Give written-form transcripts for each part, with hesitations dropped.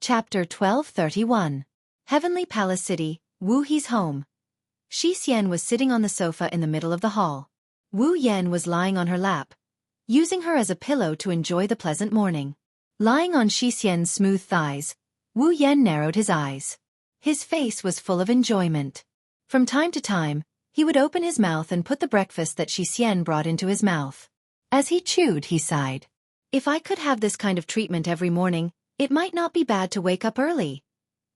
Chapter 1231. Heavenly Palace City, Wu He's home. Xianxia was sitting on the sofa in the middle of the hall. Wu Yan was lying on her lap, using her as a pillow to enjoy the pleasant morning. Lying on Xianxia's smooth thighs, Wu Yan narrowed his eyes. His face was full of enjoyment. From time to time, he would open his mouth and put the breakfast that Xianxia brought into his mouth. As he chewed, he sighed. If I could have this kind of treatment every morning, it might not be bad to wake up early.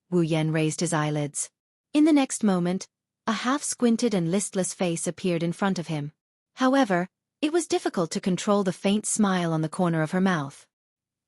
Wu Yan raised his eyelids. In the next moment, a half-squinted and listless face appeared in front of him. However, it was difficult to control the faint smile on the corner of her mouth.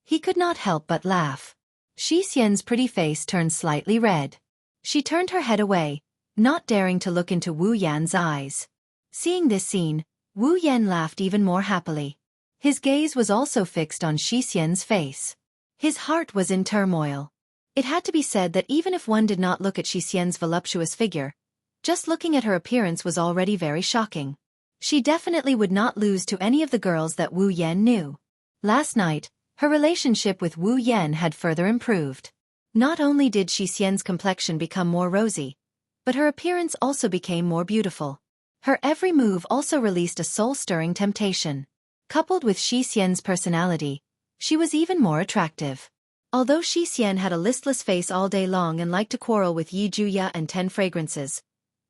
He could not help but laugh. Xianxia's pretty face turned slightly red. She turned her head away, not daring to look into Wu Yan's eyes. Seeing this scene, Wu Yan laughed even more happily. His gaze was also fixed on Xianxia's face. His heart was in turmoil. It had to be said that even if one did not look at Xianxia's voluptuous figure, just looking at her appearance was already very shocking. She definitely would not lose to any of the girls that Wu Yan knew. Last night, her relationship with Wu Yan had further improved. Not only did Xianxia's complexion become more rosy, but her appearance also became more beautiful. Her every move also released a soul-stirring temptation. Coupled with Xianxia's personality, she was even more attractive. Although Xianxia had a listless face all day long and liked to quarrel with Jianghu and 10 fragrances,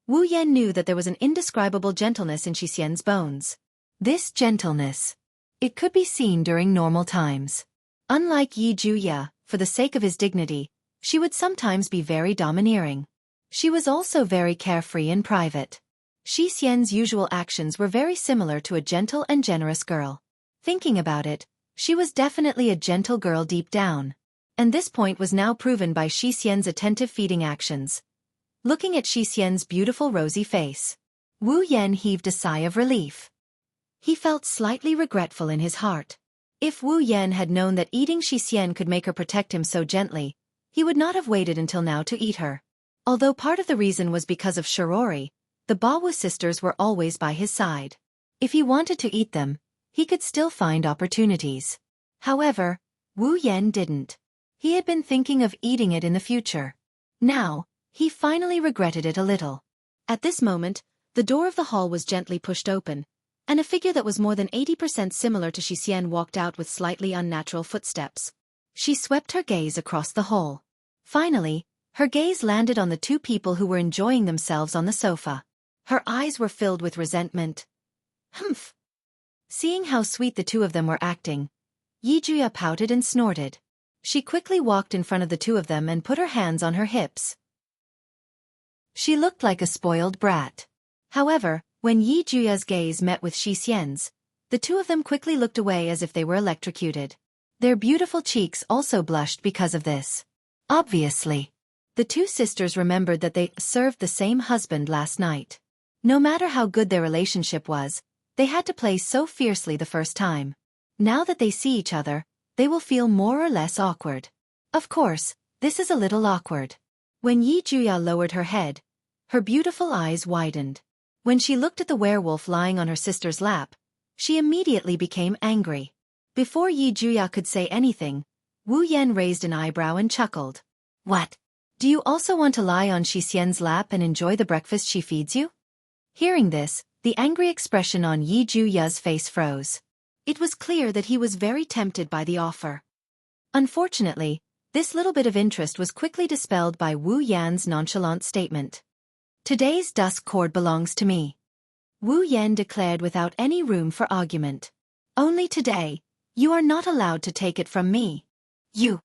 Wu Yan knew that there was an indescribable gentleness in Xianxia's bones. This gentleness, it could be seen during normal times. Unlike Jianghu, for the sake of his dignity, she would sometimes be very domineering. She was also very carefree in private. Xianxia's usual actions were very similar to a gentle and generous girl. Thinking about it, she was definitely a gentle girl deep down. And this point was now proven by Xianxia's attentive feeding actions. Looking at Xianxia's beautiful rosy face, Wu Yan heaved a sigh of relief. He felt slightly regretful in his heart. If Wu Yan had known that eating Xianxia could make her protect him so gently, he would not have waited until now to eat her. Although part of the reason was because of Shirori, the Bawu sisters were always by his side. If he wanted to eat them, he could still find opportunities. However, Wu Yan didn't. He had been thinking of eating it in the future. Now, he finally regretted it a little. At this moment, the door of the hall was gently pushed open, and a figure that was more than 80% similar to Xianxia walked out with slightly unnatural footsteps. She swept her gaze across the hall. Finally, her gaze landed on the two people who were enjoying themselves on the sofa. Her eyes were filled with resentment. Humph! Seeing how sweet the two of them were acting, Jianghu pouted and snorted. She quickly walked in front of the two of them and put her hands on her hips. She looked like a spoiled brat. However, when Jianghu's gaze met with Xianxia's, the two of them quickly looked away as if they were electrocuted. Their beautiful cheeks also blushed because of this. Obviously, the two sisters remembered that they served the same husband last night. No matter how good their relationship was, they had to play so fiercely the first time. Now that they see each other, they will feel more or less awkward. Of course, this is a little awkward. When Jianghu lowered her head, her beautiful eyes widened. When she looked at the werewolf lying on her sister's lap, she immediately became angry. Before Jianghu could say anything, Wu Yan raised an eyebrow and chuckled. What? Do you also want to lie on Xianxia's lap and enjoy the breakfast she feeds you? Hearing this, the angry expression on Jianghu's face froze. It was clear that he was very tempted by the offer. Unfortunately, this little bit of interest was quickly dispelled by Wu Yan's nonchalant statement. Today's dusk cord belongs to me. Wu Yan declared without any room for argument. Only today, you are not allowed to take it from me. You.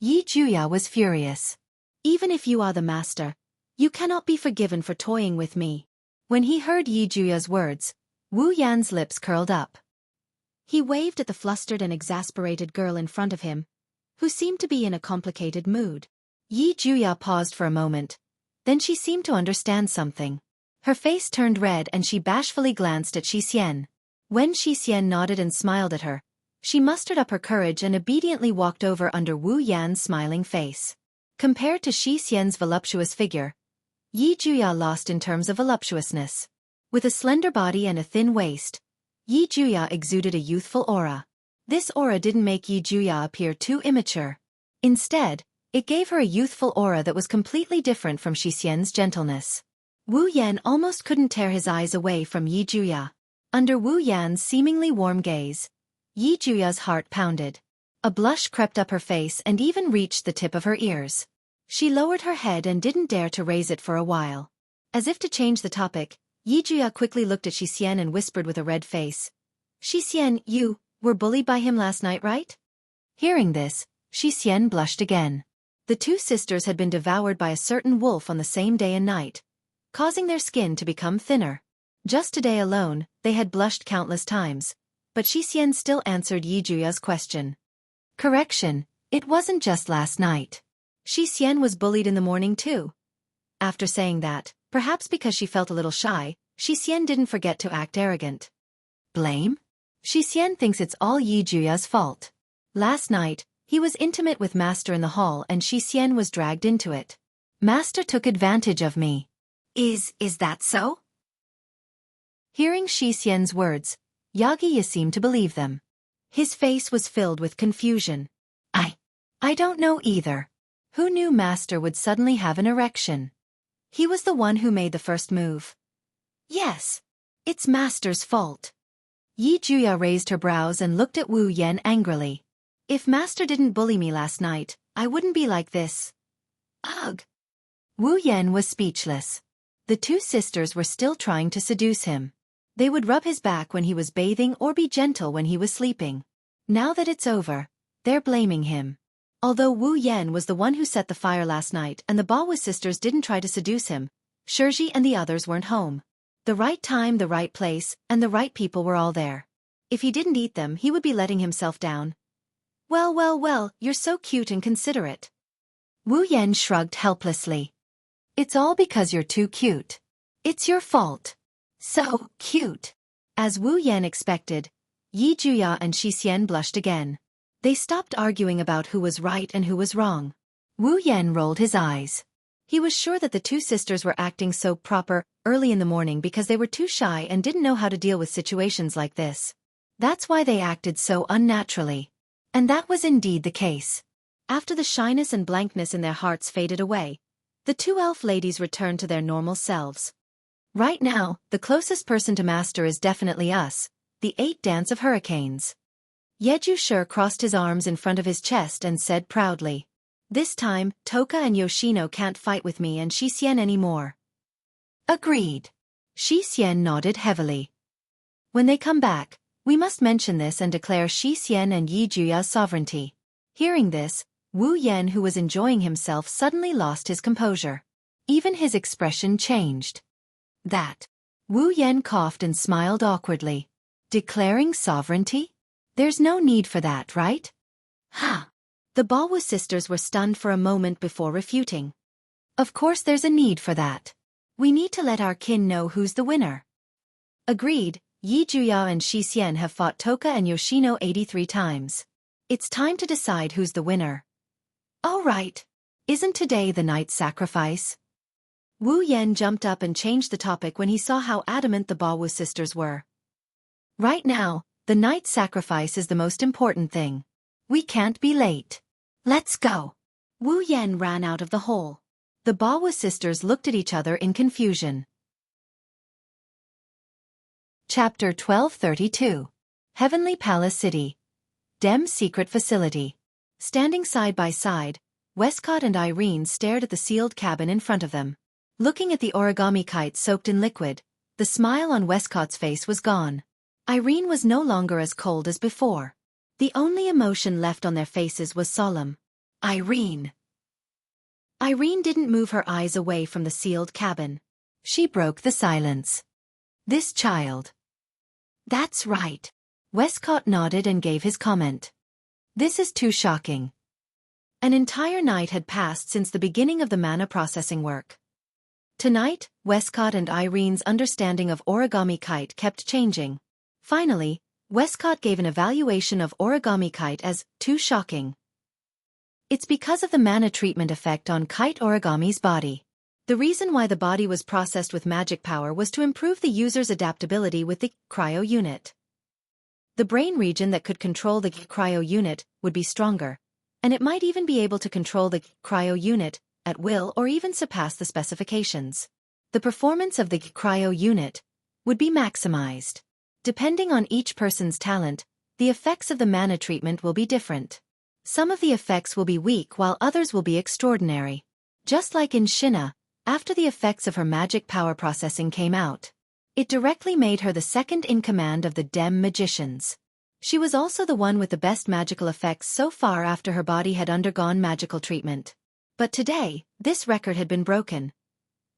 Jianghu was furious. Even if you are the master, you cannot be forgiven for toying with me. When he heard Jianghu's words, Wu Yan's lips curled up. He waved at the flustered and exasperated girl in front of him, who seemed to be in a complicated mood. Jianghu paused for a moment. Then she seemed to understand something. Her face turned red and she bashfully glanced at Xianxia. When Xianxia nodded and smiled at her, she mustered up her courage and obediently walked over under Wu Yan's smiling face. Compared to Xianxia's voluptuous figure, Jianghu lost in terms of voluptuousness. With a slender body and a thin waist, Jianghu exuded a youthful aura. This aura didn't make Jianghu appear too immature. Instead, It gave her a youthful aura that was completely different from Xian's gentleness. Wu Yan almost couldn't tear his eyes away from Yi Juya. Under Wu Yan's seemingly warm gaze, Yi Juya's heart pounded. A blush crept up her face and even reached the tip of her ears. She lowered her head and didn't dare to raise it for a while. As if to change the topic, Yi Juya quickly looked at Xian and whispered with a red face. Xian, you were bullied by him last night, right? Hearing this, Xian blushed again. The two sisters had been devoured by a certain wolf on the same day and night, causing their skin to become thinner. Just today alone, they had blushed countless times, but Xian still answered Yi Juya's question. Correction, it wasn't just last night. Xian was bullied in the morning too. After saying that, perhaps because she felt a little shy, Xian didn't forget to act arrogant. Blame? Xian thinks it's all Yi Juya's fault. Last night, he was intimate with Master in the hall and Xian was dragged into it. Master took advantage of me. Is that so? Hearing Xian's words, Yagi seemed to believe them. His face was filled with confusion. I don't know either. Who knew Master would suddenly have an erection? He was the one who made the first move. Yes. It's Master's fault. Yi Juya raised her brows and looked at Wu Yan angrily. If Master didn't bully me last night, I wouldn't be like this. Ugh. Wu Yan was speechless. The two sisters were still trying to seduce him. They would rub his back when he was bathing or be gentle when he was sleeping. Now that it's over, they're blaming him. Although Wu Yan was the one who set the fire last night and the Baowu sisters didn't try to seduce him, Shiji and the others weren't home. The right time, the right place, and the right people were all there. If he didn't eat them, he would be letting himself down. Well, you're so cute and considerate. Wu Yan shrugged helplessly. It's all because you're too cute. It's your fault. So cute. As Wu Yan expected, Yi Juya and Xian blushed again. They stopped arguing about who was right and who was wrong. Wu Yan rolled his eyes. He was sure that the two sisters were acting so proper early in the morning because they were too shy and didn't know how to deal with situations like this. That's why they acted so unnaturally. And that was indeed the case. After the shyness and blankness in their hearts faded away, the two elf ladies returned to their normal selves. Right now, the closest person to Master is definitely us, the 8 Dance of Hurricanes. Yeju Shi crossed his arms in front of his chest and said proudly. This time, Toka and Yoshino can't fight with me and Xian anymore. Agreed. Xian nodded heavily. When they come back, we must mention this and declare Xian and Yi Juya's sovereignty. Hearing this, Wu Yan, who was enjoying himself, suddenly lost his composure. Even his expression changed. That. Wu Yan coughed and smiled awkwardly. Declaring sovereignty? There's no need for that, right? Ha! The Baowu sisters were stunned for a moment before refuting. Of course there's a need for that. We need to let our kin know who's the winner. Agreed, Yi Juya and Xian have fought Toka and Yoshino 83 times. It's time to decide who's the winner. All right. Isn't today the night sacrifice? Wu Yan jumped up and changed the topic when he saw how adamant the Baowu sisters were. Right now, the night sacrifice is the most important thing. We can't be late. Let's go. Wu Yan ran out of the hole. The Baowu sisters looked at each other in confusion. Chapter 1232. Heavenly Palace City. Dem's secret facility. Standing side by side, Westcott and Irene stared at the sealed cabin in front of them. Looking at the origami kite soaked in liquid, the smile on Westcott's face was gone. Irene was no longer as cold as before. The only emotion left on their faces was solemn. Irene. Irene didn't move her eyes away from the sealed cabin. She broke the silence. This child. That's right. Westcott nodded and gave his comment. This is too shocking. An entire night had passed since the beginning of the mana processing work. Tonight, Westcott and Irene's understanding of origami kite kept changing. Finally, Westcott gave an evaluation of origami kite as too shocking. It's because of the mana treatment effect on kite origami's body. The reason why the body was processed with magic power was to improve the user's adaptability with the cryo unit. The brain region that could control the cryo unit would be stronger, And it might even be able to control the cryo unit at will or even surpass the specifications. The performance of the cryo unit would be maximized. Depending on each person's talent, the effects of the mana treatment will be different. Some of the effects will be weak while others will be extraordinary. Just like in Xina, after the effects of her magic power processing came out, it directly made her the second in command of the Dem magicians. She was also the one with the best magical effects so far after her body had undergone magical treatment. But today, this record had been broken.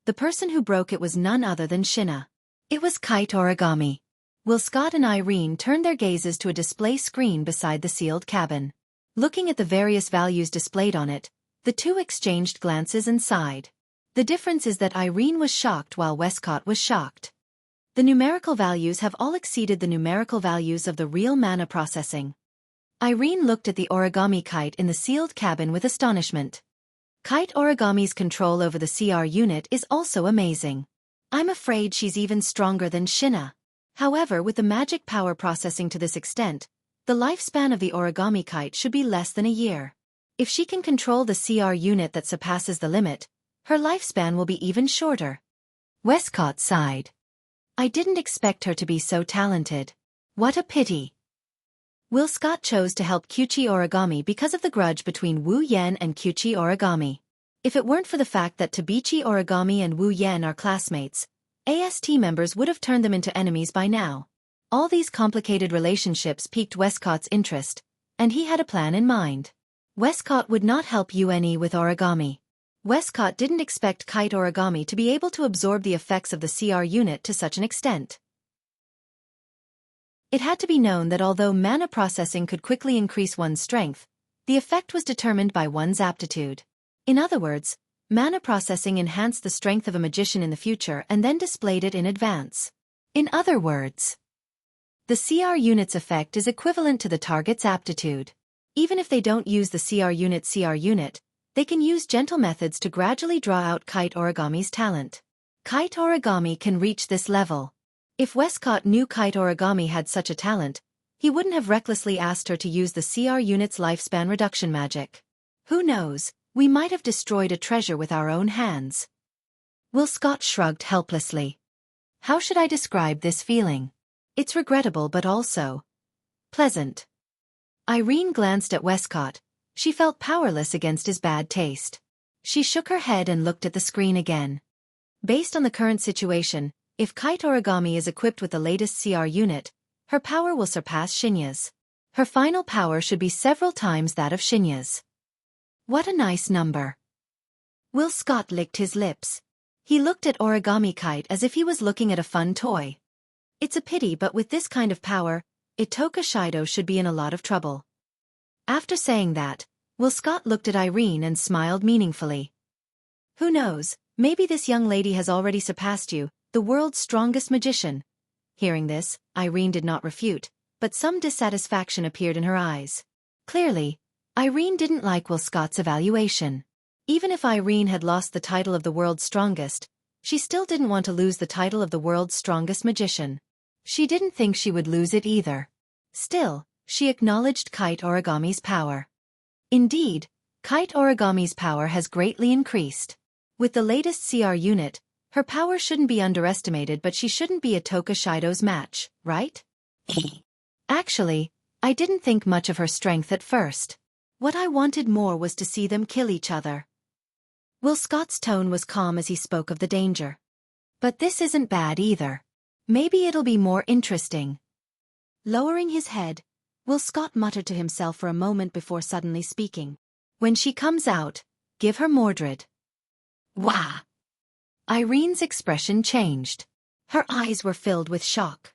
The person who broke it was none other than Xina. It was Kite Origami. Will Scott and Irene turned their gazes to a display screen beside the sealed cabin. Looking at the various values displayed on it, the two exchanged glances and sighed. The difference is that Irene was shocked while Westcott was shocked. The numerical values have all exceeded the numerical values of the real mana processing. Irene looked at the origami kite in the sealed cabin with astonishment. Kite Origami's control over the CR unit is also amazing. I'm afraid she's even stronger than Xina. However, with the magic power processing to this extent, the lifespan of the origami kite should be less than a year. If she can control the CR unit that surpasses the limit, her lifespan will be even shorter. Westcott sighed. I didn't expect her to be so talented. What a pity. Will Scott chose to help Kyuchi Origami because of the grudge between Wu Yan and Kyuchi Origami. If it weren't for the fact that Tabichi Origami and Wu Yan are classmates, AST members would have turned them into enemies by now. All these complicated relationships piqued Westcott's interest, and he had a plan in mind. Westcott would not help UNE with origami. Westcott didn't expect Kite Origami to be able to absorb the effects of the CR unit to such an extent. It had to be known that although mana processing could quickly increase one's strength, the effect was determined by one's aptitude. In other words, mana processing enhanced the strength of a magician in the future and then displayed it in advance. In other words, the CR unit's effect is equivalent to the target's aptitude. Even if they don't use the CR unit, they can use gentle methods to gradually draw out Kite Origami's talent. Kite Origami can reach this level. If Westcott knew Kite Origami had such a talent, he wouldn't have recklessly asked her to use the CR unit's lifespan reduction magic. Who knows, we might have destroyed a treasure with our own hands. Will Scott shrugged helplessly. How should I describe this feeling? It's regrettable but also pleasant. Irene glanced at Westcott. She felt powerless against his bad taste. She shook her head and looked at the screen again. Based on the current situation, if Kite Origami is equipped with the latest CR unit, her power will surpass Xinya's. Her final power should be several times that of Xinya's. What a nice number. Will Scott licked his lips. He looked at Origami Kite as if he was looking at a fun toy. It's a pity, but with this kind of power, Itoka Shido should be in a lot of trouble. After saying that, Will Scott looked at Irene and smiled meaningfully. Who knows, maybe this young lady has already surpassed you, the world's strongest magician. Hearing this, Irene did not refute, but some dissatisfaction appeared in her eyes. Clearly, Irene didn't like Will Scott's evaluation. Even if Irene had lost the title of the world's strongest, she still didn't want to lose the title of the world's strongest magician. She didn't think she would lose it either. Still, she acknowledged Kite Origami's power. Indeed, Kite Origami's power has greatly increased. With the latest CR unit, her power shouldn't be underestimated, but she shouldn't be Itoka Shido's match, right? Actually, I didn't think much of her strength at first. What I wanted more was to see them kill each other. Will Scott's tone was calm as he spoke of the danger. But this isn't bad either. Maybe it'll be more interesting. Lowering his head, Will Scott muttered to himself for a moment before suddenly speaking. When she comes out, give her Mordred. Wah! Irene's expression changed. Her eyes were filled with shock.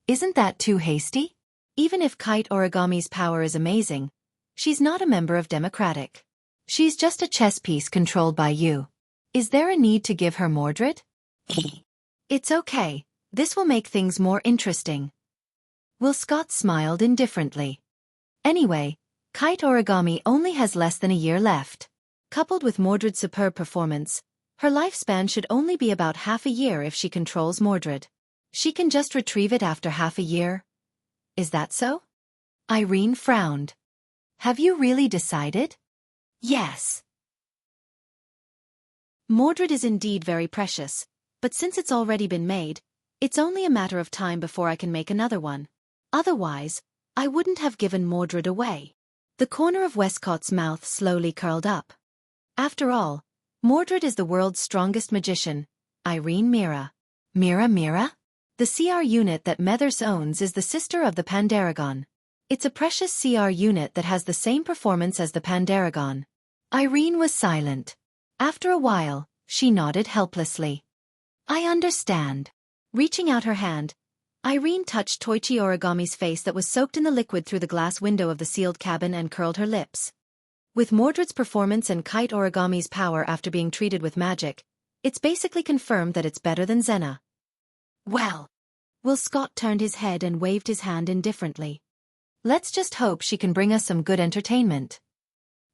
Isn't that too hasty? Even if Kite Origami's power is amazing, she's not a member of Democratic. She's just a chess piece controlled by you. Is there a need to give her Mordred? It's okay. This will make things more interesting. Will Scott smiled indifferently. Anyway, Kite Origami only has less than a year left. Coupled with Mordred's superb performance, her lifespan should only be about half a year if she controls Mordred. She can just retrieve it after half a year. Is that so? Irene frowned. Have you really decided? Yes. Mordred is indeed very precious, but since it's already been made, it's only a matter of time before I can make another one. Otherwise, I wouldn't have given Mordred away. The corner of Westcott's mouth slowly curled up. After all, Mordred is the world's strongest magician, Irene Mira. Mira? The CR unit that Methers owns is the sister of the Pandaragon. It's a precious CR unit that has the same performance as the Pandaragon. Irene was silent. After a while, she nodded helplessly. I understand. Reaching out her hand, Irene touched Toichi Origami's face that was soaked in the liquid through the glass window of the sealed cabin and curled her lips. With Mordred's performance and Kite Origami's power after being treated with magic, it's basically confirmed that it's better than Zena. Well. Will Scott turned his head and waved his hand indifferently. Let's just hope she can bring us some good entertainment.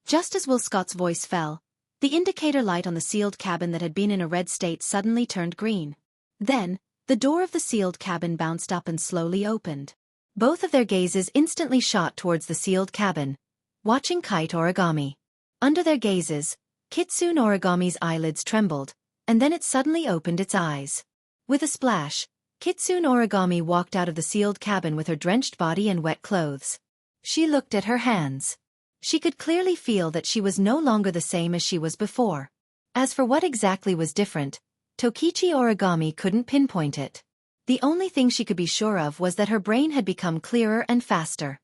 Just as Will Scott's voice fell, the indicator light on the sealed cabin that had been in a red state suddenly turned green. Then, the door of the sealed cabin bounced up and slowly opened. Both of their gazes instantly shot towards the sealed cabin, watching Kite Origami. Under their gazes, Kitsune Origami's eyelids trembled, and then it suddenly opened its eyes. With a splash, Kitsune Origami walked out of the sealed cabin with her drenched body and wet clothes. She looked at her hands. She could clearly feel that she was no longer the same as she was before. As for what exactly was different, Tokichi Origami couldn't pinpoint it. The only thing she could be sure of was that her brain had become clearer and faster.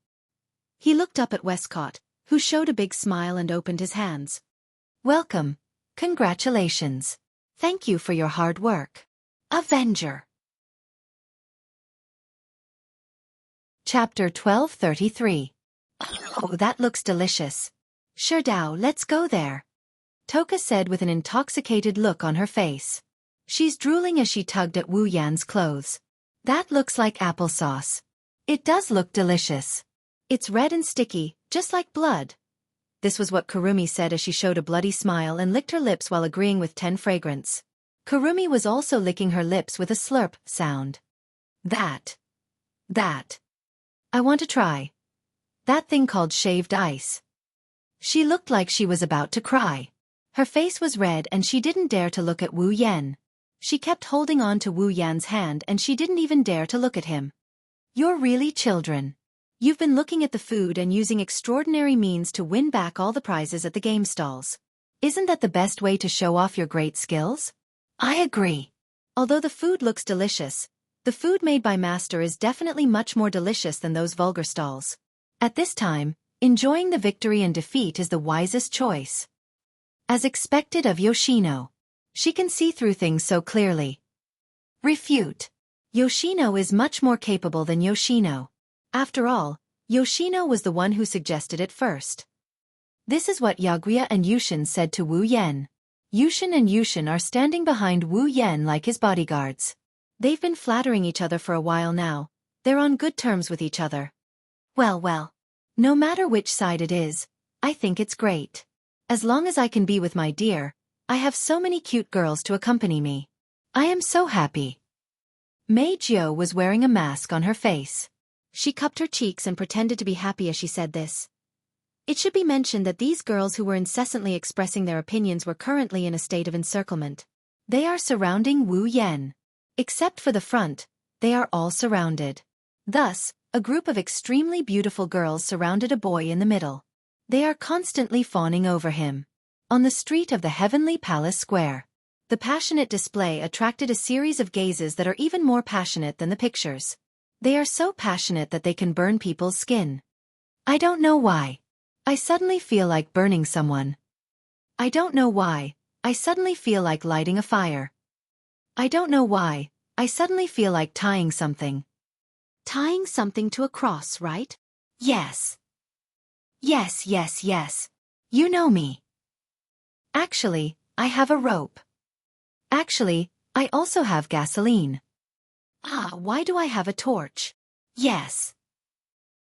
He looked up at Westcott, who showed a big smile and opened his hands. Welcome. Congratulations. Thank you for your hard work. Avenger. Chapter 1233. Oh, that looks delicious. Sure Dao, let's go there. Toka said with an intoxicated look on her face. She's drooling as she tugged at Wu Yan's clothes. That looks like applesauce. It does look delicious. It's red and sticky, just like blood. This was what Kurumi said as she showed a bloody smile and licked her lips while agreeing with 10 fragrance. Kurumi was also licking her lips with a slurp sound. That. I want to try. That thing called shaved ice. She looked like she was about to cry. Her face was red and she didn't dare to look at Wu Yan. She kept holding on to Wu Yan's hand and she didn't even dare to look at him. You're really children. You've been looking at the food and using extraordinary means to win back all the prizes at the game stalls. Isn't that the best way to show off your great skills? I agree. Although the food looks delicious, the food made by Master is definitely much more delicious than those vulgar stalls. At this time, enjoying the victory and defeat is the wisest choice. As expected of Yoshino. She can see through things so clearly. Refute. Yoshino is much more capable than Yoshino. After all, Yoshino was the one who suggested it first. This is what Yaguya and Yushin said to Wu Yan. Yushin and Yushin are standing behind Wu Yan like his bodyguards. They've been flattering each other for a while now. They're on good terms with each other. Well. No matter which side it is, I think it's great. As long as I can be with my dear, I have so many cute girls to accompany me. I am so happy. Mei Jiao was wearing a mask on her face. She cupped her cheeks and pretended to be happy as she said this. It should be mentioned that these girls who were incessantly expressing their opinions were currently in a state of encirclement. They are surrounding Wu Yan. Except for the front, they are all surrounded. Thus, a group of extremely beautiful girls surrounded a boy in the middle. They are constantly fawning over him. On the street of the Heavenly Palace Square, the passionate display attracted a series of gazes that are even more passionate than the pictures. They are so passionate that they can burn people's skin. I don't know why. I suddenly feel like burning someone. I don't know why. I suddenly feel like lighting a fire. I don't know why. I suddenly feel like tying something. Tying something to a cross, right? Yes. Yes. You know me. Actually, I have a rope. Actually, I also have gasoline. Why do I have a torch? Yes.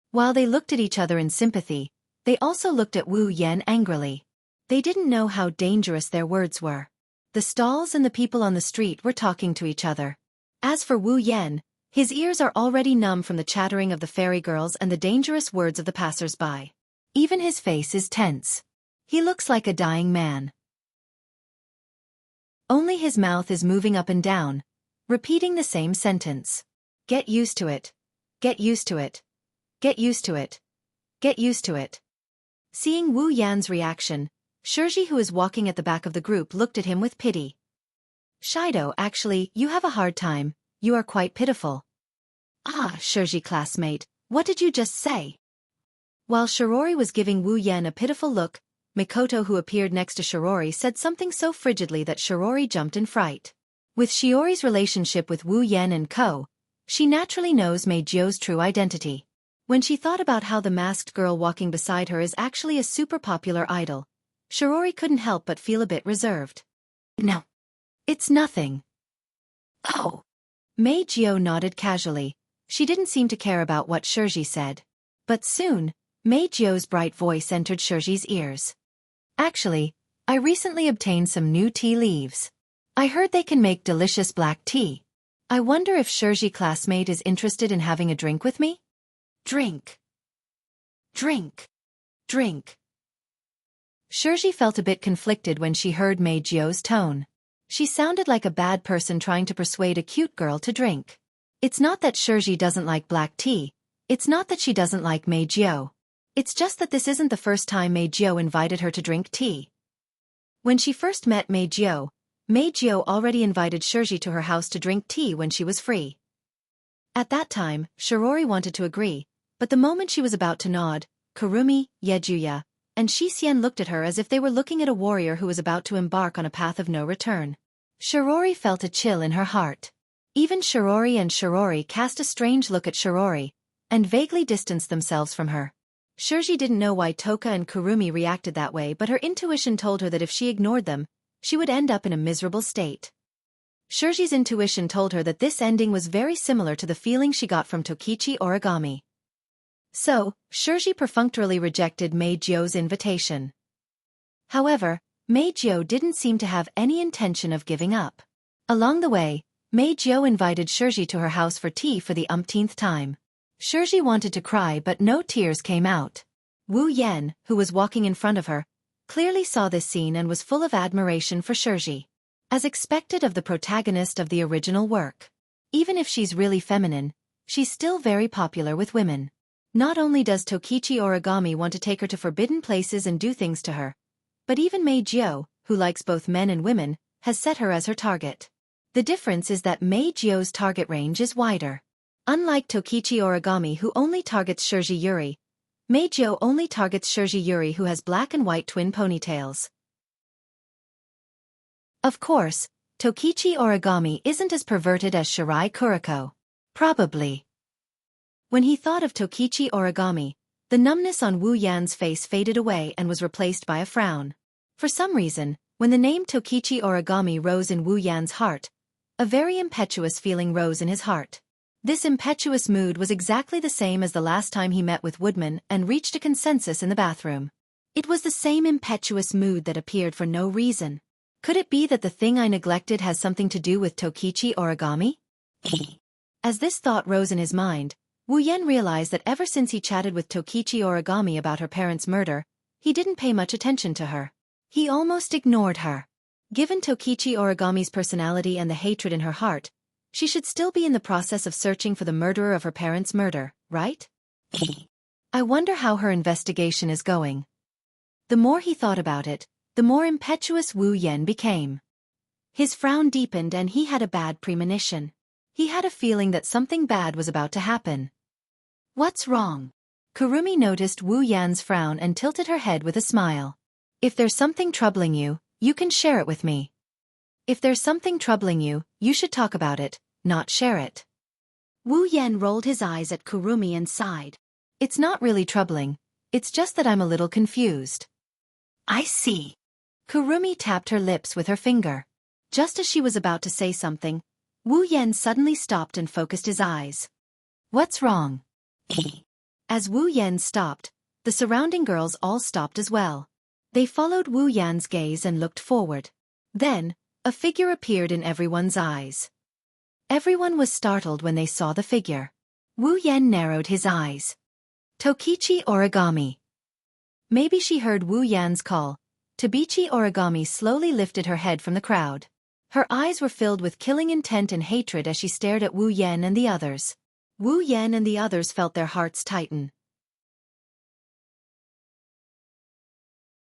While they looked at each other in sympathy, they also looked at Wu Yan angrily. They didn't know how dangerous their words were. The stalls and the people on the street were talking to each other. As for Wu Yan, his ears are already numb from the chattering of the fairy girls and the dangerous words of the passers-by. Even his face is tense. He looks like a dying man. Only his mouth is moving up and down, repeating the same sentence. Get used to it. Get used to it. Get used to it. Get used to it. Seeing Wu Yan's reaction, Shiji, who is walking at the back of the group, looked at him with pity. Shido, actually, you have a hard time. You are quite pitiful. Ah, Shiji classmate, what did you just say? While Shirori was giving Wu Yan a pitiful look, Mikoto, who appeared next to Shirori, said something so frigidly that Shirori jumped in fright. With Shiori's relationship with Wu Yan and co., she naturally knows Meijio's true identity. When she thought about how the masked girl walking beside her is actually a super popular idol, Shirori couldn't help but feel a bit reserved. No. It's nothing. Oh. Meijio nodded casually. She didn't seem to care about what Shiji said. But soon, Meijio's bright voice entered Shiji's ears. Actually, I recently obtained some new tea leaves. I heard they can make delicious black tea. I wonder if Shiji classmate is interested in having a drink with me? Drink. Drink. Drink. Shiji felt a bit conflicted when she heard Meijio's tone. She sounded like a bad person trying to persuade a cute girl to drink. It's not that Shiji doesn't like black tea. It's not that she doesn't like Meijio. It's just that this isn't the first time Meijio invited her to drink tea. When she first met Meijio already invited Shiji to her house to drink tea when she was free. At that time, Shirori wanted to agree, but the moment she was about to nod, Kurumi, Yejuya, and Xianxia looked at her as if they were looking at a warrior who was about to embark on a path of no return. Shirori felt a chill in her heart. Even Shirori cast a strange look at Shirori, and vaguely distanced themselves from her. Shiji didn't know why Toka and Kurumi reacted that way, but her intuition told her that if she ignored them, she would end up in a miserable state. Shiji's intuition told her that this ending was very similar to the feeling she got from Tokichi Origami. So, Shiji perfunctorily rejected Meijio's invitation. However, Meijio didn't seem to have any intention of giving up. Along the way, Meijio invited Shiji to her house for tea for the umpteenth time. Shiji wanted to cry, but no tears came out. Wu Yan, who was walking in front of her, clearly saw this scene and was full of admiration for Shiji. As expected of the protagonist of the original work. Even if she's really feminine, she's still very popular with women. Not only does Tokichi Origami want to take her to forbidden places and do things to her, but even Meijio, who likes both men and women, has set her as her target. The difference is that Meijio's target range is wider. Unlike Tokichi Origami, who only targets Shiji Yuri, Meijio only targets Shiji Yuri, who has black and white twin ponytails. Of course, Tokichi Origami isn't as perverted as Shirai Kuriko. Probably. When he thought of Tokichi Origami, the numbness on Wu Yan's face faded away and was replaced by a frown. For some reason, when the name Tokichi Origami rose in Wu Yan's heart, a very impetuous feeling rose in his heart. This impetuous mood was exactly the same as the last time he met with Woodman and reached a consensus in the bathroom. It was the same impetuous mood that appeared for no reason. Could it be that the thing I neglected has something to do with Tokichi Origami? As this thought rose in his mind, Wu Yan realized that ever since he chatted with Tokichi Origami about her parents' murder, he didn't pay much attention to her. He almost ignored her. Given Tokichi Origami's personality and the hatred in her heart, she should still be in the process of searching for the murderer of her parents' murder, right? I wonder how her investigation is going. The more he thought about it, the more impetuous Wu Yan became. His frown deepened and he had a bad premonition. He had a feeling that something bad was about to happen. What's wrong? Kurumi noticed Wu Yan's frown and tilted her head with a smile. If there's something troubling you, you can share it with me. If there's something troubling you, you should talk about it, not share it. Wu Yan rolled his eyes at Kurumi and sighed. It's not really troubling, it's just that I'm a little confused. I see. Kurumi tapped her lips with her finger. Just as she was about to say something, Wu Yan suddenly stopped and focused his eyes. What's wrong? As Wu Yan stopped, the surrounding girls all stopped as well. They followed Wu Yan's gaze and looked forward. Then, a figure appeared in everyone's eyes. Everyone was startled when they saw the figure. Wu Yan narrowed his eyes. Tokichi Origami. Maybe she heard Wu Yan's call. Tabichi Origami slowly lifted her head from the crowd. Her eyes were filled with killing intent and hatred as she stared at Wu Yan and the others. Wu Yan and the others felt their hearts tighten.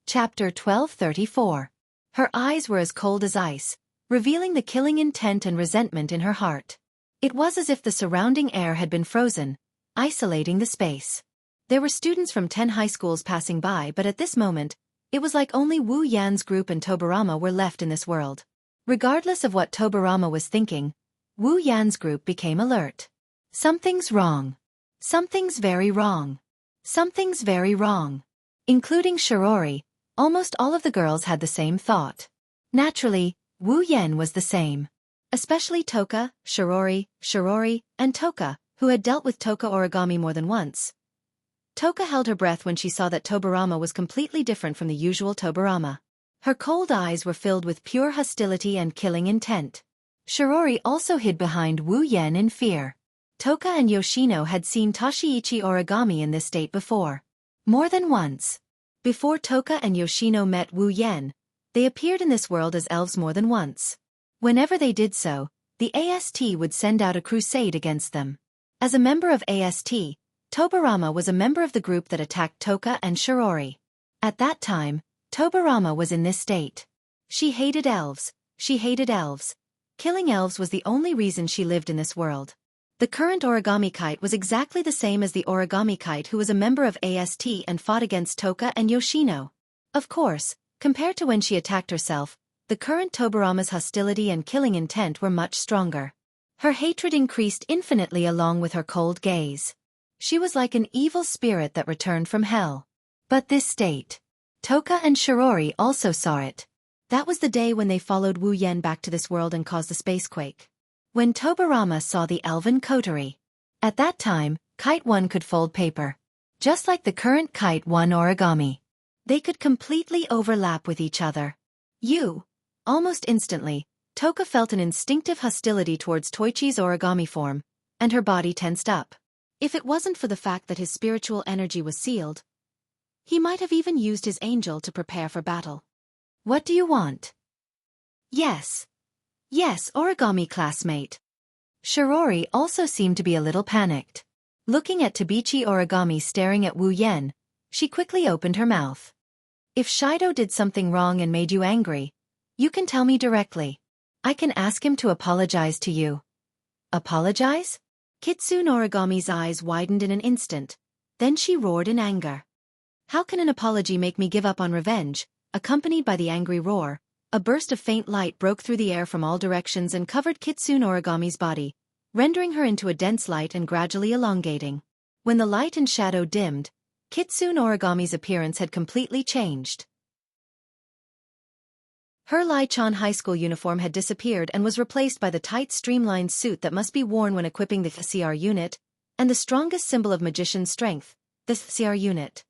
Chapter 1234. Her eyes were as cold as ice, revealing the killing intent and resentment in her heart. It was as if the surrounding air had been frozen, isolating the space. There were students from 10 high schools passing by, but at this moment, it was like only Wu Yan's group and Tobarama were left in this world. Regardless of what Tobarama was thinking, Wu Yan's group became alert. Something's wrong. Something's very wrong. Something's very wrong. Including Shirori, almost all of the girls had the same thought. Naturally, Wu Yan was the same. Especially Toka, Shirori, and Toka, who had dealt with Toka Origami more than once. Toka held her breath when she saw that Tobarama was completely different from the usual Tobarama. Her cold eyes were filled with pure hostility and killing intent. Shirori also hid behind Wu Yan in fear. Toka and Yoshino had seen Toshiichi Origami in this state before. More than once. Before Toka and Yoshino met Wu Yan, they appeared in this world as elves more than once. Whenever they did so, the AST would send out a crusade against them. As a member of AST, Tobarama was a member of the group that attacked Toka and Shirori. At that time, Tobarama was in this state. She hated elves. Killing elves was the only reason she lived in this world. The current origami kite was exactly the same as the origami kite who was a member of AST and fought against Toka and Yoshino. Of course, compared to when she attacked herself, the current Tobarama's hostility and killing intent were much stronger. Her hatred increased infinitely along with her cold gaze. She was like an evil spirit that returned from hell. But this state. Toka and Shirori also saw it. That was the day when they followed Wu Yan back to this world and caused the spacequake. When Tobarama saw the elven coterie. At that time, Kite 1 could fold paper. Just like the current Kite 1 origami. They could completely overlap with each other. Almost instantly, Toka felt an instinctive hostility towards Toichi's origami form, and her body tensed up. If it wasn't for the fact that his spiritual energy was sealed, he might have even used his angel to prepare for battle. What do you want? Yes, origami classmate. Shirori also seemed to be a little panicked. Looking at Tabichi Origami staring at Wu Yan, she quickly opened her mouth. If Shido did something wrong and made you angry, you can tell me directly. I can ask him to apologize to you. Apologize? Kitsune Origami's eyes widened in an instant. Then she roared in anger. How can an apology make me give up on revenge? Accompanied by the angry roar, a burst of faint light broke through the air from all directions and covered Kitsune Origami's body, rendering her into a dense light and gradually elongating. When the light and shadow dimmed, Kitsune Origami's appearance had completely changed. Her Lai-chan high school uniform had disappeared and was replaced by the tight streamlined suit that must be worn when equipping the CR unit, and the strongest symbol of magician's strength, the CR unit.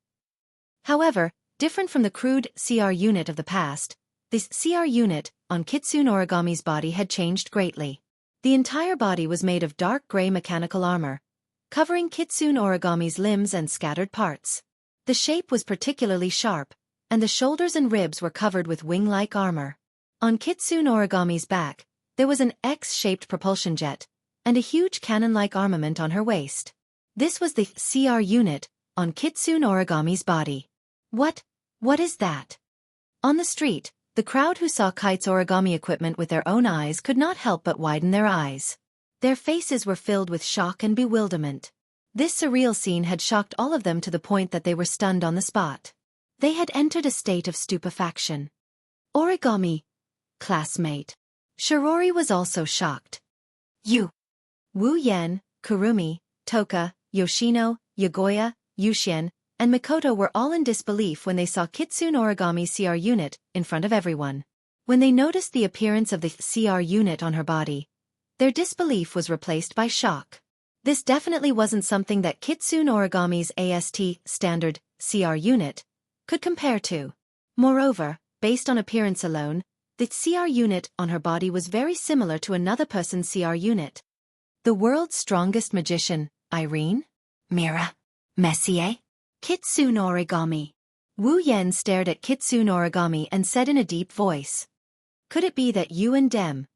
However, different from the crude CR unit of the past, this CR unit on Kitsune Origami's body had changed greatly. The entire body was made of dark gray mechanical armor, covering Kitsune Origami's limbs and scattered parts. The shape was particularly sharp, and the shoulders and ribs were covered with wing-like armor. On Kitsune Origami's back, there was an X-shaped propulsion jet, and a huge cannon-like armament on her waist. This was the CR unit on Kitsune Origami's body. What is that? On the street, the crowd who saw Kite's origami equipment with their own eyes could not help but widen their eyes. Their faces were filled with shock and bewilderment. This surreal scene had shocked all of them to the point that they were stunned on the spot. They had entered a state of stupefaction. Origami classmate. Shirori was also shocked. Wu Yan, Kurumi, Toka, Yoshino, Yagoya, Yuxian, and Mikoto were all in disbelief when they saw Kitsune Origami's CR unit in front of everyone. When they noticed the appearance of the CR unit on her body, their disbelief was replaced by shock. This definitely wasn't something that Kitsune Origami's AST standard CR unit could compare to. Moreover, based on appearance alone, the CR unit on her body was very similar to another person's CR unit. The world's strongest magician, Irene? Mira? Messier? Kitsune Origami. Wu Yan stared at Kitsune Origami and said in a deep voice. Could it be that you and Dem?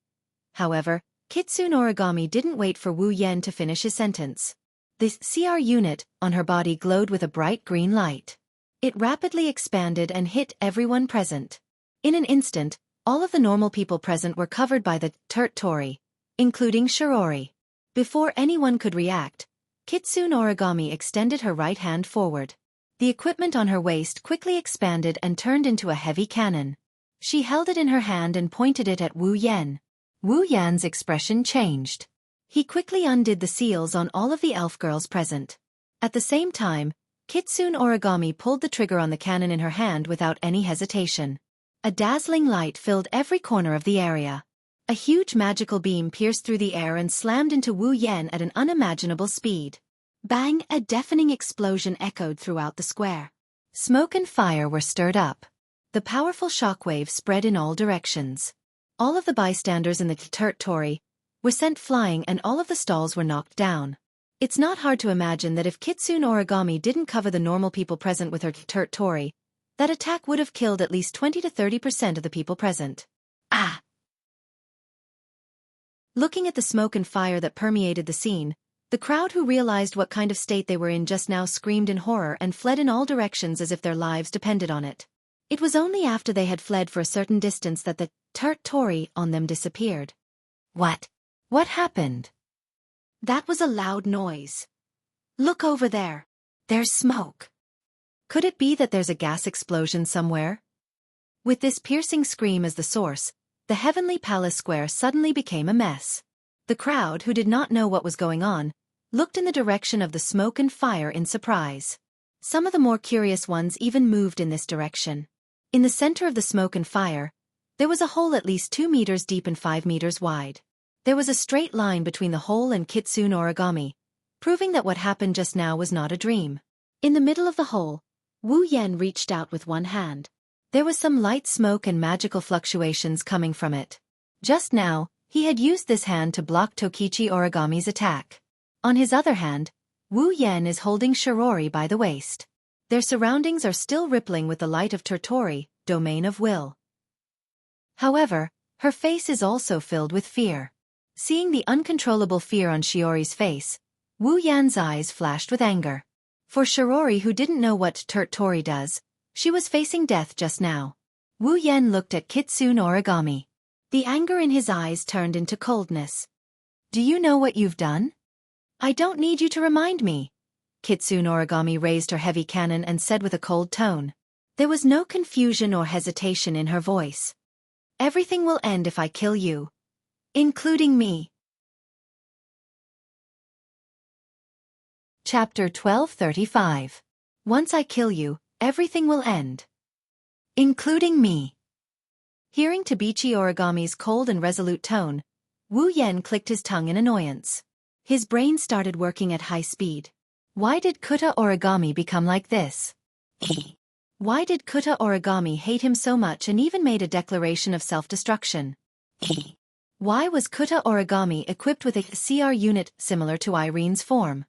However, Kitsune Origami didn't wait for Wu Yan to finish his sentence. The CR unit on her body glowed with a bright green light. It rapidly expanded and hit everyone present. In an instant, all of the normal people present were covered by the Tori, including Shirori. Before anyone could react, Kitsune Origami extended her right hand forward. The equipment on her waist quickly expanded and turned into a heavy cannon. She held it in her hand and pointed it at Wu Yan. Wu Yan's expression changed. He quickly undid the seals on all of the elf girls present. At the same time, Kitsune Origami pulled the trigger on the cannon in her hand without any hesitation. A dazzling light filled every corner of the area. A huge magical beam pierced through the air and slammed into Wu Yan at an unimaginable speed. Bang! A deafening explosion echoed throughout the square. Smoke and fire were stirred up. The powerful shockwave spread in all directions. All of the bystanders in the Tori were sent flying and all of the stalls were knocked down. It's not hard to imagine that if Kitsune Origami didn't cover the normal people present with her Tori, that attack would have killed at least 20 to 30% of the people present. Ah! Looking at the smoke and fire that permeated the scene, the crowd who realized what kind of state they were in just now screamed in horror and fled in all directions as if their lives depended on it. It was only after they had fled for a certain distance that the Tori on them disappeared. What? What happened? That was a loud noise. Look over there. There's smoke. Could it be that there's a gas explosion somewhere? With this piercing scream as the source, the Heavenly Palace Square suddenly became a mess. The crowd, who did not know what was going on, looked in the direction of the smoke and fire in surprise. Some of the more curious ones even moved in this direction. In the center of the smoke and fire, there was a hole at least 2 meters deep and 5 meters wide. There was a straight line between the hole and Kitsune Origami, proving that what happened just now was not a dream. In the middle of the hole, Wu Yan reached out with one hand. There was some light smoke and magical fluctuations coming from it. Just now, he had used this hand to block Tokichi Origami's attack. On his other hand, Wu Yan is holding Shirori by the waist. Their surroundings are still rippling with the light of Tori, domain of will. However, her face is also filled with fear. Seeing the uncontrollable fear on Shiori's face, Wu Yan's eyes flashed with anger. For Shirori, who didn't know what Tori does, she was facing death just now. Wu Yan looked at Kitsune Origami. The anger in his eyes turned into coldness. Do you know what you've done? I don't need you to remind me. Kitsune Origami raised her heavy cannon and said with a cold tone. There was no confusion or hesitation in her voice. Everything will end if I kill you. Including me. Chapter 1235. Once I kill you, everything will end. Including me. Hearing Tabichi Origami's cold and resolute tone, Wu Yan clicked his tongue in annoyance. His brain started working at high speed. Why did Kuta Origami become like this? Why did Kuta Origami hate him so much and even made a declaration of self-destruction? Why was Kuta Origami equipped with a CR unit similar to Irene's form?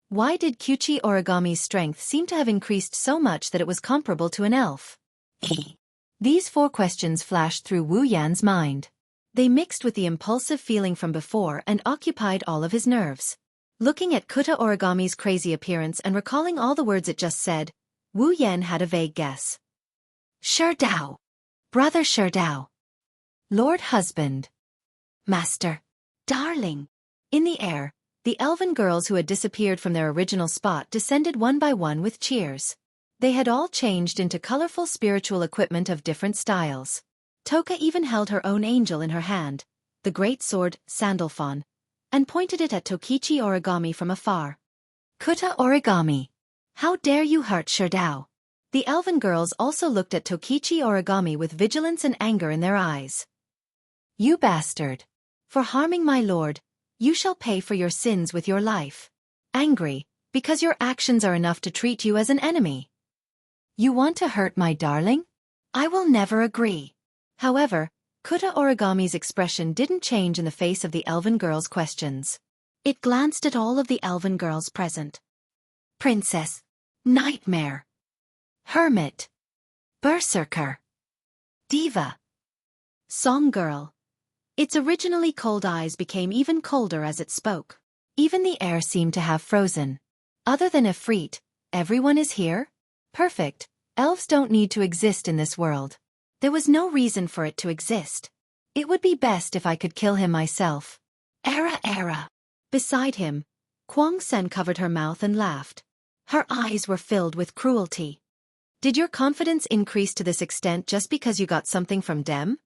Why did Kyuchi Origami's strength seem to have increased so much that it was comparable to an elf? These 4 questions flashed through Wu Yan's mind. They mixed with the impulsive feeling from before and occupied all of his nerves. Looking at Kuta Origami's crazy appearance and recalling all the words it just said, Wu Yan had a vague guess. Sherdao. Brother Sherdao. Lord Husband. Master. Darling. In the air, the elven girls who had disappeared from their original spot descended one by one with cheers. They had all changed into colorful spiritual equipment of different styles. Toka even held her own angel in her hand, the great sword, Sandalphon, and pointed it at Tokichi Origami from afar. Kuta Origami. How dare you hurt Sherdao? The elven girls also looked at Tokichi Origami with vigilance and anger in their eyes. You bastard. For harming my lord, you shall pay for your sins with your life. Angry, because your actions are enough to treat you as an enemy. You want to hurt my darling? I will never agree. However, Kuta Origami's expression didn't change in the face of the elven girl's questions. It glanced at all of the elven girls present. Princess. Nightmare. hermit, berserker, diva, song girl. Its originally cold eyes became even colder as it spoke. Even the air seemed to have frozen. Other than Ifrit, everyone is here? Perfect. Elves don't need to exist in this world. There was no reason for it to exist. It would be best if I could kill him myself. Era. Beside him, Kwang Sen covered her mouth and laughed. Her eyes were filled with cruelty. Did your confidence increase to this extent just because you got something from Dem?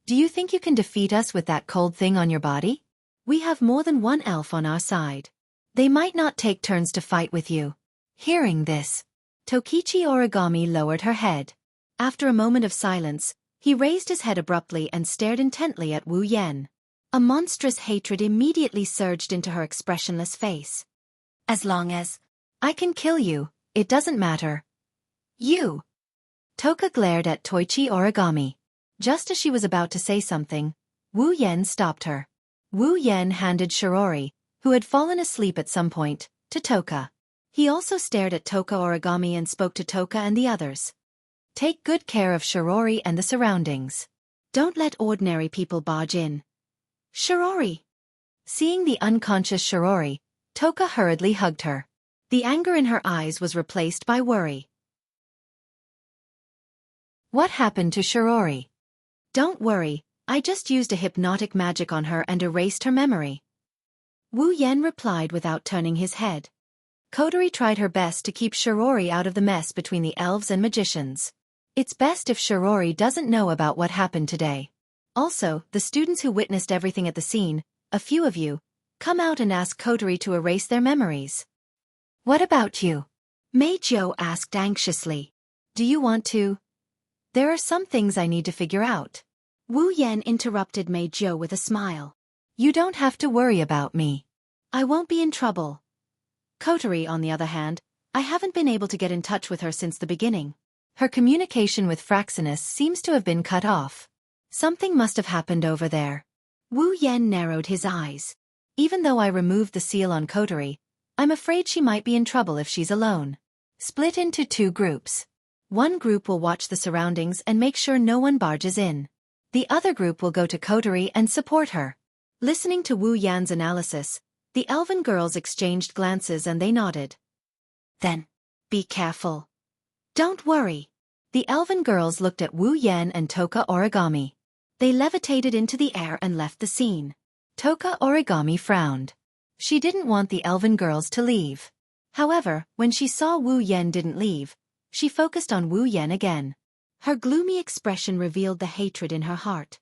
Do you think you can defeat us with that cold thing on your body? We have more than one elf on our side. They might not take turns to fight with you. Hearing this, Tokichi Origami lowered her head. After a moment of silence, he raised his head abruptly and stared intently at Wu Yan. A monstrous hatred immediately surged into her expressionless face. As long as I can kill you, it doesn't matter. You! Toka glared at Toichi Origami. Just as she was about to say something, Wu Yan stopped her. Wu Yan handed Shirori, who had fallen asleep at some point, to Toka. He also stared at Toka Origami and spoke to Toka and the others. Take good care of Shirori and the surroundings. Don't let ordinary people barge in. Shirori! Seeing the unconscious Shirori, Toka hurriedly hugged her. The anger in her eyes was replaced by worry. What happened to Shirori? Don't worry, I just used a hypnotic magic on her and erased her memory. Wu Yan replied without turning his head. Kodori tried her best to keep Shirori out of the mess between the elves and magicians. It's best if Shirori doesn't know about what happened today. Also, the students who witnessed everything at the scene, a few of you, come out and ask Kodori to erase their memories. What about you? Meijo asked anxiously. Do you want to? There are some things I need to figure out. Wu Yan interrupted Meijo with a smile. You don't have to worry about me. I won't be in trouble. Kotori, on the other hand, I haven't been able to get in touch with her since the beginning. Her communication with Fraxinus seems to have been cut off. Something must have happened over there. Wu Yan narrowed his eyes. Even though I removed the seal on Kotori, I'm afraid she might be in trouble if she's alone. Split into two groups. One group will watch the surroundings and make sure no one barges in. The other group will go to Kotori and support her. Listening to Wu Yan's analysis, the elven girls exchanged glances and they nodded. Then, be careful. Don't worry. The elven girls looked at Wu Yan and Toka Origami. They levitated into the air and left the scene. Toka Origami frowned. She didn't want the elven girls to leave. However, when she saw Wu Yan didn't leave, she focused on Wu Yan again. Her gloomy expression revealed the hatred in her heart.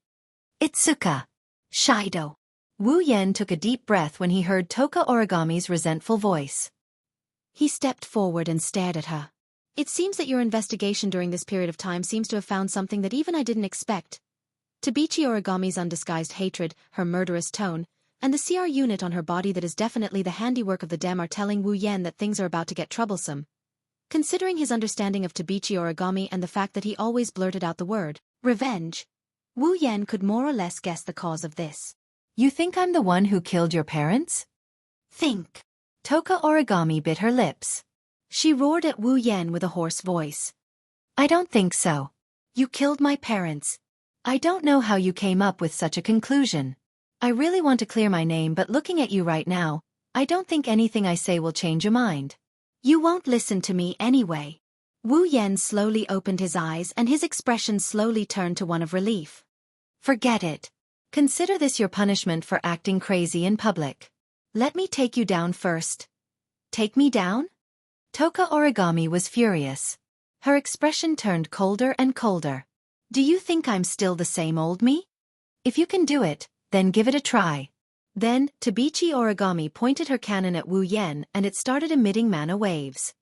Itsuka. Shido. Wu Yan took a deep breath when he heard Toka Origami's resentful voice. He stepped forward and stared at her. It seems that your investigation during this period of time seems to have found something that even I didn't expect. Tabichi Origami's undisguised hatred, her murderous tone, and the CR unit on her body that is definitely the handiwork of the Dem are telling Wu Yan that things are about to get troublesome. Considering his understanding of Tabichi Origami and the fact that he always blurted out the word, revenge, Wu Yan could more or less guess the cause of this. You think I'm the one who killed your parents? Think. Toka Origami bit her lips. She roared at Wu Yan with a hoarse voice. I don't think so. You killed my parents. I don't know how you came up with such a conclusion. I really want to clear my name, but looking at you right now, I don't think anything I say will change your mind. You won't listen to me anyway. Wu Yan slowly opened his eyes and his expression slowly turned to one of relief. Forget it. Consider this your punishment for acting crazy in public. Let me take you down first. Take me down? Toka Origami was furious. Her expression turned colder and colder. Do you think I'm still the same old me? If you can do it, then give it a try. Then, Tabichi Origami pointed her cannon at Wu Yan and it started emitting mana waves.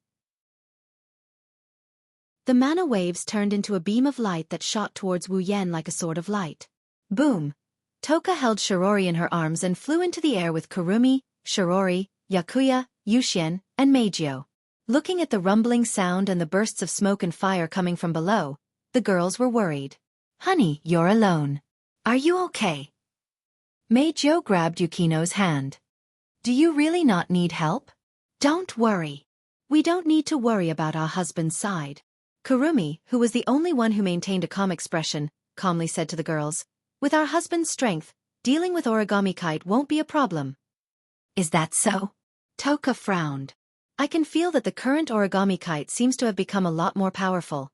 The mana waves turned into a beam of light that shot towards Wu Yan like a sword of light. Boom! Toka held Shirori in her arms and flew into the air with Kurumi, Shirori, Yakuya, Yuxian, and Meijio. Looking at the rumbling sound and the bursts of smoke and fire coming from below, the girls were worried. Honey, you're alone. Are you okay? Meijio grabbed Yukino's hand. Do you really not need help? Don't worry. We don't need to worry about our husband's side. Kurumi, who was the only one who maintained a calm expression, calmly said to the girls, with our husband's strength, dealing with origami kite won't be a problem. Is that so? Toka frowned. I can feel that the current origami kite seems to have become a lot more powerful.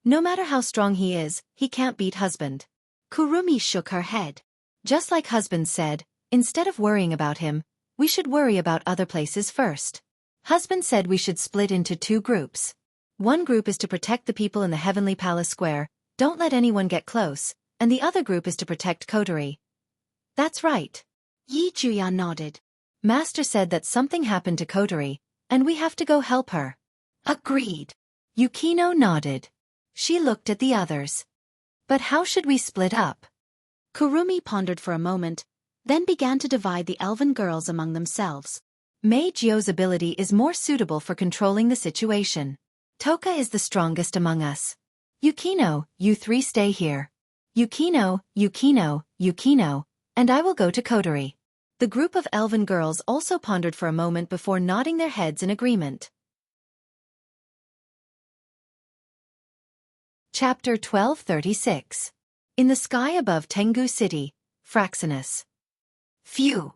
No matter how strong he is, he can't beat husband. Kurumi shook her head. Just like husband said, instead of worrying about him, we should worry about other places first. Husband said we should split into 2 groups. One group is to protect the people in the Heavenly Palace Square, don't let anyone get close, and the other group is to protect Kotori. That's right. Yi Juya nodded. Master said that something happened to Kotori, and we have to go help her. Agreed. Yukino nodded. She looked at the others. But how should we split up? Kurumi pondered for a moment, then began to divide the elven girls among themselves. Mei Jio's ability is more suitable for controlling the situation. Toka is the strongest among us. Yukino, you 3 stay here. Yukino, and I will go to Kotori. The group of elven girls also pondered for a moment before nodding their heads in agreement. Chapter 1236. In the sky above Tengu City, Fraxinus. Phew!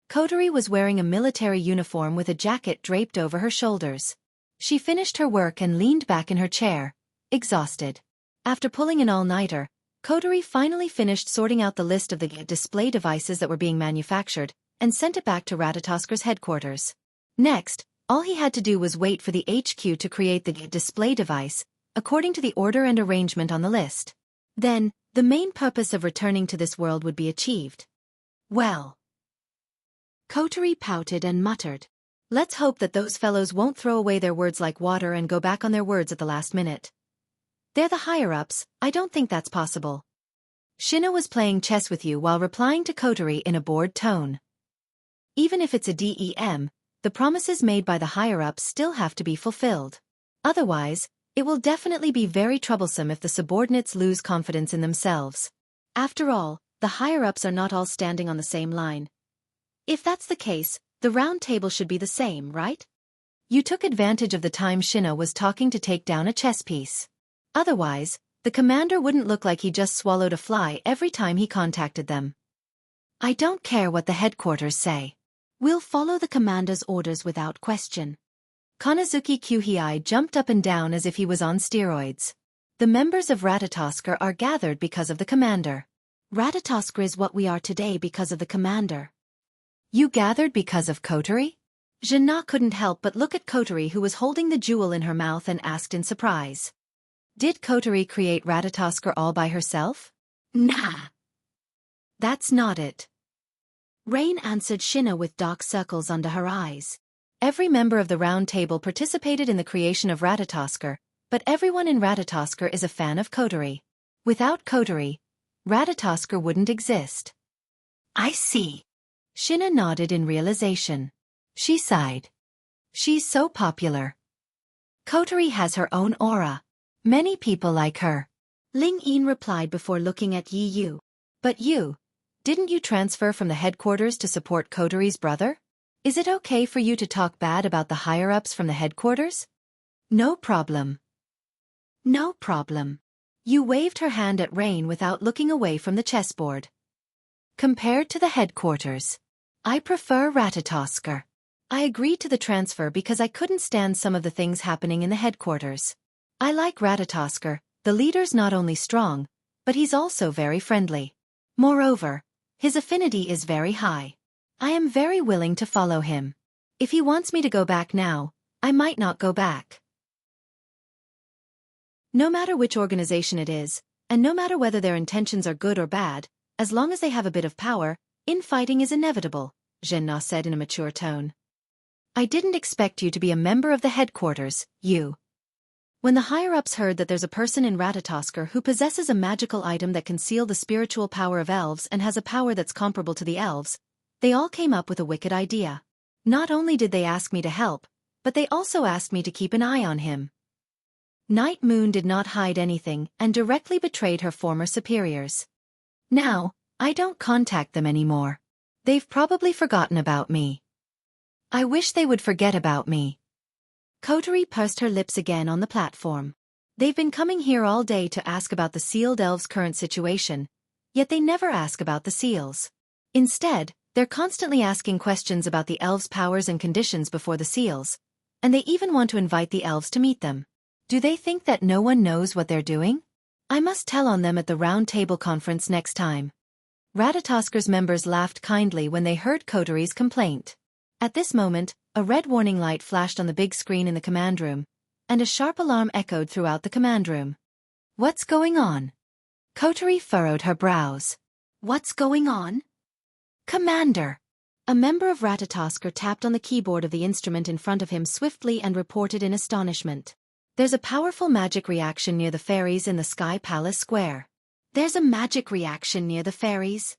Kotori was wearing a military uniform with a jacket draped over her shoulders. She finished her work and leaned back in her chair, exhausted. After pulling an all-nighter, Kotori finally finished sorting out the list of the display devices that were being manufactured and sent it back to Ratatasker's headquarters. Next, all he had to do was wait for the HQ to create the display device, according to the order and arrangement on the list. Then, the main purpose of returning to this world would be achieved. Well. Kotori pouted and muttered. Let's hope that those fellows won't throw away their words like water and go back on their words at the last minute. They're the higher-ups, I don't think that's possible. Shina was playing chess with you while replying to Kotori in a bored tone. Even if it's a DEM, the promises made by the higher-ups still have to be fulfilled. Otherwise, it will definitely be very troublesome if the subordinates lose confidence in themselves. After all, the higher-ups are not all standing on the same line. If that's the case, the round table should be the same, right? You took advantage of the time Shina was talking to take down a chess piece. Otherwise, the commander wouldn't look like he just swallowed a fly every time he contacted them. I don't care what the headquarters say. We'll follow the commander's orders without question. Kanazuki Kyuhei jumped up and down as if he was on steroids. The members of Ratatosker are gathered because of the commander. Ratatosker is what we are today because of the commander. You gathered because of Kotori? Jina couldn't help but look at Kotori, who was holding the jewel in her mouth, and asked in surprise. Did Kotori create Ratatosker all by herself? Nah. That's not it. Rain answered Shina with dark circles under her eyes. Every member of the round table participated in the creation of Ratatosker, but everyone in Ratatosker is a fan of Kotori. Without Kotori, Ratatosker wouldn't exist. I see. Shina nodded in realization. She sighed. She's so popular. Kotori has her own aura. Many people like her. Ling Yin replied before looking at Yi Yu. But you, didn't you transfer from the headquarters to support Kotori's brother? Is it okay for you to talk bad about the higher-ups from the headquarters? No problem. No problem. You waved her hand at Rain without looking away from the chessboard. Compared to the headquarters, I prefer Ratatosker. I agreed to the transfer because I couldn't stand some of the things happening in the headquarters. I like Ratatosker, the leader's not only strong, but he's also very friendly. Moreover, his affinity is very high. I am very willing to follow him. If he wants me to go back now, I might not go back. No matter which organization it is, and no matter whether their intentions are good or bad, as long as they have a bit of power, infighting is inevitable, Zhenna said in a mature tone. I didn't expect you to be a member of the headquarters, you. When the higher-ups heard that there's a person in Ratatosker who possesses a magical item that can seal the spiritual power of elves and has a power that's comparable to the elves, they all came up with a wicked idea. Not only did they ask me to help, but they also asked me to keep an eye on him. Night Moon did not hide anything and directly betrayed her former superiors. Now, I don't contact them anymore. They've probably forgotten about me. I wish they would forget about me. Coterie pursed her lips again on the platform. They've been coming here all day to ask about the sealed elves' current situation, yet they never ask about the seals. Instead, they're constantly asking questions about the elves' powers and conditions before the seals, and they even want to invite the elves to meet them. Do they think that no one knows what they're doing? I must tell on them at the round table conference next time. Ratatasker's members laughed kindly when they heard Coterie's complaint. At this moment, a red warning light flashed on the big screen in the command room, and a sharp alarm echoed throughout the command room. What's going on? Coterie furrowed her brows. What's going on? Commander! A member of Ratatosker tapped on the keyboard of the instrument in front of him swiftly and reported in astonishment. There's a powerful magic reaction near the fairies in the Sky Palace Square. There's a magic reaction near the fairies?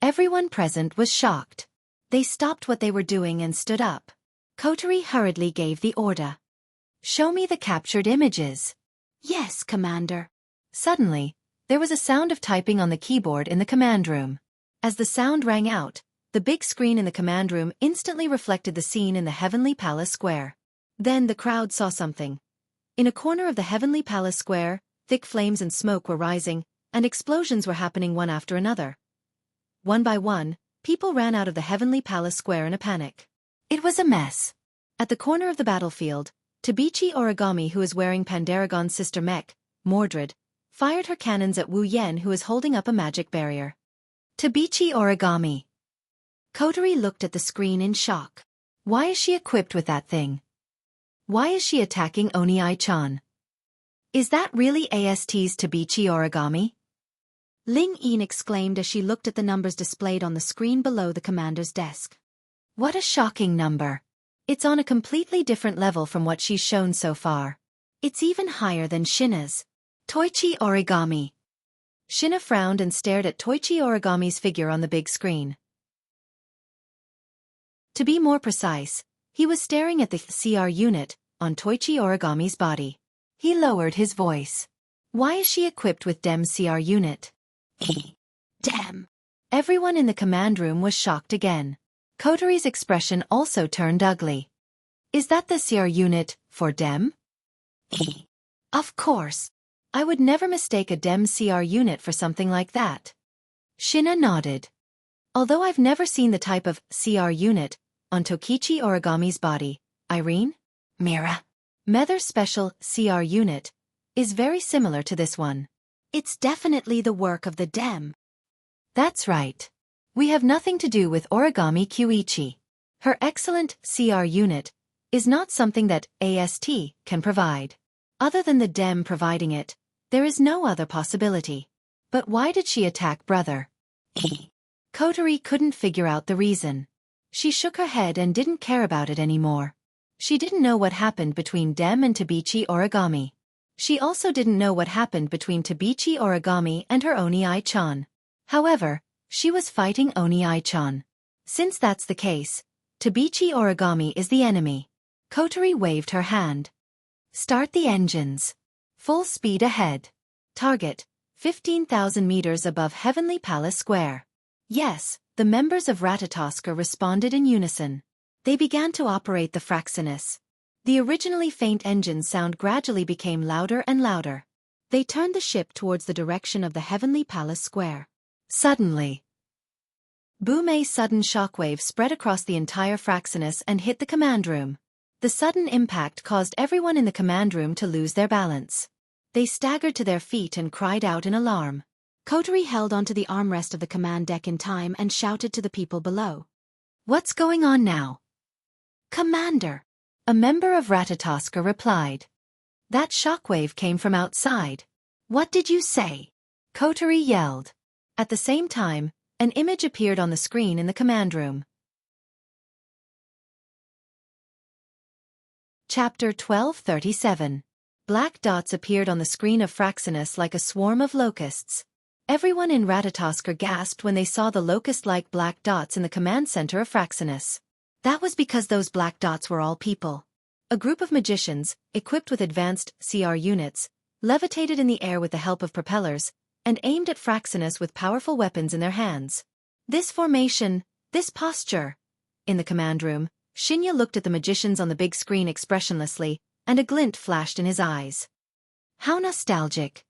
Everyone present was shocked. They stopped what they were doing and stood up. Coterie hurriedly gave the order. Show me the captured images. Yes, Commander. Suddenly, there was a sound of typing on the keyboard in the command room. As the sound rang out, the big screen in the command room instantly reflected the scene in the Heavenly Palace Square. Then the crowd saw something. In a corner of the Heavenly Palace Square, thick flames and smoke were rising, and explosions were happening one after another. One by one, people ran out of the Heavenly Palace Square in a panic. It was a mess. At the corner of the battlefield, Tabichi Origami, who is wearing Pandaragon's sister mech, Mordred, fired her cannons at Wu Yen, who is holding up a magic barrier. Tabichi Origami. Coterie looked at the screen in shock. Why is she equipped with that thing? Why is she attacking Oni-chan? Is that really AST's Tabichi Origami? Ling Yin exclaimed as she looked at the numbers displayed on the screen below the commander's desk. What a shocking number. It's on a completely different level from what she's shown so far. It's even higher than Shina's. Toichi Origami. Shina frowned and stared at Toichi Origami's figure on the big screen. To be more precise, he was staring at the CR unit on Toichi Origami's body. He lowered his voice. Why is she equipped with DEM CR unit? Damn. Everyone in the command room was shocked again. Coterie's expression also turned ugly. Is that the CR unit for DEM? Of course. I would never mistake a DEM CR unit for something like that. Shina nodded. Although I've never seen the type of CR unit on Tokichi Origami's body, Irene? Mira. Mether's special CR unit is very similar to this one. It's definitely the work of the DEM. That's right. We have nothing to do with Origami Kyuichi. Her excellent CR unit is not something that AST can provide. Other than the DEM providing it, there is no other possibility. But why did she attack brother? Coterie couldn't figure out the reason. She shook her head and didn't care about it anymore. She didn't know what happened between DEM and Tabichi Origami. She also didn't know what happened between Tabichi Origami and her Oni-chan. However, she was fighting Oni-chan. Since that's the case, Tabichi Origami is the enemy. Coterie waved her hand. Start the engines. Full speed ahead. Target, 15,000 meters above Heavenly Palace Square. Yes, the members of Ratatosker responded in unison. They began to operate the Fraxinus. The originally faint engine's sound gradually became louder and louder. They turned the ship towards the direction of the Heavenly Palace Square. Suddenly, boom! A sudden shockwave spread across the entire Fraxinus and hit the command room. The sudden impact caused everyone in the command room to lose their balance. They staggered to their feet and cried out in alarm. Coterie held onto the armrest of the command deck in time and shouted to the people below. What's going on now? Commander! A member of Ratatosker replied. That shockwave came from outside. What did you say? Coterie yelled. At the same time, an image appeared on the screen in the command room. Chapter 1237. Black dots appeared on the screen of Fraxinus like a swarm of locusts. Everyone in Ratatosker gasped when they saw the locust-like black dots in the command center of Fraxinus. That was because those black dots were all people. A group of magicians, equipped with advanced CR units, levitated in the air with the help of propellers, and aimed at Fraxinus with powerful weapons in their hands. This formation, this posture. In the command room, Xianxia looked at the magicians on the big screen expressionlessly, and a glint flashed in his eyes. How nostalgic.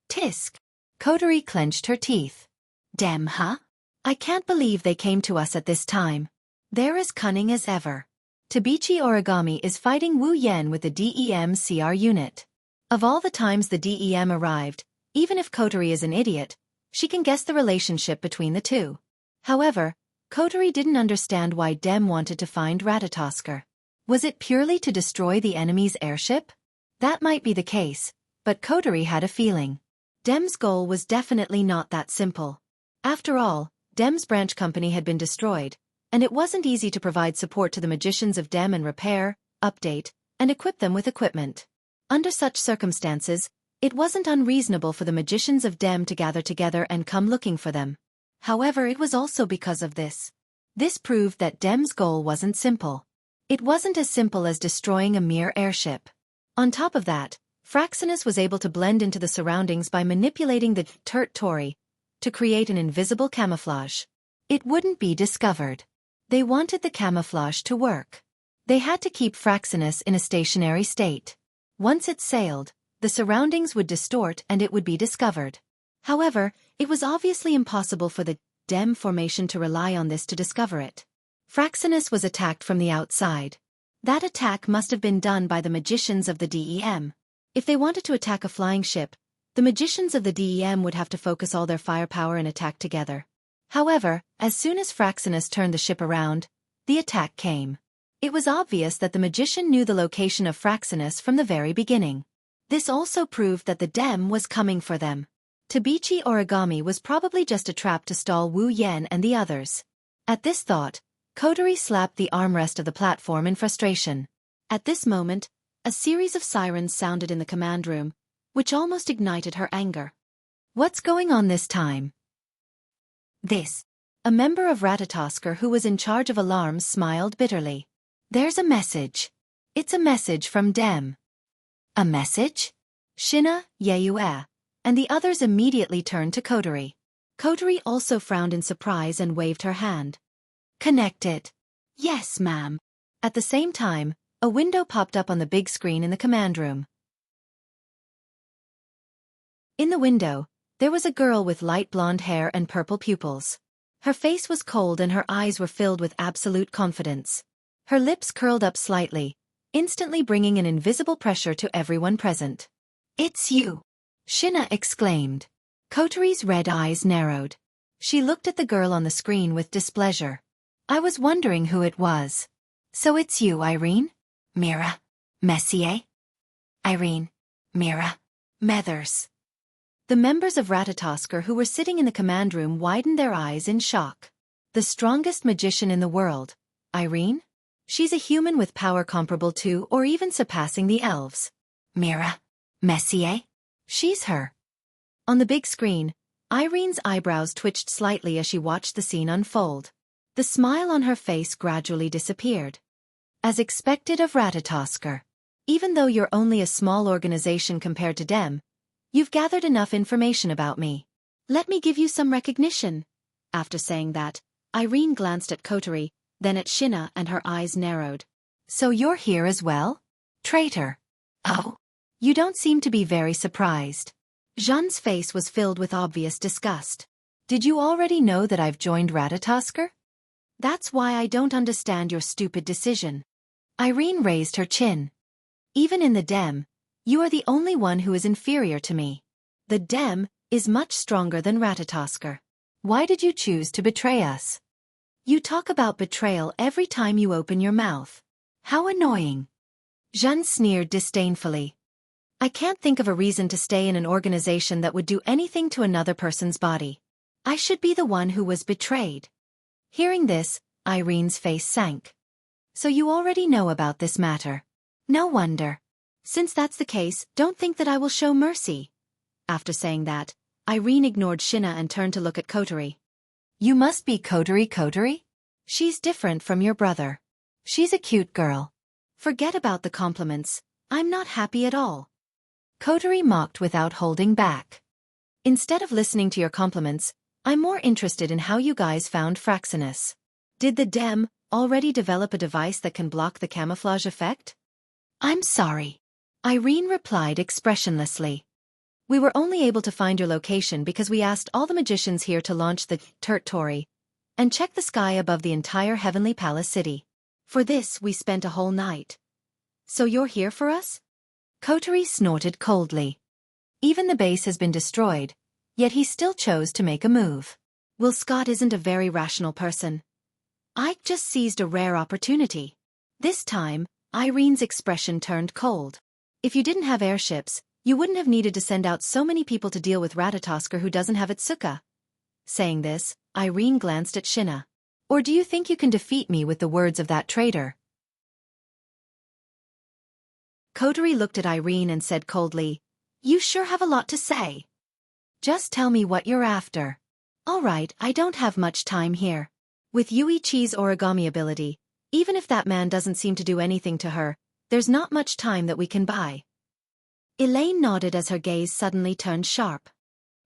Tisk. Coterie clenched her teeth. Dem, huh? I can't believe they came to us at this time. They're as cunning as ever. Tabichi Origami is fighting Wu Yan with the DEM CR unit. Of all the times the DEM arrived, even if Coterie is an idiot, she can guess the relationship between the two. However, Coterie didn't understand why Dem wanted to find Ratatoskr. Was it purely to destroy the enemy's airship? That might be the case, but Coterie had a feeling. Dem's goal was definitely not that simple. After all, Dem's branch company had been destroyed, and it wasn't easy to provide support to the magicians of Dem and repair, update, and equip them with equipment. Under such circumstances, it wasn't unreasonable for the magicians of Dem to gather together and come looking for them. However, it was also because of this. This proved that Dem's goal wasn't simple. It wasn't as simple as destroying a mere airship. On top of that, Fraxinus was able to blend into the surroundings by manipulating the Tori to create an invisible camouflage. It wouldn't be discovered. They wanted the camouflage to work. They had to keep Fraxinus in a stationary state. Once it sailed, the surroundings would distort and it would be discovered. However, it was obviously impossible for the Dem formation to rely on this to discover it. Fraxinus was attacked from the outside. That attack must have been done by the magicians of the DEM. If they wanted to attack a flying ship, the magicians of the DEM would have to focus all their firepower and attack together. However, as soon as Fraxinus turned the ship around, the attack came. It was obvious that the magician knew the location of Fraxinus from the very beginning. This also proved that the Dem was coming for them. Tabichi Origami was probably just a trap to stall Wu Yan and the others. At this thought, Coterie slapped the armrest of the platform in frustration. At this moment, a series of sirens sounded in the command room, which almost ignited her anger. What's going on this time? A member of Ratatoskr who was in charge of alarms smiled bitterly. There's a message. It's a message from Dem. A message? Shina, Yeyue, and the others immediately turned to Coterie. Coterie also frowned in surprise and waved her hand. Connect it. Yes, ma'am. At the same time, a window popped up on the big screen in the command room. In the window, there was a girl with light blonde hair and purple pupils. Her face was cold and her eyes were filled with absolute confidence. Her lips curled up slightly, instantly bringing an invisible pressure to everyone present. It's you! Shina exclaimed. Coterie's red eyes narrowed. She looked at the girl on the screen with displeasure. I was wondering who it was. So it's you, Irene? Mira. Messier? Irene. Mira. Methers. The members of Ratatoskr who were sitting in the command room widened their eyes in shock. The strongest magician in the world, Irene? She's a human with power comparable to or even surpassing the elves. Mira. Messier? She's her. On the big screen, Irene's eyebrows twitched slightly as she watched the scene unfold. The smile on her face gradually disappeared. As expected of Ratatoskr. Even though you're only a small organization compared to Dem, you've gathered enough information about me. Let me give you some recognition. After saying that, Irene glanced at Coterie, then at Shina, and her eyes narrowed. So you're here as well? Traitor. Oh. You don't seem to be very surprised. Jean's face was filled with obvious disgust. Did you already know that I've joined Ratatoskr? That's why I don't understand your stupid decision. Irene raised her chin. Even in the Dem, you are the only one who is inferior to me. The Dem is much stronger than Ratatoskr. Why did you choose to betray us? You talk about betrayal every time you open your mouth. How annoying. Jean sneered disdainfully. I can't think of a reason to stay in an organization that would do anything to another person's body. I should be the one who was betrayed. Hearing this, Irene's face sank. So you already know about this matter. No wonder. Since that's the case, don't think that I will show mercy. After saying that, Irene ignored Shina and turned to look at Coterie. You must be Coterie? She's different from your brother. She's a cute girl. Forget about the compliments. I'm not happy at all. Coterie mocked without holding back. Instead of listening to your compliments, I'm more interested in how you guys found Fraxinus. Did the Dem already develop a device that can block the camouflage effect? I'm sorry. Irene replied expressionlessly. We were only able to find your location because we asked all the magicians here to launch the Tori and check the sky above the entire Heavenly Palace city. For this, we spent a whole night. So you're here for us? Kotori snorted coldly. Even the base has been destroyed, yet he still chose to make a move. Will Scott isn't a very rational person. I just seized a rare opportunity. This time, Irene's expression turned cold. If you didn't have airships, you wouldn't have needed to send out so many people to deal with Ratatosker who doesn't have Itsuka. Saying this, Irene glanced at Shinna. Or do you think you can defeat me with the words of that traitor? Kotori looked at Irene and said coldly, You sure have a lot to say. Just tell me what you're after. All right, I don't have much time here. With Yuichi's origami ability, even if that man doesn't seem to do anything to her, there's not much time that we can buy. Elaine nodded as her gaze suddenly turned sharp.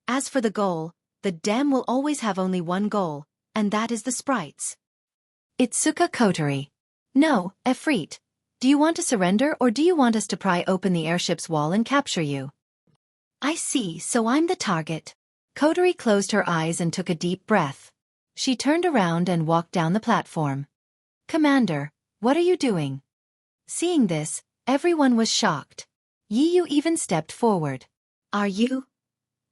As for the goal, the Dem will always have only one goal, and that is the sprites. Itsuka Kotori. No, Efreet. Do you want to surrender or do you want us to pry open the airship's wall and capture you? I see, so I'm the target. Kotori closed her eyes and took a deep breath. She turned around and walked down the platform. Commander, what are you doing? Seeing this, everyone was shocked. Yiyu even stepped forward. Are you?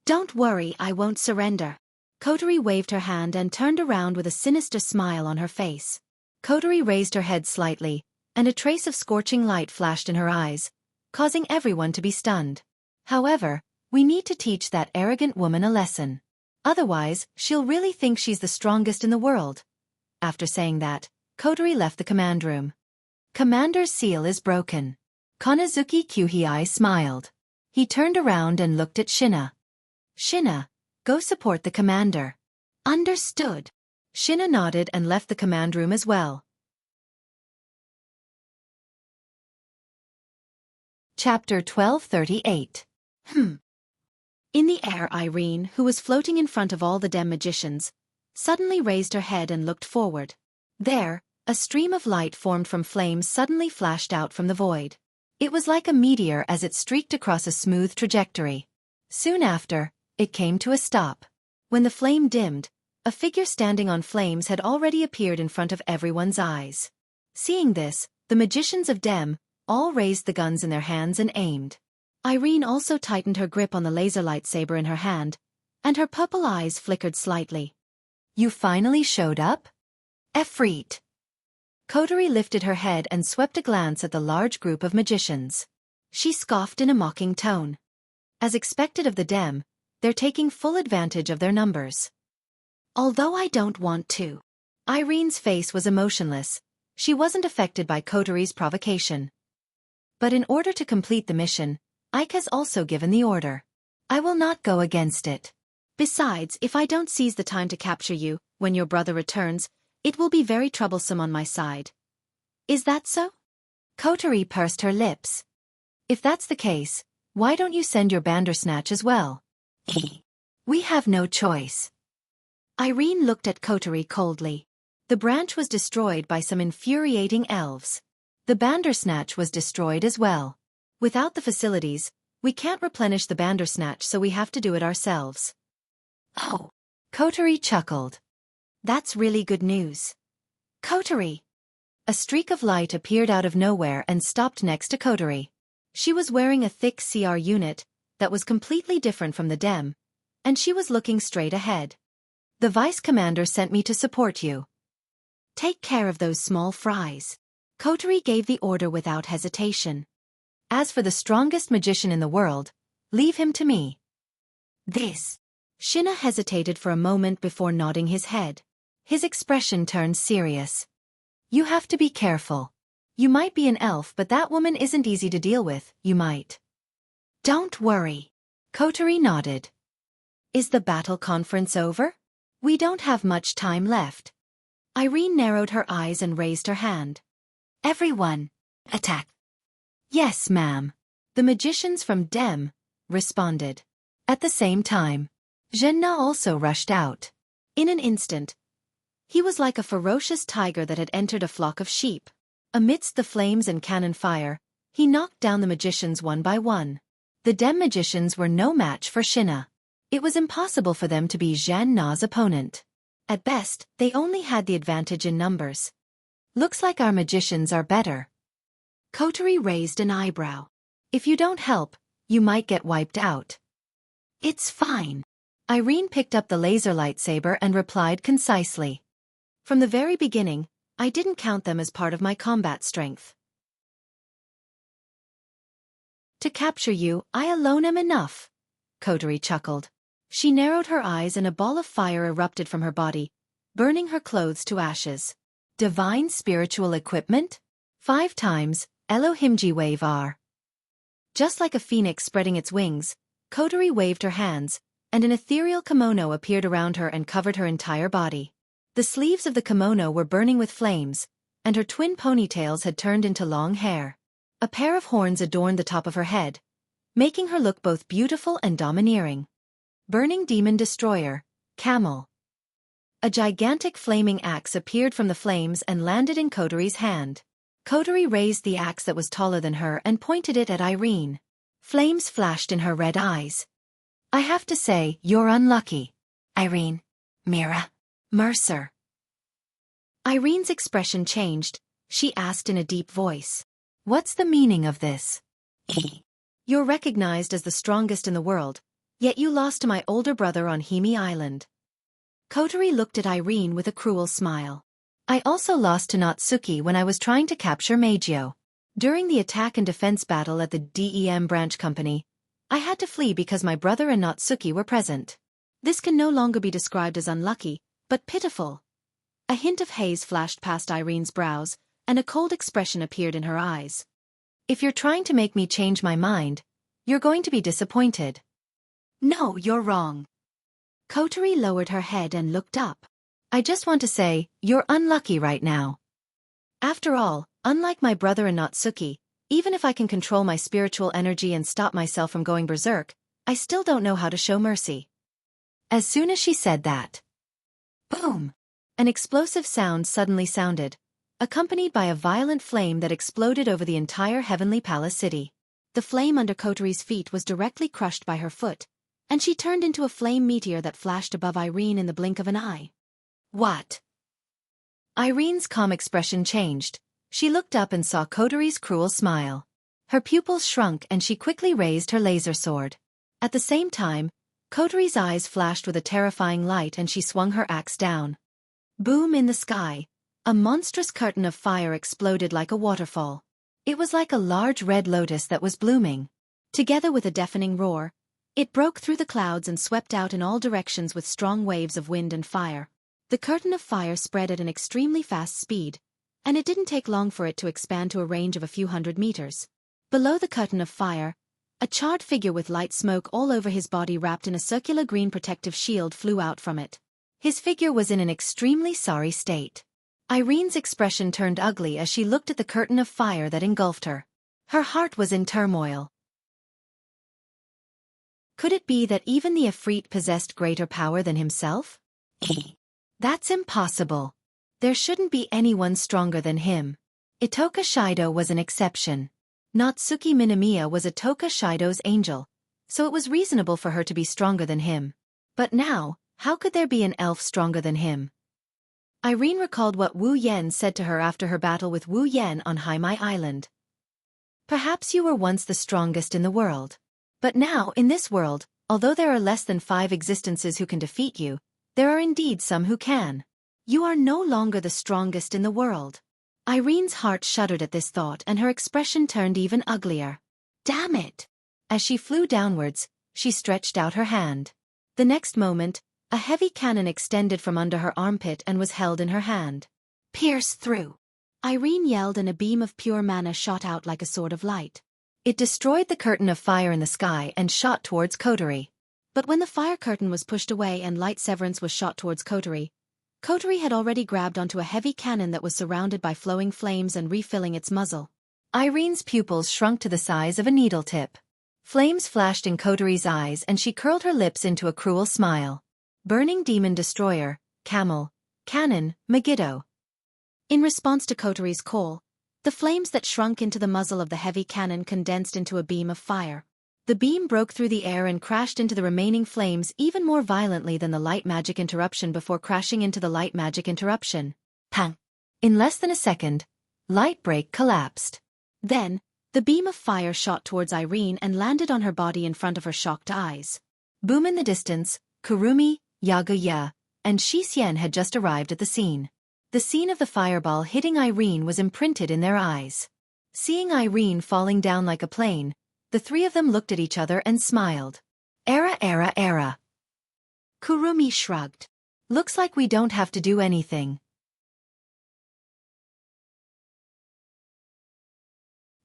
Don't worry, I won't surrender. Kotori waved her hand and turned around with a sinister smile on her face. Kotori raised her head slightly, and a trace of scorching light flashed in her eyes, causing everyone to be stunned. However, we need to teach that arrogant woman a lesson. Otherwise, she'll really think she's the strongest in the world. After saying that, Kotori left the command room. Commander's seal is broken. Konazuki Kyuhei smiled. He turned around and looked at Shinna. Shinna, go support the commander. Understood. Shinna nodded and left the command room as well. Chapter 1238. In the air, Irene, who was floating in front of all the Dem magicians, suddenly raised her head and looked forward. There, a stream of light formed from flames suddenly flashed out from the void. It was like a meteor as it streaked across a smooth trajectory. Soon after, it came to a stop. When the flame dimmed, a figure standing on flames had already appeared in front of everyone's eyes. Seeing this, the magicians of Dem all raised the guns in their hands and aimed. Irene also tightened her grip on the laser lightsaber in her hand, and her purple eyes flickered slightly. You finally showed up? Efreet. Kotori lifted her head and swept a glance at the large group of magicians. She scoffed in a mocking tone. As expected of the Dem, they're taking full advantage of their numbers. Although I don't want to. Irene's face was emotionless. She wasn't affected by Kotori's provocation. But in order to complete the mission, Ike has also given the order. I will not go against it. Besides, if I don't seize the time to capture you, when your brother returns, it will be very troublesome on my side. Is that so? Kotori pursed her lips. If that's the case, why don't you send your Bandersnatch as well? We have no choice. Irene looked at Kotori coldly. The branch was destroyed by some infuriating elves. The Bandersnatch was destroyed as well. Without the facilities, we can't replenish the Bandersnatch, so we have to do it ourselves. Oh. Kotori chuckled. That's really good news. Kotori. A streak of light appeared out of nowhere and stopped next to Kotori. She was wearing a thick CR unit that was completely different from the Dem, and she was looking straight ahead. The Vice Commander sent me to support you. Take care of those small fries. Kotori gave the order without hesitation. As for the strongest magician in the world, leave him to me. This. Shinna hesitated for a moment before nodding his head. His expression turned serious. You have to be careful. You might be an elf, but that woman isn't easy to deal with, you might. Don't worry. Kotori nodded. Is the battle conference over? We don't have much time left. Irene narrowed her eyes and raised her hand. Everyone, attack. Yes, ma'am. The magicians from Dem responded. At the same time, Zhenna also rushed out. In an instant, He was like a ferocious tiger that had entered a flock of sheep. Amidst the flames and cannon fire, he knocked down the magicians one by one. The Dem magicians were no match for Xina. It was impossible for them to be Zhan Na's opponent. At best, they only had the advantage in numbers. Looks like our magicians are better. Kotori raised an eyebrow. If you don't help, you might get wiped out. It's fine. Irene picked up the laser lightsaber and replied concisely. From the very beginning, I didn't count them as part of my combat strength. To capture you, I alone am enough. Kotori chuckled. She narrowed her eyes and a ball of fire erupted from her body, burning her clothes to ashes. Divine spiritual equipment? 5 times, Elohimji wave R. Just like a phoenix spreading its wings, Kotori waved her hands, and an ethereal kimono appeared around her and covered her entire body. The sleeves of the kimono were burning with flames, and her twin ponytails had turned into long hair. A pair of horns adorned the top of her head, making her look both beautiful and domineering. Burning Demon Destroyer, Camel. A gigantic flaming axe appeared from the flames and landed in Kotori's hand. Kotori raised the axe that was taller than her and pointed it at Irene. Flames flashed in her red eyes. I have to say, you're unlucky. Irene. Mira. Mercer. Irene's expression changed. She asked in a deep voice. What's the meaning of this? You're recognized as the strongest in the world, yet you lost to my older brother on Himi Island. Kotori looked at Irene with a cruel smile. I also lost to Natsuki when I was trying to capture Meijio. During the attack and defense battle at the DEM branch company, I had to flee because my brother and Natsuki were present. This can no longer be described as unlucky, but pitiful. A hint of haze flashed past Irene's brows, and a cold expression appeared in her eyes. If you're trying to make me change my mind, you're going to be disappointed. No, you're wrong. Kotori lowered her head and looked up. I just want to say, you're unlucky right now. After all, unlike my brother and Natsuki, even if I can control my spiritual energy and stop myself from going berserk, I still don't know how to show mercy. As soon as she said that, boom! An explosive sound suddenly sounded, accompanied by a violent flame that exploded over the entire Heavenly Palace city. The flame under Kotori's feet was directly crushed by her foot, and she turned into a flame meteor that flashed above Irene in the blink of an eye. What? Irene's calm expression changed. She looked up and saw Kotori's cruel smile. Her pupils shrunk and she quickly raised her laser sword. At the same time, Kotori's eyes flashed with a terrifying light and she swung her axe down. Boom in the sky. A monstrous curtain of fire exploded like a waterfall. It was like a large red lotus that was blooming. Together with a deafening roar, it broke through the clouds and swept out in all directions with strong waves of wind and fire. The curtain of fire spread at an extremely fast speed, and it didn't take long for it to expand to a range of a few hundred meters. Below the curtain of fire, a charred figure with light smoke all over his body wrapped in a circular green protective shield flew out from it. His figure was in an extremely sorry state. Irene's expression turned ugly as she looked at the curtain of fire that engulfed her. Her heart was in turmoil. Could it be that even the Ifrit possessed greater power than himself? That's impossible. There shouldn't be anyone stronger than him. Itoka Shido was an exception. Natsuki Minamiya was Itoka Shido's angel, so it was reasonable for her to be stronger than him. But now, how could there be an elf stronger than him? Irene recalled what Wu Yen said to her after her battle with Wu Yen on Haimai Island. Perhaps you were once the strongest in the world. But now, in this world, although there are less than 5 existences who can defeat you, there are indeed some who can. You are no longer the strongest in the world. Irene's heart shuddered at this thought and her expression turned even uglier. Damn it! As she flew downwards, she stretched out her hand. The next moment, a heavy cannon extended from under her armpit and was held in her hand. Pierce through! Irene yelled and a beam of pure mana shot out like a sword of light. It destroyed the curtain of fire in the sky and shot towards Kotori. But when the fire curtain was pushed away and light severance was shot towards Kotori, Kotori had already grabbed onto a heavy cannon that was surrounded by flowing flames and refilling its muzzle. Irene's pupils shrunk to the size of a needle tip. Flames flashed in Kotori's eyes and she curled her lips into a cruel smile. Burning Demon Destroyer, Camel, Cannon, Megiddo. In response to Kotori's call, the flames that shrunk into the muzzle of the heavy cannon condensed into a beam of fire. The beam broke through the air and crashed into the remaining flames even more violently than the light magic interruption before crashing into the light magic interruption. Pang! In less than a second, light break collapsed. Then, the beam of fire shot towards Irene and landed on her body in front of her shocked eyes. Boom! In the distance, Kurumi, Yaguya, and Xianxia had just arrived at the scene. The scene of the fireball hitting Irene was imprinted in their eyes. Seeing Irene falling down like a plane, the three of them looked at each other and smiled. Era. Kurumi shrugged. Looks like we don't have to do anything.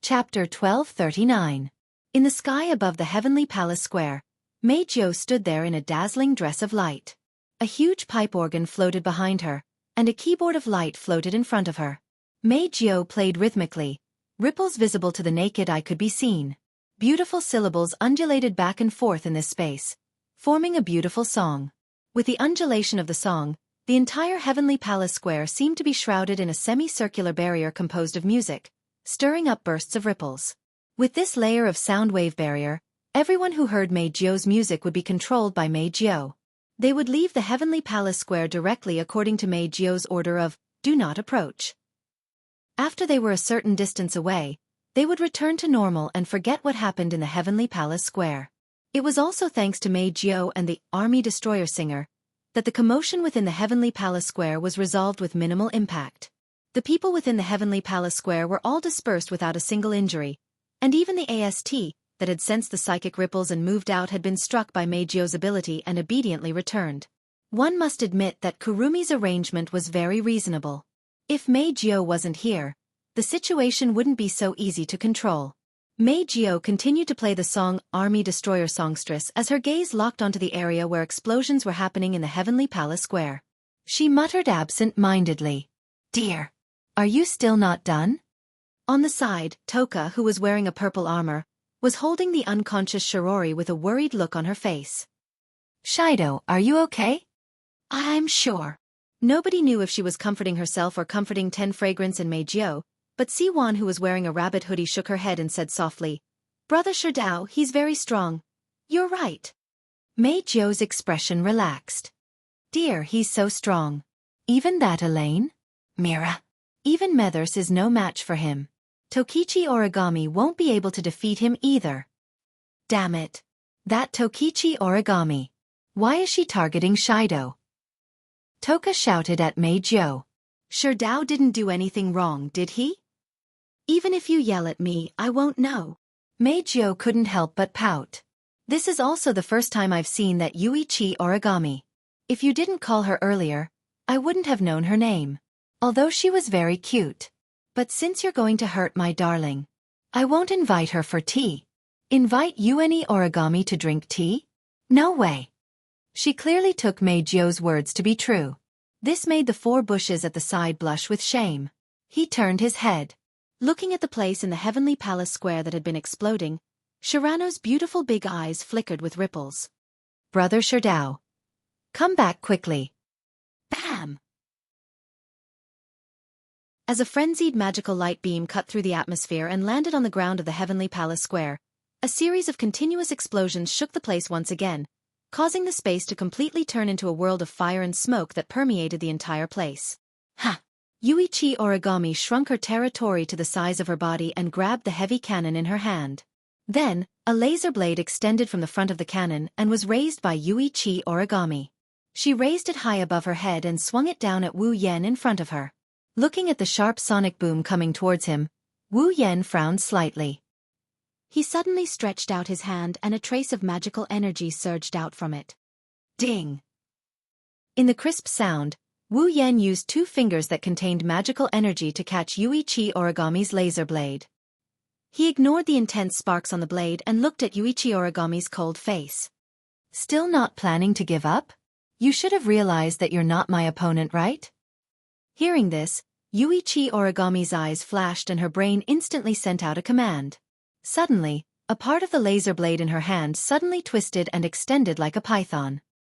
Chapter 1239. In the sky above the heavenly palace square, Meijio stood there in a dazzling dress of light. A huge pipe organ floated behind her, and a keyboard of light floated in front of her. Meijio played rhythmically. Ripples visible to the naked eye could be seen. Beautiful syllables undulated back and forth in this space, forming a beautiful song. With the undulation of the song, the entire heavenly palace square seemed to be shrouded in a semicircular barrier composed of music, stirring up bursts of ripples. With this layer of sound wave barrier, everyone who heard Meijio's music would be controlled by Meijio. They would leave the heavenly palace square directly according to Meijio's order of, "Do not approach." After they were a certain distance away, they would return to normal and forget what happened in the heavenly palace square. It was also thanks to Meijio and the army destroyer singer that the commotion within the heavenly palace square was resolved with minimal impact. The people within the heavenly palace square were all dispersed without a single injury, and even the AST that had sensed the psychic ripples and moved out had been struck by Meijio's ability and obediently returned. One must admit that Kurumi's arrangement was very reasonable. If Meijio wasn't here, the situation wouldn't be so easy to control. Meijio continued to play the song Army Destroyer Songstress as her gaze locked onto the area where explosions were happening in the heavenly palace square. She muttered absent-mindedly, "Dear, are you still not done?" On the side, Toka, who was wearing a purple armor, was holding the unconscious Shirori with a worried look on her face. "Shido, are you okay?" "I'm sure." Nobody knew if she was comforting herself or comforting Ten Fragrance and Meijio, but Siwan, who was wearing a rabbit hoodie, shook her head and said softly, "Brother Shidao, he's very strong. You're right." Meijio's expression relaxed. "Dear, he's so strong. Even that Elaine? Mira. Even Methers is no match for him. Tokichi Origami won't be able to defeat him either." Damn it. That Tokichi Origami. Why is she targeting Shido? Toka shouted at Meijio. "Shidao didn't do anything wrong, did he? Even if you yell at me, I won't know." Meijio couldn't help but pout. "This is also the first time I've seen that Yuichi Origami. If you didn't call her earlier, I wouldn't have known her name. Although she was very cute. But since you're going to hurt my darling, I won't invite her for tea." "Invite Yueni Origami to drink tea? No way." She clearly took Meijio's words to be true. This made the four bushes at the side blush with shame. He turned his head. Looking at the place in the heavenly palace square that had been exploding, Shirano's beautiful big eyes flickered with ripples. "Brother Shidao, come back quickly." Bam! As a frenzied magical light beam cut through the atmosphere and landed on the ground of the heavenly palace square, a series of continuous explosions shook the place once again, causing the space to completely turn into a world of fire and smoke that permeated the entire place. Ha! Yuichi Origami shrunk her territory to the size of her body and grabbed the heavy cannon in her hand. Then, a laser blade extended from the front of the cannon and was raised by Yuichi Origami. She raised it high above her head and swung it down at Wu Yen in front of her. Looking at the sharp sonic boom coming towards him, Wu Yen frowned slightly. He suddenly stretched out his hand and a trace of magical energy surged out from it. Ding! In the crisp sound, Wu Yen used two fingers that contained magical energy to catch Yuichi Origami's laser blade. He ignored the intense sparks on the blade and looked at Yuichi Origami's cold face. "Still not planning to give up? You should have realized that you're not my opponent, right?" Hearing this, Yuichi Origami's eyes flashed and her brain instantly sent out a command. Suddenly, a part of the laser blade in her hand suddenly twisted and extended like a python.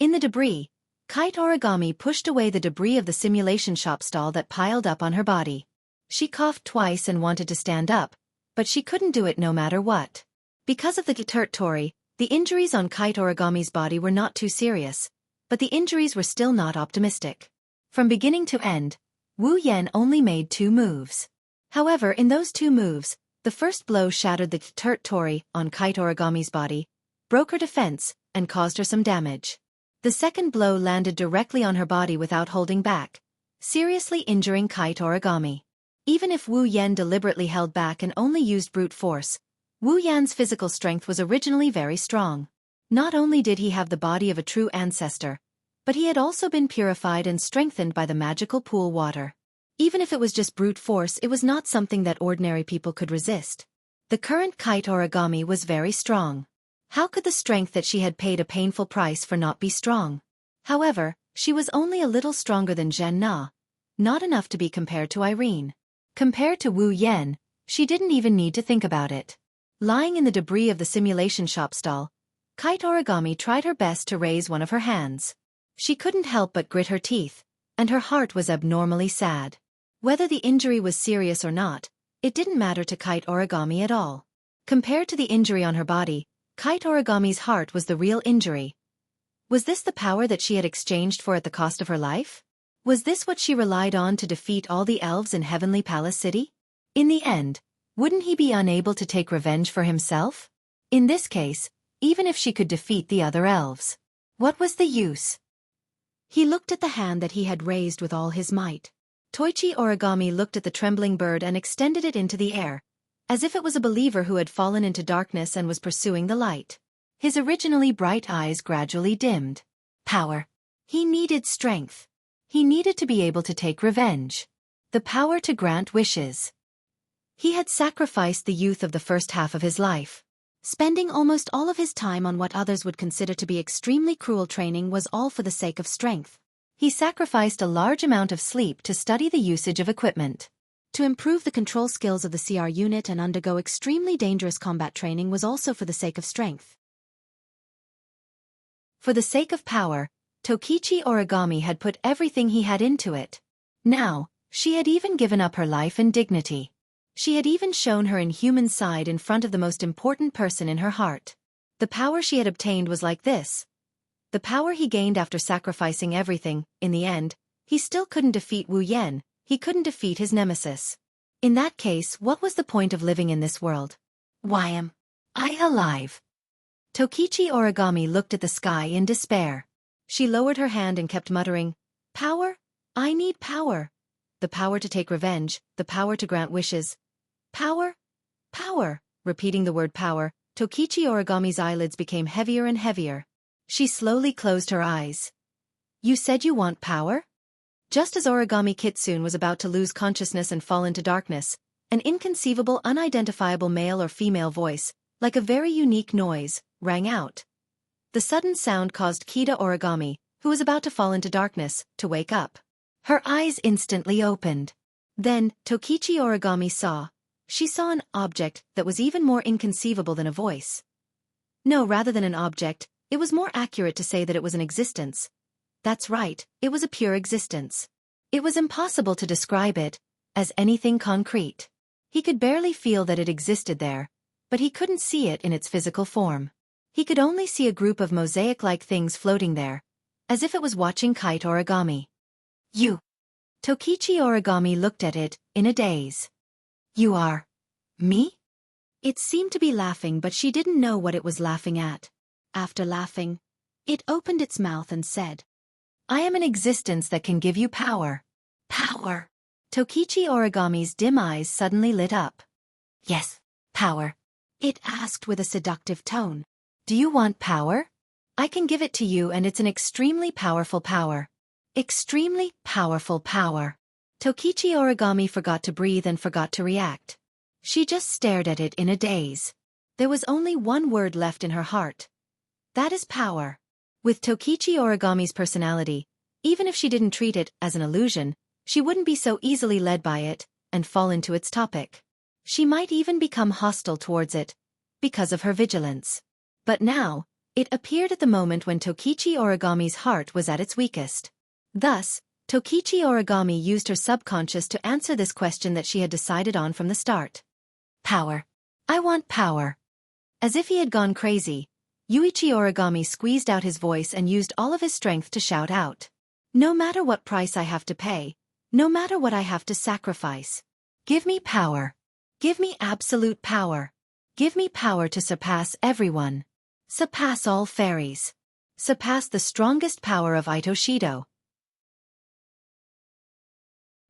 In the debris, Kite Origami pushed away the debris of the simulation shop stall that piled up on her body. She coughed twice and wanted to stand up, but she couldn't do it no matter what. Because of the Tori, the injuries on Kite Origami's body were not too serious, but the injuries were still not optimistic. From beginning to end, Wu Yan only made 2 moves. However, in those 2 moves, the first blow shattered the Tori on Kite Origami's body, broke her defense, and caused her some damage. The second blow landed directly on her body without holding back, seriously injuring Kite Origami. Even if Wu Yan deliberately held back and only used brute force, Wu Yan's physical strength was originally very strong. Not only did he have the body of a true ancestor, but he had also been purified and strengthened by the magical pool water. Even if it was just brute force, it was not something that ordinary people could resist. The current Kite Origami was very strong. How could the strength that she had paid a painful price for not be strong? However, she was only a little stronger than Zhen Na, not enough to be compared to Irene. Compared to Wu Yan, she didn't even need to think about it. Lying in the debris of the simulation shop stall, Kite Origami tried her best to raise one of her hands. She couldn't help but grit her teeth, and her heart was abnormally sad. Whether the injury was serious or not, it didn't matter to Kite Origami at all. Compared to the injury on her body, Kite Origami's heart was the real injury. Was this the power that she had exchanged for at the cost of her life? Was this what she relied on to defeat all the elves in Heavenly Palace City? In the end, wouldn't he be unable to take revenge for himself? In this case, even if she could defeat the other elves, what was the use? He looked at the hand that he had raised with all his might. Toichi Origami looked at the trembling bird and extended it into the air, as if it was a believer who had fallen into darkness and was pursuing the light. His originally bright eyes gradually dimmed. Power. He needed strength. He needed to be able to take revenge. The power to grant wishes. He had sacrificed the youth of the first half of his life. Spending almost all of his time on what others would consider to be extremely cruel training was all for the sake of strength. He sacrificed a large amount of sleep to study the usage of equipment. To improve the control skills of the CR unit and undergo extremely dangerous combat training was also for the sake of strength. For the sake of power, Tokichi Origami had put everything he had into it. Now, she had even given up her life and dignity. She had even shown her inhuman side in front of the most important person in her heart. The power she had obtained was like this. The power he gained after sacrificing everything, in the end, he still couldn't defeat Wu Yan. He couldn't defeat his nemesis. In that case, what was the point of living in this world? Why am I alive? Tokichi Origami looked at the sky in despair. She lowered her hand and kept muttering, "Power? I need power. The power to take revenge, the power to grant wishes. Power? Power." Repeating the word power, Tokichi Origami's eyelids became heavier and heavier. She slowly closed her eyes. "You said you want power?" Just as Origami Kitsune was about to lose consciousness and fall into darkness, an inconceivable unidentifiable male or female voice, like a very unique noise, rang out. The sudden sound caused Kita Origami, who was about to fall into darkness, to wake up. Her eyes instantly opened. Then, Tokichi Origami saw. She saw an object that was even more inconceivable than a voice. No, rather than an object, it was more accurate to say that it was an existence. That's right, it was a pure existence. It was impossible to describe it as anything concrete. He could barely feel that it existed there, but he couldn't see it in its physical form. He could only see a group of mosaic-like things floating there, as if it was watching Kite Origami. "You." Tokichi Origami looked at it, in a daze. "You are me?" It seemed to be laughing, but she didn't know what it was laughing at. After laughing, it opened its mouth and said, "I am an existence that can give you power." Power. Tokichi Origami's dim eyes suddenly lit up. "Yes, power," it asked with a seductive tone. "Do you want power? I can give it to you, and it's an extremely powerful power." Extremely powerful power. Tokichi Origami forgot to breathe and forgot to react. She just stared at it in a daze. There was only one word left in her heart. That is power. With Tokichi Origami's personality, even if she didn't treat it as an illusion, she wouldn't be so easily led by it and fall into its topic. She might even become hostile towards it because of her vigilance. But now, It appeared at the moment when Tokichi Origami's heart was at its weakest. Thus, Tokichi Origami used her subconscious to answer this question that she had decided on from the start. Power. I want power. As if he had gone crazy, Yuichi Origami squeezed out his voice and used all of his strength to shout out. No matter what price I have to pay, no matter what I have to sacrifice. Give me power. Give me absolute power. Give me power to surpass everyone. Surpass all fairies. Surpass the strongest power of Ito-Shido.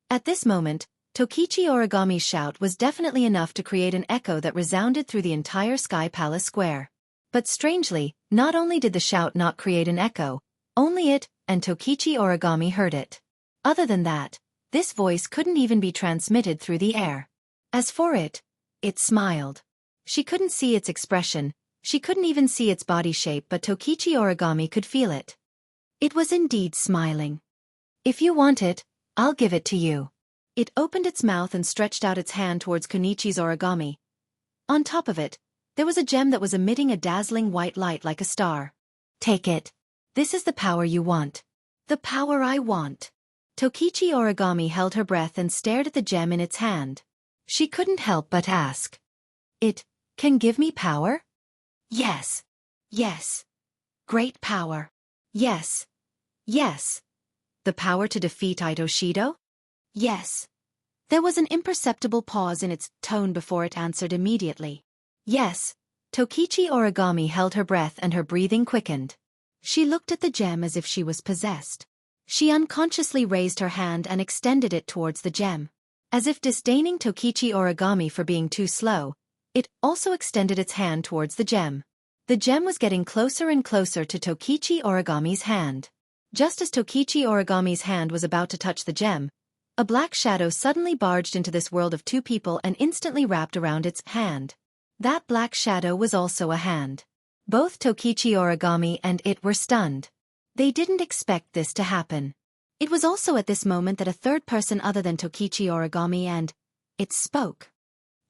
At this moment, Tokichi Origami's shout was definitely enough to create an echo that resounded through the entire Sky Palace Square. But strangely, not only did the shout not create an echo, only it and Tokichi Origami heard it. Other than that, this voice couldn't even be transmitted through the air. As for it smiled. She couldn't see its expression, she couldn't even see its body shape, but Tokichi Origami could feel it. It was indeed smiling. If you want it, I'll give it to you. It opened its mouth and stretched out its hand towards Kunichi's origami. On top of it, there was a gem that was emitting a dazzling white light like a star. Take it. This is the power you want. The power I want. Tokichi Origami held her breath and stared at the gem in its hand. She couldn't help but ask. It can give me power? Yes. Yes. Great power. Yes. Yes. The power to defeat Ito-Shido? Yes. There was an imperceptible pause in its tone before it answered immediately. Yes. Tokichi Origami held her breath and her breathing quickened. She looked at the gem as if she was possessed. She unconsciously raised her hand and extended it towards the gem. As if disdaining Tokichi Origami for being too slow, it also extended its hand towards the gem. The gem was getting closer and closer to Tokichi Origami's hand. Just as Tokichi Origami's hand was about to touch the gem, a black shadow suddenly barged into this world of two people and instantly wrapped around its hand. That black shadow was also a hand. Both Tokichi Origami and it were stunned. They didn't expect this to happen. It was also at this moment that a third person other than Tokichi Origami and it spoke.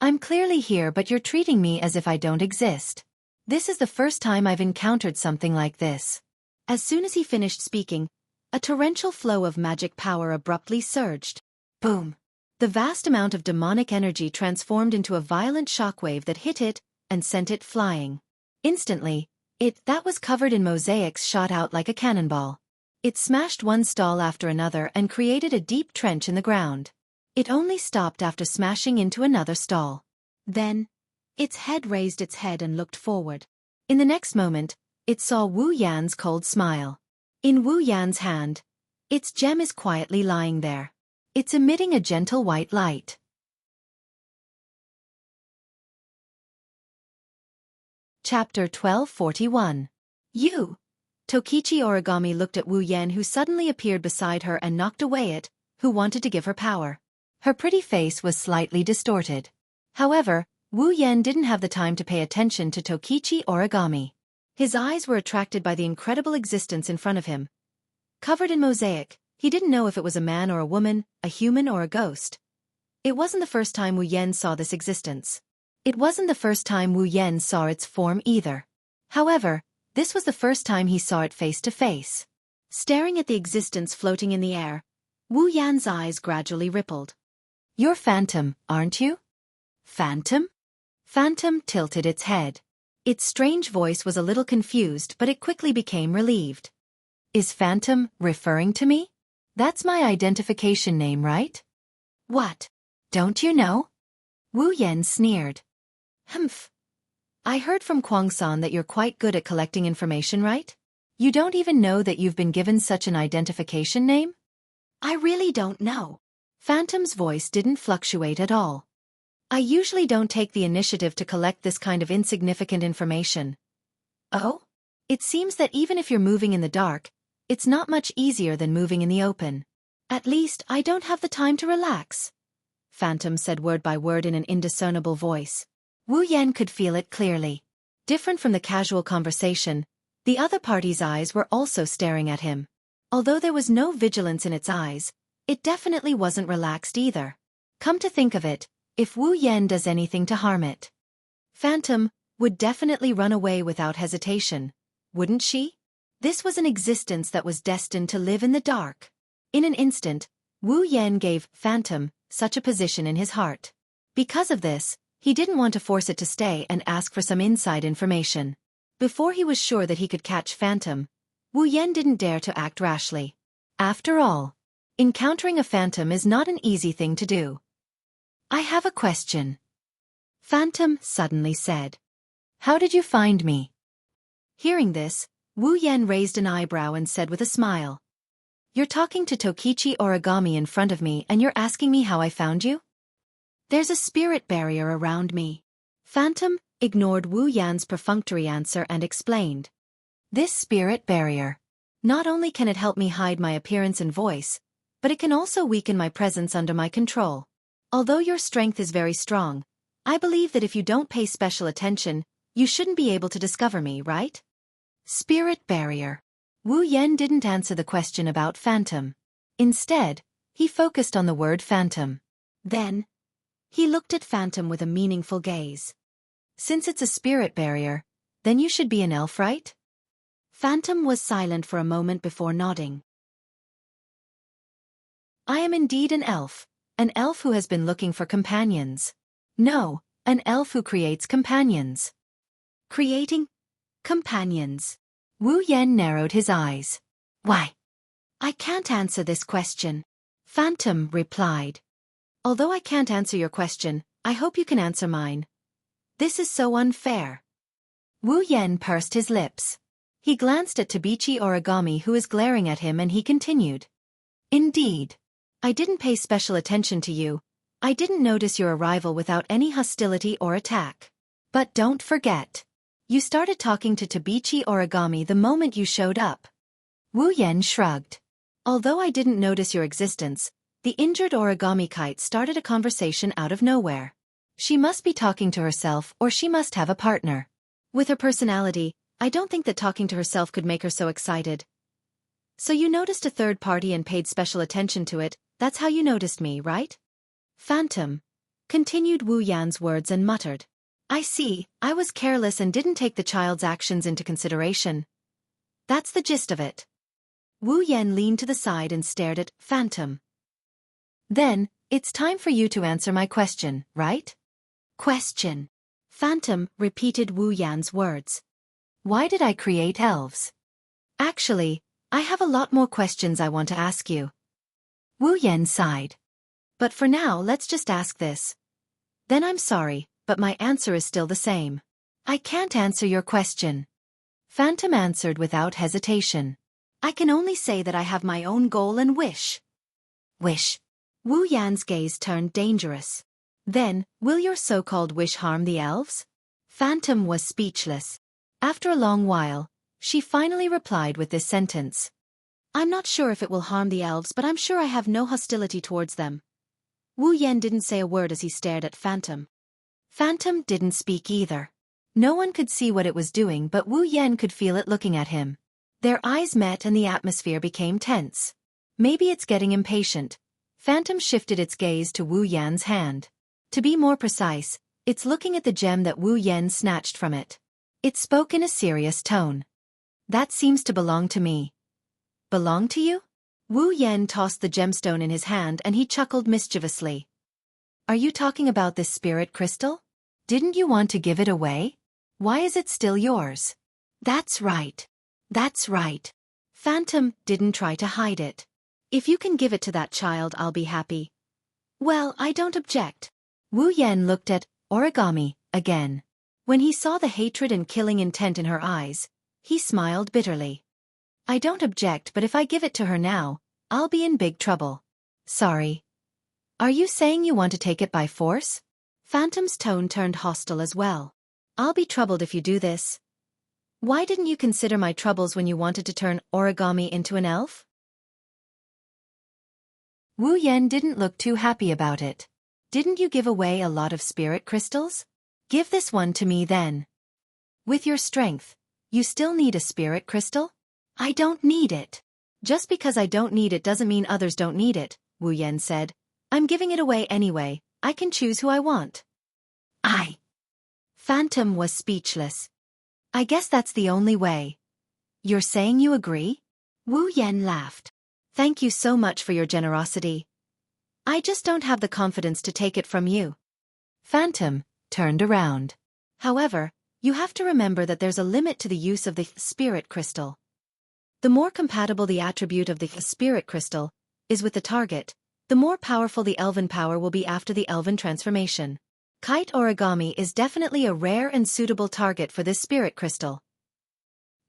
I'm clearly here, but you're treating me as if I don't exist. This is the first time I've encountered something like this. As soon as he finished speaking, a torrential flow of magic power abruptly surged. Boom! The vast amount of demonic energy transformed into a violent shockwave that hit it and sent it flying. Instantly, it that was covered in mosaics shot out like a cannonball. It smashed one stall after another and created a deep trench in the ground. It only stopped after smashing into another stall. Then, its head raised its head and looked forward. In the next moment, it saw Wu Yan's cold smile. In Wu Yan's hand, its gem is quietly lying there. It's emitting a gentle white light. Chapter 1241. You! Tokichi Origami looked at Wu Yan, who suddenly appeared beside her and knocked away it, who wanted to give her power. Her pretty face was slightly distorted. However, Wu Yan didn't have the time to pay attention to Tokichi Origami. His eyes were attracted by the incredible existence in front of him. Covered in mosaic, he didn't know if it was a man or a woman, a human or a ghost. It wasn't the first time Wu Yan saw this existence. It wasn't the first time Wu Yan saw its form either. However, this was the first time he saw it face to face. Staring at the existence floating in the air, Wu Yan's eyes gradually rippled. You're Phantom, aren't you? Phantom? Phantom tilted its head. Its strange voice was a little confused, but it quickly became relieved. Is Phantom referring to me? That's my identification name, right? What? Don't you know? Wu Yan sneered. Humph. I heard from Kwang-san that you're quite good at collecting information, right? You don't even know that you've been given such an identification name? I really don't know. Phantom's voice didn't fluctuate at all. I usually don't take the initiative to collect this kind of insignificant information. Oh? It seems that even if you're moving in the dark, it's not much easier than moving in the open. At least, I don't have the time to relax. Phantom said word by word in an indiscernible voice. Wu Yan could feel it clearly. Different from the casual conversation, the other party's eyes were also staring at him. Although there was no vigilance in its eyes, it definitely wasn't relaxed either. Come to think of it, if Wu Yan does anything to harm it, Phantom would definitely run away without hesitation. wouldn't she? This was an existence that was destined to live in the dark. In an instant, Wu Yan gave Phantom such a position in his heart. Because of this, he didn't want to force it to stay and ask for some inside information. Before he was sure that he could catch Phantom, Wu Yan didn't dare to act rashly. After all, encountering a phantom is not an easy thing to do. I have a question. Phantom suddenly said. How did you find me? Hearing this, Wu Yan raised an eyebrow and said with a smile. You're talking to Tokichi Origami in front of me and you're asking me how I found you? There's a spirit barrier around me. Phantom ignored Wu Yan's perfunctory answer and explained. This spirit barrier. Not only can it help me hide my appearance and voice, but it can also weaken my presence under my control. Although your strength is very strong, I believe that if you don't pay special attention, you shouldn't be able to discover me, right? Spirit barrier. Wu Yan didn't answer the question about phantom. Instead, he focused on the word phantom. Then, he looked at Phantom with a meaningful gaze. Since it's a spirit barrier, then you should be an elf, right? Phantom was silent for a moment before nodding. I am indeed an elf who has been looking for companions. No, an elf who creates companions. Creating companions. Wu Yan narrowed his eyes. Why? I can't answer this question. Phantom replied. Although I can't answer your question, I hope you can answer mine. This is so unfair. Wu Yan pursed his lips. He glanced at Tabichi Origami who was glaring at him and he continued. Indeed. I didn't pay special attention to you. I didn't notice your arrival without any hostility or attack. But don't forget. You started talking to Tabichi Origami the moment you showed up. Wu Yan shrugged. Although I didn't notice your existence, the injured origami kite started a conversation out of nowhere. She must be talking to herself or she must have a partner. With her personality, I don't think that talking to herself could make her so excited. So you noticed a third party and paid special attention to it, that's how you noticed me, right? Phantom. Continued Wu Yan's words and muttered. I see, I was careless and didn't take the child's actions into consideration. That's the gist of it. Wu Yan leaned to the side and stared at Phantom. Then, it's time for you to answer my question, right? Question. Phantom repeated Wu Yan's words. Why did I create elves? Actually, I have a lot more questions I want to ask you. Wu Yan sighed. But for now, let's just ask this. Then I'm sorry, but my answer is still the same. I can't answer your question. Phantom answered without hesitation. I can only say that I have my own goal and wish. Wish. Wu Yan's gaze turned dangerous. Then, will your so-called wish harm the elves? Phantom was speechless. After a long while, she finally replied with this sentence. I'm not sure if it will harm the elves, but I'm sure I have no hostility towards them. Wu Yan didn't say a word as he stared at Phantom. Phantom didn't speak either. No one could see what it was doing, but Wu Yan could feel it looking at him. Their eyes met and the atmosphere became tense. Maybe it's getting impatient. Phantom shifted its gaze to Wu Yan's hand. To be more precise, it's looking at the gem that Wu Yan snatched from it. It spoke in a serious tone. That seems to belong to me. Belong to you? Wu Yan tossed the gemstone in his hand and he chuckled mischievously. Are you talking about this spirit crystal? Didn't you want to give it away? Why is it still yours? That's right. That's right. Phantom didn't try to hide it. If you can give it to that child, I'll be happy. Well, I don't object. Wu Yan looked at Origami again. When he saw the hatred and killing intent in her eyes, he smiled bitterly. I don't object, but if I give it to her now, I'll be in big trouble. Sorry. Are you saying you want to take it by force? Phantom's tone turned hostile as well. I'll be troubled if you do this. Why didn't you consider my troubles when you wanted to turn Origami into an elf? Wu Yan didn't look too happy about it. Didn't you give away a lot of spirit crystals? Give this one to me then. With your strength, you still need a spirit crystal? I don't need it. Just because I don't need it doesn't mean others don't need it, Wu Yan said. I'm giving it away anyway. I can choose who I want. Phantom was speechless. I guess that's the only way. You're saying you agree? Wu Yan laughed. Thank you so much for your generosity. I just don't have the confidence to take it from you. Phantom turned around. However, you have to remember that there's a limit to the use of the spirit crystal. The more compatible the attribute of the spirit crystal is with the target, the more powerful the elven power will be after the elven transformation. Kite origami is definitely a rare and suitable target for this spirit crystal.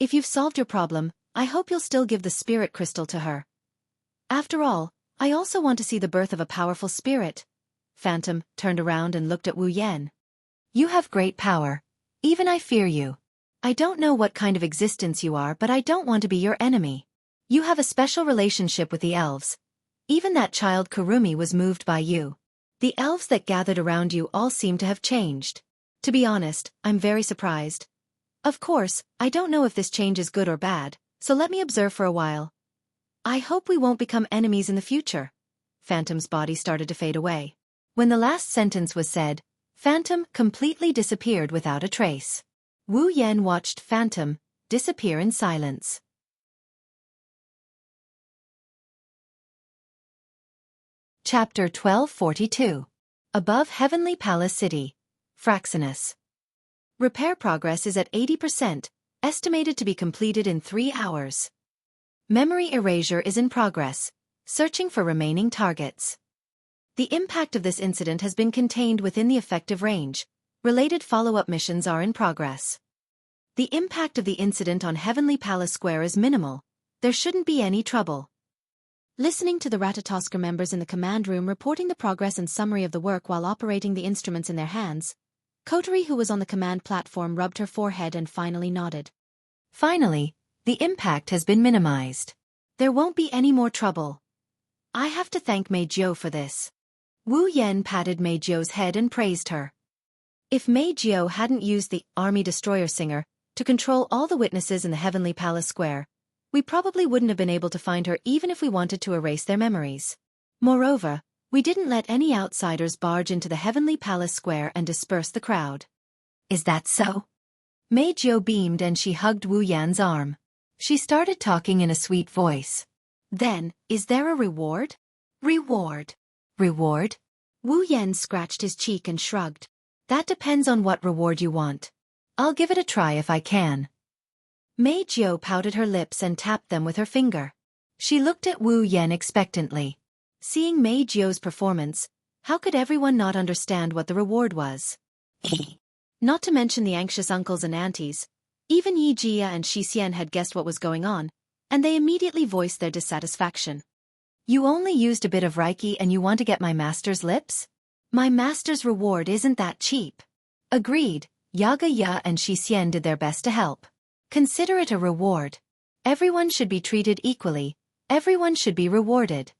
If you've solved your problem, I hope you'll still give the spirit crystal to her. After all, I also want to see the birth of a powerful spirit. Phantom turned around and looked at Wu Yan. You have great power. Even I fear you. I don't know what kind of existence you are, but I don't want to be your enemy. You have a special relationship with the elves. Even that child Kurumi was moved by you. The elves that gathered around you all seem to have changed. To be honest, I'm very surprised. Of course, I don't know if this change is good or bad, so let me observe for a while. I hope we won't become enemies in the future. Phantom's body started to fade away. When the last sentence was said, Phantom completely disappeared without a trace. Wu Yan watched Phantom disappear in silence. Chapter 1242. Above Heavenly Palace City. Fraxinus. Repair progress is at 80%, estimated to be completed in 3 hours. Memory erasure is in progress, searching for remaining targets. The impact of this incident has been contained within the effective range. Related follow-up missions are in progress. The impact of the incident on Heavenly Palace Square is minimal. There shouldn't be any trouble. Listening to the Ratatosker members in the command room reporting the progress and summary of the work while operating the instruments in their hands, Kotori, who was on the command platform, rubbed her forehead and finally nodded. Finally, the impact has been minimized. There won't be any more trouble. I have to thank Mei Jiao for this. Wu Yan patted Mei Jiao's head and praised her. If Mei Jiao hadn't used the Army Destroyer Singer to control all the witnesses in the Heavenly Palace Square, we probably wouldn't have been able to find her even if we wanted to erase their memories. Moreover, we didn't let any outsiders barge into the Heavenly Palace Square and disperse the crowd. Is that so? Mei Jiao beamed and she hugged Wu Yan's arm. She started talking in a sweet voice. Then, is there a reward? Reward. Reward? Wu Yan scratched his cheek and shrugged. That depends on what reward you want. I'll give it a try if I can. Mei Jiao pouted her lips and tapped them with her finger. She looked at Wu Yan expectantly. Seeing Mei Jiao's performance, how could everyone not understand what the reward was? Not to mention the anxious uncles and aunties, even Yi Jia and Shi Xian had guessed what was going on, and they immediately voiced their dissatisfaction. You only used a bit of Reiki and you want to get my master's lips? My master's reward isn't that cheap. Agreed, Yaga Ya and Shi Xian did their best to help. Consider it a reward. Everyone should be treated equally. Everyone should be rewarded.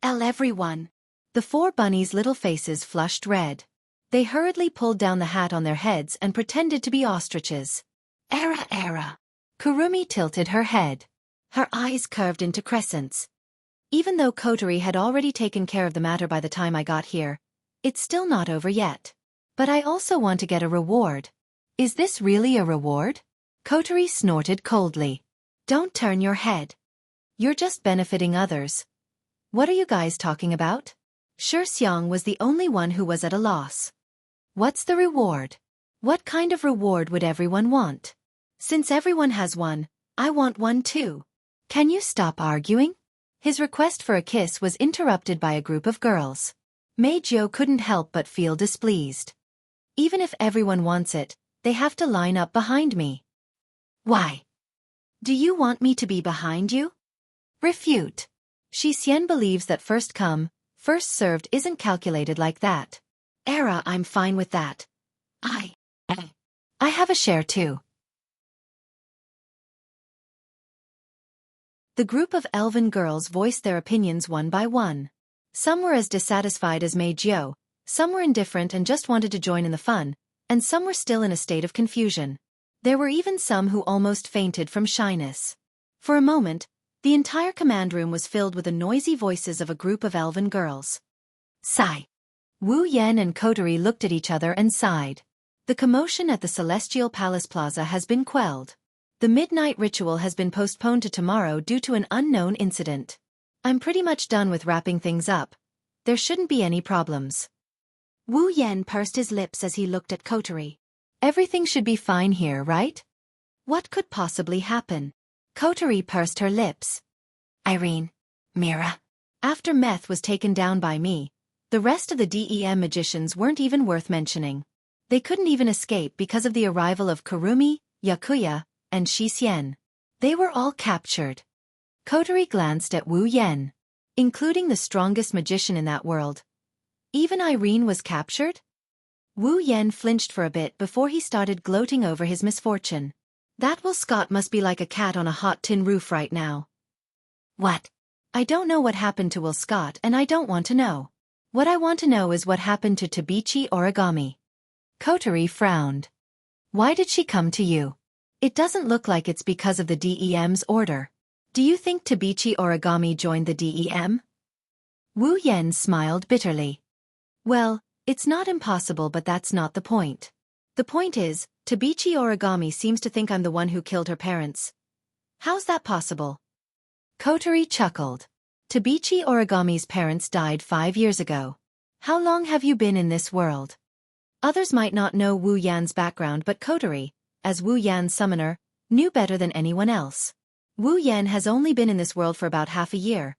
Everyone. The 4 bunnies' little faces flushed red. They hurriedly pulled down the hat on their heads and pretended to be ostriches. Era. Kurumi tilted her head. Her eyes curved into crescents. Even though Kotori had already taken care of the matter by the time I got here, it's still not over yet. But I also want to get a reward. Is this really a reward? Kotori snorted coldly. Don't turn your head. You're just benefiting others. What are you guys talking about? Xiang was the only one who was at a loss. What's the reward? What kind of reward would everyone want? Since everyone has one, I want one too. Can you stop arguing? His request for a kiss was interrupted by a group of girls. Mei Jiao couldn't help but feel displeased. Even if everyone wants it, they have to line up behind me. Why? Do you want me to be behind you? Refute. Shi Xian believes that first come, first served isn't calculated like that. I'm fine with that. I have a share too. The group of elven girls voiced their opinions one by one. Some were as dissatisfied as Mei Jiao, some were indifferent and just wanted to join in the fun, and some were still in a state of confusion. There were even some who almost fainted from shyness. For a moment, the entire command room was filled with the noisy voices of a group of elven girls. Sigh. Wu Yan and Kotori looked at each other and sighed. The commotion at the Celestial Palace Plaza has been quelled. The midnight ritual has been postponed to tomorrow due to an unknown incident. I'm pretty much done with wrapping things up. There shouldn't be any problems. Wu Yan pursed his lips as he looked at Kotori. Everything should be fine here, right? What could possibly happen? Kotori pursed her lips. Irene. Mira. After Meth was taken down by me, the rest of the DEM magicians weren't even worth mentioning. They couldn't even escape because of the arrival of Kurumi, Yakuya, and Xianxia. They were all captured. Kotori glanced at Wu Yan. Including the strongest magician in that world. Even Irene was captured? Wu Yan flinched for a bit before he started gloating over his misfortune. That Will Scott must be like a cat on a hot tin roof right now. What? I don't know what happened to Will Scott and I don't want to know. What I want to know is what happened to Tabichi Origami. Kotori frowned. Why did she come to you? It doesn't look like it's because of the DEM's order. Do you think Tabichi Origami joined the DEM? Wu Yan smiled bitterly. Well, it's not impossible, but that's not the point. The point is, Tabichi Origami seems to think I'm the one who killed her parents. How's that possible? Kotori chuckled. Tabichi Origami's parents died 5 years ago. How long have you been in this world? Others might not know Wu Yan's background, but Kotori, as Wu Yan's summoner, knew better than anyone else. Wu Yan has only been in this world for about half a year.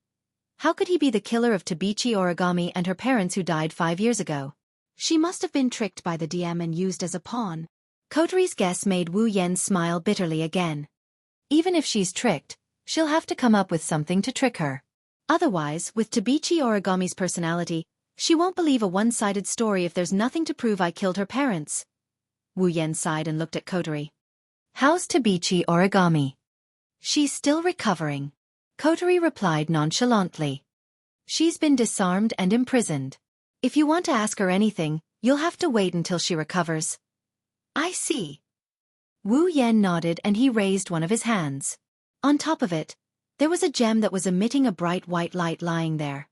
How could he be the killer of Tabichi Origami and her parents who died 5 years ago? She must have been tricked by the DM and used as a pawn. Kotori's guess made Wu Yan smile bitterly again. Even if she's tricked, she'll have to come up with something to trick her. Otherwise, with Tabichi Origami's personality, she won't believe a one-sided story if there's nothing to prove I killed her parents. Wu Yan sighed and looked at Kotori. How's Tabichi Origami? She's still recovering. Kotori replied nonchalantly. She's been disarmed and imprisoned. If you want to ask her anything, you'll have to wait until she recovers. I see. Wu Yan nodded and he raised one of his hands. On top of it, there was a gem that was emitting a bright white light lying there.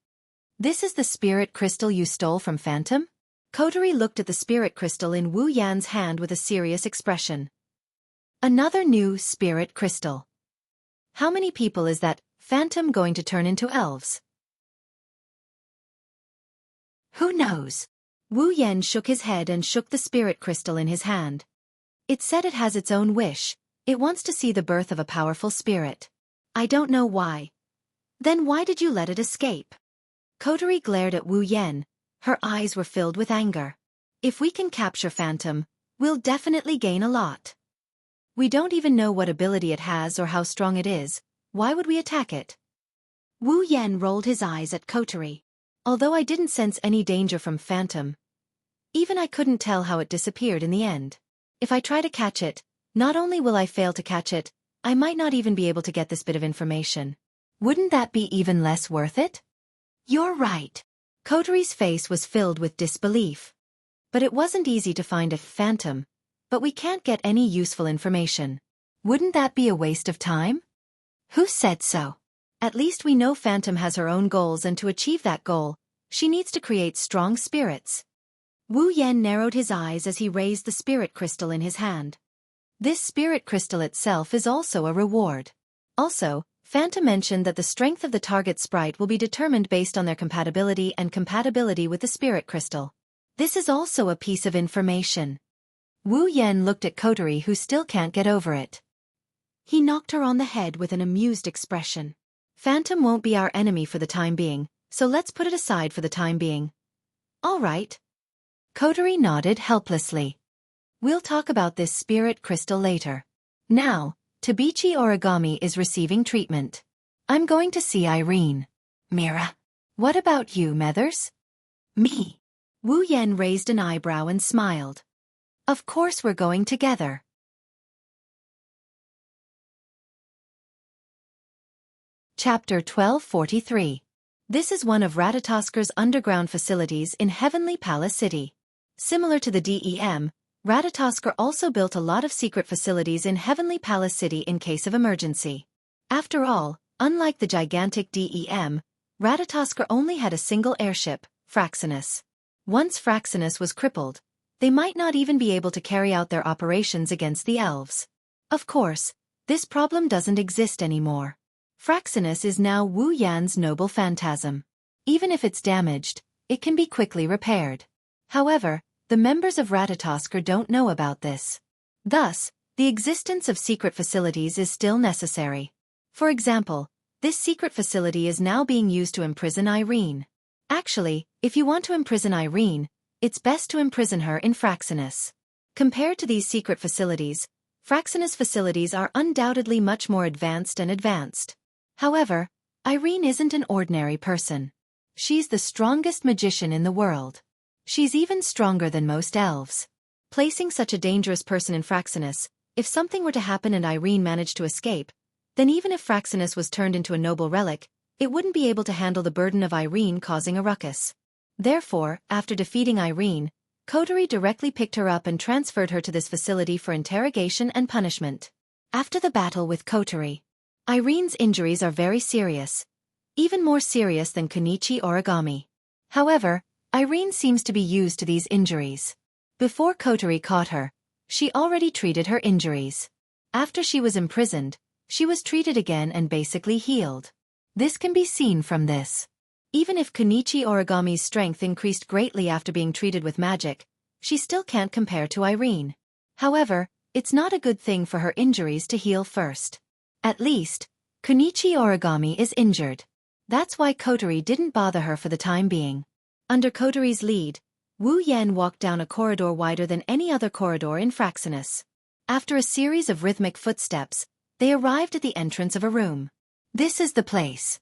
This is the spirit crystal you stole from Phantom? Kotori looked at the spirit crystal in Wu Yan's hand with a serious expression. Another new spirit crystal. How many people is that Phantom going to turn into elves? Who knows? Wu Yan shook his head and shook the spirit crystal in his hand. It said it has its own wish. It wants to see the birth of a powerful spirit. I don't know why. Then why did you let it escape? Kotori glared at Wu Yan. Her eyes were filled with anger. If we can capture Phantom, we'll definitely gain a lot. We don't even know what ability it has or how strong it is. Why would we attack it? Wu Yan rolled his eyes at Kotori. Although I didn't sense any danger from Phantom, even I couldn't tell how it disappeared in the end. If I try to catch it, not only will I fail to catch it, I might not even be able to get this bit of information. Wouldn't that be even less worth it? You're right. Kotori's face was filled with disbelief. But it wasn't easy to find a Phantom. But we can't get any useful information. Wouldn't that be a waste of time? Who said so? At least we know Phantom has her own goals, and to achieve that goal, she needs to create strong spirits. Wu Yan narrowed his eyes as he raised the spirit crystal in his hand. This spirit crystal itself is also a reward. Also, Phantom mentioned that the strength of the target sprite will be determined based on their compatibility with the spirit crystal. This is also a piece of information. Wu Yan looked at Kotori, who still can't get over it. He knocked her on the head with an amused expression. Phantom won't be our enemy for the time being, so let's put it aside for the time being. All right. Kotori nodded helplessly. We'll talk about this spirit crystal later. Now, Tabichi Origami is receiving treatment. I'm going to see Irene. Mira. What about you, Methers? Me. Wu Yan raised an eyebrow and smiled. Of course we're going together. Chapter 1243. This is one of Ratatosker's underground facilities in Heavenly Palace City. Similar to the DEM, Ratatosker also built a lot of secret facilities in Heavenly Palace City in case of emergency. After all, unlike the gigantic DEM, Ratatosker only had a single airship, Fraxinus. Once Fraxinus was crippled, they might not even be able to carry out their operations against the elves. Of course, This problem doesn't exist anymore. Fraxinus is now Wu Yan's noble phantasm. Even if it's damaged, it can be quickly repaired. However, the members of Ratatoskr don't know about this. Thus, the existence of secret facilities is still necessary. For example, this secret facility is now being used to imprison Irene. Actually, if you want to imprison Irene, it's best to imprison her in Fraxinus. Compared to these secret facilities, Fraxinus facilities are undoubtedly much more advanced and advanced. However, Irene isn't an ordinary person. She's the strongest magician in the world. She's even stronger than most elves. Placing such a dangerous person in Fraxinus, if something were to happen and Irene managed to escape, then even if Fraxinus was turned into a noble relic, it wouldn't be able to handle the burden of Irene causing a ruckus. Therefore, after defeating Irene, Coterie directly picked her up and transferred her to this facility for interrogation and punishment. After the battle with Coterie, Irene's injuries are very serious, even more serious than Konichi Origami. However, Irene seems to be used to these injuries. Before Coterie caught her, she already treated her injuries. After she was imprisoned, she was treated again and basically healed. This can be seen from this. Even if Konichi Origami's strength increased greatly after being treated with magic, she still can't compare to Irene. However, it's not a good thing for her injuries to heal first. At least, Konichi Origami is injured. That's why Coterie didn't bother her for the time being. Under Coterie's lead, Wu Yan walked down a corridor wider than any other corridor in Fraxinus. After a series of rhythmic footsteps, they arrived at the entrance of a room. This is the place.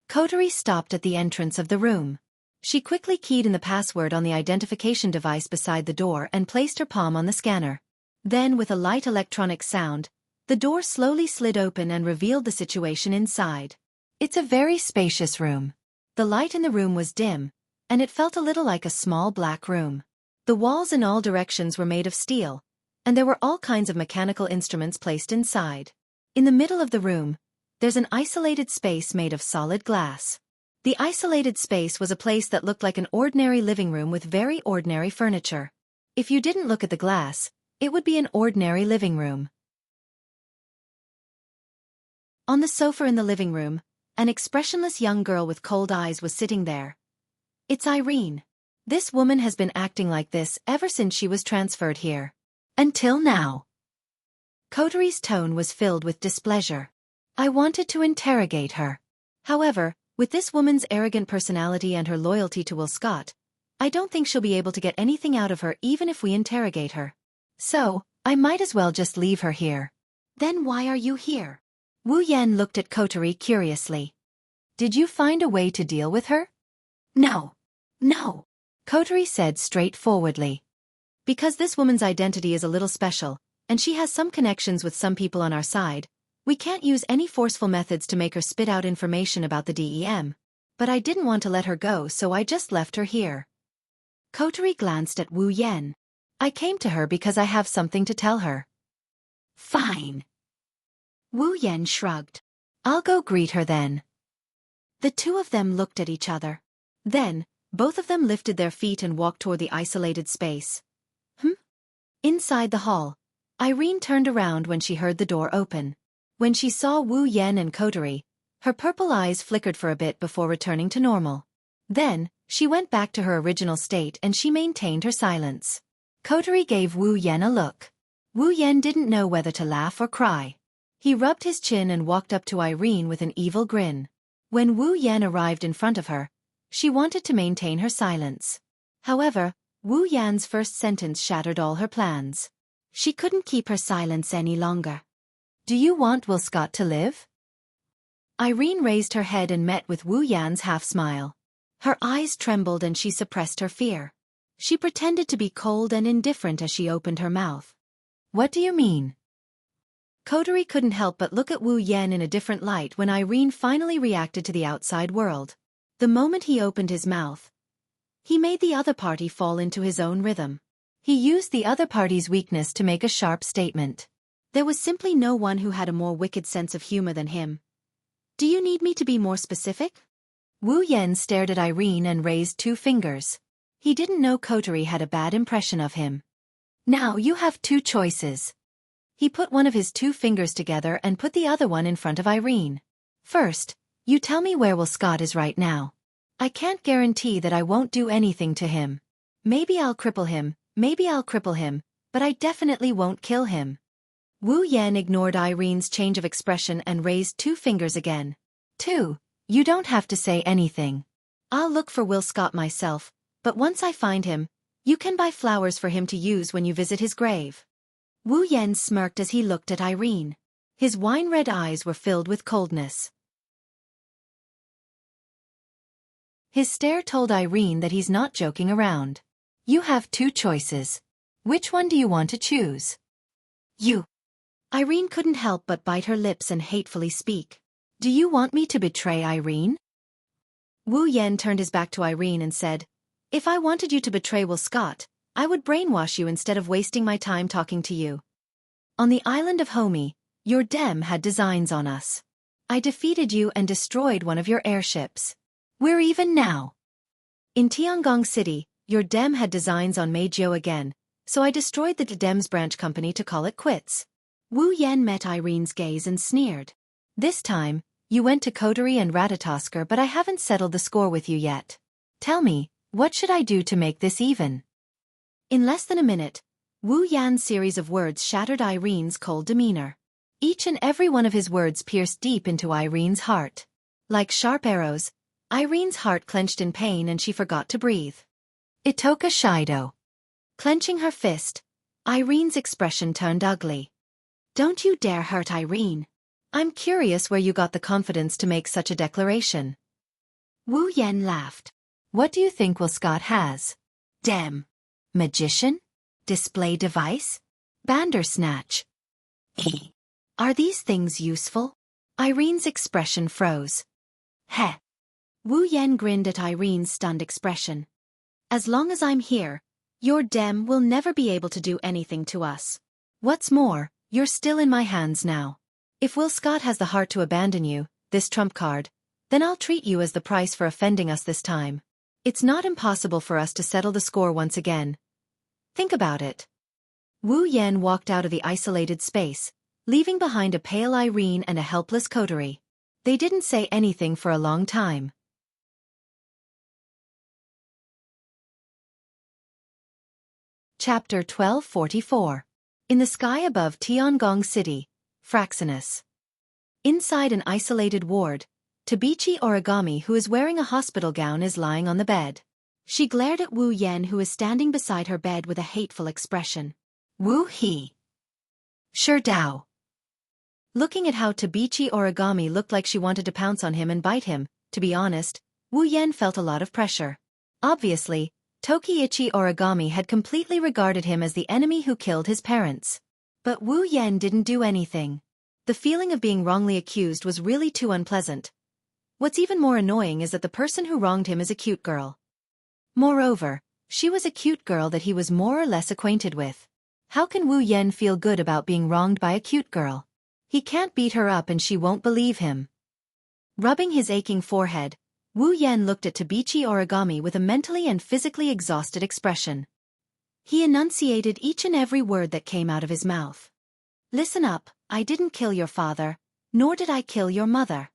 Coterie stopped at the entrance of the room. She quickly keyed in the password on the identification device beside the door and placed her palm on the scanner. Then, with a light electronic sound, the door slowly slid open and revealed the situation inside. It's a very spacious room. The light in the room was dim, and it felt a little like a small black room. The walls in all directions were made of steel, and there were all kinds of mechanical instruments placed inside. In the middle of the room, there's an isolated space made of solid glass. The isolated space was a place that looked like an ordinary living room with very ordinary furniture. If you didn't look at the glass, it would be an ordinary living room. On the sofa in the living room, an expressionless young girl with cold eyes was sitting there. It's Irene. This woman has been acting like this ever since she was transferred here. Until now. Coterie's tone was filled with displeasure. I wanted to interrogate her. However, with this woman's arrogant personality and her loyalty to Will Scott, I don't think she'll be able to get anything out of her even if we interrogate her. So, I might as well just leave her here. Then why are you here? Wu Yan looked at Coterie curiously. Did you find a way to deal with her? No. No. Coterie said straightforwardly. Because this woman's identity is a little special, and she has some connections with some people on our side, we can't use any forceful methods to make her spit out information about the DEM. But I didn't want to let her go, so I just left her here. Coterie glanced at Wu Yan. I came to her because I have something to tell her. Fine. Wu Yan shrugged. I'll go greet her then. The two of them looked at each other. Then, both of them lifted their feet and walked toward the isolated space. Inside the hall, Irene turned around when she heard the door open. When she saw Wu Yan and Coterie, her purple eyes flickered for a bit before returning to normal. Then, she went back to her original state and she maintained her silence. Coterie gave Wu Yan a look. Wu Yan didn't know whether to laugh or cry. He rubbed his chin and walked up to Irene with an evil grin. When Wu Yan arrived in front of her, she wanted to maintain her silence. However, Wu Yan's first sentence shattered all her plans. She couldn't keep her silence any longer. Do you want Will Scott to live? Irene raised her head and met with Wu Yan's half-smile. Her eyes trembled and she suppressed her fear. She pretended to be cold and indifferent as she opened her mouth. What do you mean? Coterie couldn't help but look at Wu Yan in a different light when Irene finally reacted to the outside world. The moment he opened his mouth, he made the other party fall into his own rhythm. He used the other party's weakness to make a sharp statement. There was simply no one who had a more wicked sense of humor than him. Do you need me to be more specific? Wu Yan stared at Irene and raised 2 fingers. He didn't know Coterie had a bad impression of him. Now you have 2 choices. He put one of his 2 fingers together and put the other one in front of Irene. First, you tell me where Will Scott is right now. I can't guarantee that I won't do anything to him. Maybe I'll cripple him, but I definitely won't kill him. Wu Yan ignored Irene's change of expression and raised 2 fingers again. 2. You don't have to say anything. I'll look for Will Scott myself, but once I find him, you can buy flowers for him to use when you visit his grave. Wu Yan smirked as he looked at Irene. His wine-red eyes were filled with coldness. His stare told Irene that he's not joking around. You have 2 choices. Which one do you want to choose? You. Irene couldn't help but bite her lips and hatefully speak. Do you want me to betray Irene? Wu Yan turned his back to Irene and said, If I wanted you to betray Will Scott, I would brainwash you instead of wasting my time talking to you. On the island of Homi, your dem had designs on us. I defeated you and destroyed one of your airships. We're even now. In Tiangong City, your dem had designs on Meizhou again, so I destroyed the dem's branch company to call it quits. Wu Yan met Irene's gaze and sneered. This time, you went to Coterie and Ratatosker, but I haven't settled the score with you yet. Tell me, what should I do to make this even? In less than a minute, Wu Yan's series of words shattered Irene's cold demeanor. Each and every one of his words pierced deep into Irene's heart. Like sharp arrows, Irene's heart clenched in pain and she forgot to breathe. Itoka Shido. Clenching her fist, Irene's expression turned ugly. Don't you dare hurt Irene. I'm curious where you got the confidence to make such a declaration. Wu Yan laughed. What do you think Will Scott has? Dem. Magician? Display device? Bandersnatch? Are these things useful? Irene's expression froze. Heh. Wu Yan grinned at Irene's stunned expression. As long as I'm here, your dem will never be able to do anything to us. What's more, you're still in my hands now. If Will Scott has the heart to abandon you, this trump card, then I'll treat you as the price for offending us this time. It's not impossible for us to settle the score once again. Think about it. Wu Yan walked out of the isolated space, leaving behind a pale Irene and a helpless Coterie. They didn't say anything for a long time. Chapter 1244. In the sky above Tiangong City, Fraxinus. Inside an isolated ward, Tabichi Origami, who is wearing a hospital gown, is lying on the bed. She glared at Wu Yan, who is standing beside her bed with a hateful expression. Wu He. Sure Dao. Looking at how Tabichi Origami looked like she wanted to pounce on him and bite him, to be honest, Wu Yan felt a lot of pressure. Obviously, Tokiichi Origami had completely regarded him as the enemy who killed his parents. But Wu Yan didn't do anything. The feeling of being wrongly accused was really too unpleasant. What's even more annoying is that the person who wronged him is a cute girl. Moreover, she was a cute girl that he was more or less acquainted with. How can Wu Yan feel good about being wronged by a cute girl? He can't beat her up and she won't believe him. Rubbing his aching forehead, Wu Yan looked at Tabichi Origami with a mentally and physically exhausted expression. He enunciated each and every word that came out of his mouth. Listen up, I didn't kill your father, nor did I kill your mother.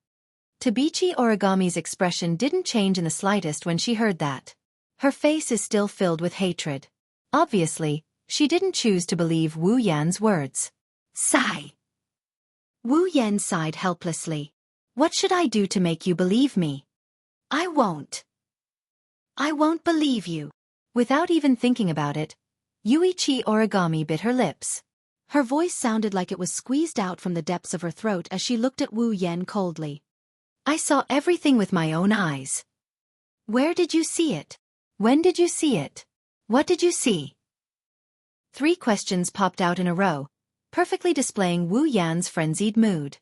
Tabichi Origami's expression didn't change in the slightest when she heard that. Her face is still filled with hatred. Obviously, she didn't choose to believe Wu Yan's words. Sigh. Wu Yan sighed helplessly. What should I do to make you believe me? I won't. I won't believe you. Without even thinking about it, Yuichi Origami bit her lips. Her voice sounded like it was squeezed out from the depths of her throat as she looked at Wu Yan coldly. I saw everything with my own eyes. Where did you see it? When did you see it? What did you see? 3 questions popped out in a row, perfectly displaying Wu Yan's frenzied mood.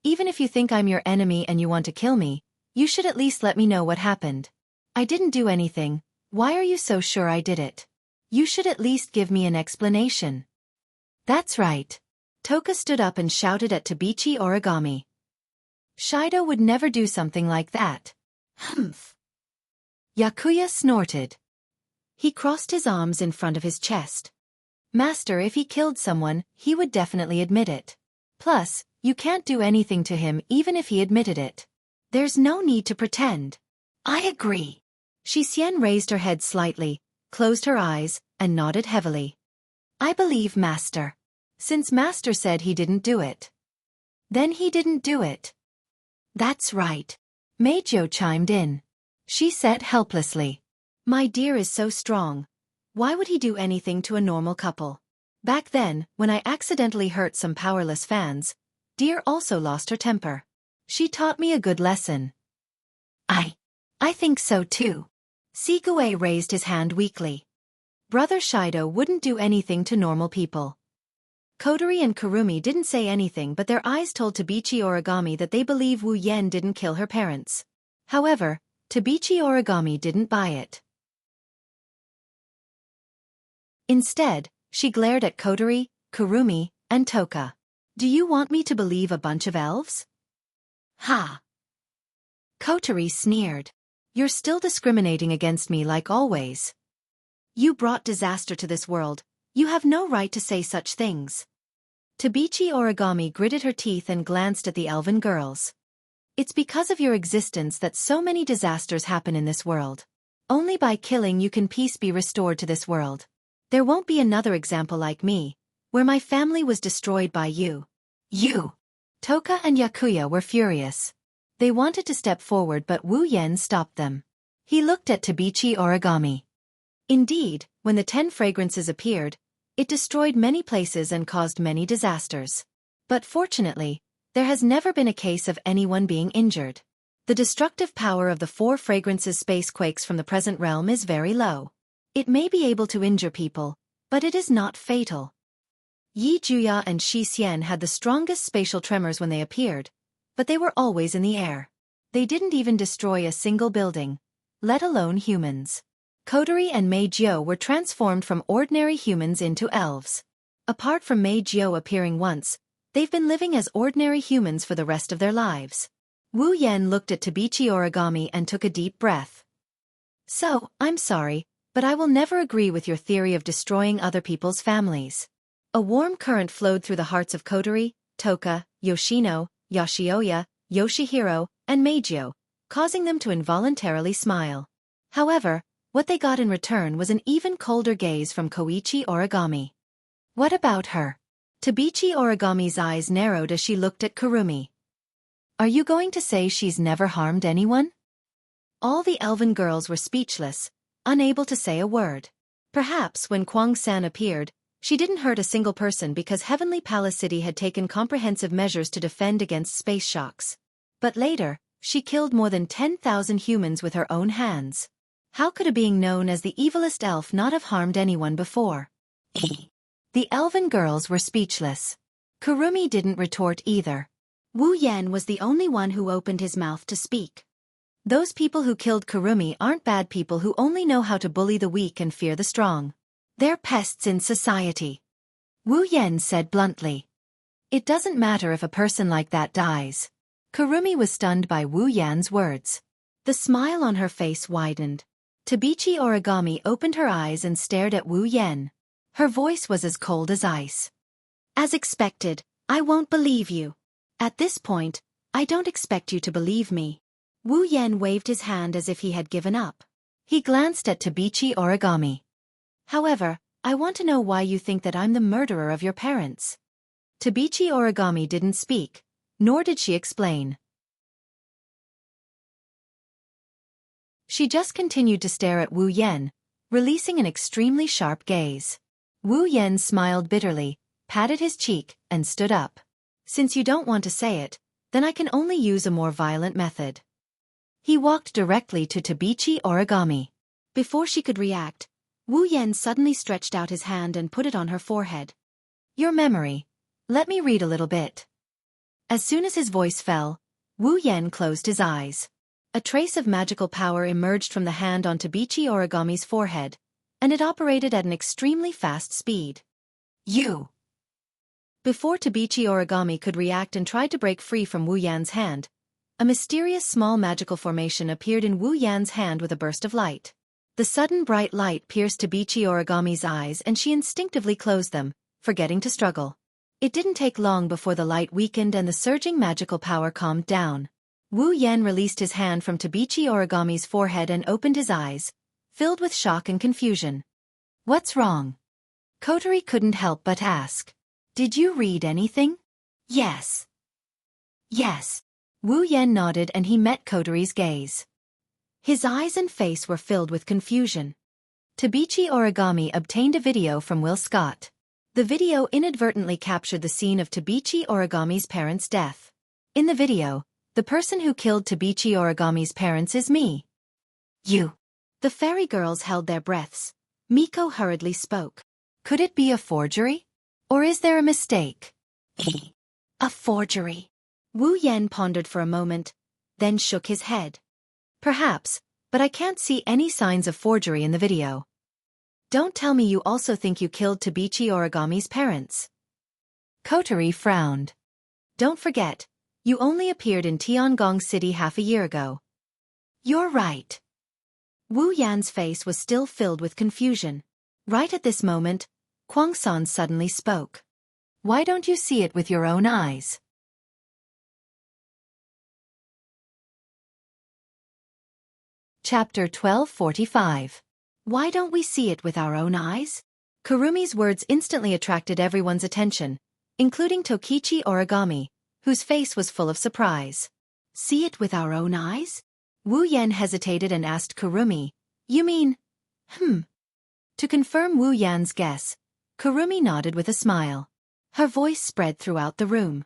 Even if you think I'm your enemy and you want to kill me, you should at least let me know what happened. I didn't do anything. Why are you so sure I did it? You should at least give me an explanation. That's right. Toka stood up and shouted at Tabichi Origami. Shido would never do something like that. Humph. Yakuya snorted. He crossed his arms in front of his chest. Master, if he killed someone, he would definitely admit it. Plus, you can't do anything to him even if he admitted it. There's no need to pretend. I agree. Xianxia raised her head slightly, closed her eyes, and nodded heavily. I believe Master. Since Master said he didn't do it. Then he didn't do it. That's right. Meizhou chimed in. She said helplessly. My dear is so strong. Why would he do anything to a normal couple? Back then, when I accidentally hurt some powerless fans, dear also lost her temper. She taught me a good lesson. I think so too. Sigue raised his hand weakly. Brother Shido wouldn't do anything to normal people. Kodori and Kurumi didn't say anything, but their eyes told Tabichi Origami that they believe Wu Yen didn't kill her parents. However, Tabichi Origami didn't buy it. Instead, she glared at Kodori, Kurumi, and Toka. Do you want me to believe a bunch of elves? Ha! Kotori sneered. You're still discriminating against me like always. You brought disaster to this world. You have no right to say such things. Tabichi Origami gritted her teeth and glanced at the elven girls. It's because of your existence that so many disasters happen in this world. Only by killing you can peace be restored to this world. There won't be another example like me, where my family was destroyed by you. You! Toka and Yakuya were furious. They wanted to step forward, but Wu Yen stopped them. He looked at Tabichi Origami. Indeed, when the 10 fragrances appeared, it destroyed many places and caused many disasters. But fortunately, there has never been a case of anyone being injured. The destructive power of the 4 fragrances space quakes from the present realm is very low. It may be able to injure people, but it is not fatal. Yi Juya and Xianxia had the strongest spatial tremors when they appeared, but they were always in the air. They didn't even destroy a single building, let alone humans. Kodori and Meizhou were transformed from ordinary humans into elves. Apart from Meizhou appearing once, they've been living as ordinary humans for the rest of their lives. Wu Yen looked at Tabichi Origami and took a deep breath. So, I'm sorry, but I will never agree with your theory of destroying other people's families. A warm current flowed through the hearts of Kodori, Toka, Yoshino, Yoshioya, Yoshihiro, and Meizhou, causing them to involuntarily smile. However, what they got in return was an even colder gaze from Koichi Origami. What about her? Tabichi Origami's eyes narrowed as she looked at Kurumi. Are you going to say she's never harmed anyone? All the elven girls were speechless, unable to say a word. Perhaps when Kwang-san appeared, she didn't hurt a single person because Heavenly Palace City had taken comprehensive measures to defend against space shocks. But later, she killed more than 10,000 humans with her own hands. How could a being known as the evilest elf not have harmed anyone before? The elven girls were speechless. Kurumi didn't retort either. Wu Yen was the only one who opened his mouth to speak. Those people who killed Kurumi aren't bad people who only know how to bully the weak and fear the strong. They're pests in society. Wu Yen said bluntly. It doesn't matter if a person like that dies. Kurumi was stunned by Wu Yan's words. The smile on her face widened. Tabichi Origami opened her eyes and stared at Wu Yen. Her voice was as cold as ice. As expected, I won't believe you. At this point, I don't expect you to believe me. Wu Yen waved his hand as if he had given up. He glanced at Tabichi Origami. However, I want to know why you think that I'm the murderer of your parents. Tabichi Origami didn't speak, nor did she explain. She just continued to stare at Wu Yen, releasing an extremely sharp gaze. Wu Yen smiled bitterly, patted his cheek, and stood up. Since you don't want to say it, then I can only use a more violent method. He walked directly to Tabichi Origami. Before she could react, Wu Yen suddenly stretched out his hand and put it on her forehead. Your memory. Let me read a little bit. As soon as his voice fell, Wu Yen closed his eyes. A trace of magical power emerged from the hand on Tabichi Origami's forehead, and it operated at an extremely fast speed. You! Before Tabichi Origami could react and tried to break free from Wu Yan's hand, a mysterious small magical formation appeared in Wu Yan's hand with a burst of light. The The sudden bright light pierced Tabichi Origami's eyes and she instinctively closed them, forgetting to struggle. It didn't take long before the light weakened and the surging magical power calmed down. Wu Yan released his hand from Tabichi Origami's forehead and opened his eyes, filled with shock and confusion. "What's wrong?" Kotori couldn't help but ask. "Did you read anything?" "Yes." "Yes." Wu Yan nodded and he met Kotori's gaze. His eyes and face were filled with confusion. Tabichi Origami obtained a video from Will Scott. The video inadvertently captured the scene of Tabichi Origami's parents' death. In the video, the person who killed Tabichi Origami's parents is me. "You." The fairy girls held their breaths. Miko hurriedly spoke. "Could it be a forgery? Or is there a mistake?" "A forgery." Wu Yan pondered for a moment, then shook his head. "Perhaps, but I can't see any signs of forgery in the video." "Don't tell me you also think you killed Tabichi Origami's parents." Kotori frowned. "Don't forget, you only appeared in Tiangong City half a year ago." "You're right." Wu Yan's face was still filled with confusion. Right at this moment, Kwang-san suddenly spoke. "Why don't you see it with your own eyes?" Chapter 1245. Why don't we see it with our own eyes? Kurumi's words instantly attracted everyone's attention, including Tokichi Origami, whose face was full of surprise. "See it with our own eyes?" Wu Yan hesitated and asked Kurumi, "You mean, To confirm Wu Yan's guess, Kurumi nodded with a smile. Her voice spread throughout the room.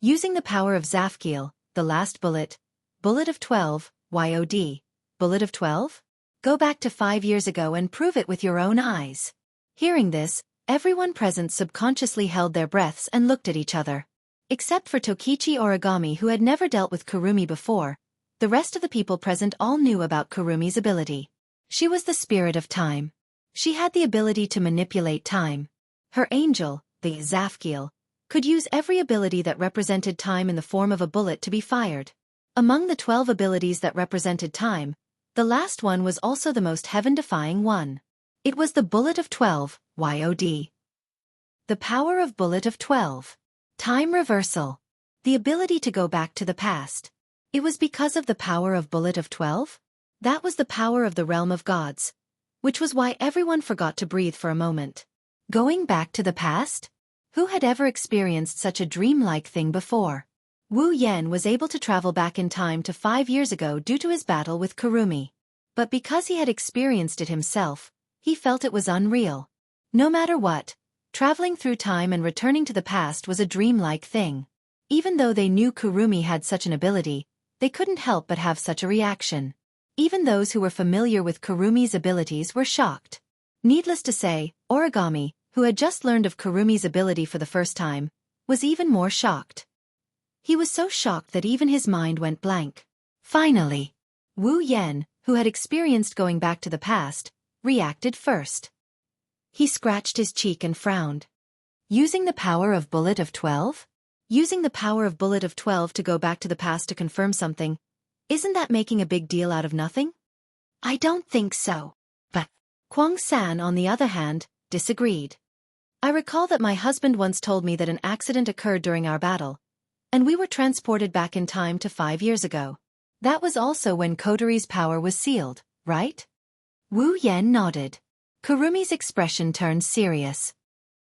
"Using the power of Zafkiel, the last bullet, bullet of 12, YOD, bullet of 12? Go back to 5 years ago and prove it with your own eyes." Hearing this, everyone present subconsciously held their breaths and looked at each other. Except for Tokichi Origami, who had never dealt with Kurumi before, the rest of the people present all knew about Kurumi's ability. She was the spirit of time. She had the ability to manipulate time. Her angel, the Zafkiel, could use every ability that represented time in the form of a bullet to be fired. Among the 12 abilities that represented time, the last one was also the most heaven-defying one. It was the bullet of 12, YOD. The power of bullet of 12. Time reversal. The ability to go back to the past. It was because of the power of bullet of 12? That was the power of the realm of gods, which was why everyone forgot to breathe for a moment. Going back to the past? Who had ever experienced such a dreamlike thing before? Wu Yan was able to travel back in time to 5 years ago due to his battle with Kurumi. But because he had experienced it himself, he felt it was unreal. No matter what, traveling through time and returning to the past was a dreamlike thing. Even though they knew Kurumi had such an ability, they couldn't help but have such a reaction. Even those who were familiar with Kurumi's abilities were shocked. Needless to say, Origami, who had just learned of Kurumi's ability for the first time, was even more shocked. He was so shocked that even his mind went blank. Finally, Wu Yan, who had experienced going back to the past, reacted first. He scratched his cheek and frowned. Using the power of bullet of 12? Using the power of bullet of 12 to go back to the past to confirm something, isn't that making a big deal out of nothing? I don't think so. But Kwang-san, on the other hand, disagreed. I recall that my husband once told me that an accident occurred during our battle, and we were transported back in time to 5 years ago. That was also when Kotori's power was sealed, right? Wu Yan nodded. Kurumi's expression turned serious.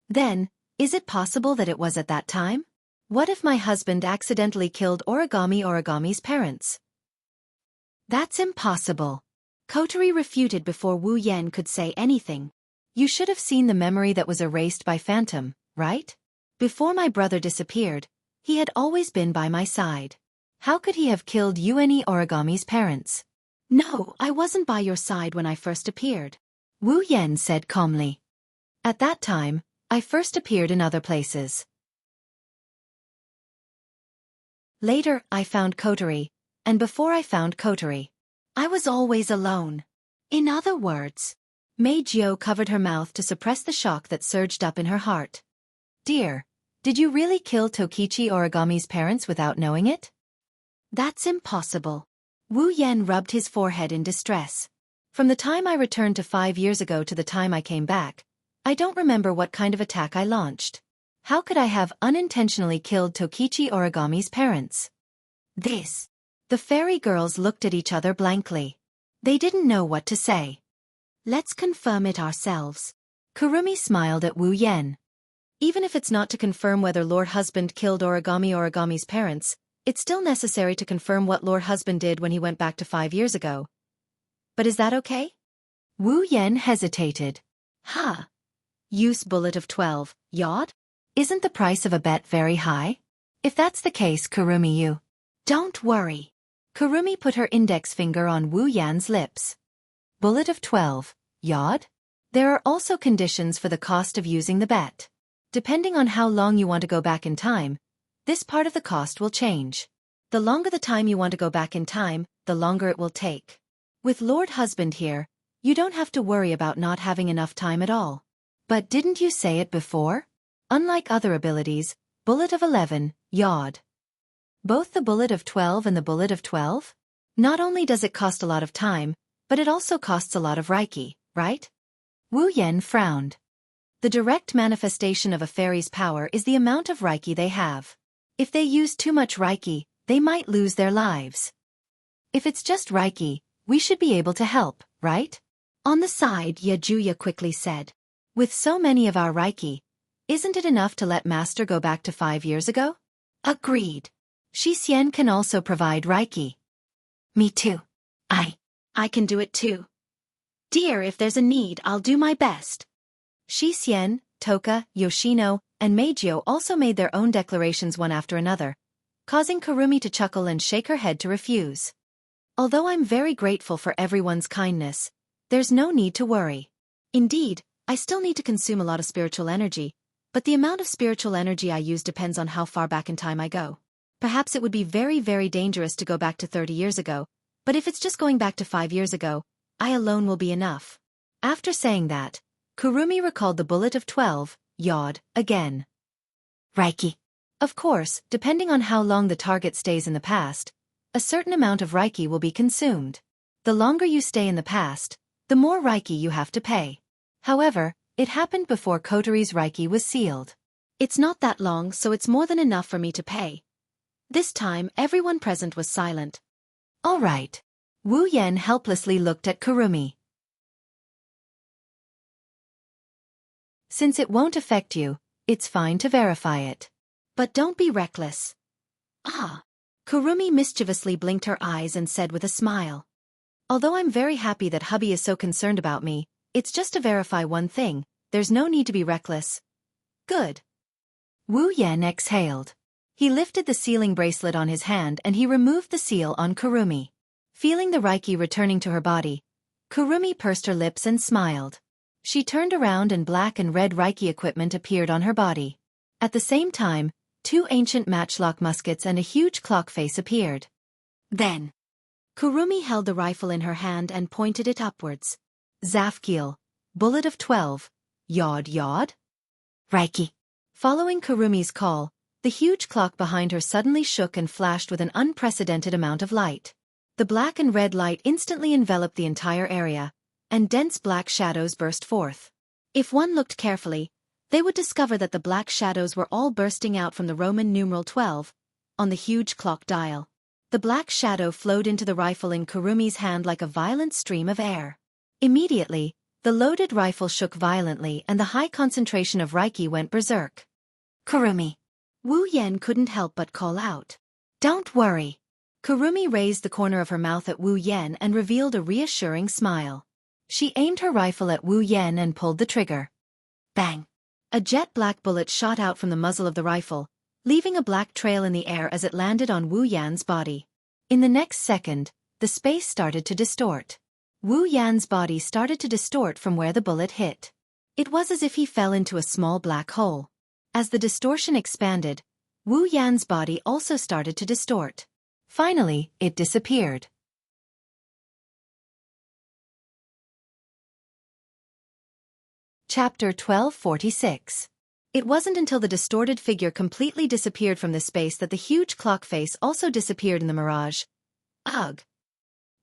Then, is it possible that it was at that time? What if my husband accidentally killed Origami's parents? That's impossible. Kotori refuted before Wu Yan could say anything. You should have seen the memory that was erased by Phantom, right? Before my brother disappeared, he had always been by my side. How could he have killed Origami's parents? No, I wasn't by your side when I first appeared, Wu Yan said calmly. At that time, I first appeared in other places. Later, I found Kotori, and before I found Kotori, I was always alone. In other words, Mei Jiao covered her mouth to suppress the shock that surged up in her heart. Dear, did you really kill Tokichi Origami's parents without knowing it? That's impossible. Wu Yan rubbed his forehead in distress. From the time I returned to 5 years ago to the time I came back, I don't remember what kind of attack I launched. How could I have unintentionally killed Tokichi Origami's parents? This. The fairy girls looked at each other blankly. They didn't know what to say. Let's confirm it ourselves. Kurumi smiled at Wu Yan. Even if it's not to confirm whether Lord Husband killed Origami's parents, it's still necessary to confirm what Lord Husband did when he went back to 5 years ago. But is that okay? Wu Yan hesitated. Use bullet of 12, yod? Isn't the price of a bet very high? If that's the case, Kurumi, you. Don't worry. Kurumi put her index finger on Wu Yan's lips. Bullet of 12, yod? There are also conditions for the cost of using the bet. Depending on how long you want to go back in time, this part of the cost will change. The longer the time you want to go back in time, the longer it will take. With Lord Husband here, you don't have to worry about not having enough time at all. But didn't you say it before? Unlike other abilities, bullet of 11, yod. Both the bullet of 12 and the bullet of 12? Not only does it cost a lot of time, but it also costs a lot of Reiki, right? Wu Yan frowned. The direct manifestation of a fairy's power is the amount of Reiki they have. If they use too much Reiki, they might lose their lives. If it's just Reiki, we should be able to help, right? On the side, Yajuya quickly said. With so many of our Reiki, isn't it enough to let Master go back to 5 years ago? Agreed. Xianxia can also provide Reiki. Me too. I can do it too. Dear, if there's a need, I'll do my best. Xianxia, Toka, Yoshino, and Meijio also made their own declarations one after another, causing Kurumi to chuckle and shake her head to refuse. Although I'm very grateful for everyone's kindness, there's no need to worry. Indeed, I still need to consume a lot of spiritual energy, but the amount of spiritual energy I use depends on how far back in time I go. Perhaps it would be very, very dangerous to go back to 30 years ago, but if it's just going back to 5 years ago, I alone will be enough. After saying that, Kurumi recalled the bullet of 12, yod, again. Reiki. Of course, depending on how long the target stays in the past, a certain amount of Reiki will be consumed. The longer you stay in the past, the more Reiki you have to pay. However, it happened before Kotori's Reiki was sealed. It's not that long, so it's more than enough for me to pay. This time, everyone present was silent. All right. Wu Yan helplessly looked at Kurumi. Since it won't affect you, it's fine to verify it. But don't be reckless. Kurumi mischievously blinked her eyes and said with a smile. Although I'm very happy that hubby is so concerned about me, it's just to verify one thing, there's no need to be reckless. Good. Wu Yan exhaled. He lifted the sealing bracelet on his hand and he removed the seal on Kurumi. Feeling the Reiki returning to her body, Kurumi pursed her lips and smiled. She turned around and black and red Reiki equipment appeared on her body. At the same time, 2 ancient matchlock muskets and a huge clock face appeared. Then, Kurumi held the rifle in her hand and pointed it upwards. Zafkiel, bullet of 12, yod. Reiki. Following Kurumi's call, the huge clock behind her suddenly shook and flashed with an unprecedented amount of light. The black and red light instantly enveloped the entire area, and dense black shadows burst forth. If one looked carefully, they would discover that the black shadows were all bursting out from the Roman numeral 12, on the huge clock dial. The black shadow flowed into the rifle in Kurumi's hand like a violent stream of air. Immediately, the loaded rifle shook violently and the high concentration of Reiki went berserk. Kurumi. Wu Yan couldn't help but call out. Don't worry. Kurumi raised the corner of her mouth at Wu Yan and revealed a reassuring smile. She aimed her rifle at Wu Yan and pulled the trigger. Bang! A jet-black bullet shot out from the muzzle of the rifle, leaving a black trail in the air as it landed on Wu Yan's body. In the next second, the space started to distort. Wu Yan's body started to distort from where the bullet hit. It was as if he fell into a small black hole. As the distortion expanded, Wu Yan's body also started to distort. Finally, it disappeared. Chapter 1246. It wasn't until the distorted figure completely disappeared from the space that the huge clock face also disappeared in the mirage. Ugh!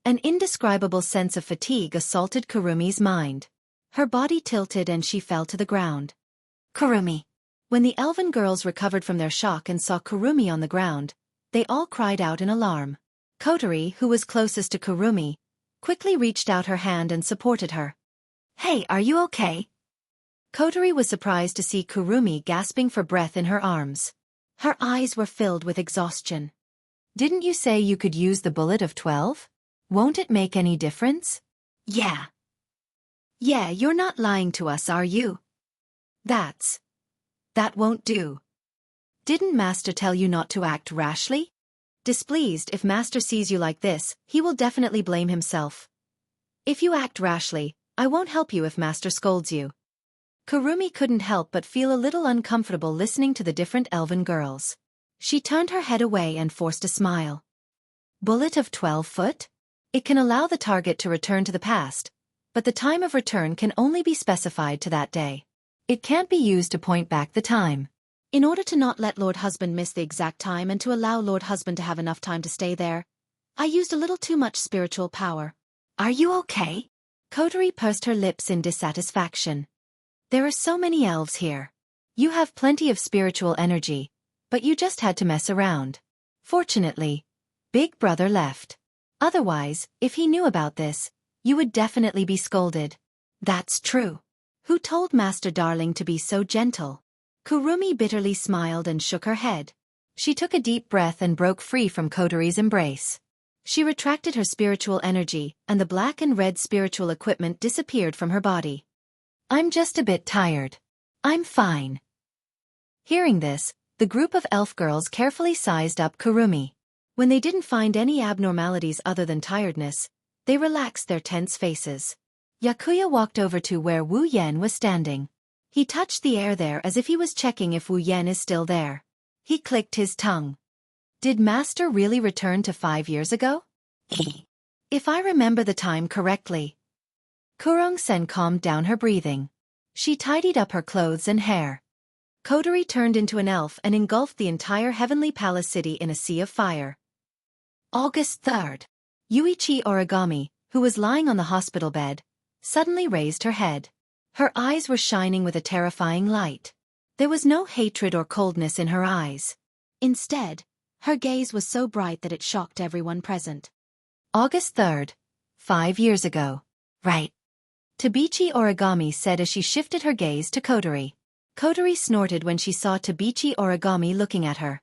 An indescribable sense of fatigue assaulted Kurumi's mind. Her body tilted and she fell to the ground. Kurumi! When the elven girls recovered from their shock and saw Kurumi on the ground, they all cried out in alarm. Kotori, who was closest to Kurumi, quickly reached out her hand and supported her. Hey, are you okay? Kotori was surprised to see Kurumi gasping for breath in her arms. Her eyes were filled with exhaustion. Didn't you say you could use the bullet of 12? Won't it make any difference? Yeah. Yeah, you're not lying to us, are you? That won't do. Didn't Master tell you not to act rashly? Displeased, if Master sees you like this, he will definitely blame himself. If you act rashly, I won't help you if Master scolds you. Kurumi couldn't help but feel a little uncomfortable listening to the different elven girls. She turned her head away and forced a smile. Bullet of 12 foot? It can allow the target to return to the past, but the time of return can only be specified to that day. It can't be used to point back the time. In order to not let Lord Husband miss the exact time and to allow Lord Husband to have enough time to stay there, I used a little too much spiritual power. Are you okay? Kotori pursed her lips in dissatisfaction. There are so many elves here. You have plenty of spiritual energy, but you just had to mess around. Fortunately, Big Brother left. Otherwise, if he knew about this, you would definitely be scolded. That's true. Who told Master Darling to be so gentle? Kurumi bitterly smiled and shook her head. She took a deep breath and broke free from Kotori's embrace. She retracted her spiritual energy, and the black and red spiritual equipment disappeared from her body. I'm just a bit tired. I'm fine. Hearing this, the group of elf girls carefully sized up Kurumi. When they didn't find any abnormalities other than tiredness, they relaxed their tense faces. Yakuya walked over to where Wu Yan was standing. He touched the air there as if he was checking if Wu Yan is still there. He clicked his tongue. Did Master really return to 5 years ago? If I remember the time correctly. Kurong-sen calmed down her breathing. She tidied up her clothes and hair. Kotori turned into an elf and engulfed the entire Heavenly Palace city in a sea of fire. August 3rd. Yuichi Origami, who was lying on the hospital bed, suddenly raised her head. Her eyes were shining with a terrifying light. There was no hatred or coldness in her eyes. Instead, her gaze was so bright that it shocked everyone present. August 3rd. 5 years ago. Right. Tabichi Origami said as she shifted her gaze to Kotori. Kotori snorted when she saw Tabichi Origami looking at her.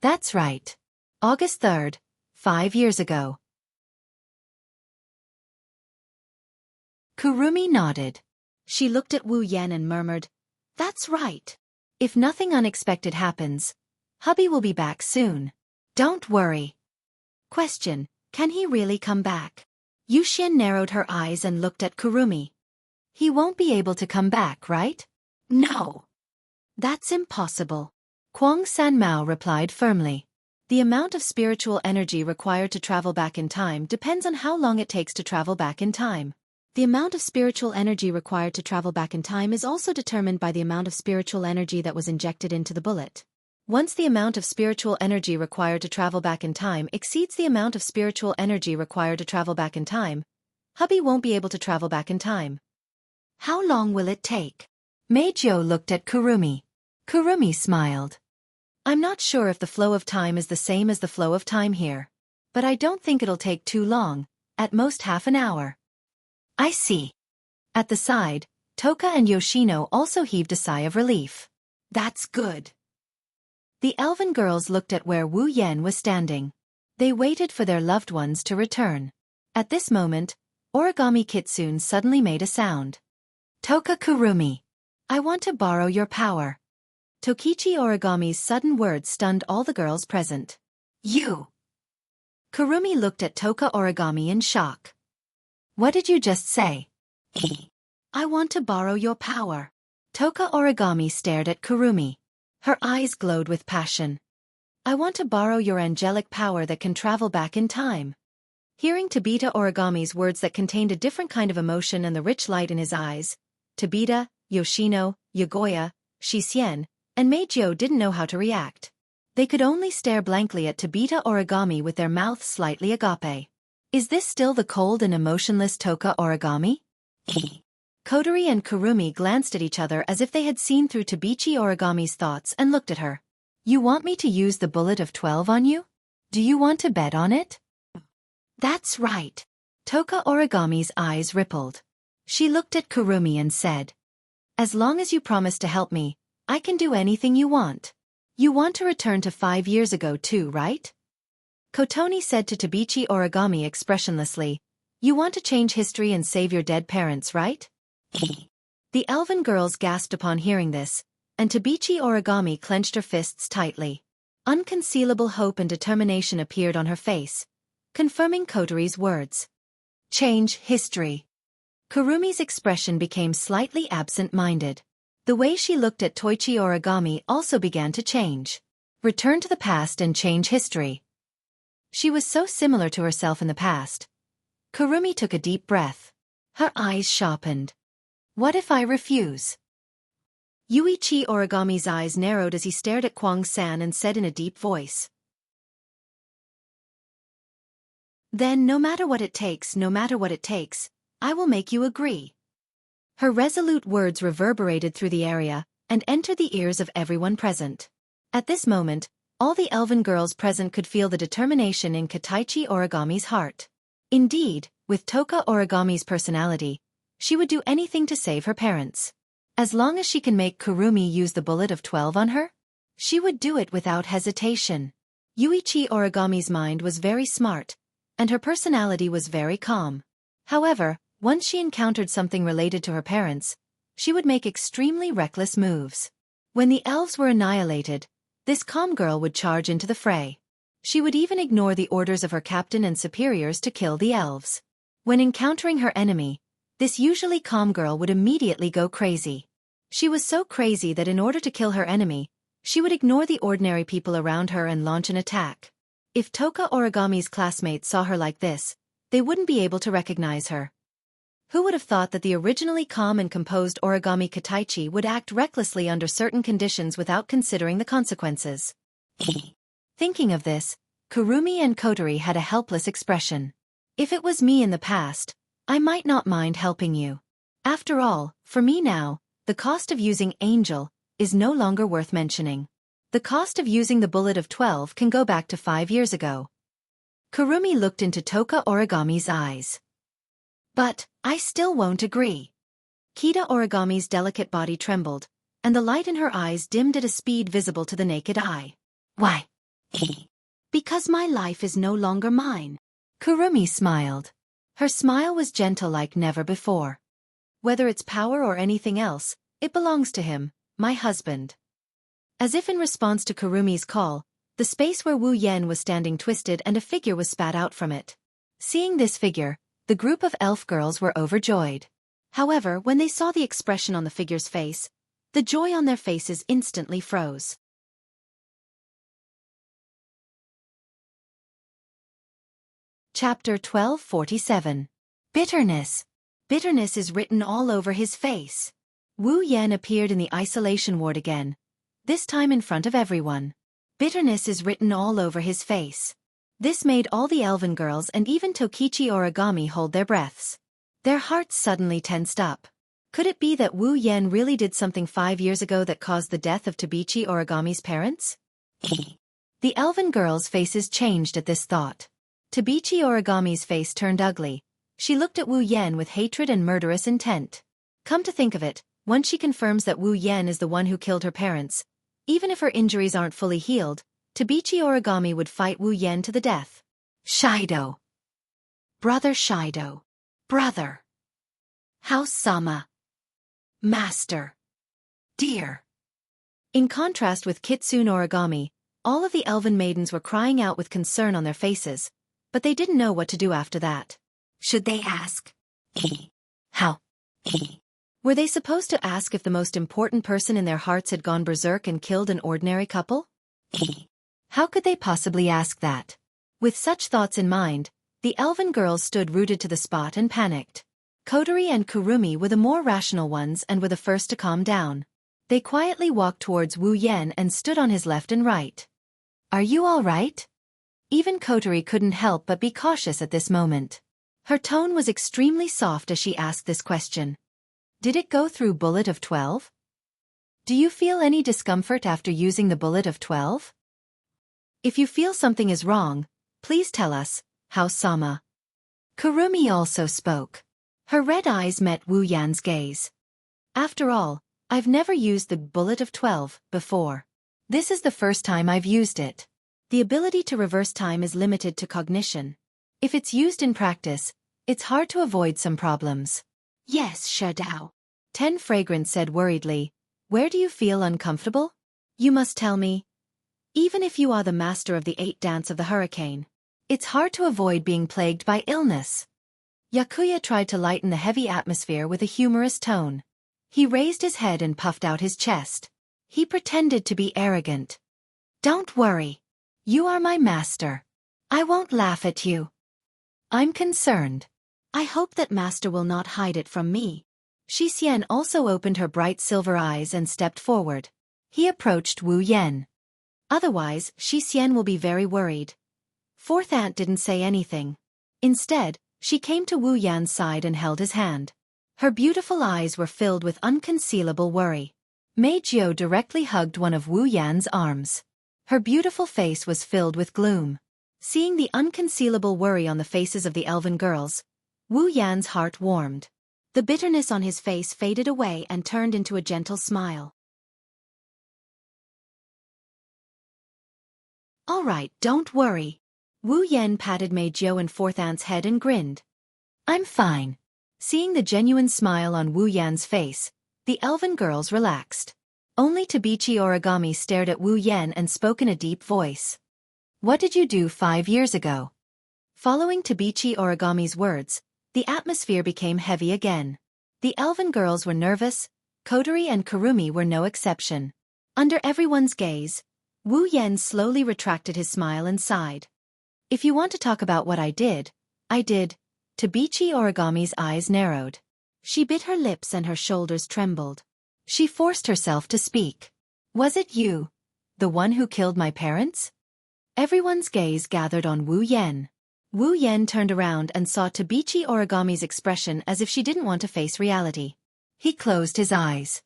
That's right. August 3rd. 5 years ago. Kurumi nodded. She looked at Wu Yan and murmured, That's right. If nothing unexpected happens, hubby will be back soon. Don't worry. Question, can he really come back? Yuxian narrowed her eyes and looked at Kurumi. He won't be able to come back, right? No. That's impossible. Kwang Sanmao replied firmly. The amount of spiritual energy required to travel back in time depends on how long it takes to travel back in time. The amount of spiritual energy required to travel back in time is also determined by the amount of spiritual energy that was injected into the bullet. Once the amount of spiritual energy required to travel back in time exceeds the amount of spiritual energy required to travel back in time, hubby won't be able to travel back in time. How long will it take? Meijio looked at Kurumi. Kurumi smiled. I'm not sure if the flow of time is the same as the flow of time here. But I don't think it'll take too long, at most half an hour. I see. At the side, Toka and Yoshino also heaved a sigh of relief. That's good. The elven girls looked at where Wu Yan was standing. They waited for their loved ones to return. At this moment, Origami Kitsune suddenly made a sound. Toka Kurumi. I want to borrow your power. Tokichi Origami's sudden words stunned all the girls present. You! Kurumi looked at Toka Origami in shock. What did you just say? I want to borrow your power. Toka Origami stared at Kurumi. Her eyes glowed with passion. I want to borrow your angelic power that can travel back in time. Hearing Tabita Origami's words that contained a different kind of emotion and the rich light in his eyes, Tabita, Yoshino, Yagoya, Shixien, and Meijio didn't know how to react. They could only stare blankly at Tabita Origami with their mouths slightly agape. Is this still the cold and emotionless Toka origami? Kotori and Kurumi glanced at each other as if they had seen through Tabichi Origami's thoughts and looked at her. You want me to use the bullet of 12 on you? Do you want to bet on it? That's right. Toka Origami's eyes rippled. She looked at Kurumi and said, as long as you promise to help me, I can do anything you want. You want to return to 5 years ago too, right? Kotoni said to Tabichi Origami expressionlessly, you want to change history and save your dead parents, right? The elven girls gasped upon hearing this, and Tabichi Origami clenched her fists tightly. Unconcealable hope and determination appeared on her face, confirming Kotori's words. Change history. Kurumi's expression became slightly absent-minded. The way she looked at Toichi Origami also began to change. Return to the past and change history. She was so similar to herself in the past. Kurumi took a deep breath. Her eyes sharpened. What if I refuse? Yuichi Origami's eyes narrowed as he stared at Kwang-san and said in a deep voice. Then no matter what it takes, I will make you agree. Her resolute words reverberated through the area and entered the ears of everyone present. At this moment, all the elven girls present could feel the determination in Kataichi Origami's heart. Indeed, with Toka Origami's personality, she would do anything to save her parents. As long as she can make Kurumi use the bullet of 12 on her, she would do it without hesitation. Yuichi Origami's mind was very smart, and her personality was very calm. However, once she encountered something related to her parents, she would make extremely reckless moves. When the elves were annihilated, this calm girl would charge into the fray. She would even ignore the orders of her captain and superiors to kill the elves. When encountering her enemy, this usually calm girl would immediately go crazy. She was so crazy that in order to kill her enemy, she would ignore the ordinary people around her and launch an attack. If Toka Origami's classmates saw her like this, they wouldn't be able to recognize her. Who would have thought that the originally calm and composed Origami Kataichi would act recklessly under certain conditions without considering the consequences? Thinking of this, Kurumi and Kotori had a helpless expression. If it was me in the past, I might not mind helping you. After all, for me now, the cost of using Angel is no longer worth mentioning. The cost of using the bullet of 12 can go back to 5 years ago. Kurumi looked into Toka Origami's eyes. But, I still won't agree. Kita Origami's delicate body trembled, and the light in her eyes dimmed at a speed visible to the naked eye. Why? Because my life is no longer mine. Kurumi smiled. Her smile was gentle like never before. Whether it's power or anything else, it belongs to him, my husband. As if in response to Kurumi's call, the space where Wu Yen was standing twisted and a figure was spat out from it. Seeing this figure, the group of elf girls were overjoyed. However, when they saw the expression on the figure's face, the joy on their faces instantly froze. Chapter 1247. Bitterness. Bitterness is written all over his face. Wu Yen appeared in the isolation ward again, this time in front of everyone. Bitterness is written all over his face. This made all the elven girls and even Tokichi Origami hold their breaths. Their hearts suddenly tensed up. Could it be that Wu Yen really did something 5 years ago that caused the death of Tabichi Origami's parents? The elven girls' faces changed at this thought. Tabichi Origami's face turned ugly. She looked at Wu Yen with hatred and murderous intent. Come to think of it, once she confirms that Wu Yen is the one who killed her parents, even if her injuries aren't fully healed, Tabichi Origami would fight Wu Yen to the death. Shido. Brother Shido. Brother. House Sama. Master. Dear. In contrast with Kitsune Origami, all of the elven maidens were crying out with concern on their faces, but they didn't know what to do after that. Should they ask? How? Were they supposed to ask if the most important person in their hearts had gone berserk and killed an ordinary couple? How could they possibly ask that? With such thoughts in mind, the elven girls stood rooted to the spot and panicked. Kotori and Kurumi were the more rational ones and were the first to calm down. They quietly walked towards Wu Yen and stood on his left and right. Are you all right? Even Kotori couldn't help but be cautious at this moment. Her tone was extremely soft as she asked this question. Did it go through bullet of 12? Do you feel any discomfort after using the bullet of 12? If you feel something is wrong, please tell us, House-sama. Kurumi also spoke. Her red eyes met Wu Yan's gaze. After all, I've never used the bullet of 12 before. This is the first time I've used it. The ability to reverse time is limited to cognition. If it's used in practice, it's hard to avoid some problems. Yes, Shadao. 10 Fragrant said worriedly. Where do you feel uncomfortable? You must tell me. Even if you are the master of the 8 dance of the hurricane, it's hard to avoid being plagued by illness. Yakuya tried to lighten the heavy atmosphere with a humorous tone. He raised his head and puffed out his chest. He pretended to be arrogant. Don't worry. You are my master. I won't laugh at you. I'm concerned. I hope that master will not hide it from me. Xianxia also opened her bright silver eyes and stepped forward. He approached Wu Yan. Otherwise, Xianxia will be very worried. Fourth aunt didn't say anything. Instead, she came to Wu Yan's side and held his hand. Her beautiful eyes were filled with unconcealable worry. Mei Jiao directly hugged one of Wu Yan's arms. Her beautiful face was filled with gloom. Seeing the unconcealable worry on the faces of the elven girls, Wu Yan's heart warmed. The bitterness on his face faded away and turned into a gentle smile. All right, don't worry. Wu Yan patted Mei Jiao and Fourth Aunt's head and grinned. I'm fine. Seeing the genuine smile on Wu Yan's face, the elven girls relaxed. Only Tabichi Origami stared at Wu Yan and spoke in a deep voice. What did you do 5 years ago? Following Tabichi Origami's words, the atmosphere became heavy again. The elven girls were nervous, Kotori and Kurumi were no exception. Under everyone's gaze, Wu Yan slowly retracted his smile and sighed. If you want to talk about what I did. Tabichi Origami's eyes narrowed. She bit her lips and her shoulders trembled. She forced herself to speak. Was it you, the one who killed my parents? Everyone's gaze gathered on Wu Yan. Wu Yan turned around and saw Tabichi Origami's expression as if she didn't want to face reality. He closed his eyes.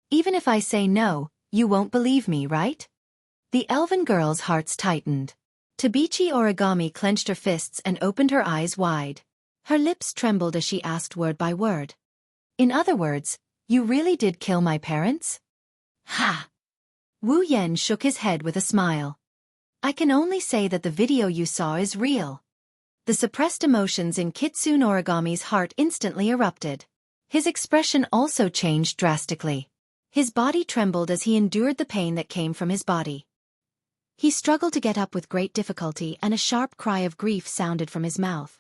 Even if I say no, you won't believe me, right? The elven girl's hearts tightened. Tabichi Origami clenched her fists and opened her eyes wide. Her lips trembled as she asked word by word. In other words, you really did kill my parents? Ha! Wu Yan shook his head with a smile. I can only say that the video you saw is real. The suppressed emotions in Kitsune Origami's heart instantly erupted. His expression also changed drastically. His body trembled as he endured the pain that came from his body. He struggled to get up with great difficulty and a sharp cry of grief sounded from his mouth.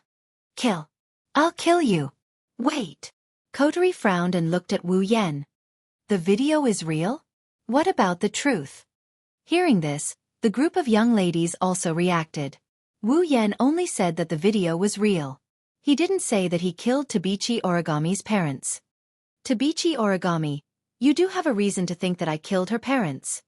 Kill. I'll kill you. Wait. Kotori frowned and looked at Wu Yan. The video is real? What about the truth? Hearing this, the group of young ladies also reacted. Wu Yan only said that the video was real. He didn't say that he killed Tabichi Origami's parents. Tabichi Origami, you do have a reason to think that I killed her parents.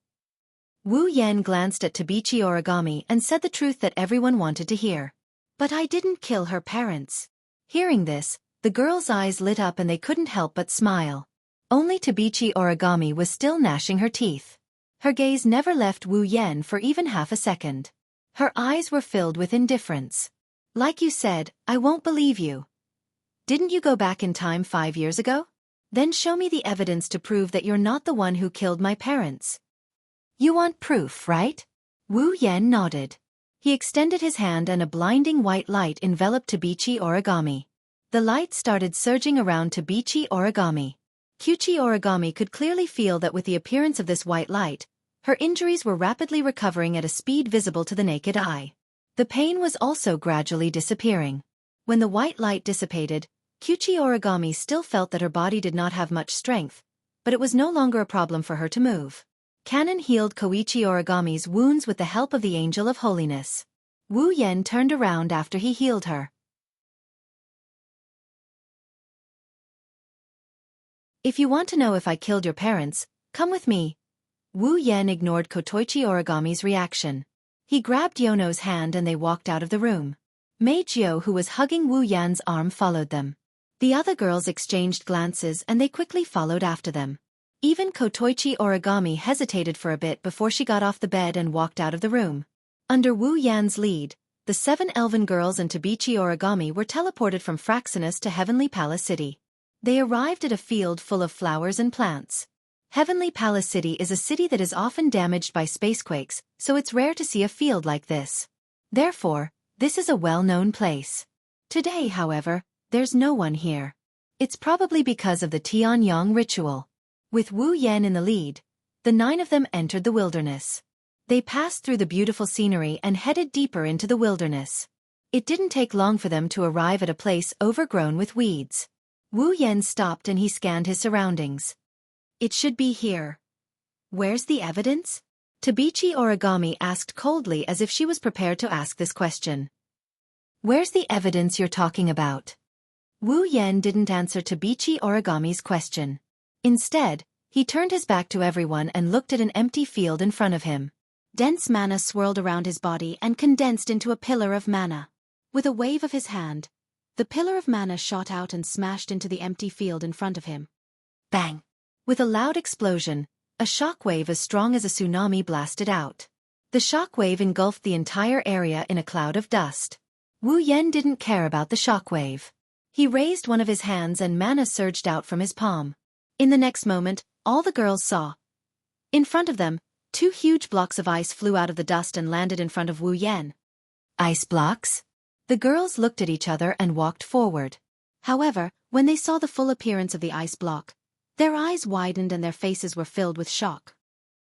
Wu Yan glanced at Tabichi Origami and said the truth that everyone wanted to hear. But I didn't kill her parents. Hearing this, the girls' eyes lit up and they couldn't help but smile. Only Tabichi Origami was still gnashing her teeth. Her gaze never left Wu Yan for even half a second. Her eyes were filled with indifference. Like you said, I won't believe you. Didn't you go back in time 5 years ago? Then show me the evidence to prove that you're not the one who killed my parents. You want proof, right? Wu Yan nodded. He extended his hand and a blinding white light enveloped Tabichi Origami. The light started surging around Tabichi Origami. Kyuchi Origami could clearly feel that with the appearance of this white light, her injuries were rapidly recovering at a speed visible to the naked eye. The pain was also gradually disappearing. When the white light dissipated, Kyuchi Origami still felt that her body did not have much strength, but it was no longer a problem for her to move. Kanon healed Koichi Origami's wounds with the help of the Angel of Holiness. Wu Yan turned around after he healed her. If you want to know if I killed your parents, come with me. Wu Yan ignored Kotoichi Origami's reaction. He grabbed Yono's hand and they walked out of the room. Mei Jiao, who was hugging Wu Yan's arm, followed them. The other girls exchanged glances and they quickly followed after them. Even Kotoichi Origami hesitated for a bit before she got off the bed and walked out of the room. Under Wu Yan's lead, the 7 elven girls and Tabichi Origami were teleported from Fraxinus to Heavenly Palace City. They arrived at a field full of flowers and plants. Heavenly Palace City is a city that is often damaged by spacequakes, so it's rare to see a field like this. Therefore, this is a well-known place. Today, however, there's no one here. It's probably because of the Tianyang ritual. With Wu Yan in the lead, the 9 of them entered the wilderness. They passed through the beautiful scenery and headed deeper into the wilderness. It didn't take long for them to arrive at a place overgrown with weeds. Wu Yan stopped and he scanned his surroundings. It should be here. Where's the evidence? Tabichi Origami asked coldly as if she was prepared to ask this question. Where's the evidence you're talking about? Wu Yan didn't answer Tabichi Origami's question. Instead, he turned his back to everyone and looked at an empty field in front of him. Dense mana swirled around his body and condensed into a pillar of mana. With a wave of his hand, the pillar of mana shot out and smashed into the empty field in front of him. Bang! With a loud explosion, a shockwave as strong as a tsunami blasted out. The shockwave engulfed the entire area in a cloud of dust. Wu Yan didn't care about the shockwave. He raised one of his hands and mana surged out from his palm. In the next moment, all the girls saw. In front of them, 2 huge blocks of ice flew out of the dust and landed in front of Wu Yan. Ice blocks? The girls looked at each other and walked forward. However, when they saw the full appearance of the ice block, their eyes widened and their faces were filled with shock.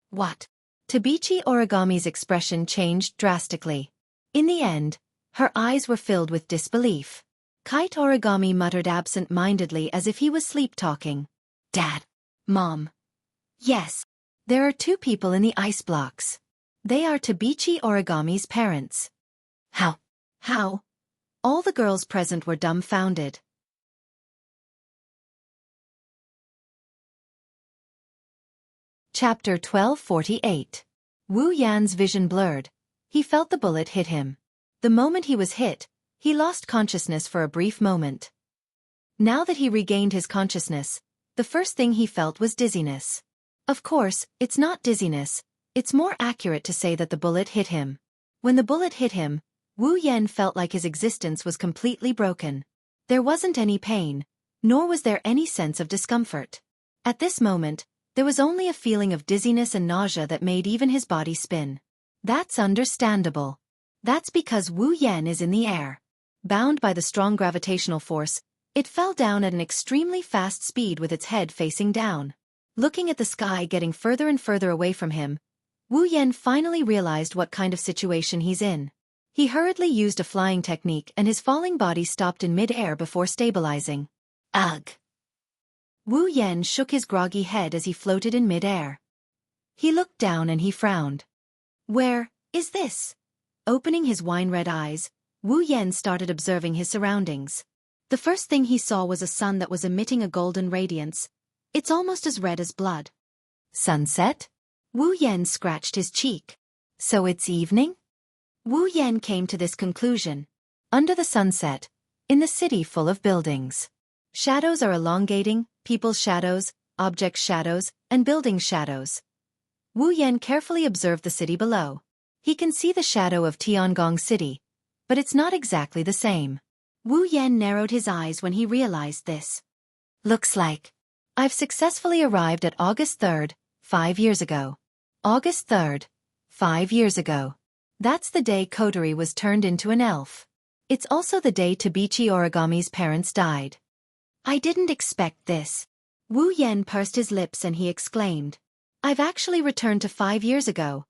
What? Tabichi Origami's expression changed drastically. In the end, her eyes were filled with disbelief. Kite Origami muttered absent-mindedly as if he was sleep-talking. Dad. Mom. Yes. There are 2 people in the ice blocks. They are Tabichi Origami's parents. How? How? All the girls present were dumbfounded. Chapter 1248. Wu Yan's vision blurred. He felt the bullet hit him. The moment he was hit, he lost consciousness for a brief moment. Now that he regained his consciousness, the first thing he felt was dizziness. Of course, it's not dizziness, it's more accurate to say that the bullet hit him. When the bullet hit him, Wu Yan felt like his existence was completely broken. There wasn't any pain, nor was there any sense of discomfort. At this moment, there was only a feeling of dizziness and nausea that made even his body spin. That's understandable. That's because Wu Yan is in the air. Bound by the strong gravitational force, it fell down at an extremely fast speed with its head facing down. Looking at the sky getting further and further away from him, Wu Yan finally realized what kind of situation he's in. He hurriedly used a flying technique and his falling body stopped in mid-air before stabilizing. Ugh! Wu Yan shook his groggy head as he floated in mid-air. He looked down and he frowned. Where is this? Opening his wine-red eyes, Wu Yan started observing his surroundings. The first thing he saw was a sun that was emitting a golden radiance. It's almost as red as blood. Sunset? Wu Yan scratched his cheek. So it's evening? Wu Yan came to this conclusion. Under the sunset, in the city full of buildings. Shadows are elongating, people's shadows, object shadows, and building shadows. Wu Yan carefully observed the city below. He can see the shadow of Tiangong City, but it's not exactly the same. Wu Yan narrowed his eyes when he realized this. Looks like I've successfully arrived at August 3rd, 5 years ago. August 3rd, 5 years ago. That's the day Kotori was turned into an elf. It's also the day Tabichi Origami's parents died. I didn't expect this. Wu Yan pursed his lips and he exclaimed. I've actually returned to 5 years ago.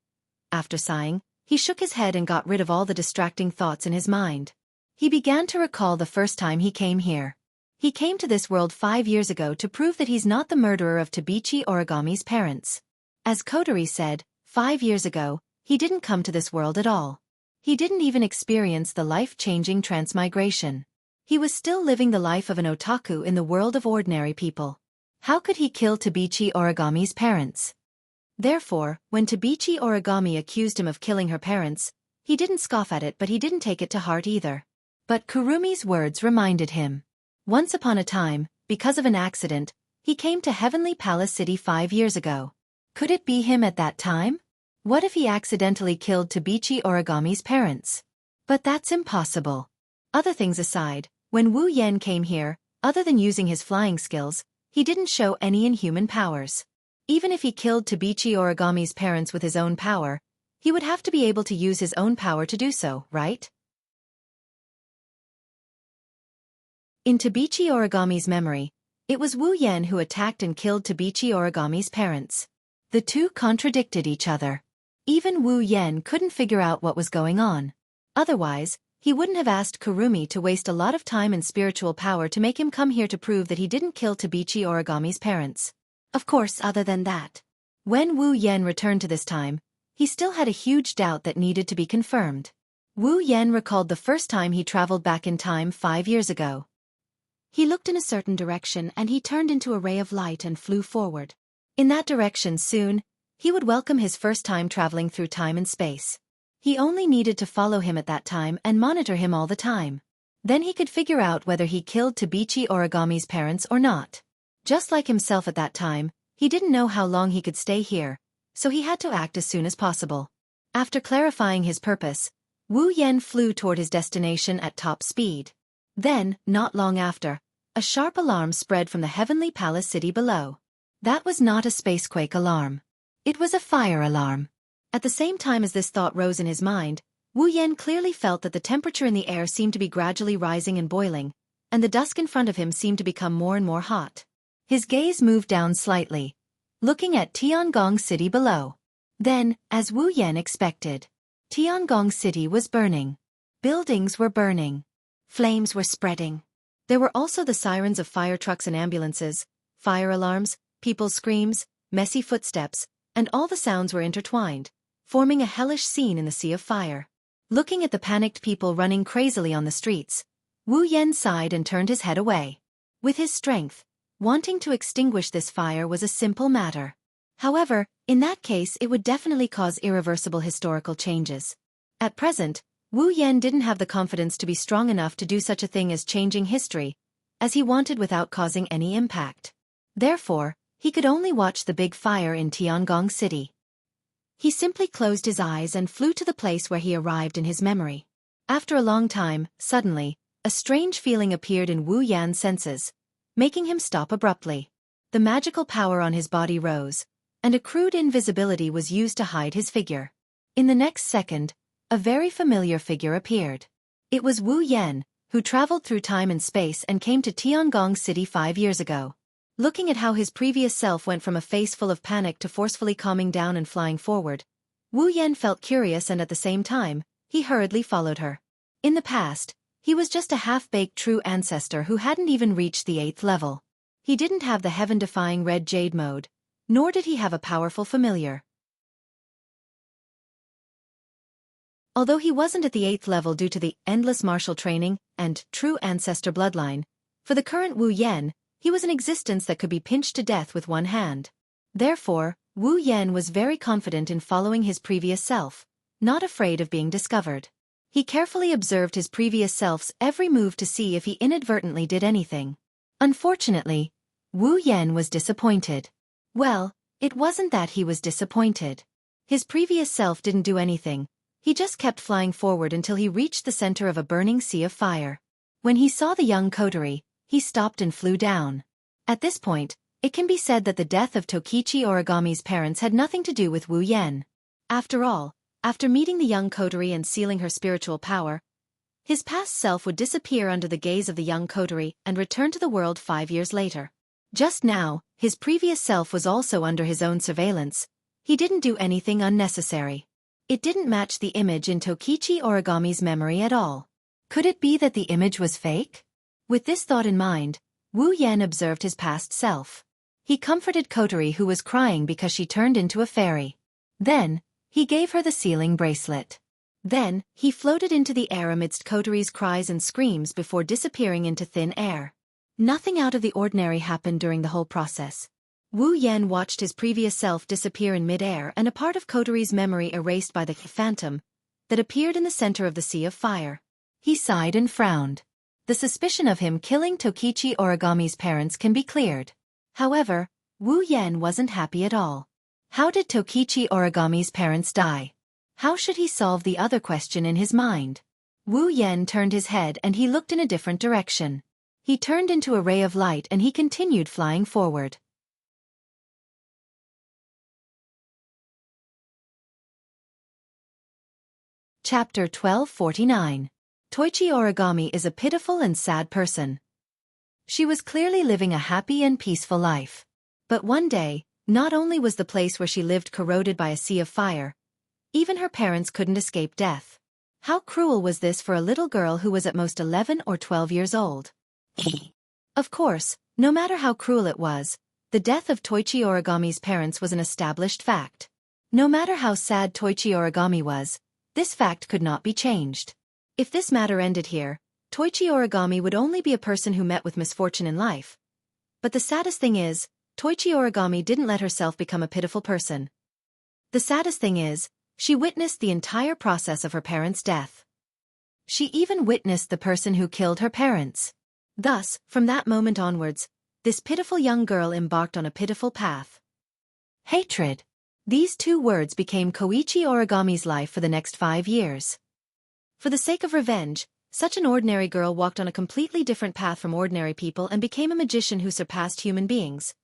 After sighing, he shook his head and got rid of all the distracting thoughts in his mind. He began to recall the first time he came here. He came to this world 5 years ago to prove that he's not the murderer of Tabichi Origami's parents. As Kotori said, 5 years ago, he didn't come to this world at all. He didn't even experience the life-changing transmigration. He was still living the life of an otaku in the world of ordinary people. How could he kill Tabichi Origami's parents? Therefore, when Tabichi Origami accused him of killing her parents, He didn't scoff at it, but he didn't take it to heart either. But Kurumi's words reminded him. Once upon a time, because of an accident, he came to Heavenly Palace City 5 years ago. Could it be him at that time? What if he accidentally killed Tabichi Origami's parents? But that's impossible. Other things aside, when Wu Yan came here, other than using his flying skills, he didn't show any inhuman powers. Even if he killed Tabichi Origami's parents with his own power, he would have to be able to use his own power to do so, right? In Tabichi Origami's memory, it was Wu Yan who attacked and killed Tabichi Origami's parents. The two contradicted each other. Even Wu Yan couldn't figure out what was going on. Otherwise, he wouldn't have asked Kurumi to waste a lot of time and spiritual power to make him come here to prove that he didn't kill Tabichi Origami's parents. Of course, other than that. When Wu Yan returned to this time, he still had a huge doubt that needed to be confirmed. Wu Yan recalled the first time he traveled back in time 5 years ago. He looked in a certain direction and he turned into a ray of light and flew forward. In that direction soon, he would welcome his first time traveling through time and space. He only needed to follow him at that time and monitor him all the time. Then he could figure out whether he killed Tabichi Origami's parents or not. Just like himself at that time, he didn't know how long he could stay here, so he had to act as soon as possible. After clarifying his purpose, Wu Yan flew toward his destination at top speed. Then, not long after, a sharp alarm spread from the Heavenly Palace City below. That was not a spacequake alarm. It was a fire alarm. At the same time as this thought rose in his mind, Wu Yan clearly felt that the temperature in the air seemed to be gradually rising and boiling, and the dusk in front of him seemed to become more and more hot. His gaze moved down slightly, looking at Tiangong City below. Then, as Wu Yan expected, Tiangong City was burning. Buildings were burning. Flames were spreading. There were also the sirens of fire trucks and ambulances, fire alarms, people's screams, messy footsteps, and all the sounds were intertwined, forming a hellish scene in the sea of fire. Looking at the panicked people running crazily on the streets, Wu Yan sighed and turned his head away. With his strength, wanting to extinguish this fire was a simple matter. However, in that case it would definitely cause irreversible historical changes. At present, Wu Yan didn't have the confidence to be strong enough to do such a thing as changing history, as he wanted without causing any impact. Therefore, he could only watch the big fire in Tiangong City. He simply closed his eyes and flew to the place where he arrived in his memory. After a long time, suddenly, a strange feeling appeared in Wu Yan's senses, making him stop abruptly. The magical power on his body rose, and a crude invisibility was used to hide his figure. In the next second, a very familiar figure appeared. It was Wu Yan, who traveled through time and space and came to Tiangong City 5 years ago. Looking at how his previous self went from a face full of panic to forcefully calming down and flying forward, Wu Yan felt curious and at the same time, he hurriedly followed her. In the past, he was just a half-baked true ancestor who hadn't even reached the 8th level. He didn't have the heaven-defying red jade mode, nor did he have a powerful familiar. Although he wasn't at the 8th level due to the endless martial training and true ancestor bloodline, for the current Wu Yan, he was an existence that could be pinched to death with one hand. Therefore, Wu Yan was very confident in following his previous self, not afraid of being discovered. He carefully observed his previous self's every move to see if he inadvertently did anything. Unfortunately, Wu Yan was disappointed. Well, it wasn't that he was disappointed. His previous self didn't do anything. He just kept flying forward until he reached the center of a burning sea of fire. When he saw the young coterie, he stopped and flew down. At this point, it can be said that the death of Tokichi Origami's parents had nothing to do with Wu Yan. After all, after meeting the young coterie and sealing her spiritual power, his past self would disappear under the gaze of the young coterie and return to the world 5 years later. Just now, his previous self was also under his own surveillance. He didn't do anything unnecessary. It didn't match the image in Tokichi Origami's memory at all. Could it be that the image was fake? With this thought in mind, Wu Yan observed his past self. He comforted Kotori, who was crying because she turned into a fairy. Then, he gave her the sealing bracelet. Then, he floated into the air amidst Kotori's cries and screams before disappearing into thin air. Nothing out of the ordinary happened during the whole process. Wu Yan watched his previous self disappear in mid-air and a part of Kotori's memory erased by the phantom, that appeared in the center of the sea of fire. He sighed and frowned. The suspicion of him killing Tokichi Origami's parents can be cleared. However, Wu Yan wasn't happy at all. How did Tokichi Origami's parents die? How should he solve the other question in his mind? Wu Yan turned his head and he looked in a different direction. He turned into a ray of light and he continued flying forward. Chapter 1249. Toichi Origami is a pitiful and sad person. She was clearly living a happy and peaceful life. But one day, not only was the place where she lived corroded by a sea of fire, even her parents couldn't escape death. How cruel was this for a little girl who was at most 11 or 12 years old? Of course, no matter how cruel it was, the death of Toichi Origami's parents was an established fact. No matter how sad Toichi Origami was, this fact could not be changed. If this matter ended here, Toichi Origami would only be a person who met with misfortune in life. But the saddest thing is, Toichi Origami didn't let herself become a pitiful person. The saddest thing is, she witnessed the entire process of her parents' death. She even witnessed the person who killed her parents. Thus, from that moment onwards, this pitiful young girl embarked on a pitiful path. Hatred. These two words became Koichi Origami's life for the next 5 years. For the sake of revenge, such an ordinary girl walked on a completely different path from ordinary people and became a magician who surpassed human beings.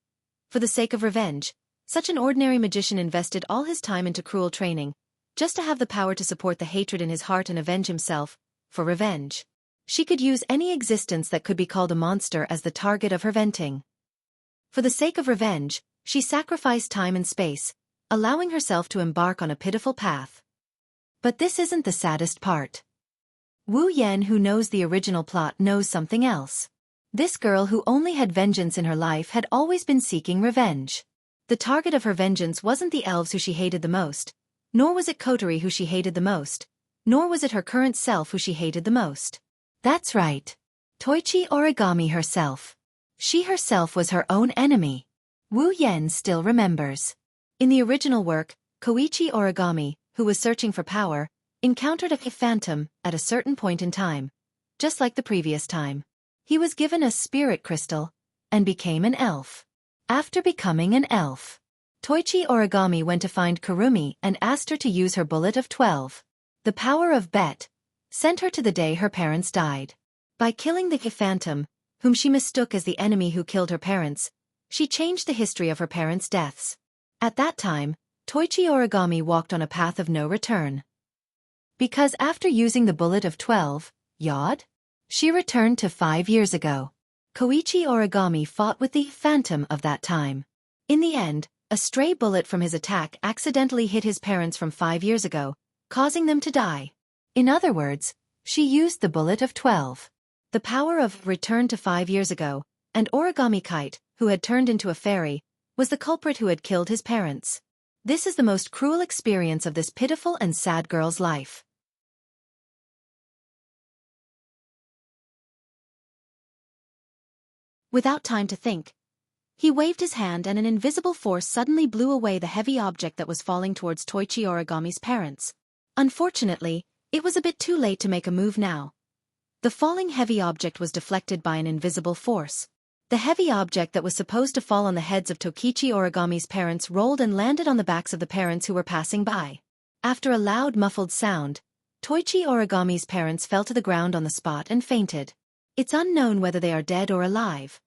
For the sake of revenge, such an ordinary magician invested all his time into cruel training, just to have the power to support the hatred in his heart and avenge himself, for revenge. She could use any existence that could be called a monster as the target of her venting. For the sake of revenge, she sacrificed time and space, allowing herself to embark on a pitiful path. But this isn't the saddest part. Wu Yan, who knows the original plot, knows something else. This girl who only had vengeance in her life had always been seeking revenge. The target of her vengeance wasn't the elves who she hated the most, nor was it Kotori who she hated the most, nor was it her current self who she hated the most. That's right. Toichi Origami herself. She herself was her own enemy. Wu Yan still remembers. In the original work, Koichi Origami, who was searching for power, encountered a phantom at a certain point in time, just like the previous time. He was given a spirit crystal and became an elf. After becoming an elf, Toichi Origami went to find Kurumi and asked her to use her bullet of 12. The power of Bet sent her to the day her parents died. By killing the phantom, whom she mistook as the enemy who killed her parents, she changed the history of her parents' deaths. At that time, Toichi Origami walked on a path of no return. Because after using the bullet of 12, Yod, she returned to 5 years ago. Koichi Origami fought with the phantom of that time. In the end, a stray bullet from his attack accidentally hit his parents from 5 years ago, causing them to die. In other words, she used the bullet of 12. The power of return to 5 years ago, and Origami Kite, who had turned into a fairy, was the culprit who had killed his parents. This is the most cruel experience of this pitiful and sad girl's life. Without time to think, he waved his hand and an invisible force suddenly blew away the heavy object that was falling towards Toichi Origami's parents. Unfortunately, it was a bit too late to make a move now. The falling heavy object was deflected by an invisible force. The heavy object that was supposed to fall on the heads of Tokichi Origami's parents rolled and landed on the backs of the parents who were passing by. After a loud muffled sound, Toichi Origami's parents fell to the ground on the spot and fainted. It's unknown whether they are dead or alive.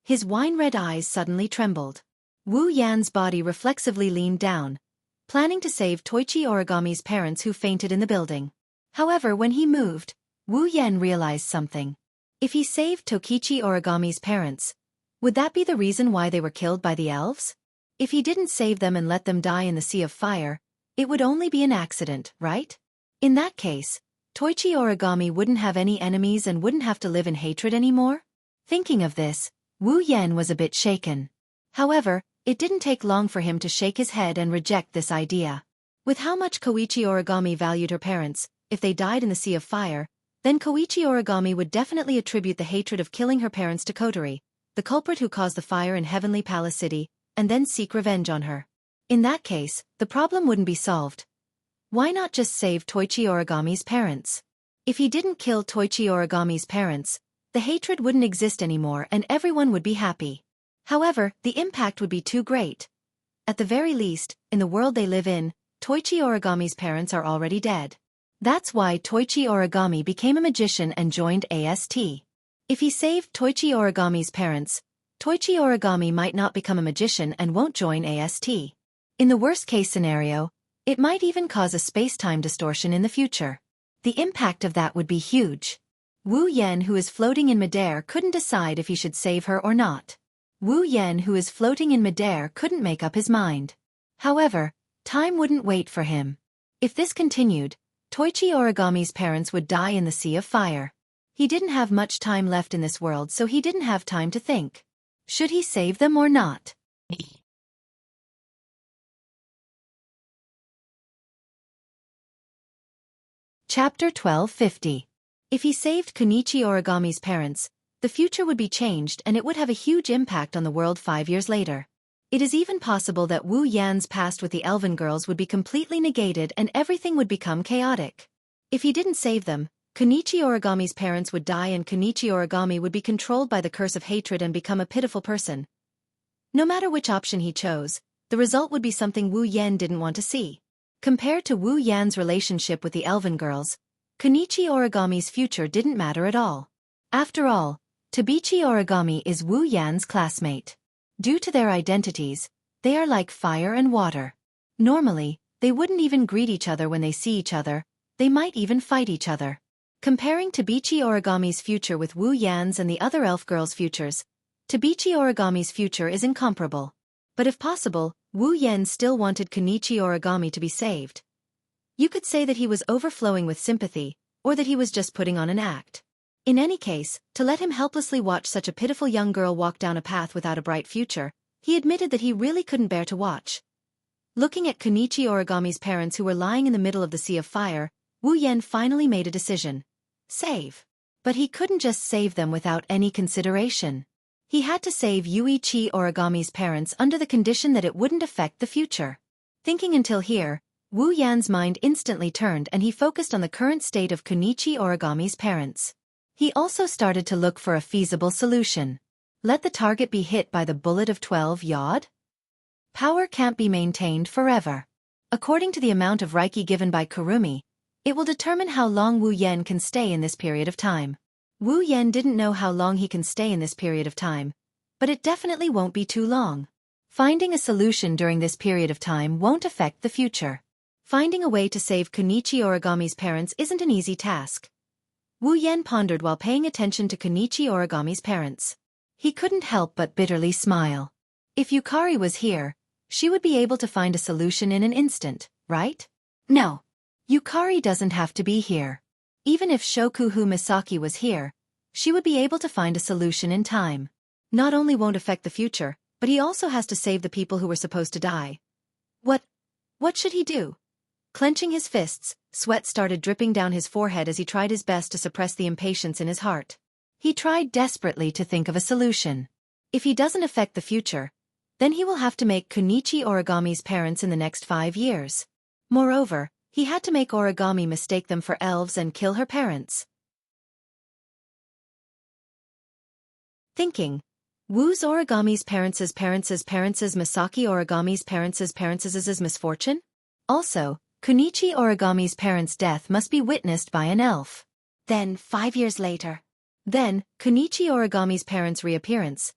His wine-red eyes suddenly trembled. Wu Yan's body reflexively leaned down, planning to save Toichi Origami's parents who fainted in the building. However, when he moved, Wu Yan realized something. If he saved Tokichi Origami's parents, would that be the reason why they were killed by the elves? If he didn't save them and let them die in the sea of fire, it would only be an accident, right? In that case, Toichi Origami wouldn't have any enemies and wouldn't have to live in hatred anymore? Thinking of this, Wu Yan was a bit shaken. However, it didn't take long for him to shake his head and reject this idea. With how much Koichi Origami valued her parents, if they died in the sea of fire, then Koichi Origami would definitely attribute the hatred of killing her parents to Kotori, the culprit who caused the fire in Heavenly Palace City, and then seek revenge on her. In that case, the problem wouldn't be solved. Why not just save Toichi Origami's parents? If he didn't kill Toichi Origami's parents, the hatred wouldn't exist anymore and everyone would be happy. However, the impact would be too great. At the very least, in the world they live in, Toichi Origami's parents are already dead. That's why Toichi Origami became a magician and joined AST. If he saved Toichi Origami's parents, Toichi Origami might not become a magician and won't join AST. In the worst-case scenario, it might even cause a space-time distortion in the future. The impact of that would be huge. Wu Yan, who is floating in midair, couldn't decide if he should save her or not. Wu Yan, who is floating in midair, couldn't make up his mind. However, time wouldn't wait for him. If this continued, Toichi Origami's parents would die in the sea of fire. He didn't have much time left in this world, so he didn't have time to think. Should he save them or not? Chapter 1250. If he saved Kunichi Origami's parents, the future would be changed and it would have a huge impact on the world 5 years later. It is even possible that Wu Yan's past with the elven girls would be completely negated and everything would become chaotic. If he didn't save them, Kunichi Origami's parents would die and Kunichi Origami would be controlled by the curse of hatred and become a pitiful person. No matter which option he chose, the result would be something Wu Yan didn't want to see. Compared to Wu Yan's relationship with the elven girls, Kunichi Origami's future didn't matter at all. After all, Tabichi Origami is Wu Yan's classmate. Due to their identities, they are like fire and water. Normally, they wouldn't even greet each other when they see each other, they might even fight each other. Comparing Tabichi Origami's future with Wu Yan's and the other elf girls' futures, Tabichi Origami's future is incomparable. But if possible, Wu Yan still wanted Kunichi Origami to be saved. You could say that he was overflowing with sympathy, or that he was just putting on an act. In any case, to let him helplessly watch such a pitiful young girl walk down a path without a bright future, he admitted that he really couldn't bear to watch. Looking at Kunichi Origami's parents who were lying in the middle of the sea of fire, Wu Yan finally made a decision. Save. But he couldn't just save them without any consideration. He had to save Yuichi Origami's parents under the condition that it wouldn't affect the future. Thinking until here, Wu Yan's mind instantly turned and he focused on the current state of Kunichi Origami's parents. He also started to look for a feasible solution. Let the target be hit by the bullet of 12 yod? Power can't be maintained forever. According to the amount of Reiki given by Kurumi, it will determine how long Wu Yan can stay in this period of time. Wu Yan didn't know how long he can stay in this period of time, but it definitely won't be too long. Finding a solution during this period of time won't affect the future. Finding a way to save Kunichi Origami's parents isn't an easy task. Wu Yan pondered while paying attention to Kunichi Origami's parents. He couldn't help but bitterly smile. If Yukari was here, she would be able to find a solution in an instant, right? No. Yukari doesn't have to be here. Even if Shokuhu Misaki was here, she would be able to find a solution in time. Not only won't affect the future, but he also has to save the people who were supposed to die. What should he do? Clenching his fists, sweat started dripping down his forehead as he tried his best to suppress the impatience in his heart. He tried desperately to think of a solution. If he doesn't affect the future, then he will have to make Kunichi Origami's parents in the next 5 years. Moreover, he had to make Origami mistake them for elves and kill her parents. Thinking. Wu's Origami's parents' Misaki Origami's parents' misfortune? Also, Kunichi Origami's parents' death must be witnessed by an elf. Then, 5 years later. Then, Kunichi Origami's parents' reappearance.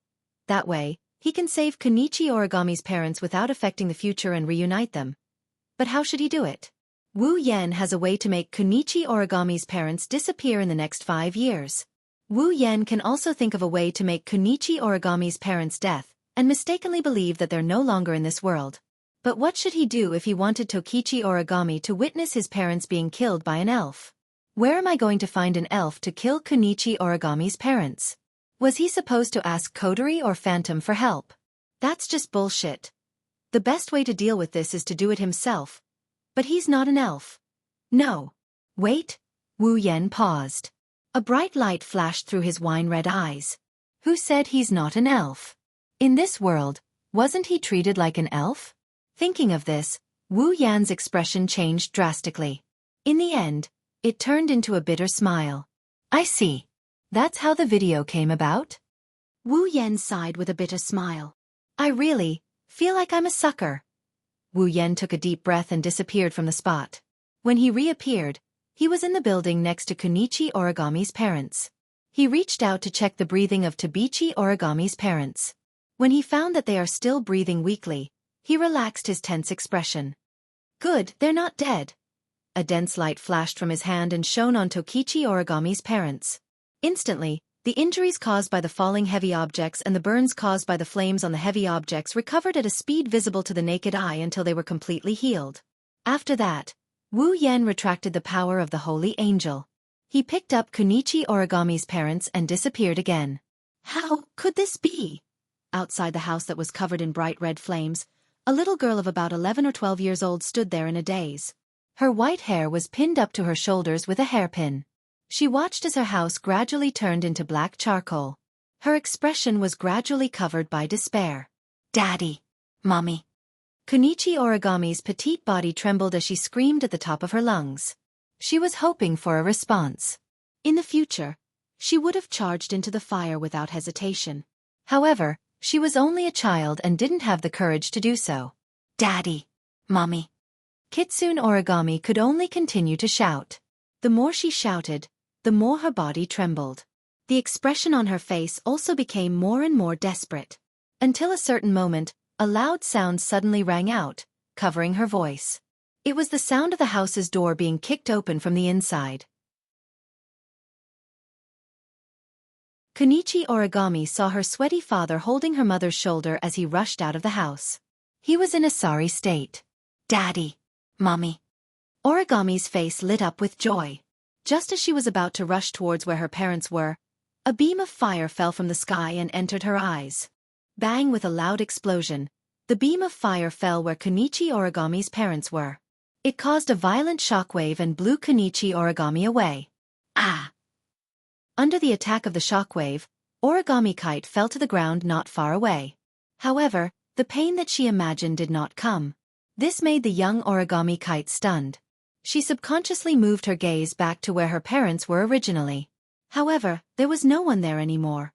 That way, he can save Kunichi Origami's parents without affecting the future and reunite them. But how should he do it? Wu Yan has a way to make Kunichi Origami's parents disappear in the next 5 years. Wu Yan can also think of a way to make Kunichi Origami's parents' death, and mistakenly believe that they're no longer in this world. But what should he do if he wanted Tokichi Origami to witness his parents being killed by an elf? Where am I going to find an elf to kill Kunichi Origami's parents? Was he supposed to ask Kodori or Phantom for help? That's just bullshit. The best way to deal with this is to do it himself. But he's not an elf. No. Wait. Wu Yan paused. A bright light flashed through his wine-red eyes. Who said he's not an elf? In this world, wasn't he treated like an elf? Thinking of this, Wu Yan's expression changed drastically. In the end, it turned into a bitter smile. I see. That's how the video came about? Wu Yan sighed with a bitter smile. I really feel like I'm a sucker. Wu Yan took a deep breath and disappeared from the spot. When he reappeared, he was in the building next to Kunichi Origami's parents. He reached out to check the breathing of Tabichi Origami's parents. When he found that they are still breathing weakly, he relaxed his tense expression. Good, they're not dead. A dense light flashed from his hand and shone on Tokichi Origami's parents. Instantly, the injuries caused by the falling heavy objects and the burns caused by the flames on the heavy objects recovered at a speed visible to the naked eye until they were completely healed. After that, Wu Yan retracted the power of the holy angel. He picked up Kunichi Origami's parents and disappeared again. How could this be? Outside the house that was covered in bright red flames, a little girl of about 11 or 12 years old stood there in a daze. Her white hair was pinned up to her shoulders with a hairpin. She watched as her house gradually turned into black charcoal. Her expression was gradually covered by despair. Daddy! Mommy! Kunichi Origami's petite body trembled as she screamed at the top of her lungs. She was hoping for a response. In the future, she would have charged into the fire without hesitation. However, she was only a child and didn't have the courage to do so. Daddy! Mommy! Kitsune Origami could only continue to shout. The more she shouted, the more her body trembled. The expression on her face also became more and more desperate. Until a certain moment, a loud sound suddenly rang out, covering her voice. It was the sound of the house's door being kicked open from the inside. Kunichi Origami saw her sweaty father holding her mother's shoulder as he rushed out of the house. He was in a sorry state. Daddy! Mommy! Origami's face lit up with joy. Just as she was about to rush towards where her parents were, a beam of fire fell from the sky and entered her eyes. Bang! With a loud explosion, the beam of fire fell where Kunichi Origami's parents were. It caused a violent shockwave and blew Kunichi Origami away. Ah! Under the attack of the shockwave, Origami Kite fell to the ground not far away. However, the pain that she imagined did not come. This made the young Origami Kite stunned. She subconsciously moved her gaze back to where her parents were originally. However, there was no one there anymore.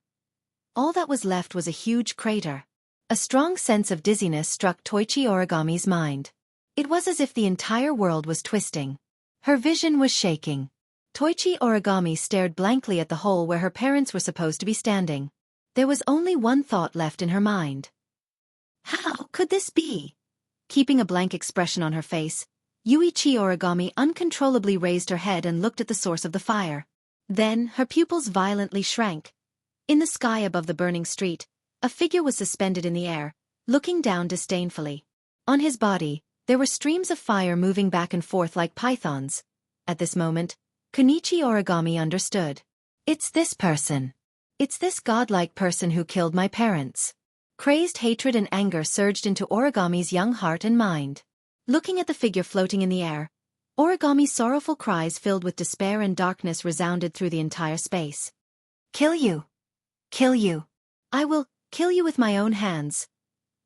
All that was left was a huge crater. A strong sense of dizziness struck Toichi Origami's mind. It was as if the entire world was twisting. Her vision was shaking. Toichi Origami stared blankly at the hole where her parents were supposed to be standing. There was only one thought left in her mind. How could this be? Keeping a blank expression on her face, Yuichi Origami uncontrollably raised her head and looked at the source of the fire. Then, her pupils violently shrank. In the sky above the burning street, a figure was suspended in the air, looking down disdainfully. On his body, there were streams of fire moving back and forth like pythons. At this moment, Kunichi Origami understood. It's this person. It's this godlike person who killed my parents. Crazed hatred and anger surged into Origami's young heart and mind. Looking at the figure floating in the air, Origami's sorrowful cries filled with despair and darkness resounded through the entire space. Kill you! Kill you! I will kill you with my own hands.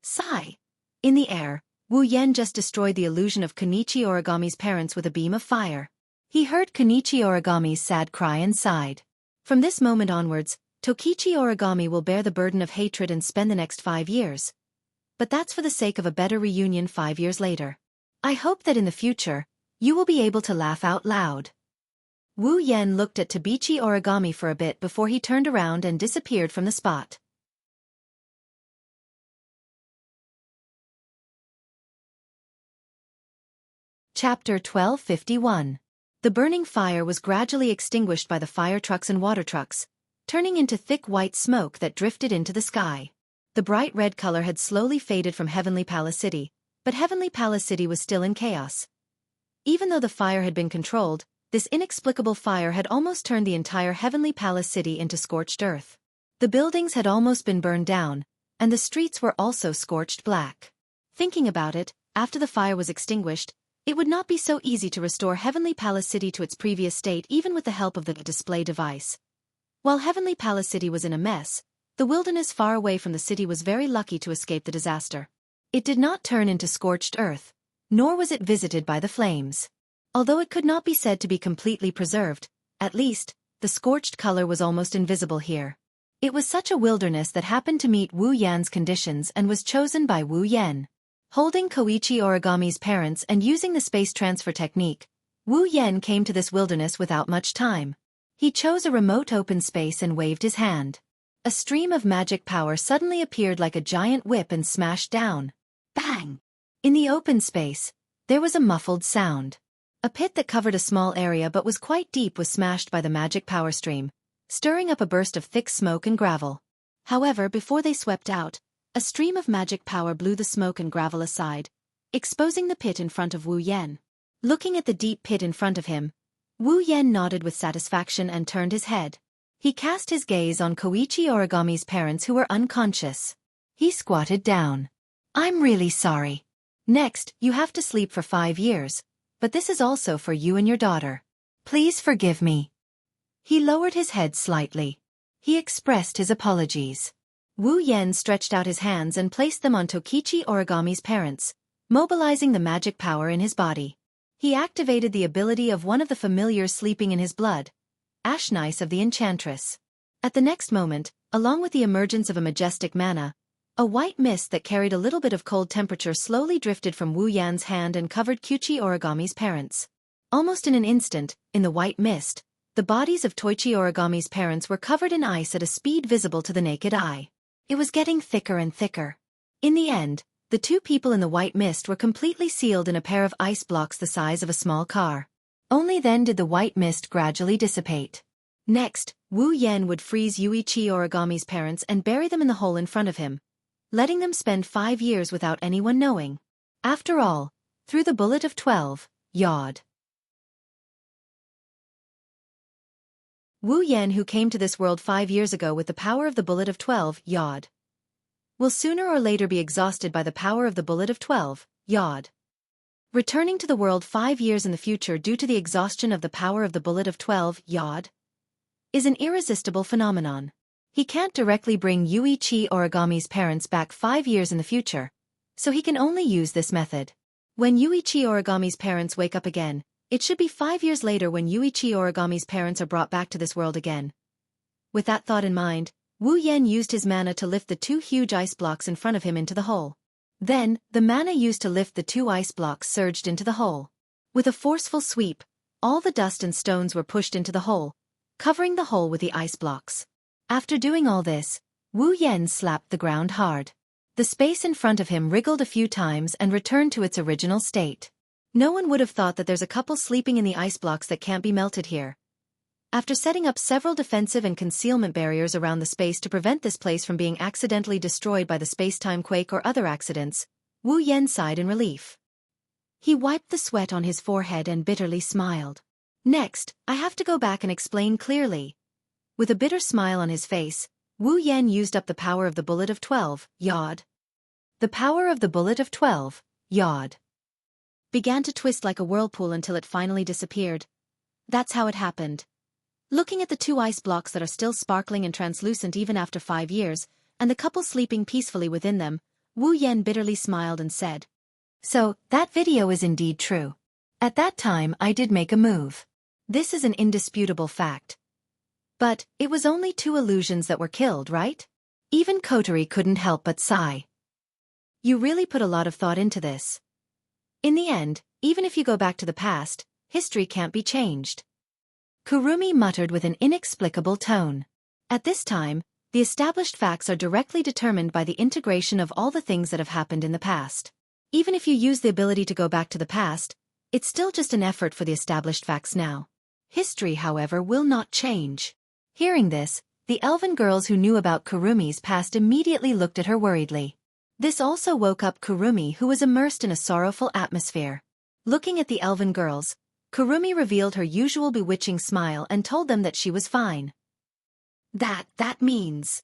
Sigh. In the air, Wu Yan just destroyed the illusion of Kunichi Origami's parents with a beam of fire. He heard Kunichi Origami's sad cry and sighed. From this moment onwards, Tokichi Origami will bear the burden of hatred and spend the next 5 years. But that's for the sake of a better reunion 5 years later. I hope that in the future, you will be able to laugh out loud. Wu Yan looked at Tabichi Origami for a bit before he turned around and disappeared from the spot. Chapter 1251. The burning fire was gradually extinguished by the fire trucks and water trucks, turning into thick white smoke that drifted into the sky. The bright red color had slowly faded from Heavenly Palace City, but Heavenly Palace City was still in chaos. Even though the fire had been controlled, this inexplicable fire had almost turned the entire Heavenly Palace City into scorched earth. The buildings had almost been burned down, and the streets were also scorched black. Thinking about it, after the fire was extinguished, it would not be so easy to restore Heavenly Palace City to its previous state even with the help of the display device. While Heavenly Palace City was in a mess, the wilderness far away from the city was very lucky to escape the disaster. It did not turn into scorched earth, nor was it visited by the flames. Although it could not be said to be completely preserved, at least, the scorched color was almost invisible here. It was such a wilderness that happened to meet Wu Yan's conditions and was chosen by Wu Yan. Holding Koichi Origami's parents and using the space transfer technique, Wu Yan came to this wilderness without much time. He chose a remote open space and waved his hand. A stream of magic power suddenly appeared like a giant whip and smashed down. Bang! In the open space, there was a muffled sound. A pit that covered a small area but was quite deep was smashed by the magic power stream, stirring up a burst of thick smoke and gravel. However, before they swept out, a stream of magic power blew the smoke and gravel aside, exposing the pit in front of Wu Yan. Looking at the deep pit in front of him, Wu Yan nodded with satisfaction and turned his head. He cast his gaze on Koichi Origami's parents who were unconscious. He squatted down. "I'm really sorry. Next, you have to sleep for 5 years, but this is also for you and your daughter. Please forgive me." He lowered his head slightly. He expressed his apologies. Wu Yan stretched out his hands and placed them on Tokichi Origami's parents, mobilizing the magic power in his body. He activated the ability of one of the familiars sleeping in his blood, Ashnice of the Enchantress. At the next moment, along with the emergence of a majestic mana, a white mist that carried a little bit of cold temperature slowly drifted from Wu Yan's hand and covered Koichi Origami's parents. Almost in an instant, in the white mist, the bodies of Toichi Origami's parents were covered in ice at a speed visible to the naked eye. It was getting thicker and thicker. In the end, the two people in the white mist were completely sealed in a pair of ice blocks the size of a small car. Only then did the white mist gradually dissipate. Next, Wu Yan would freeze Yuichi Origami's parents and bury them in the hole in front of him, letting them spend 5 years without anyone knowing. After all, through the bullet of 12, Yod. Wu Yan, who came to this world 5 years ago with the power of the bullet of 12, Yod, will sooner or later be exhausted by the power of the bullet of 12, Yod. Returning to the world 5 years in the future due to the exhaustion of the power of the bullet of 12, Yod, is an irresistible phenomenon. He can't directly bring Yuichi Origami's parents back 5 years in the future, so he can only use this method. When Yuichi Origami's parents wake up again, it should be 5 years later when Yuichi Origami's parents are brought back to this world again. With that thought in mind, Wu Yan used his mana to lift the 2 huge ice blocks in front of him into the hole. Then, the mana used to lift the 2 ice blocks surged into the hole. With a forceful sweep, all the dust and stones were pushed into the hole, covering the hole with the ice blocks. After doing all this, Wu Yan slapped the ground hard. The space in front of him wriggled a few times and returned to its original state. No one would have thought that there's a couple sleeping in the ice blocks that can't be melted here. After setting up several defensive and concealment barriers around the space to prevent this place from being accidentally destroyed by the space-time quake or other accidents, Wu Yan sighed in relief. He wiped the sweat on his forehead and bitterly smiled. Next, I have to go back and explain clearly. With a bitter smile on his face, Wu Yan used up the power of the bullet of 12, Yod. The power of the bullet of 12, Yod, began to twist like a whirlpool until it finally disappeared. That's how it happened. Looking at the 2 ice blocks that are still sparkling and translucent even after 5 years, and the couple sleeping peacefully within them, Wu Yan bitterly smiled and said, "So, that video is indeed true. At that time I did make a move. This is an indisputable fact. But, it was only 2 illusions that were killed, right?" Even Kotori couldn't help but sigh. You really put a lot of thought into this. In the end, even if you go back to the past, history can't be changed. Kurumi muttered with an inexplicable tone. At this time, the established facts are directly determined by the integration of all the things that have happened in the past. Even if you use the ability to go back to the past, it's still just an effort for the established facts now. History, however, will not change. Hearing this, the elven girls who knew about Kurumi's past immediately looked at her worriedly. This also woke up Kurumi, who was immersed in a sorrowful atmosphere. Looking at the elven girls, Kurumi revealed her usual bewitching smile and told them that she was fine. That means.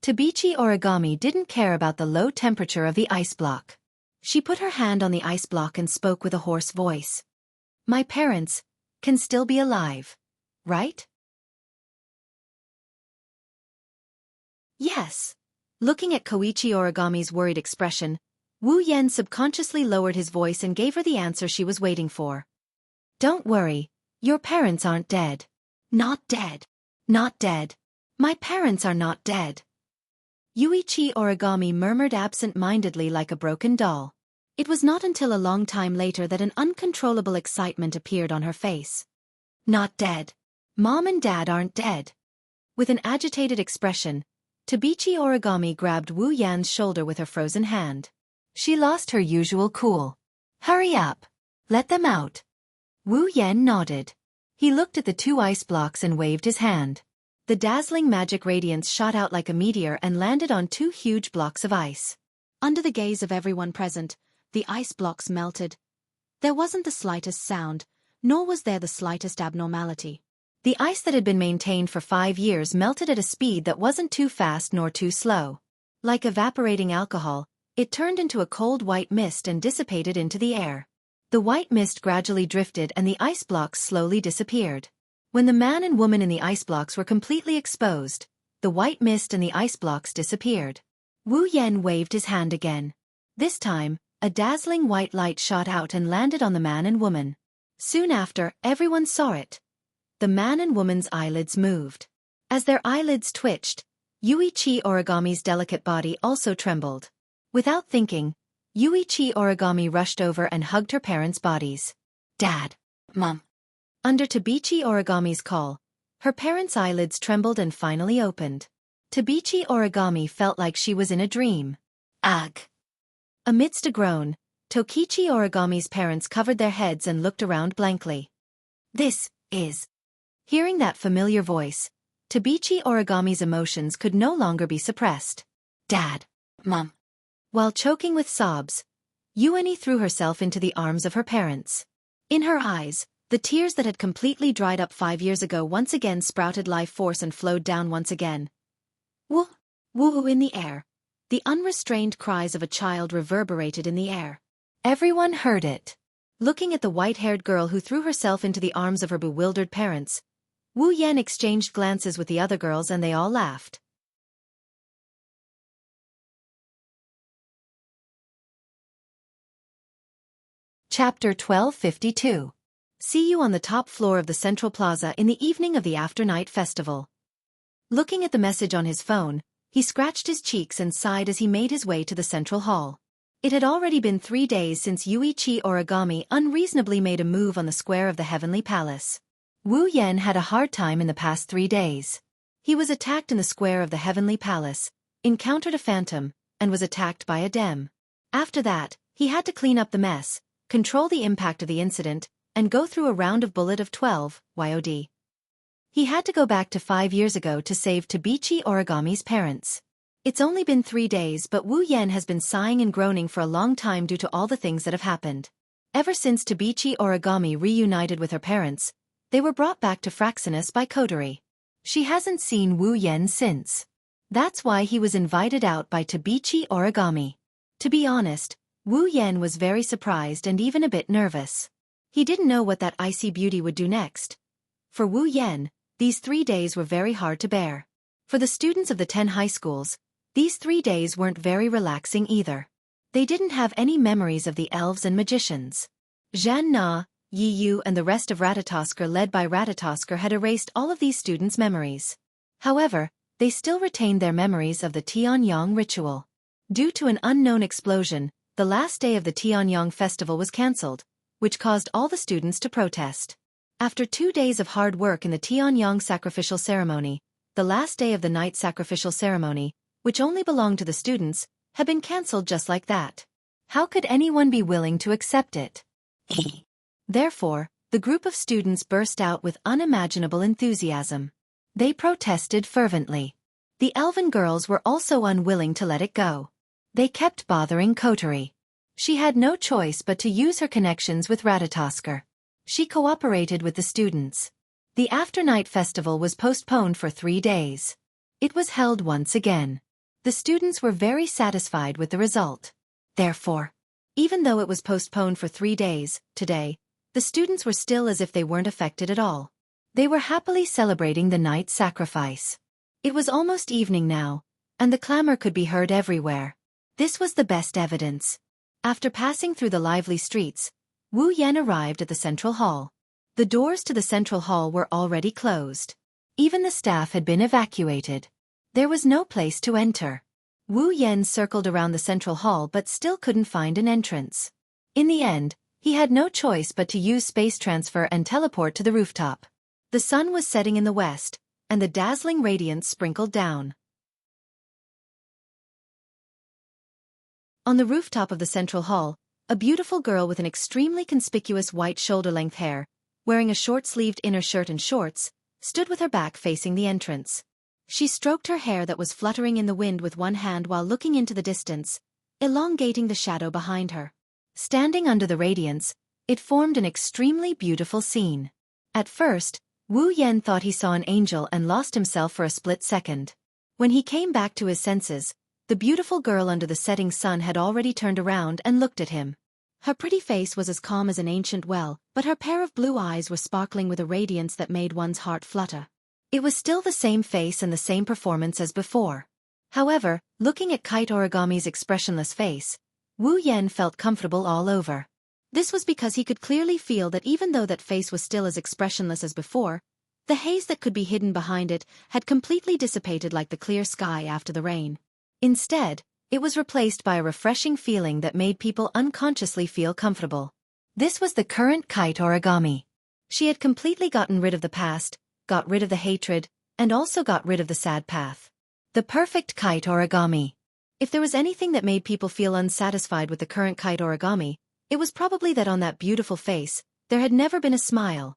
Tabichi Origami didn't care about the low temperature of the ice block. She put her hand on the ice block and spoke with a hoarse voice. My parents can still be alive, right? Yes. Looking at Koichi Origami's worried expression, Wu Yan subconsciously lowered his voice and gave her the answer she was waiting for. Don't worry, your parents aren't dead. Not dead. Not dead. My parents are not dead. Yuichi Origami murmured absent-mindedly like a broken doll. It was not until a long time later that an uncontrollable excitement appeared on her face. Not dead. Mom and Dad aren't dead. With an agitated expression, Tabichi Origami grabbed Wu Yan's shoulder with her frozen hand. She lost her usual cool. Hurry up. Let them out. Wu Yan nodded. He looked at the 2 ice blocks and waved his hand. The dazzling magic radiance shot out like a meteor and landed on 2 huge blocks of ice. Under the gaze of everyone present, the ice blocks melted. There wasn't the slightest sound, nor was there the slightest abnormality. The ice that had been maintained for 5 years melted at a speed that wasn't too fast nor too slow. Like evaporating alcohol, it turned into a cold white mist and dissipated into the air. The white mist gradually drifted and the ice blocks slowly disappeared. When the man and woman in the ice blocks were completely exposed, the white mist and the ice blocks disappeared. Wu Yan waved his hand again. This time, a dazzling white light shot out and landed on the man and woman. Soon after, everyone saw it. The man and woman's eyelids moved. As their eyelids twitched, Yuichi Origami's delicate body also trembled. Without thinking, Yuichi Origami rushed over and hugged her parents' bodies. Dad. Mom. Under Tabichi Origami's call, her parents' eyelids trembled and finally opened. Tabichi Origami felt like she was in a dream. Ugh. Amidst a groan, Tokichi Origami's parents covered their heads and looked around blankly. This is... Hearing that familiar voice, Tabichi Origami's emotions could no longer be suppressed. Dad. Mom. While choking with sobs, Yuani threw herself into the arms of her parents. In her eyes, the tears that had completely dried up 5 years ago once again sprouted life force and flowed down once again. Woo! Woo! In the air. The unrestrained cries of a child reverberated in the air. Everyone heard it. Looking at the white-haired girl who threw herself into the arms of her bewildered parents, Wu Yan exchanged glances with the other girls and they all laughed. Chapter 1252. See you on the top floor of the Central Plaza in the evening of the after-night festival. Looking at the message on his phone, he scratched his cheeks and sighed as he made his way to the Central Hall. It had already been 3 days since Yuichi Origami unreasonably made a move on the square of the Heavenly Palace. Wu Yan had a hard time in the past 3 days. He was attacked in the square of the Heavenly Palace, encountered a phantom, and was attacked by a dem. After that, he had to clean up the mess, control the impact of the incident, and go through a round of bullet of 12, YOD. He had to go back to 5 years ago to save Tabichi Origami's parents. It's only been 3 days but Wu Yan has been sighing and groaning for a long time due to all the things that have happened. Ever since Tabichi Origami reunited with her parents, they were brought back to Fraxinus by Kodori. She hasn't seen Wu Yan since. That's why he was invited out by Tabichi Origami. To be honest, Wu Yan was very surprised and even a bit nervous. He didn't know what that icy beauty would do next. For Wu Yan, these 3 days were very hard to bear. For the students of the 10 high schools, these 3 days weren't very relaxing either. They didn't have any memories of the elves and magicians. Zhan Na, Yi Yu and the rest of Ratatosker led by Ratatosker had erased all of these students' memories. However, they still retained their memories of the Tianyang ritual. Due to an unknown explosion, the last day of the Tianyang festival was cancelled, which caused all the students to protest. After 2 days of hard work in the Tianyang sacrificial ceremony, the last day of the night sacrificial ceremony, which only belonged to the students, had been cancelled just like that. How could anyone be willing to accept it? Therefore, the group of students burst out with unimaginable enthusiasm. They protested fervently. The elven girls were also unwilling to let it go. They kept bothering Kotori. She had no choice but to use her connections with Ratatosker. She cooperated with the students. The after-night festival was postponed for 3 days. It was held once again. The students were very satisfied with the result. Therefore, even though it was postponed for 3 days, today, the students were still as if they weren't affected at all. They were happily celebrating the night sacrifice. It was almost evening now, and the clamor could be heard everywhere. This was the best evidence. After passing through the lively streets, Wu Yan arrived at the central hall. The doors to the central hall were already closed. Even the staff had been evacuated. There was no place to enter. Wu Yan circled around the central hall but still couldn't find an entrance. In the end, he had no choice but to use space transfer and teleport to the rooftop. The sun was setting in the west, and the dazzling radiance sprinkled down. On the rooftop of the central hall, a beautiful girl with an extremely conspicuous white shoulder-length hair, wearing a short-sleeved inner shirt and shorts, stood with her back facing the entrance. She stroked her hair that was fluttering in the wind with one hand while looking into the distance, elongating the shadow behind her. Standing under the radiance, it formed an extremely beautiful scene. At first, Wu Yan thought he saw an angel and lost himself for a split second. When he came back to his senses, the beautiful girl under the setting sun had already turned around and looked at him. Her pretty face was as calm as an ancient well, but her pair of blue eyes were sparkling with a radiance that made one's heart flutter. It was still the same face and the same performance as before. However, looking at Kite Origami's expressionless face, Wu Yan felt comfortable all over. This was because he could clearly feel that even though that face was still as expressionless as before, the haze that could be hidden behind it had completely dissipated like the clear sky after the rain. Instead, it was replaced by a refreshing feeling that made people unconsciously feel comfortable. This was the current Kite Origami. She had completely gotten rid of the past, got rid of the hatred, and also got rid of the sad path. The perfect Kite Origami. If there was anything that made people feel unsatisfied with the current Kite Origami, it was probably that on that beautiful face, there had never been a smile.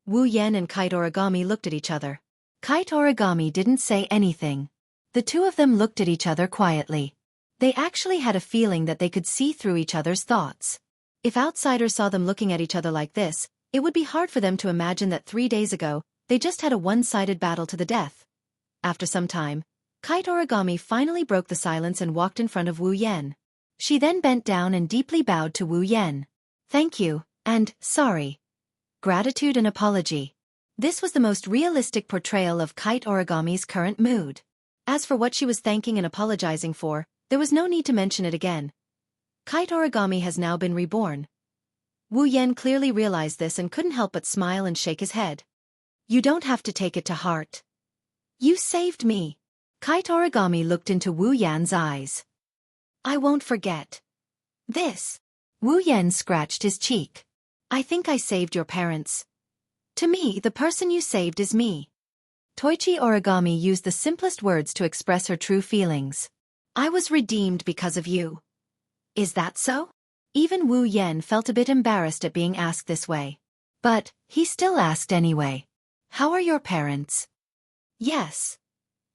Wu Yan and Kite Origami looked at each other. Kite Origami didn't say anything. The two of them looked at each other quietly. They actually had a feeling that they could see through each other's thoughts. If outsiders saw them looking at each other like this, it would be hard for them to imagine that 3 days ago, they just had a one-sided battle to the death. After some time, Kite Origami finally broke the silence and walked in front of Wu Yan. She then bent down and deeply bowed to Wu Yan. Thank you, and sorry. Gratitude and apology. This was the most realistic portrayal of Kite Origami's current mood. As for what she was thanking and apologizing for, there was no need to mention it again. Kite Origami has now been reborn. Wu Yan clearly realized this and couldn't help but smile and shake his head. You don't have to take it to heart. You saved me. Kite Origami looked into Wu Yan's eyes. I won't forget. This. Wu Yan scratched his cheek. I think I saved your parents. To me, the person you saved is me. Toichi Origami used the simplest words to express her true feelings. I was redeemed because of you. Is that so? Even Wu Yan felt a bit embarrassed at being asked this way. But, he still asked anyway. How are your parents? Yes.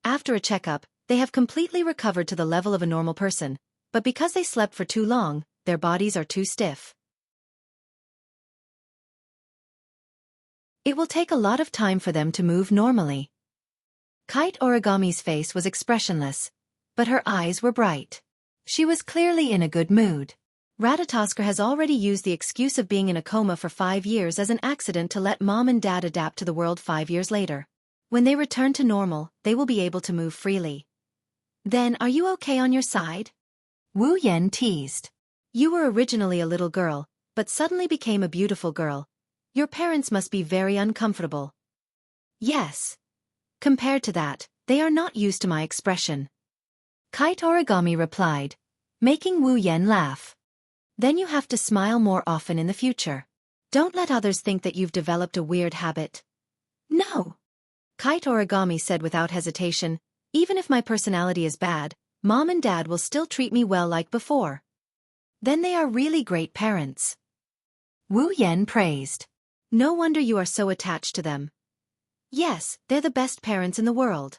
After a checkup, they have completely recovered to the level of a normal person, but because they slept for too long, their bodies are too stiff. It will take a lot of time for them to move normally. Kite Origami's face was expressionless, but her eyes were bright. She was clearly in a good mood. Ratatosker has already used the excuse of being in a coma for 5 years as an accident to let mom and dad adapt to the world 5 years later. When they return to normal, they will be able to move freely. Then are you okay on your side? Wu Yan teased. You were originally a little girl, but suddenly became a beautiful girl. Your parents must be very uncomfortable. Yes. Compared to that, they are not used to my expression. Kite Origami replied, making Wu Yan laugh. Then you have to smile more often in the future. Don't let others think that you've developed a weird habit. No. Kite Origami said without hesitation, even if my personality is bad, mom and dad will still treat me well like before. Then they are really great parents. Wu Yan praised. No wonder you are so attached to them. Yes, they're the best parents in the world.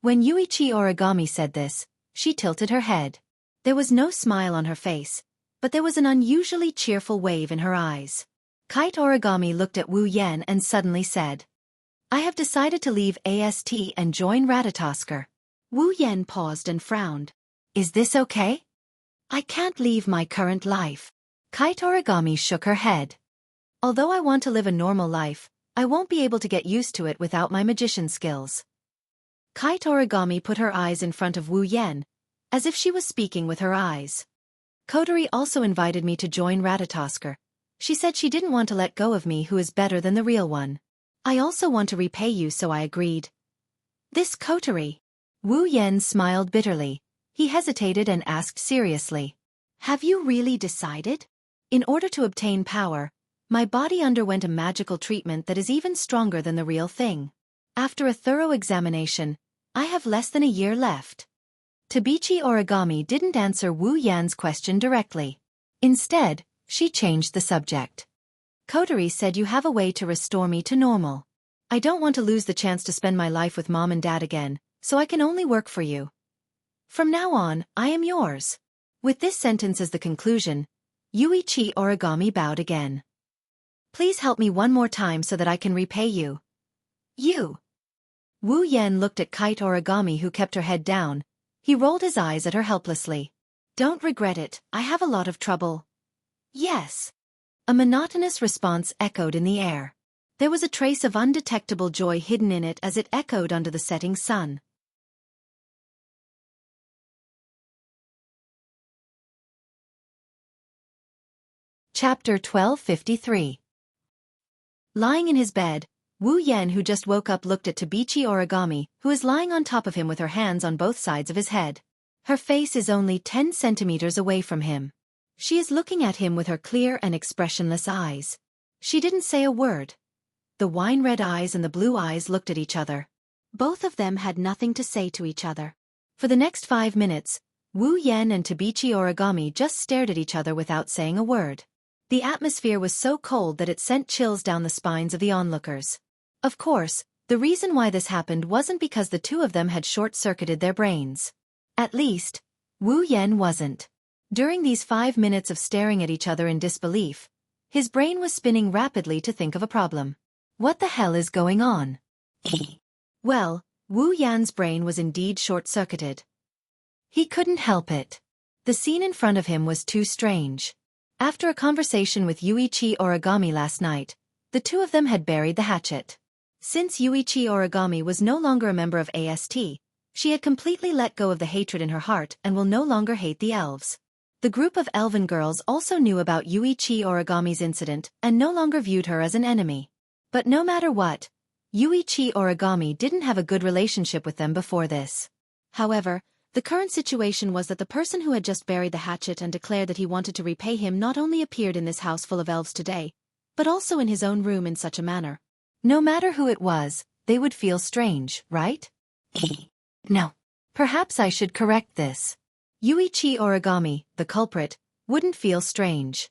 When Yuichi Origami said this, she tilted her head. There was no smile on her face, but there was an unusually cheerful wave in her eyes. Kite Origami looked at Wu Yan and suddenly said, I have decided to leave AST and join Ratatosker. Wu Yan paused and frowned. Is this okay? I can't leave my current life. Kite Origami shook her head. Although I want to live a normal life, I won't be able to get used to it without my magician skills. Kite Origami put her eyes in front of Wu Yan, as if she was speaking with her eyes. Kotori also invited me to join Ratatosker. She said she didn't want to let go of me, who is better than the real one. I also want to repay you, so I agreed. This Kotori? Wu Yan smiled bitterly. He hesitated and asked seriously. Have you really decided? In order to obtain power, my body underwent a magical treatment that is even stronger than the real thing. After a thorough examination, I have less than a year left. Tabichi Origami didn't answer Wu Yan's question directly. Instead, she changed the subject. Kotori said you have a way to restore me to normal. I don't want to lose the chance to spend my life with Mom and Dad again, so I can only work for you. From now on, I am yours. With this sentence as the conclusion, Yuichi Origami bowed again. Please help me one more time so that I can repay you. You. Wu Yan looked at Kite Origami, who kept her head down. He rolled his eyes at her helplessly. Don't regret it, I have a lot of trouble. Yes. A monotonous response echoed in the air. There was a trace of undetectable joy hidden in it as it echoed under the setting sun. Chapter 1253. Lying in his bed, Wu Yan, who just woke up, looked at Tabichi Origami, who is lying on top of him with her hands on both sides of his head. Her face is only 10 centimeters away from him. She is looking at him with her clear and expressionless eyes. She didn't say a word. The wine-red eyes and the blue eyes looked at each other. Both of them had nothing to say to each other. For the next 5 minutes, Wu Yan and Tabichi Origami just stared at each other without saying a word. The atmosphere was so cold that it sent chills down the spines of the onlookers. Of course, the reason why this happened wasn't because the two of them had short-circuited their brains. At least, Wu Yan wasn't. During these 5 minutes of staring at each other in disbelief, his brain was spinning rapidly to think of a problem. What the hell is going on? Well, Wu Yan's brain was indeed short-circuited. He couldn't help it. The scene in front of him was too strange. After a conversation with Yuichi Origami last night, the two of them had buried the hatchet. Since Yuichi Origami was no longer a member of AST, she had completely let go of the hatred in her heart and will no longer hate the elves. The group of elven girls also knew about Yuichi Origami's incident and no longer viewed her as an enemy. But no matter what, Yuichi Origami didn't have a good relationship with them before this. However, the current situation was that the person who had just buried the hatchet and declared that he wanted to repay him not only appeared in this house full of elves today, but also in his own room in such a manner. No matter who it was, they would feel strange, right? No. Perhaps I should correct this. Yuichi Origami, the culprit, wouldn't feel strange.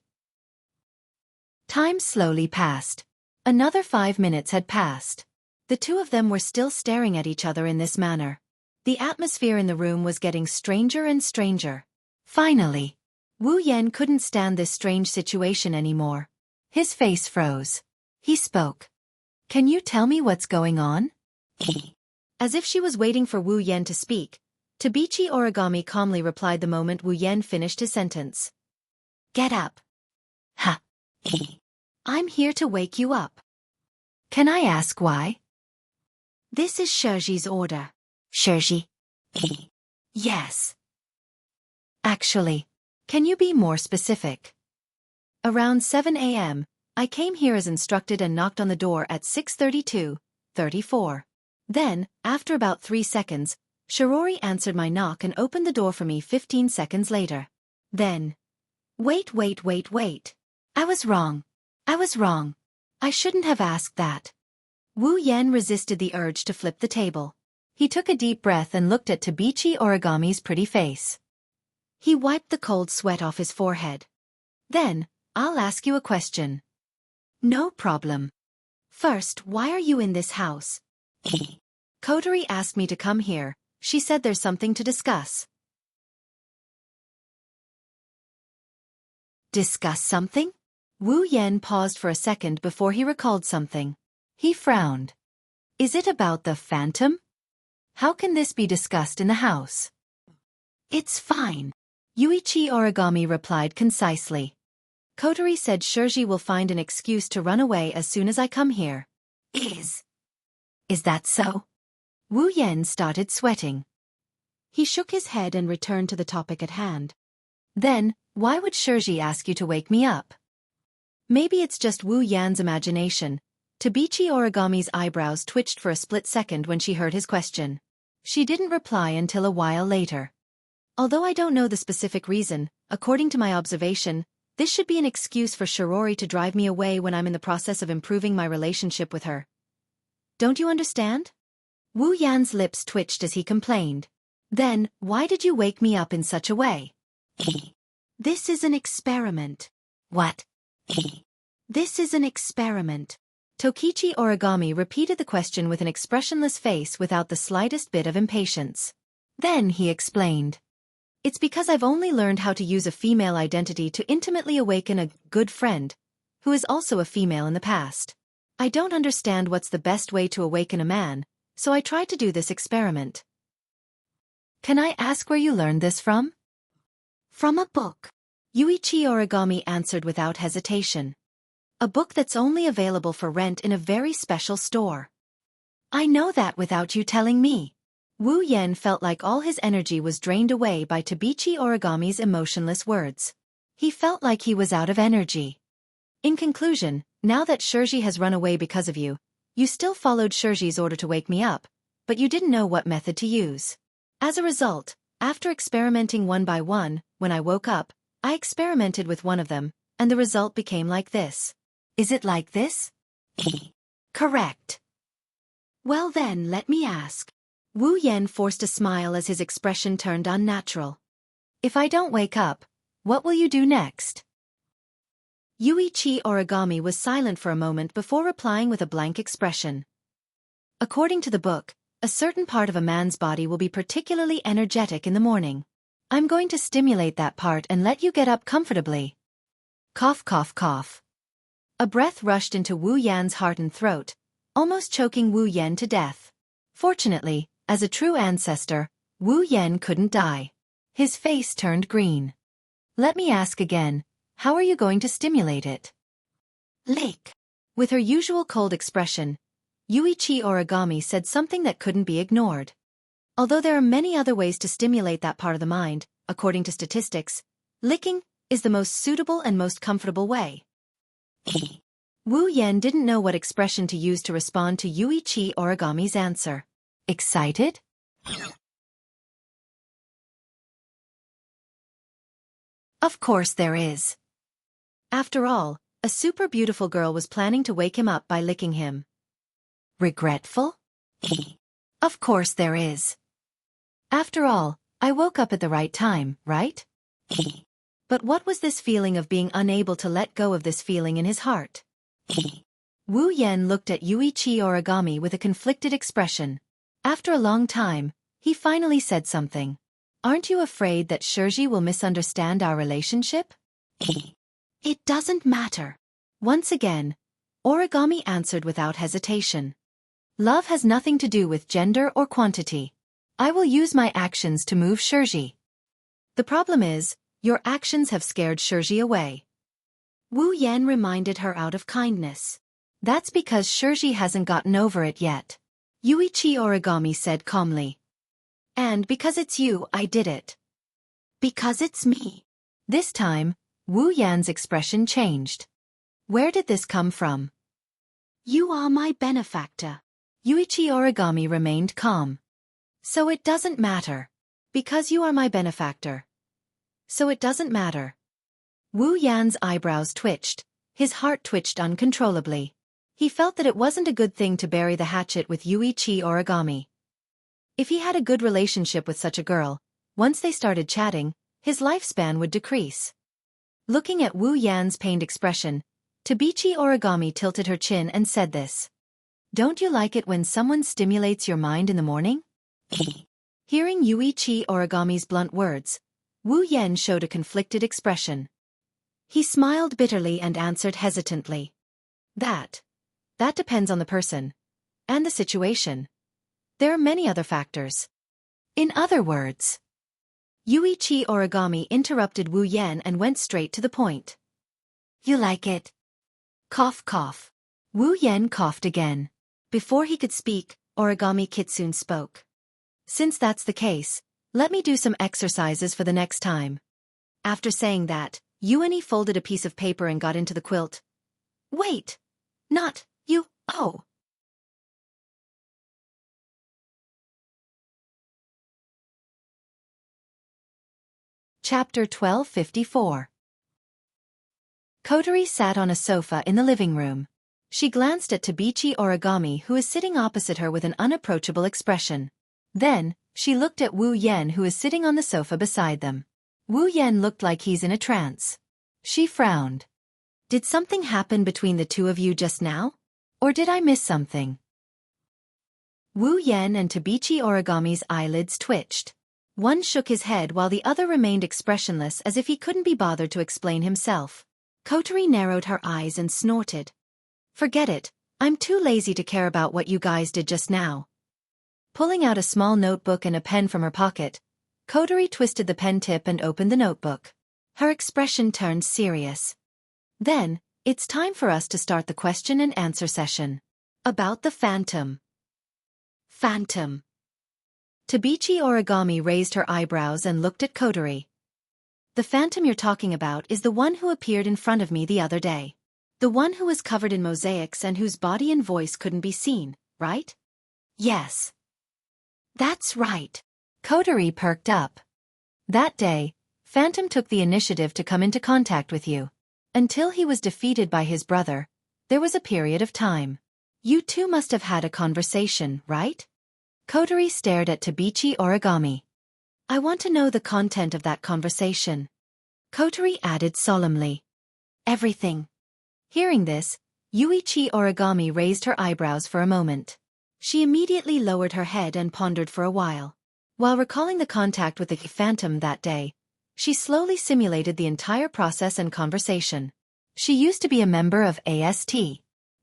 Time slowly passed. Another 5 minutes had passed. The two of them were still staring at each other in this manner. The atmosphere in the room was getting stranger and stranger. Finally, Wu Yan couldn't stand this strange situation anymore. His face froze. He spoke. Can you tell me what's going on? As if she was waiting for Wu Yan to speak, Tabichi Origami calmly replied the moment Wu Yan finished his sentence. Get up. Ha. I'm here to wake you up. Can I ask why? This is Shirji's order. Shirji? Yes. Actually, can you be more specific? Around 7 a.m., I came here as instructed and knocked on the door at 6:32:34. Then, after about 3 seconds, Shirori answered my knock and opened the door for me 15 seconds later. Then, wait. I was wrong. I shouldn't have asked that. Wu Yan resisted the urge to flip the table. He took a deep breath and looked at Tabichi Origami's pretty face. He wiped the cold sweat off his forehead. Then, I'll ask you a question. No problem. First, why are you in this house? Kotori asked me to come here. She said there's something to discuss. Discuss something? Wu Yan paused for a second before he recalled something. He frowned. Is it about the phantom? How can this be discussed in the house? It's fine. Yuichi Origami replied concisely. Kotori said Shirji will find an excuse to run away as soon as I come here. Is that so? Wu Yan started sweating. He shook his head and returned to the topic at hand. Then, why would Shiji ask you to wake me up? Maybe it's just Wu Yan's imagination. Tabichi Origami's eyebrows twitched for a split second when she heard his question. She didn't reply until a while later. Although I don't know the specific reason, according to my observation, this should be an excuse for Shirori to drive me away when I'm in the process of improving my relationship with her. Don't you understand? Wu Yan's lips twitched as he complained. Then, why did you wake me up in such a way? This is an experiment. What? This is an experiment. Tokichi Origami repeated the question with an expressionless face without the slightest bit of impatience. Then he explained. It's because I've only learned how to use a female identity to intimately awaken a good friend, who is also a female in the past. I don't understand what's the best way to awaken a man, so I tried to do this experiment. Can I ask where you learned this from? From a book. Yuichi Origami answered without hesitation. A book that's only available for rent in a very special store. I know that without you telling me. Wu Yan felt like all his energy was drained away by Tabichi Origami's emotionless words. He felt like he was out of energy. In conclusion, now that Shiji has run away because of you, you still followed Shiji's order to wake me up, but you didn't know what method to use. As a result, after experimenting one by one, when I woke up, I experimented with one of them, and the result became like this. Is it like this? Correct. Well then, let me ask. Wu Yan forced a smile as his expression turned unnatural. If I don't wake up, what will you do next? Yuichi Origami was silent for a moment before replying with a blank expression. According to the book, a certain part of a man's body will be particularly energetic in the morning. I'm going to stimulate that part and let you get up comfortably. Cough, cough, cough. A breath rushed into Wu Yan's heart and throat, almost choking Wu Yan to death. Fortunately, as a true ancestor, Wu Yan couldn't die. His face turned green. Let me ask again, how are you going to stimulate it? Lick. With her usual cold expression, Yuichi Origami said something that couldn't be ignored. Although there are many other ways to stimulate that part of the mind, according to statistics, licking is the most suitable and most comfortable way. Wu Yan didn't know what expression to use to respond to Yuichi Origami's answer. Excited? Of course there is. After all, a super beautiful girl was planning to wake him up by licking him. Regretful? Of course there is. After all, I woke up at the right time, right? But what was this feeling of being unable to let go of this feeling in his heart? Wu Yan looked at Yuichi Origami with a conflicted expression. After a long time, he finally said something. Aren't you afraid that Shiji will misunderstand our relationship? It doesn't matter. Once again, Origami answered without hesitation. Love has nothing to do with gender or quantity. I will use my actions to move Shiji. The problem is, your actions have scared Shiji away. Wu Yan reminded her out of kindness. That's because Shiji hasn't gotten over it yet. Yuichi Origami said calmly. And because it's you, I did it. Because it's me. This time, Wu Yan's expression changed. Where did this come from? You are my benefactor. Yuichi Origami remained calm. So it doesn't matter. Because you are my benefactor. So it doesn't matter. Wu Yan's eyebrows twitched. His heart twitched uncontrollably. He felt that it wasn't a good thing to bury the hatchet with Yuichi Origami. If he had a good relationship with such a girl, once they started chatting, his lifespan would decrease. Looking at Wu Yan's pained expression, Tabichi Origami tilted her chin and said this. Don't you like it when someone stimulates your mind in the morning? Hearing Yuichi Origami's blunt words, Wu Yan showed a conflicted expression. He smiled bitterly and answered hesitantly. That depends on the person. And the situation. There are many other factors. In other words. Yuichi Origami interrupted Wu Yan and went straight to the point. You like it? Cough, cough. Wu Yan coughed again. Before he could speak, Origami Kitsune spoke. Since that's the case, let me do some exercises for the next time. After saying that, Yuani folded a piece of paper and got into the quilt. Wait! Not you, oh! Chapter 1254. Kotori sat on a sofa in the living room. She glanced at Tabichi Origami, who is sitting opposite her with an unapproachable expression. Then, she looked at Wu Yen, who is sitting on the sofa beside them. Wu Yen looked like he's in a trance. She frowned. Did something happen between the two of you just now? Or did I miss something? Wu Yen and Tabichi Origami's eyelids twitched. One shook his head while the other remained expressionless, as if he couldn't be bothered to explain himself. Kotori narrowed her eyes and snorted. Forget it, I'm too lazy to care about what you guys did just now. Pulling out a small notebook and a pen from her pocket, Kotori twisted the pen tip and opened the notebook. Her expression turned serious. Then, it's time for us to start the question and answer session. About the phantom. Phantom. Tabichi Origami raised her eyebrows and looked at Kotori. The phantom you're talking about is the one who appeared in front of me the other day. The one who was covered in mosaics and whose body and voice couldn't be seen, right? Yes. That's right. Kotori perked up. That day, Phantom took the initiative to come into contact with you. Until he was defeated by his brother, there was a period of time. You two must have had a conversation, right? Kotori stared at Tabichi Origami. I want to know the content of that conversation. Kotori added solemnly. Everything. Hearing this, Yuichi Origami raised her eyebrows for a moment. She immediately lowered her head and pondered for a while. While recalling the contact with the phantom that day, she slowly simulated the entire process and conversation. She used to be a member of AST.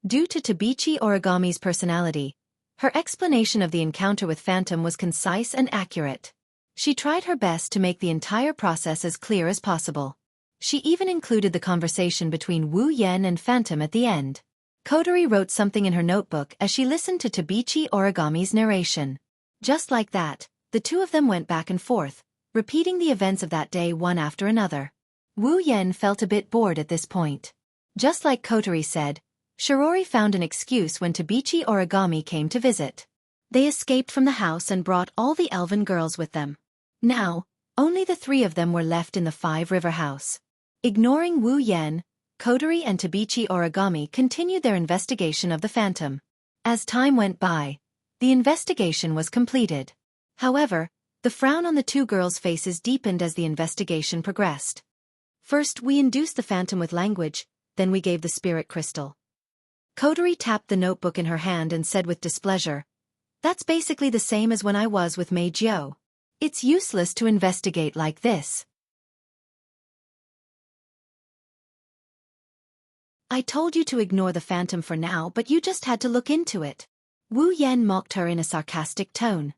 Due to Tabichi Origami's personality, her explanation of the encounter with Phantom was concise and accurate. She tried her best to make the entire process as clear as possible. She even included the conversation between Wu Yen and Phantom at the end. Kotori wrote something in her notebook as she listened to Tabichi Origami's narration. Just like that, the two of them went back and forth, repeating the events of that day one after another. Wu Yen felt a bit bored at this point. Just like Kotori said, Shirori found an excuse when Tabichi Origami came to visit. They escaped from the house and brought all the elven girls with them. Now, only the three of them were left in the Five River House. Ignoring Wu Yen, Kotori and Tabichi Origami continued their investigation of the phantom. As time went by, the investigation was completed. However, the frown on the two girls' faces deepened as the investigation progressed. First, we induced the phantom with language, then we gave the spirit crystal. Kotori tapped the notebook in her hand and said with displeasure, That's basically the same as when I was with Mei Jiao. It's useless to investigate like this. I told you to ignore the phantom for now, but you just had to look into it. Wu Yen mocked her in a sarcastic tone.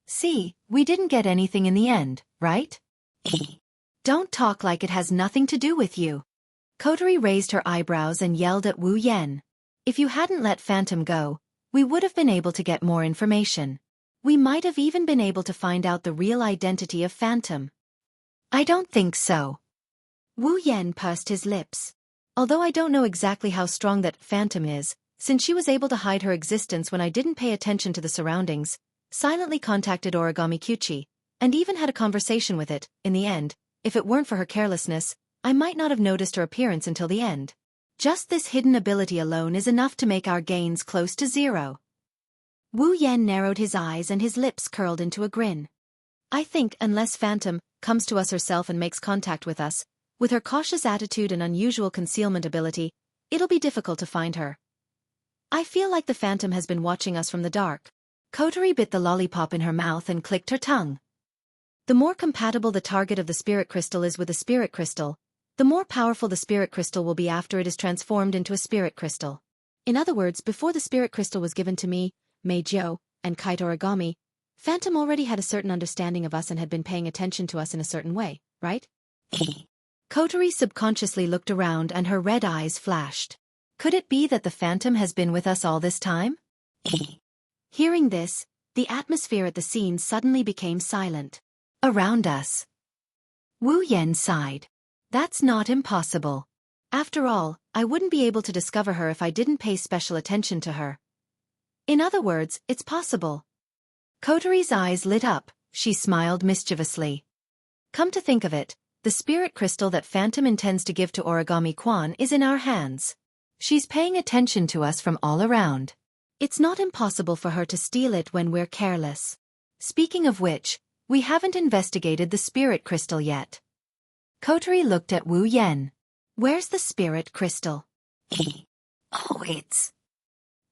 See, we didn't get anything in the end, right? Don't talk like it has nothing to do with you. Kotori raised her eyebrows and yelled at Wu Yen. If you hadn't let Phantom go, we would have been able to get more information. We might have even been able to find out the real identity of Phantom. I don't think so. Wu Yen pursed his lips. Although I don't know exactly how strong that Phantom is, since she was able to hide her existence when I didn't pay attention to the surroundings, silently contacted Origami Kyuchi, and even had a conversation with it, in the end, if it weren't for her carelessness, I might not have noticed her appearance until the end. Just this hidden ability alone is enough to make our gains close to zero. Wu Yen narrowed his eyes and his lips curled into a grin. I think unless Phantom comes to us herself and makes contact with us, with her cautious attitude and unusual concealment ability, it'll be difficult to find her. I feel like the Phantom has been watching us from the dark. Kotori bit the lollipop in her mouth and clicked her tongue. The more compatible the target of the spirit crystal is with the spirit crystal, the more powerful the spirit crystal will be after it is transformed into a spirit crystal. In other words, before the spirit crystal was given to me, Mei Jiao, and Kite Origami, Phantom already had a certain understanding of us and had been paying attention to us in a certain way, right? Kotori subconsciously looked around and her red eyes flashed. Could it be that the Phantom has been with us all this time? Hearing this, the atmosphere at the scene suddenly became silent. Around us. Wu Yan sighed. That's not impossible. After all, I wouldn't be able to discover her if I didn't pay special attention to her. In other words, it's possible. Kotori's eyes lit up, she smiled mischievously. Come to think of it, the spirit crystal that Phantom intends to give to Origami Kwan is in our hands. She's paying attention to us from all around. It's not impossible for her to steal it when we're careless. Speaking of which, we haven't investigated the spirit crystal yet. Kotori looked at Wu Yan. Where's the spirit crystal? Oh,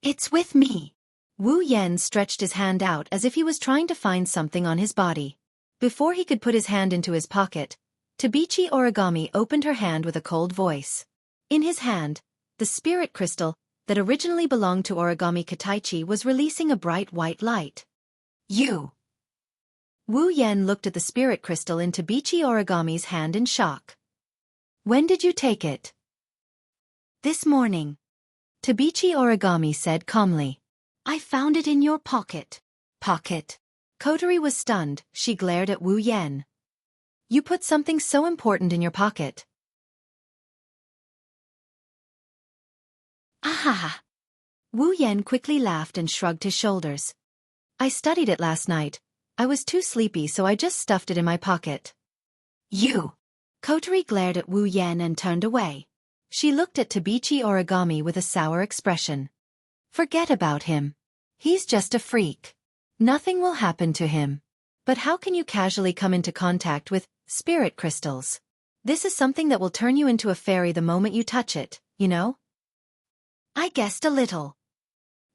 it's with me. Wu Yan stretched his hand out as if he was trying to find something on his body. Before he could put his hand into his pocket, Tabichi Origami opened her hand with a cold voice. In his hand, the spirit crystal, that originally belonged to Origami Kataichi, was releasing a bright white light. You! Wu Yan looked at the spirit crystal in Tabichi Origami's hand in shock. When did you take it? This morning. Tabichi Origami said calmly. I found it in your pocket. Pocket? Kotori was stunned, she glared at Wu Yan. You put something so important in your pocket. Ah! Wu Yan quickly laughed and shrugged his shoulders. I studied it last night. I was too sleepy so I just stuffed it in my pocket. You! Kotori glared at Wu Yan and turned away. She looked at Tabichi Origami with a sour expression. Forget about him. He's just a freak. Nothing will happen to him. But how can you casually come into contact with spirit crystals? This is something that will turn you into a fairy the moment you touch it, you know? I guessed a little.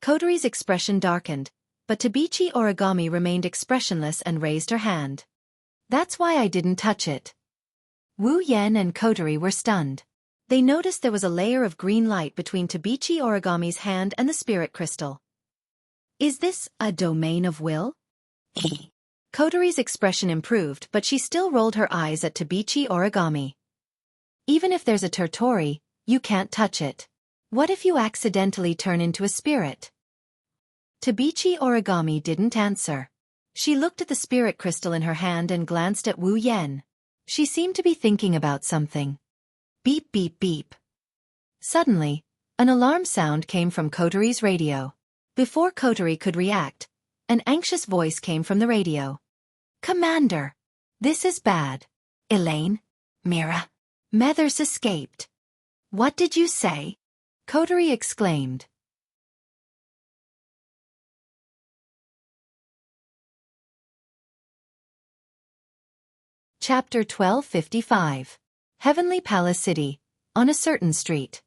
Kotori's expression darkened, but Tabichi Origami remained expressionless and raised her hand. That's why I didn't touch it. Wu Yan and Kotori were stunned. They noticed there was a layer of green light between Tabichi Origami's hand and the spirit crystal. Is this a domain of will? Kotori's expression improved, but she still rolled her eyes at Tabichi Origami. Even if there's a Tortori, you can't touch it. What if you accidentally turn into a spirit? Tabichi Origami didn't answer. She looked at the spirit crystal in her hand and glanced at Wu Yan. She seemed to be thinking about something. Beep beep beep. Suddenly, an alarm sound came from Kotori's radio. Before Kotori could react, an anxious voice came from the radio. Commander! This is bad. Elaine? Mira? Mathers escaped. What did you say? Kotori exclaimed. Chapter 1255. Heavenly Palace City, on a certain street.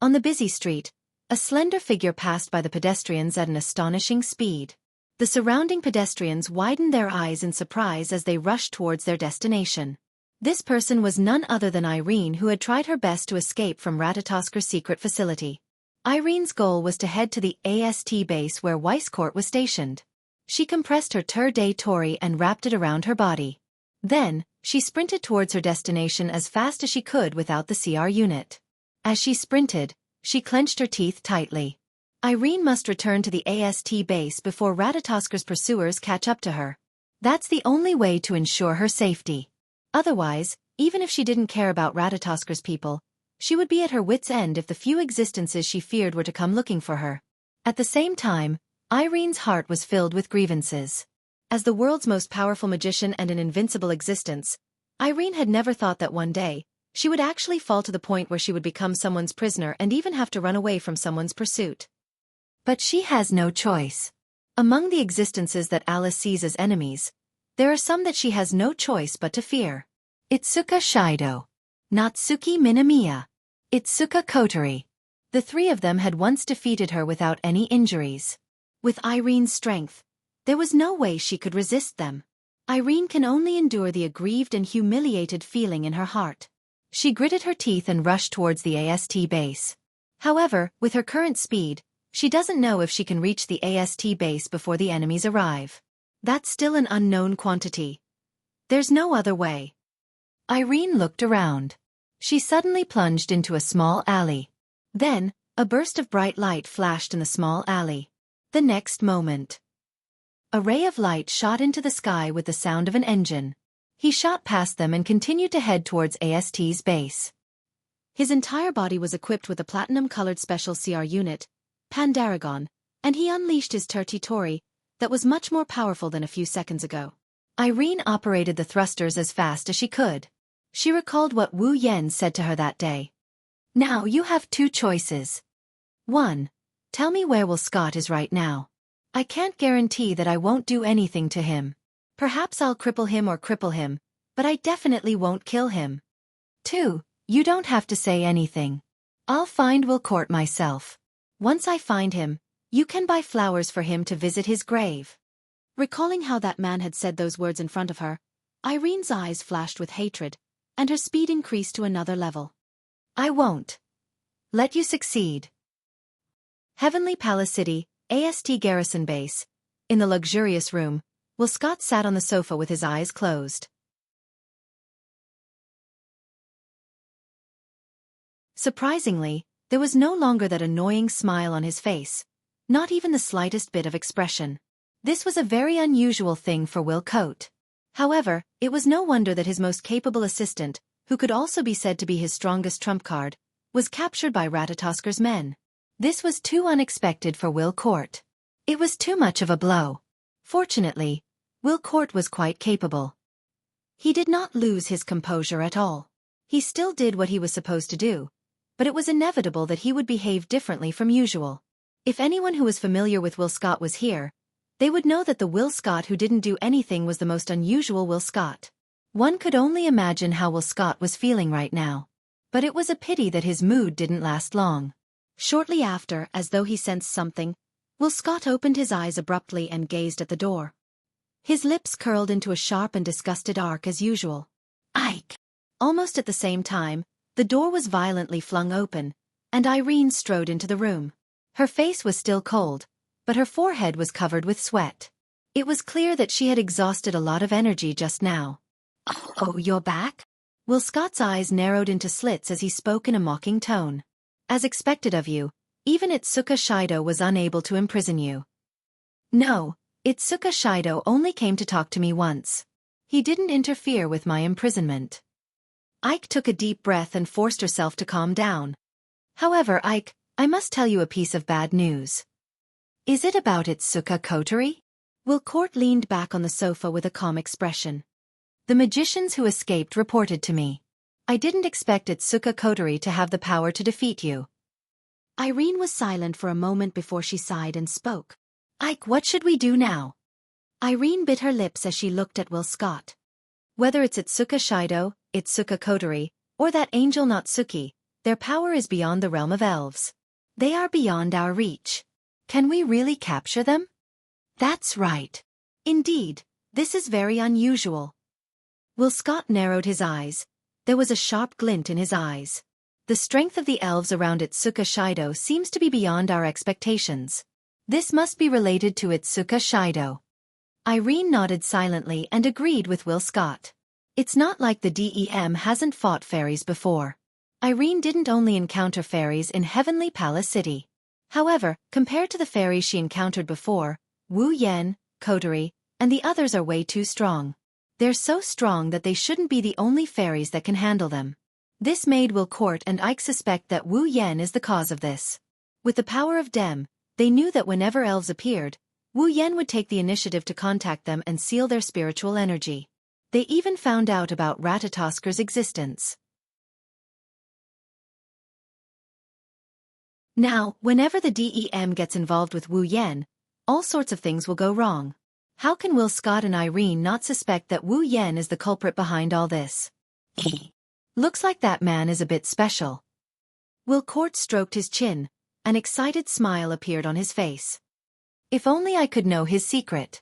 On the busy street, a slender figure passed by the pedestrians at an astonishing speed. The surrounding pedestrians widened their eyes in surprise as they rushed towards their destination. This person was none other than Irene, who had tried her best to escape from Ratatosker's secret facility. Irene's goal was to head to the AST base where Weisskort was stationed. She compressed her Tour de Tori and wrapped it around her body. Then, she sprinted towards her destination as fast as she could without the CR unit. As she sprinted, she clenched her teeth tightly. Irene must return to the AST base before Ratatosker's pursuers catch up to her. That's the only way to ensure her safety. Otherwise, even if she didn't care about Ratatosker's people, she would be at her wits' end if the few existences she feared were to come looking for her. At the same time, Irene's heart was filled with grievances. As the world's most powerful magician and an invincible existence, Irene had never thought that one day, she would actually fall to the point where she would become someone's prisoner and even have to run away from someone's pursuit. But she has no choice. Among the existences that Alice sees as enemies, there are some that she has no choice but to fear. Itsuka Shido. Natsuki Minamiya. Itsuka Kotori. The three of them had once defeated her without any injuries. With Irene's strength, there was no way she could resist them. Irene can only endure the aggrieved and humiliated feeling in her heart. She gritted her teeth and rushed towards the AST base. However, with her current speed, she doesn't know if she can reach the AST base before the enemies arrive. That's still an unknown quantity. There's no other way. Irene looked around. She suddenly plunged into a small alley. Then, a burst of bright light flashed in the small alley. The next moment, a ray of light shot into the sky with the sound of an engine. He shot past them and continued to head towards AST's base. His entire body was equipped with a platinum-colored special CR unit, Pandaragon, and he unleashed his Tertitori that was much more powerful than a few seconds ago. Irene operated the thrusters as fast as she could. She recalled what Wu Yan said to her that day. Now you have two choices. 1. Tell me where Will Scott is right now. I can't guarantee that I won't do anything to him. Perhaps I'll cripple him, but I definitely won't kill him. 2. You don't have to say anything. I'll find Will Court myself. Once I find him, you can buy flowers for him to visit his grave. Recalling how that man had said those words in front of her, Irene's eyes flashed with hatred, and her speed increased to another level. I won't let you succeed. Heavenly Palace City, AST Garrison Base. In the luxurious room, Will Scott sat on the sofa with his eyes closed. Surprisingly, there was no longer that annoying smile on his face, not even the slightest bit of expression. This was a very unusual thing for Will Coat. However, it was no wonder that his most capable assistant, who could also be said to be his strongest trump card, was captured by Ratatasker's men. This was too unexpected for Will Court. It was too much of a blow. Fortunately, Will Court was quite capable. He did not lose his composure at all. He still did what he was supposed to do, but it was inevitable that he would behave differently from usual. If anyone who was familiar with Will Scott was here, they would know that the Will Scott who didn't do anything was the most unusual Will Scott. One could only imagine how Will Scott was feeling right now. But it was a pity that his mood didn't last long. Shortly after, as though he sensed something, Will Scott opened his eyes abruptly and gazed at the door. His lips curled into a sharp and disgusted arc as usual. Ike! Almost at the same time, the door was violently flung open, and Irene strode into the room. Her face was still cold, but her forehead was covered with sweat. It was clear that she had exhausted a lot of energy just now. Oh, you're back? Will Scott's eyes narrowed into slits as he spoke in a mocking tone. As expected of you, even Itsuka Shido was unable to imprison you. No, Itsuka Shido only came to talk to me once. He didn't interfere with my imprisonment. Ike took a deep breath and forced herself to calm down. However, Ike, I must tell you a piece of bad news. Is it about Itsuka Kotori? Will Court leaned back on the sofa with a calm expression. The magicians who escaped reported to me. I didn't expect Itsuka Kotori to have the power to defeat you. Irene was silent for a moment before she sighed and spoke. Ike, what should we do now? Irene bit her lips as she looked at Will Scott. Whether it's Itsuka Shido, Itsuka Kotori, or that angel Natsuki, their power is beyond the realm of elves. They are beyond our reach. Can we really capture them? That's right. Indeed, this is very unusual. Will Scott narrowed his eyes. There was a sharp glint in his eyes. The strength of the elves around Itsuka Shido seems to be beyond our expectations. This must be related to Itsuka Shido. Irene nodded silently and agreed with Will Scott. It's not like the DEM hasn't fought fairies before. Irene didn't only encounter fairies in Heavenly Palace City. However, compared to the fairies she encountered before, Wu Yan, Kotori, and the others are way too strong. They're so strong that they shouldn't be the only fairies that can handle them. This made Will Court and Ike suspect that Wu Yan is the cause of this. With the power of Dem, they knew that whenever elves appeared, Wu Yan would take the initiative to contact them and seal their spiritual energy. They even found out about Ratatasker's existence. Now, whenever the DEM gets involved with Wu Yan, all sorts of things will go wrong. How can Will Scott and Irene not suspect that Wu Yan is the culprit behind all this? Looks like that man is a bit special. Will Court stroked his chin. An excited smile appeared on his face. If only I could know his secret.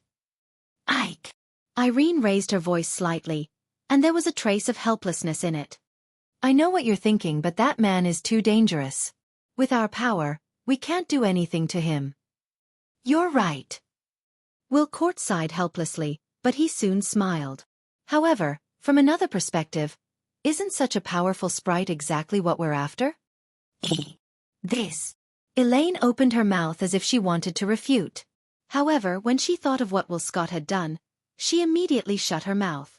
Ike. Irene raised her voice slightly, and there was a trace of helplessness in it. I know what you're thinking, but that man is too dangerous. With our power, we can't do anything to him. You're right. Will Court sighed helplessly, but he soon smiled. However, from another perspective, isn't such a powerful sprite exactly what we're after? This. Elaine opened her mouth as if she wanted to refute. However, when she thought of what Will Scott had done, she immediately shut her mouth.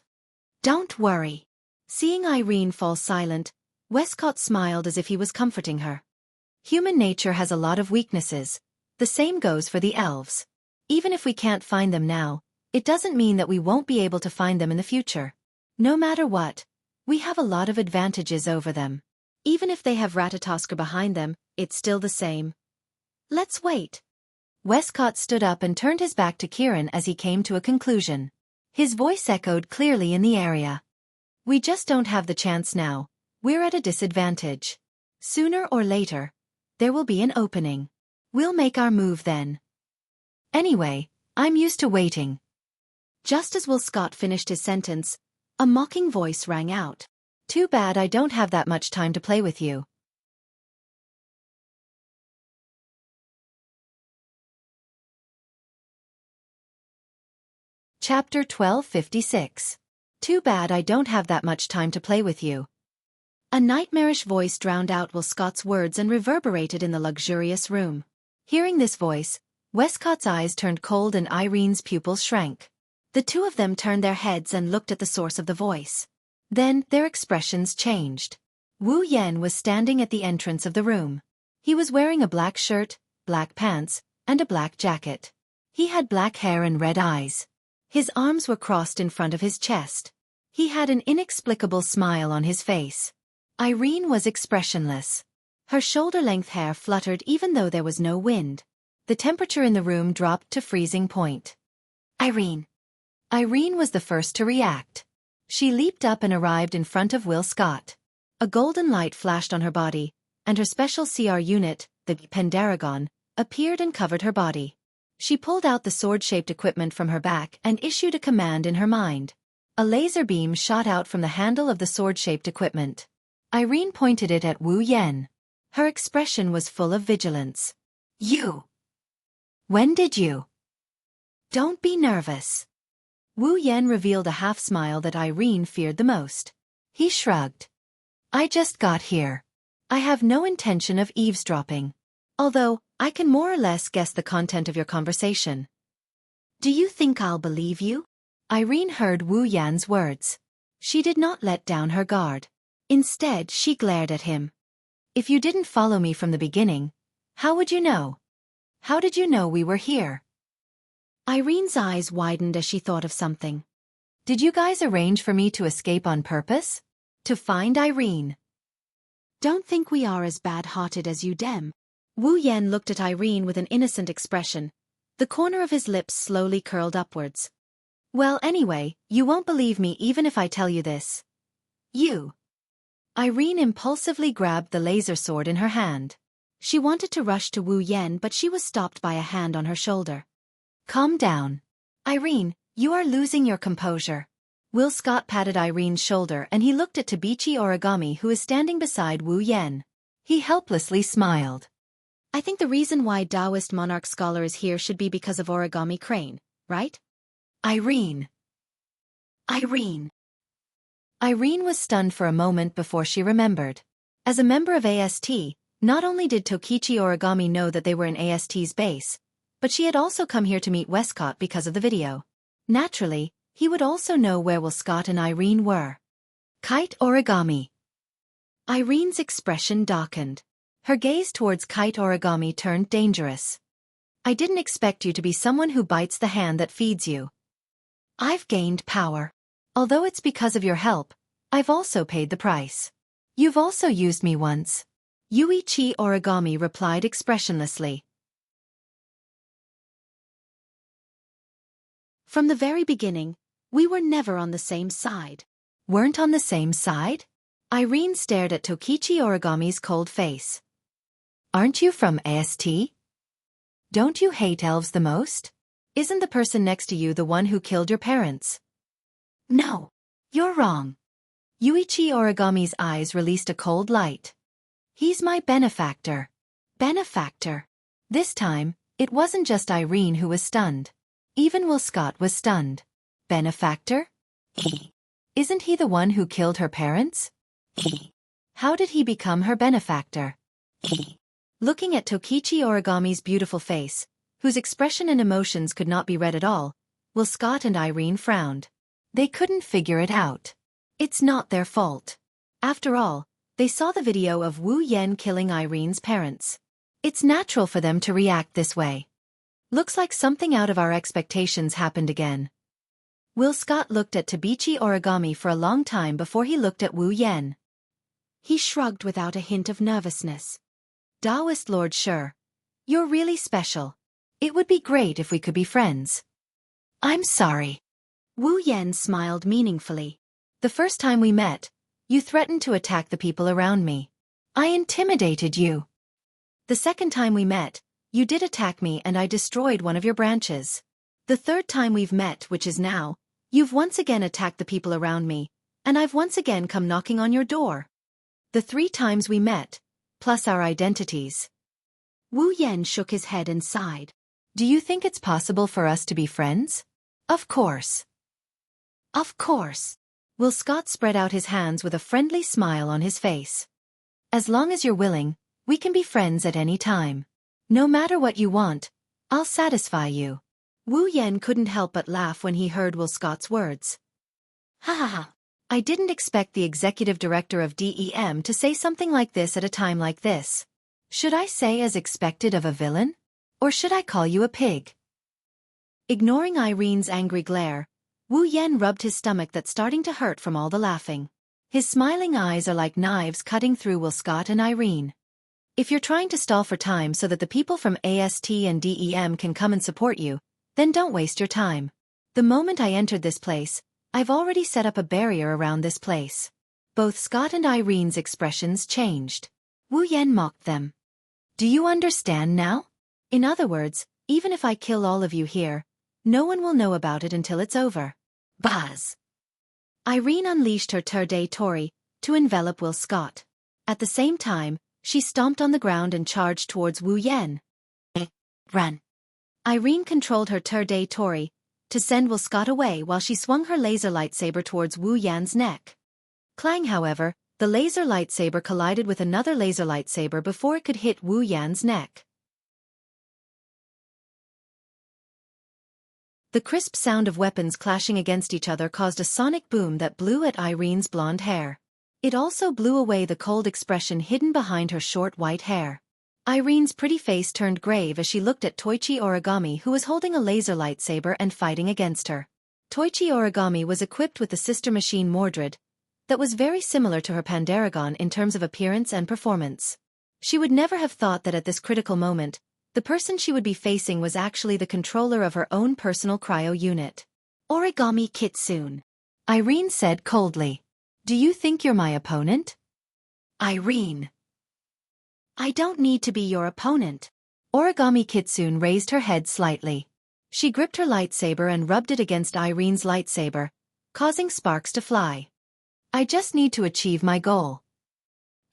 Don't worry. Seeing Irene fall silent, Westcott smiled as if he was comforting her. Human nature has a lot of weaknesses. The same goes for the elves. Even if we can't find them now, it doesn't mean that we won't be able to find them in the future. No matter what, we have a lot of advantages over them. Even if they have Ratatoskr behind them, it's still the same. Let's wait. Westcott stood up and turned his back to Kieran as he came to a conclusion. His voice echoed clearly in the area. We just don't have the chance now. We're at a disadvantage. Sooner or later, there will be an opening. We'll make our move then. Anyway, I'm used to waiting. Just as Will Scott finished his sentence, a mocking voice rang out. Too bad I don't have that much time to play with you. Chapter 1256. Too bad I don't have that much time to play with you. A nightmarish voice drowned out Will Scott's words and reverberated in the luxurious room. Hearing this voice, Westcott's eyes turned cold and Irene's pupils shrank. The two of them turned their heads and looked at the source of the voice. Then, their expressions changed. Wu Yan was standing at the entrance of the room. He was wearing a black shirt, black pants, and a black jacket. He had black hair and red eyes. His arms were crossed in front of his chest. He had an inexplicable smile on his face. Irene was expressionless. Her shoulder-length hair fluttered even though there was no wind. The temperature in the room dropped to freezing point. Irene. Irene was the first to react. She leaped up and arrived in front of Will Scott. A golden light flashed on her body, and her special CR unit, the Pendaragon, appeared and covered her body. She pulled out the sword-shaped equipment from her back and issued a command in her mind. A laser beam shot out from the handle of the sword-shaped equipment. Irene pointed it at Wu Yan. Her expression was full of vigilance. You. When did you? Don't be nervous. Wu Yan revealed a half-smile that Irene feared the most. He shrugged. I just got here. I have no intention of eavesdropping. Although, I can more or less guess the content of your conversation. Do you think I'll believe you? Irene heard Wu Yan's words. She did not let down her guard. Instead, she glared at him. If you didn't follow me from the beginning, how would you know? How did you know we were here? Irene's eyes widened as she thought of something. Did you guys arrange for me to escape on purpose? To find Irene? Don't think we are as bad-hearted as you dem. Wu Yan looked at Irene with an innocent expression. The corner of his lips slowly curled upwards. Well, anyway, you won't believe me even if I tell you this. You. Irene impulsively grabbed the laser sword in her hand. She wanted to rush to Wu Yan, but she was stopped by a hand on her shoulder. Calm down. Irene, you are losing your composure. Will Scott patted Irene's shoulder and he looked at Tabichi Origami, who is standing beside Wu Yan. He helplessly smiled. I think the reason why Taoist monarch scholar is here should be because of Origami Crane, right? Irene. Irene. Irene was stunned for a moment before she remembered. As a member of AST, not only did Tokichi Origami know that they were in AST's base, but she had also come here to meet Westcott because of the video. Naturally, he would also know where Will Scott and Irene were. Kite Origami. Irene's expression darkened. Her gaze towards Kite Origami turned dangerous. I didn't expect you to be someone who bites the hand that feeds you. I've gained power. Although it's because of your help, I've also paid the price. You've also used me once. Yuichi Origami replied expressionlessly. From the very beginning, we were never on the same side. Weren't on the same side? Irene stared at Tokichi Origami's cold face. Aren't you from AST? Don't you hate elves the most? Isn't the person next to you the one who killed your parents? No, you're wrong. Yuichi Origami's eyes released a cold light. He's my benefactor. Benefactor. This time, it wasn't just Irene who was stunned. Even Will Scott was stunned. Benefactor? Isn't he the one who killed her parents? How did he become her benefactor? Looking at Tokichi Origami's beautiful face, whose expression and emotions could not be read at all, Will Scott and Irene frowned. They couldn't figure it out. It's not their fault. After all, they saw the video of Wu Yan killing Irene's parents. It's natural for them to react this way. Looks like something out of our expectations happened again. Will Scott looked at Tabichi Origami for a long time before he looked at Wu Yan. He shrugged without a hint of nervousness. Taoist Lord Sure. You're really special. It would be great if we could be friends. I'm sorry. Wu Yan smiled meaningfully. The first time we met, you threatened to attack the people around me. I intimidated you. The second time we met, you did attack me and I destroyed one of your branches. The third time we've met, which is now, you've once again attacked the people around me, and I've once again come knocking on your door. The 3 times we met, plus our identities. Wu Yan shook his head and sighed. Do you think it's possible for us to be friends? Of course. Of course. Will Scott spread out his hands with a friendly smile on his face. As long as you're willing, we can be friends at any time. No matter what you want, I'll satisfy you. Wu Yan couldn't help but laugh when he heard Will Scott's words. Ha ha ha. I didn't expect the executive director of DEM to say something like this at a time like this. Should I say as expected of a villain? Or should I call you a pig? Ignoring Irene's angry glare, Wu Yan rubbed his stomach that's starting to hurt from all the laughing. His smiling eyes are like knives cutting through Will Scott and Irene. If you're trying to stall for time so that the people from AST and DEM can come and support you, then don't waste your time. The moment I entered this place, I've already set up a barrier around this place. Both Scott and Irene's expressions changed. Wu Yan mocked them. Do you understand now? In other words, even if I kill all of you here, no one will know about it until it's over. Buzz! Irene unleashed her Tour de Tori to envelop Will Scott. At the same time, she stomped on the ground and charged towards Wu Yan. Run! Irene controlled her Tour de Tori to send Will Scott away while she swung her laser lightsaber towards Wu Yan's neck. Clang, however, the laser lightsaber collided with another laser lightsaber before it could hit Wu Yan's neck. The crisp sound of weapons clashing against each other caused a sonic boom that blew at Irene's blonde hair. It also blew away the cold expression hidden behind her short white hair. Irene's pretty face turned grave as she looked at Toichi Origami, who was holding a laser lightsaber and fighting against her. Toichi Origami was equipped with the sister machine Mordred, that was very similar to her Pandaragon in terms of appearance and performance. She would never have thought that at this critical moment, the person she would be facing was actually the controller of her own personal cryo unit. Origami Kitsune. Irene said coldly. Do you think you're my opponent? Irene. I don't need to be your opponent. Origami Kitsune raised her head slightly. She gripped her lightsaber and rubbed it against Irene's lightsaber, causing sparks to fly. I just need to achieve my goal.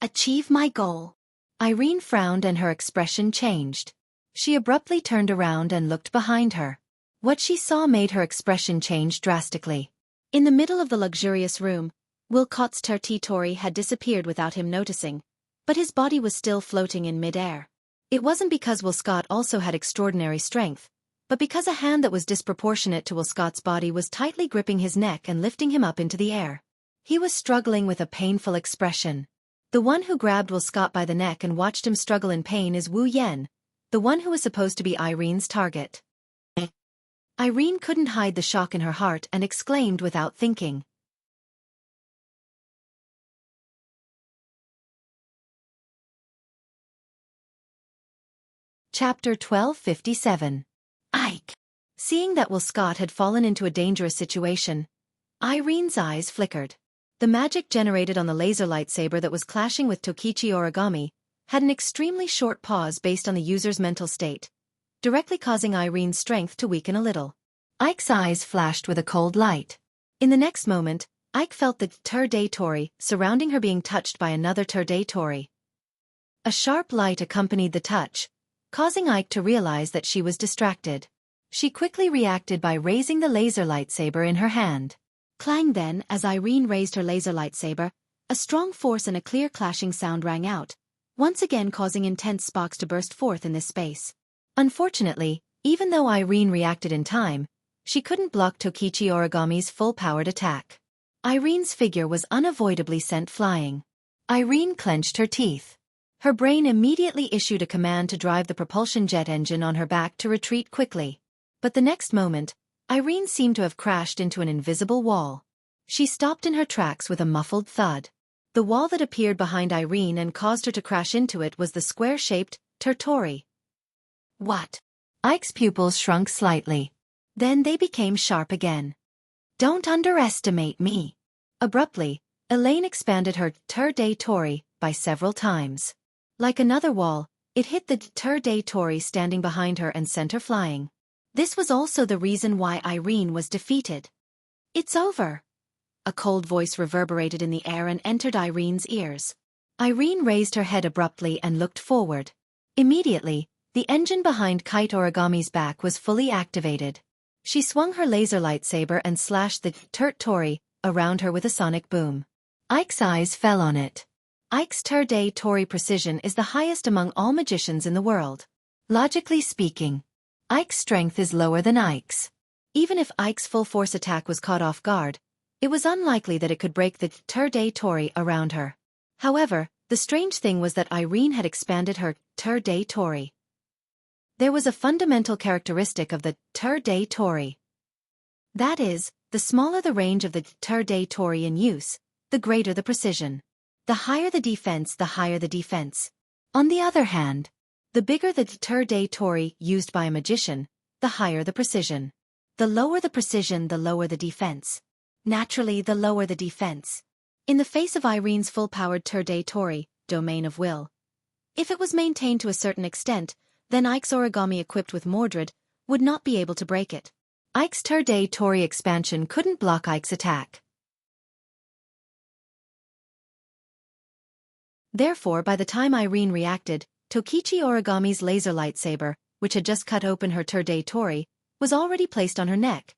Achieve my goal? Irene frowned and her expression changed. She abruptly turned around and looked behind her. What she saw made her expression change drastically. In the middle of the luxurious room, Will Scott's Tori had disappeared without him noticing, but his body was still floating in mid-air. It wasn't because Will Scott also had extraordinary strength, but because a hand that was disproportionate to Will Scott's body was tightly gripping his neck and lifting him up into the air. He was struggling with a painful expression. The one who grabbed Will Scott by the neck and watched him struggle in pain is Wu Yan, the one who was supposed to be Irene's target. Irene couldn't hide the shock in her heart and exclaimed without thinking. Chapter 1257. Ike. Seeing that Will Scott had fallen into a dangerous situation, Irene's eyes flickered. The magic generated on the laser lightsaber that was clashing with Tokichi Origami had an extremely short pause based on the user's mental state, directly causing Irene's strength to weaken a little. Ike's eyes flashed with a cold light. In the next moment, Ike felt the Tour de Tori surrounding her being touched by another Tour de Tori. A sharp light accompanied the touch, causing Ike to realize that she was distracted. She quickly reacted by raising the laser lightsaber in her hand. Clang then, as Irene raised her laser lightsaber, a strong force and a clear clashing sound rang out, once again causing intense sparks to burst forth in this space. Unfortunately, even though Irene reacted in time, She couldn't block Tokichi Origami's full-powered attack. Irene's figure was unavoidably sent flying. Irene clenched her teeth. Her brain immediately issued a command to drive the propulsion jet engine on her back to retreat quickly. But the next moment, Irene seemed to have crashed into an invisible wall. She stopped in her tracks with a muffled thud. The wall that appeared behind Irene and caused her to crash into it was the square-shaped territory. What? Ike's pupils shrunk slightly. Then they became sharp again. Don't underestimate me. Abruptly, Elaine expanded her territory by several times. Like another wall, it hit the territory standing behind her and sent her flying. This was also the reason why Irene was defeated. It's over. A cold voice reverberated in the air and entered Irene's ears. Irene raised her head abruptly and looked forward. Immediately, the engine behind Kite Origami's back was fully activated. She swung her laser lightsaber and slashed the territory around her with a sonic boom. Ike's eyes fell on it. Ike's territory precision is the highest among all magicians in the world. Logically speaking, Ike's strength is lower than Ike's. Even if Ike's full-force attack was caught off guard, it was unlikely that it could break the territory around her. However, the strange thing was that Irene had expanded her territory. There was a fundamental characteristic of the territory. That is, the smaller the range of the territory in use, the greater the precision. The higher the defense, the higher the defense. On the other hand, the bigger the territory used by a magician, the higher the precision. The lower the precision, the lower the defense. Naturally, the lower the defense. In the face of Irene's full-powered territory, domain of will. If it was maintained to a certain extent, then Ike's origami equipped with Mordred would not be able to break it. Ike's territory expansion couldn't block Ike's attack. Therefore, by the time Irene reacted, Tokichi Origami's laser lightsaber, which had just cut open her territory, was already placed on her neck.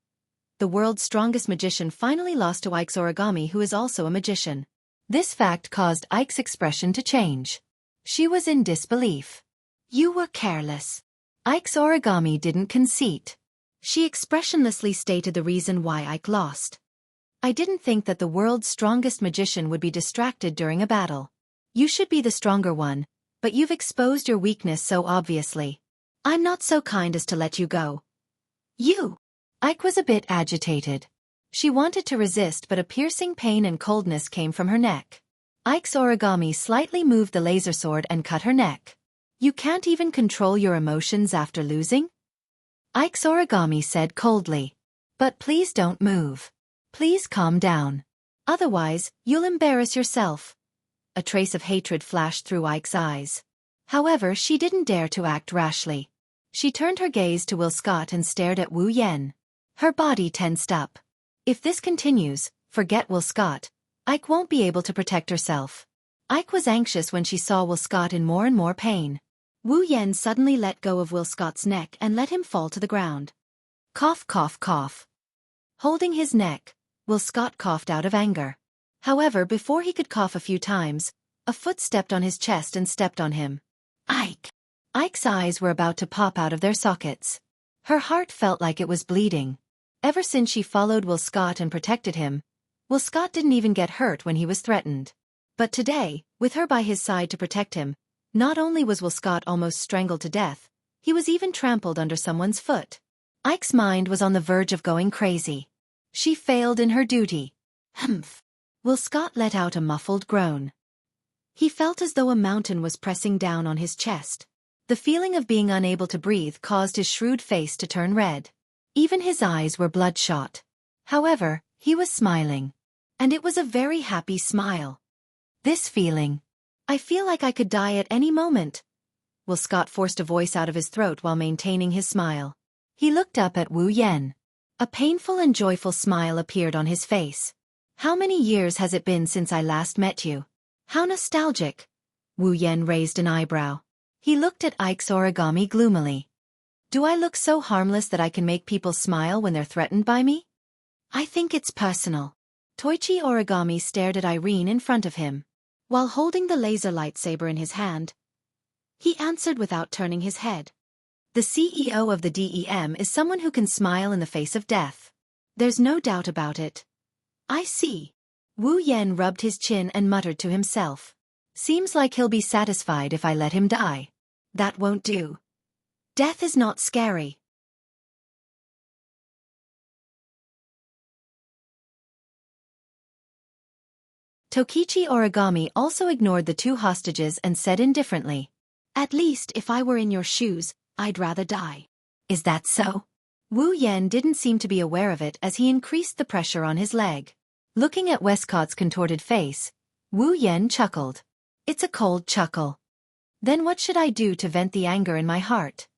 The world's strongest magician finally lost to Ike's origami, who is also a magician. This fact caused Ike's expression to change. She was in disbelief. You were careless. Ike's origami didn't concede. She expressionlessly stated the reason why Ike lost. I didn't think that the world's strongest magician would be distracted during a battle. You should be the stronger one, but you've exposed your weakness so obviously. I'm not so kind as to let you go. You! Ike was a bit agitated. She wanted to resist, but a piercing pain and coldness came from her neck. Ike's origami slightly moved the laser sword and cut her neck. You can't even control your emotions after losing? Ike's origami said coldly. But please don't move. Please calm down. Otherwise, you'll embarrass yourself. A trace of hatred flashed through Ike's eyes. However, she didn't dare to act rashly. She turned her gaze to Will Scott and stared at Wu Yen. Her body tensed up. If this continues, forget Will Scott. Ike won't be able to protect herself. Ike was anxious when she saw Will Scott in more and more pain. Wu Yen suddenly let go of Will Scott's neck and let him fall to the ground. Cough, cough, cough. Holding his neck, Will Scott coughed out of anger. However, before he could cough a few times, a foot stepped on his chest and stepped on him. Ike! Ike's eyes were about to pop out of their sockets. Her heart felt like it was bleeding. Ever since she followed Will Scott and protected him, Will Scott didn't even get hurt when he was threatened. But today, with her by his side to protect him, not only was Will Scott almost strangled to death, he was even trampled under someone's foot. Ike's mind was on the verge of going crazy. She failed in her duty. Humph! Will Scott let out a muffled groan. He felt as though a mountain was pressing down on his chest. The feeling of being unable to breathe caused his shrewd face to turn red. Even his eyes were bloodshot. However, he was smiling. And it was a very happy smile. This feeling. I feel like I could die at any moment. Will Scott forced a voice out of his throat while maintaining his smile. He looked up at Wu Yen. A painful and joyful smile appeared on his face. How many years has it been since I last met you? How nostalgic. Wu Yen raised an eyebrow. He looked at Ike's origami gloomily. Do I look so harmless that I can make people smile when they're threatened by me? I think it's personal. Toichi Origami stared at Irene in front of him. While holding the laser lightsaber in his hand, he answered without turning his head. The CEO of the DEM is someone who can smile in the face of death. There's no doubt about it. I see. Wu Yan rubbed his chin and muttered to himself. Seems like he'll be satisfied if I let him die. That won't do. Death is not scary. Tokichi Origami also ignored the two hostages and said indifferently, At least if I were in your shoes, I'd rather die. Is that so? Wu Yan didn't seem to be aware of it as he increased the pressure on his leg. Looking at Westcott's contorted face, Wu Yan chuckled. It's a cold chuckle. Then what should I do to vent the anger in my heart?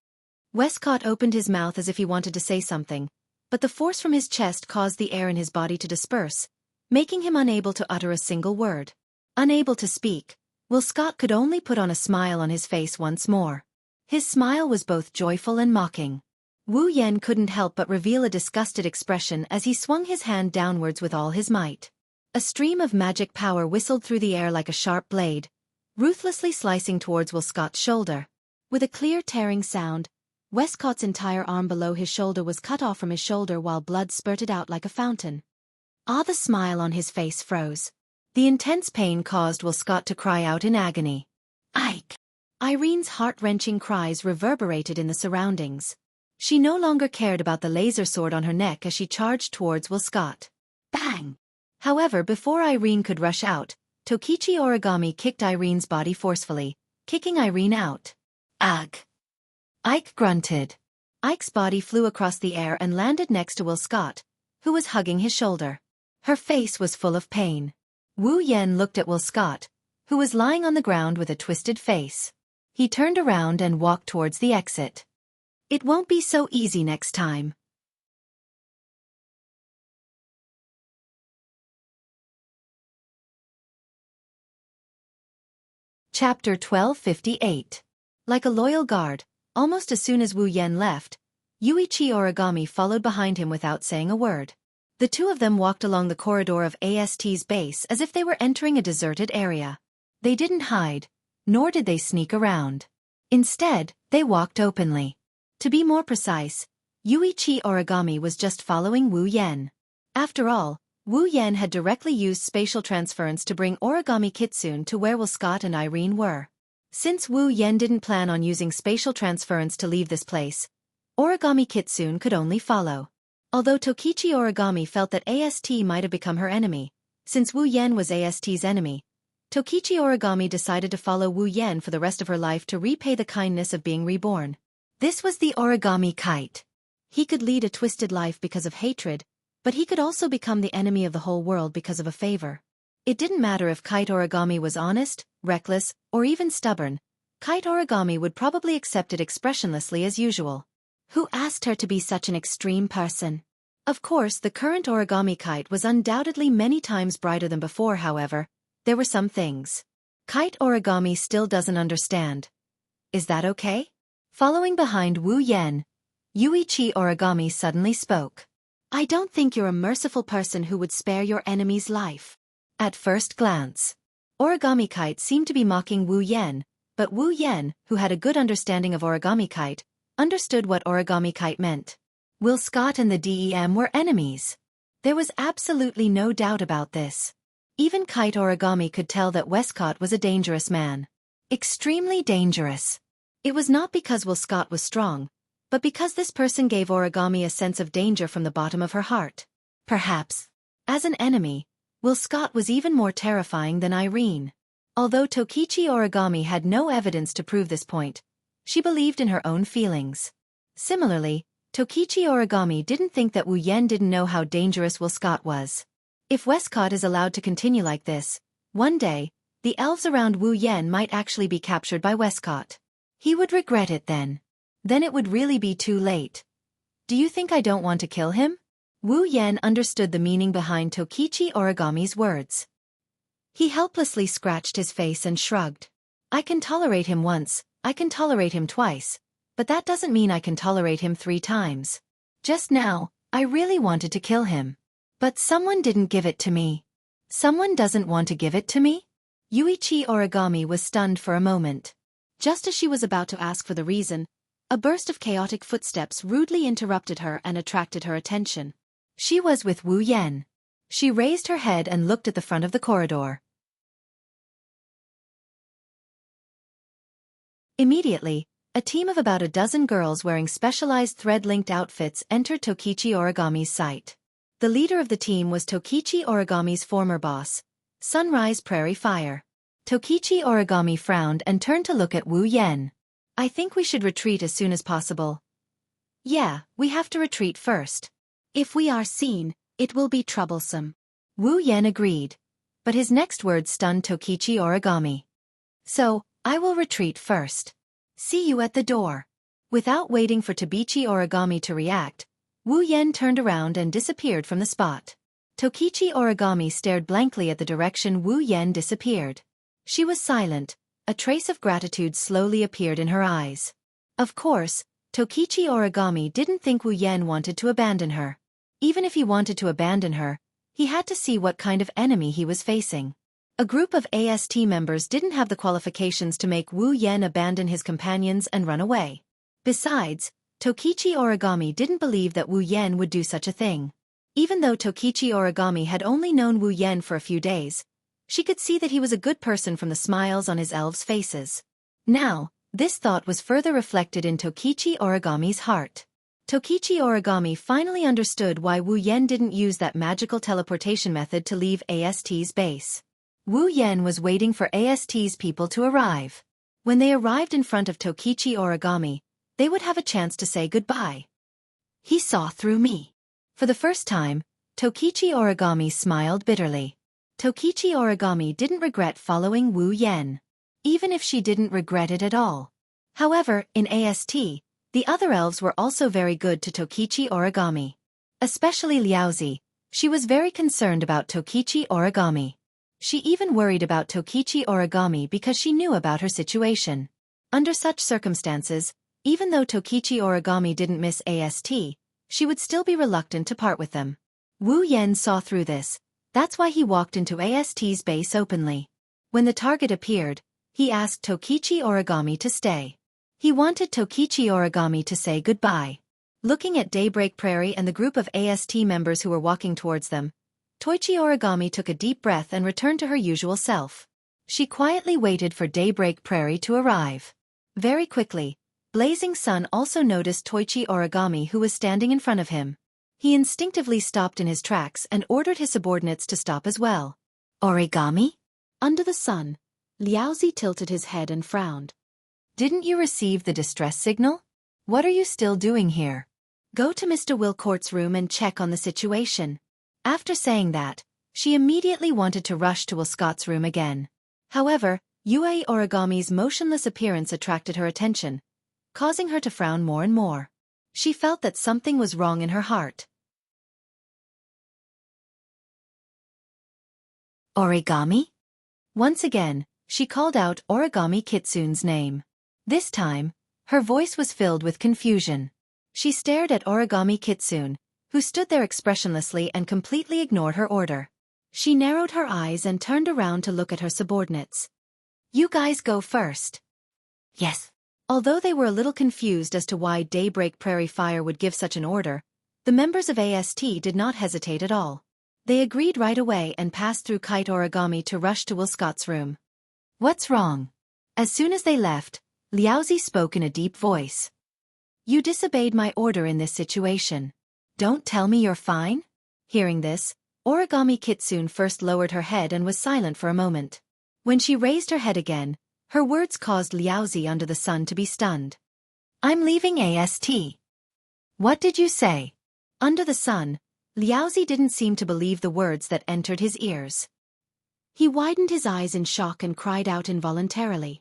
Westcott opened his mouth as if he wanted to say something, but the force from his chest caused the air in his body to disperse, making him unable to utter a single word. Unable to speak, Will Scott could only put on a smile on his face once more. His smile was both joyful and mocking. Wu Yan couldn't help but reveal a disgusted expression as he swung his hand downwards with all his might. A stream of magic power whistled through the air like a sharp blade, ruthlessly slicing towards Will Scott's shoulder. With a clear tearing sound, Westcott's entire arm below his shoulder was cut off from his shoulder while blood spurted out like a fountain. The smile on his face froze. The intense pain caused Will Scott to cry out in agony. Ike! Irene's heart-wrenching cries reverberated in the surroundings. She no longer cared about the laser sword on her neck as she charged towards Will Scott. Bang! However, before Irene could rush out, Tokichi Origami kicked Irene's body forcefully, kicking Irene out. Ugh! Ike grunted. Ike's body flew across the air and landed next to Will Scott, who was hugging his shoulder. Her face was full of pain. Wu Yan looked at Will Scott, who was lying on the ground with a twisted face. He turned around and walked towards the exit. It won't be so easy next time. Chapter 1258. Like a loyal guard, almost as soon as Wu Yan left, Yuichi Origami followed behind him without saying a word. The two of them walked along the corridor of AST's base as if they were entering a deserted area. They didn't hide, nor did they sneak around. Instead, they walked openly. To be more precise, Yuichi Origami was just following Wu Yan. After all, Wu Yan had directly used spatial transference to bring Origami Kitsune to where Will Scott and Irene were. Since Wu Yan didn't plan on using spatial transference to leave this place, Origami Kitsune could only follow. Although Tokichi Origami felt that AST might have become her enemy, since Wu Yan was AST's enemy, Tokichi Origami decided to follow Wu Yan for the rest of her life to repay the kindness of being reborn. This was the Origami Kite. He could lead a twisted life because of hatred, but he could also become the enemy of the whole world because of a favor. It didn't matter if Kite Origami was honest, reckless, or even stubborn. Kite Origami would probably accept it expressionlessly as usual. Who asked her to be such an extreme person? Of course, the current Origami Kite was undoubtedly many times brighter than before. However, there were some things Kite Origami still doesn't understand. Is that okay? Following behind Wu Yan, Yuichi Origami suddenly spoke. I don't think you're a merciful person who would spare your enemy's life. At first glance, Origami Kite seemed to be mocking Wu Yan, but Wu Yan, who had a good understanding of Origami Kite, understood what Origami Kite meant. Will Scott and the DEM were enemies. There was absolutely no doubt about this. Even Kite Origami could tell that Westcott was a dangerous man. Extremely dangerous. It was not because Will Scott was strong, but because this person gave Origami a sense of danger from the bottom of her heart. Perhaps, as an enemy, Will Scott was even more terrifying than Irene. Although Tokichi Origami had no evidence to prove this point, she believed in her own feelings. Similarly, Tokichi Origami didn't think that Wu Yan didn't know how dangerous Will Scott was. If Westcott is allowed to continue like this, one day, the elves around Wu Yan might actually be captured by Westcott. He would regret it then. Then it would really be too late. Do you think I don't want to kill him? Wu Yan understood the meaning behind Tokichi Origami's words. He helplessly scratched his face and shrugged. I can tolerate him once, I can tolerate him twice, but that doesn't mean I can tolerate him 3 times. Just now, I really wanted to kill him. But someone didn't give it to me. Someone doesn't want to give it to me? Yuichi Origami was stunned for a moment. Just as she was about to ask for the reason, A burst of chaotic footsteps rudely interrupted her and attracted her attention. She was with Wu Yan. She raised her head and looked at the front of the corridor. Immediately, a team of about a dozen girls wearing specialized thread-linked outfits entered Tokichi Origami's sight. The leader of the team was Tokichi Origami's former boss, Sunrise Prairie Fire. Tokichi Origami frowned and turned to look at Wu Yan. I think we should retreat as soon as possible. Yeah, we have to retreat first. If we are seen, it will be troublesome. Wu Yan agreed, but his next words stunned Tokichi Origami. So, I will retreat first. See you at the door. Without waiting for Tokichi Origami to react, Wu Yan turned around and disappeared from the spot. Tokichi Origami stared blankly at the direction Wu Yan disappeared. She was silent, a trace of gratitude slowly appeared in her eyes. Of course, Tokichi Origami didn't think Wu Yan wanted to abandon her. Even if he wanted to abandon her, he had to see what kind of enemy he was facing. A group of AST members didn't have the qualifications to make Wu Yan abandon his companions and run away. Besides, Tokichi Origami didn't believe that Wu Yan would do such a thing. Even though Tokichi Origami had only known Wu Yan for a few days, she could see that he was a good person from the smiles on his elves' faces. Now, this thought was further reflected in Tokichi Origami's heart. Tokichi Origami finally understood why Wu Yan didn't use that magical teleportation method to leave AST's base. Wu Yan was waiting for AST's people to arrive. When they arrived in front of Tokichi Origami, they would have a chance to say goodbye. He saw through me. For the first time, Tokichi Origami smiled bitterly. Tokichi Origami didn't regret following Wu Yan. Even if she didn't regret it at all. However, in AST, the other elves were also very good to Tokichi Origami. Especially Liaozi, she was very concerned about Tokichi Origami. She even worried about Tokichi Origami because she knew about her situation. Under such circumstances, even though Tokichi Origami didn't miss AST, she would still be reluctant to part with them. Wu Yan saw through this, that's why he walked into AST's base openly. When the target appeared, he asked Tokichi Origami to stay. He wanted Tokichi Origami to say goodbye. Looking at Daybreak Prairie and the group of AST members who were walking towards them, Toichi Origami took a deep breath and returned to her usual self. She quietly waited for Daybreak Prairie to arrive. Very quickly, Blazing Sun also noticed Toichi Origami who was standing in front of him. He instinctively stopped in his tracks and ordered his subordinates to stop as well. Origami? Under the sun, Liaozi tilted his head and frowned. Didn't you receive the distress signal? What are you still doing here? Go to Mr. Wilcourt's room and check on the situation. After saying that, she immediately wanted to rush to Wilcourt's room again. However, Yue Origami's motionless appearance attracted her attention, causing her to frown more and more. She felt that something was wrong in her heart. Origami? Once again, she called out Origami Kitsune's name. This time, her voice was filled with confusion. She stared at Origami Kitsune, who stood there expressionlessly and completely ignored her order. She narrowed her eyes and turned around to look at her subordinates. You guys go first. Yes. Although they were a little confused as to why Daybreak Prairie Fire would give such an order, the members of AST did not hesitate at all. They agreed right away and passed through Kite Origami to rush to Wilcourt's room. What's wrong? As soon as they left, Liaozi spoke in a deep voice. You disobeyed my order in this situation. Don't tell me you're fine? Hearing this, Origami Kitsune first lowered her head and was silent for a moment. When she raised her head again, her words caused Liaozi under the sun to be stunned. I'm leaving AST. What did you say? Under the sun, Liaozi didn't seem to believe the words that entered his ears. He widened his eyes in shock and cried out involuntarily.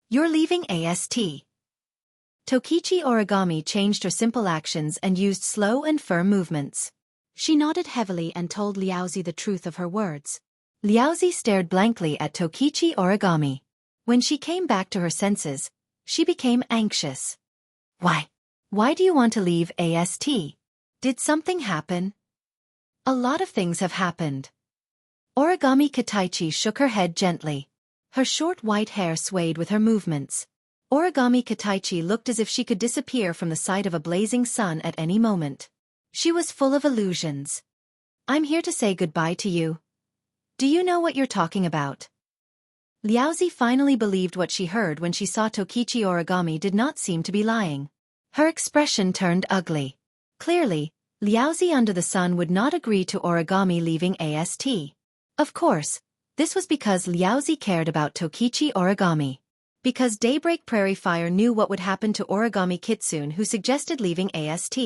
You're leaving AST. Tokichi Origami changed her simple actions and used slow and firm movements. She nodded heavily and told Liaozi the truth of her words. Liaozi stared blankly at Tokichi Origami. When she came back to her senses, she became anxious. Why? Why do you want to leave AST? Did something happen? A lot of things have happened. Origami Kitaichi shook her head gently. Her short white hair swayed with her movements. Origami Kitaichi looked as if she could disappear from the sight of a blazing sun at any moment. She was full of illusions. I'm here to say goodbye to you. Do you know what you're talking about? Liaozi finally believed what she heard when she saw Tokichi Origami did not seem to be lying. Her expression turned ugly. Clearly, Liaozi under the sun would not agree to Origami leaving AST. Of course, this was because Liaozi cared about Tokichi Origami. Because Daybreak Prairie Fire knew what would happen to Origami Kitsune, who suggested leaving AST.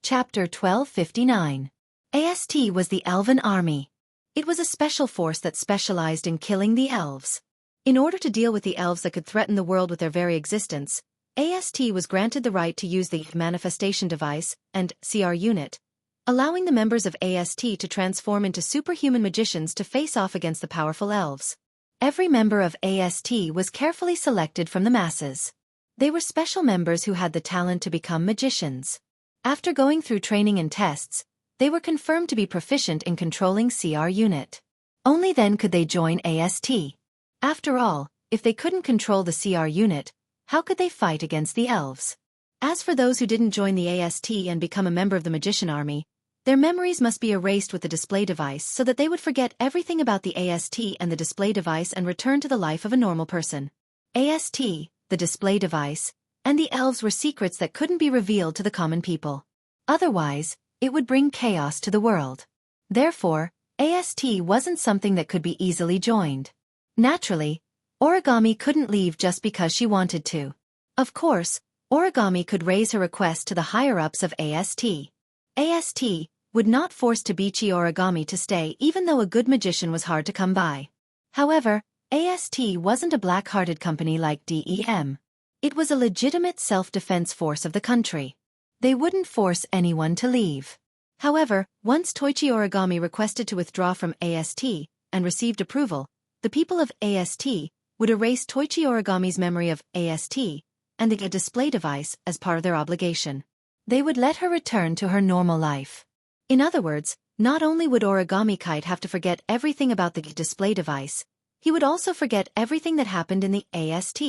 Chapter 1259. AST was the Elven Army. It was a special force that specialized in killing the elves. In order to deal with the elves that could threaten the world with their very existence, AST was granted the right to use the Manifestation Device and CR unit, allowing the members of AST to transform into superhuman magicians to face off against the powerful elves. Every member of AST was carefully selected from the masses. They were special members who had the talent to become magicians. After going through training and tests, they were confirmed to be proficient in controlling CR unit. Only then could they join AST. After all, if they couldn't control the CR unit, how could they fight against the elves? As for those who didn't join the AST and become a member of the Magician Army, their memories must be erased with the display device so that they would forget everything about the AST and the display device and return to the life of a normal person. AST, the display device, and the elves were secrets that couldn't be revealed to the common people. Otherwise, it would bring chaos to the world. Therefore, AST wasn't something that could be easily joined. Naturally, Origami couldn't leave just because she wanted to. Of course, Origami could raise her request to the higher-ups of AST. AST would not force Tabichi Origami to stay even though a good magician was hard to come by. However, AST wasn't a black-hearted company like DEM. It was a legitimate self-defense force of the country. They wouldn't force anyone to leave. However, once Toichi Origami requested to withdraw from AST and received approval, the people of AST would erase Toichi Origami's memory of AST and the display device as part of their obligation. They would let her return to her normal life. In other words, not only would Origami Kite have to forget everything about the display device, he would also forget everything that happened in the AST,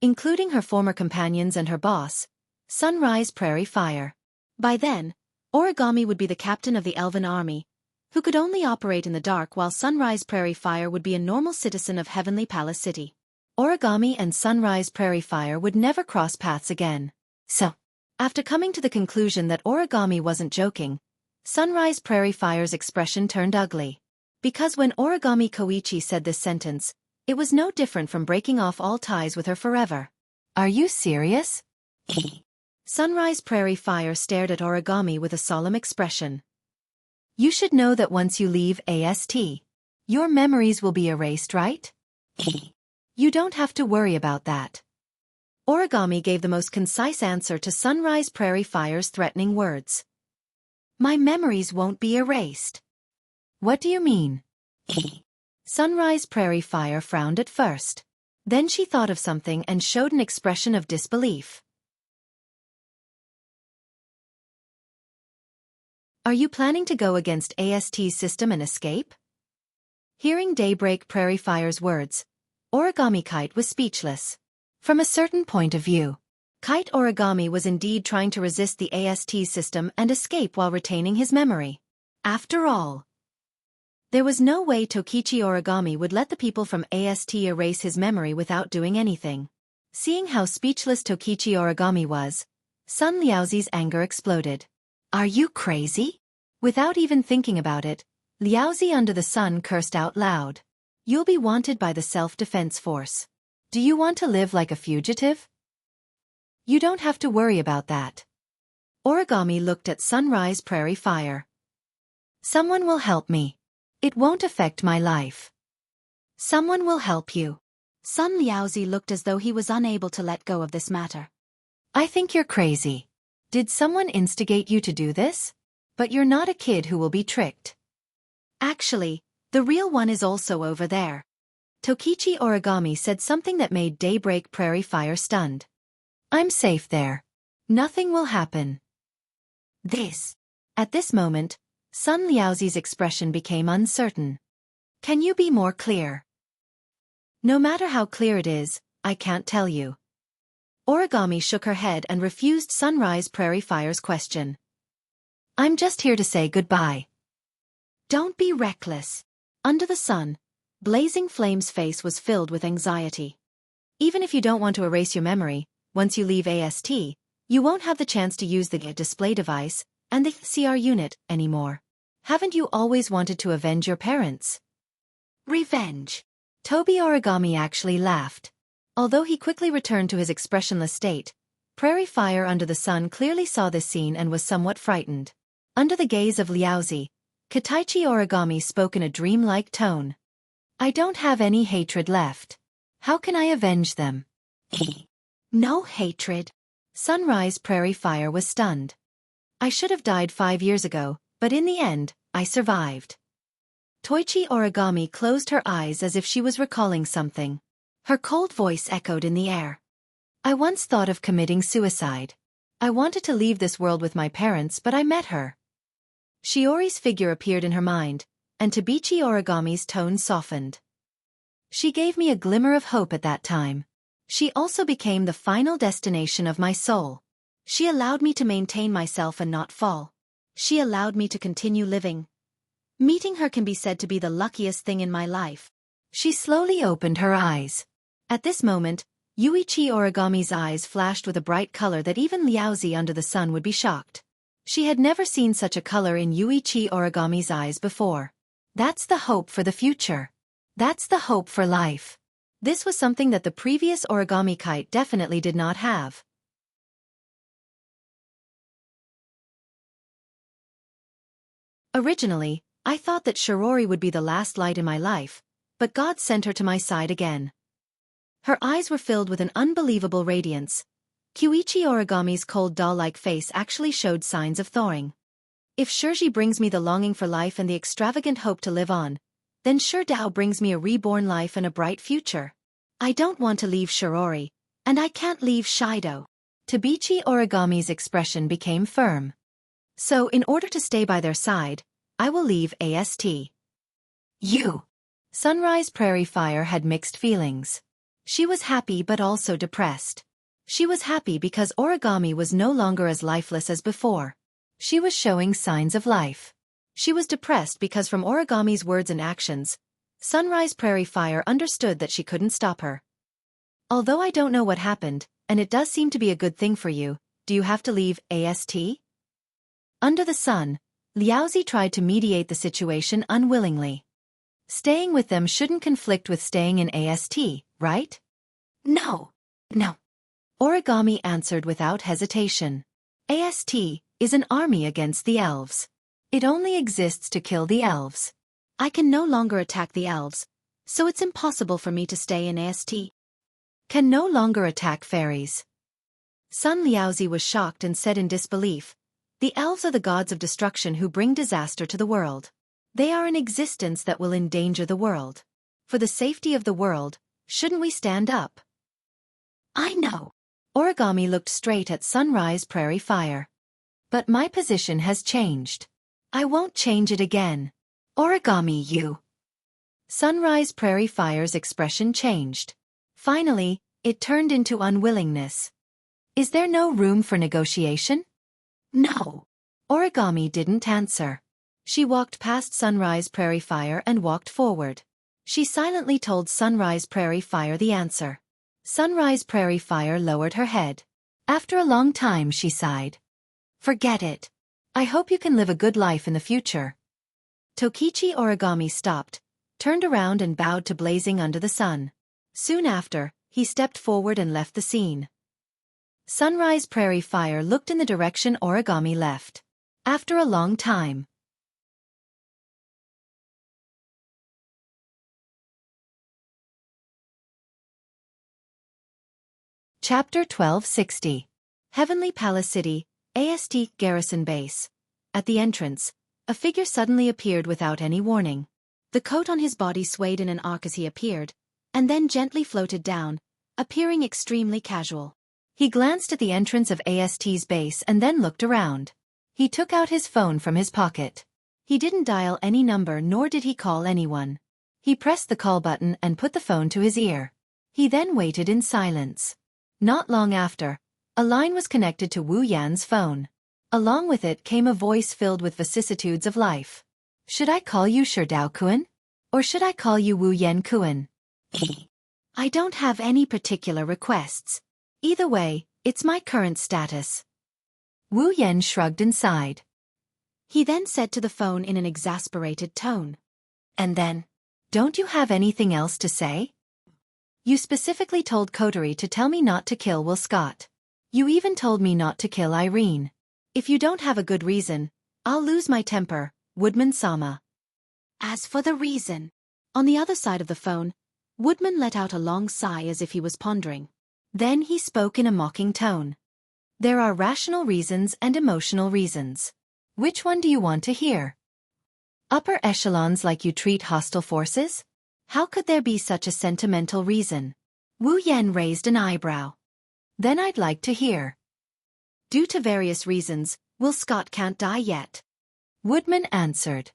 including her former companions and her boss, Sunrise Prairie Fire. By then, Origami would be the captain of the Elven Army, who could only operate in the dark, while Sunrise Prairie Fire would be a normal citizen of Heavenly Palace City. Origami and Sunrise Prairie Fire would never cross paths again. So, after coming to the conclusion that Origami wasn't joking, Sunrise Prairie Fire's expression turned ugly. Because when Origami Koichi said this sentence, it was no different from breaking off all ties with her forever. Are you serious? Sunrise Prairie Fire stared at Origami with a solemn expression. You should know that once you leave AST, your memories will be erased, right? You don't have to worry about that. Origami gave the most concise answer to Sunrise Prairie Fire's threatening words. My memories won't be erased. What do you mean? Sunrise Prairie Fire frowned at first. Then she thought of something and showed an expression of disbelief. Are you planning to go against AST's system and escape? Hearing Daybreak Prairie Fire's words, Origami Kite was speechless. From a certain point of view, Kite Origami was indeed trying to resist the AST system and escape while retaining his memory. After all, there was no way Tokichi Origami would let the people from AST erase his memory without doing anything. Seeing how speechless Tokichi Origami was, Sun Liaozi's anger exploded. Are you crazy? Without even thinking about it, Liaozi under the sun cursed out loud. You'll be wanted by the self-defense force. Do you want to live like a fugitive? You don't have to worry about that. Origami looked at Sunrise Prairie Fire. Someone will help me. It won't affect my life. Someone will help you. Sun Liaozi looked as though he was unable to let go of this matter. I think you're crazy. Did someone instigate you to do this? But you're not a kid who will be tricked. Actually, the real one is also over there. Tokichi Origami said something that made Daybreak Prairie Fire stunned. I'm safe there. Nothing will happen. At this moment, Sun Liaozi's expression became uncertain. Can you be more clear? No matter how clear it is, I can't tell you. Origami shook her head and refused Sunrise Prairie Fire's question. I'm just here to say goodbye. Don't be reckless. Under the sun, Blazing Flame's face was filled with anxiety. Even if you don't want to erase your memory, once you leave AST, you won't have the chance to use the display device and the CR unit anymore. Haven't you always wanted to avenge your parents? Revenge. Toby Origami actually laughed. Although he quickly returned to his expressionless state, Prairie Fire Under the Sun clearly saw this scene and was somewhat frightened. Under the gaze of Liaozi, Kitaichi Origami spoke in a dreamlike tone. I don't have any hatred left. How can I avenge them? No hatred. Sunrise Prairie Fire was stunned. I should have died 5 years ago, but in the end, I survived. Toichi Origami closed her eyes as if she was recalling something. Her cold voice echoed in the air. I once thought of committing suicide. I wanted to leave this world with my parents, but I met her. Shiori's figure appeared in her mind, and Tabichi Origami's tone softened. She gave me a glimmer of hope at that time. She also became the final destination of my soul. She allowed me to maintain myself and not fall. She allowed me to continue living. Meeting her can be said to be the luckiest thing in my life. She slowly opened her eyes. At this moment, Yuichi Origami's eyes flashed with a bright color that even Liaozi Under the Sun would be shocked. She had never seen such a color in Yuichi Origami's eyes before. That's the hope for the future. That's the hope for life. This was something that the previous Origami Kite definitely did not have. Originally, I thought that Shirori would be the last light in my life, but God sent her to my side again. Her eyes were filled with an unbelievable radiance. Kyuichi Origami's cold doll-like face actually showed signs of thawing. If Shirji brings me the longing for life and the extravagant hope to live on, then Shurdao brings me a reborn life and a bright future. I don't want to leave Shirori, and I can't leave Shido. Tabichi Origami's expression became firm. So in order to stay by their side, I will leave AST. You. Sunrise Prairie Fire had mixed feelings. She was happy but also depressed. She was happy because Origami was no longer as lifeless as before. She was showing signs of life. She was depressed because from Origami's words and actions, Sunrise Prairie Fire understood that she couldn't stop her. Although I don't know what happened, and it does seem to be a good thing for you, do you have to leave AST? Under the sun, Liaozi tried to mediate the situation unwillingly. Staying with them shouldn't conflict with staying in AST, right? No. Origami answered without hesitation. AST is an army against the elves. It only exists to kill the elves. I can no longer attack the elves, so it's impossible for me to stay in AST. Can no longer attack fairies. Sun Liaozi was shocked and said in disbelief, the elves are the gods of destruction who bring disaster to the world. They are an existence that will endanger the world. For the safety of the world, shouldn't we stand up? I know. Origami looked straight at Sunrise Prairie Fire. But my position has changed. I won't change it again. Origami, you. Sunrise Prairie Fire's expression changed. Finally, it turned into unwillingness. Is there no room for negotiation? No. Origami didn't answer. She walked past Sunrise Prairie Fire and walked forward. She silently told Sunrise Prairie Fire the answer. Sunrise Prairie Fire lowered her head. After a long time she sighed. Forget it. I hope you can live a good life in the future. Tokichi Origami stopped, turned around and bowed to Blazing Under the Sun. Soon after, he stepped forward and left the scene. Sunrise Prairie Fire looked in the direction Origami left. After a long time. Chapter 1260. Heavenly Palace City, AST Garrison Base. At the entrance, a figure suddenly appeared without any warning. The coat on his body swayed in an arc as he appeared, and then gently floated down, appearing extremely casual. He glanced at the entrance of AST's base and then looked around. He took out his phone from his pocket. He didn't dial any number nor did he call anyone. He pressed the call button and put the phone to his ear. He then waited in silence. Not long after, a line was connected to Wu Yan's phone. Along with it came a voice filled with vicissitudes of life. Should I call you Sherdao Kuan? Or should I call you Wu Yan Kuan? I don't have any particular requests. Either way, it's my current status. Wu Yan shrugged and sighed. He then said to the phone in an exasperated tone. And then, don't you have anything else to say? You specifically told Coterie to tell me not to kill Will Scott. You even told me not to kill Irene. If you don't have a good reason, I'll lose my temper, Woodman-sama. As for the reason. On the other side of the phone, Woodman let out a long sigh as if he was pondering. Then he spoke in a mocking tone. There are rational reasons and emotional reasons. Which one do you want to hear? Upper echelons like you treat hostile forces? How could there be such a sentimental reason? Wu Yan raised an eyebrow. Then I'd like to hear. Due to various reasons, Will Scott can't die yet. Woodman answered.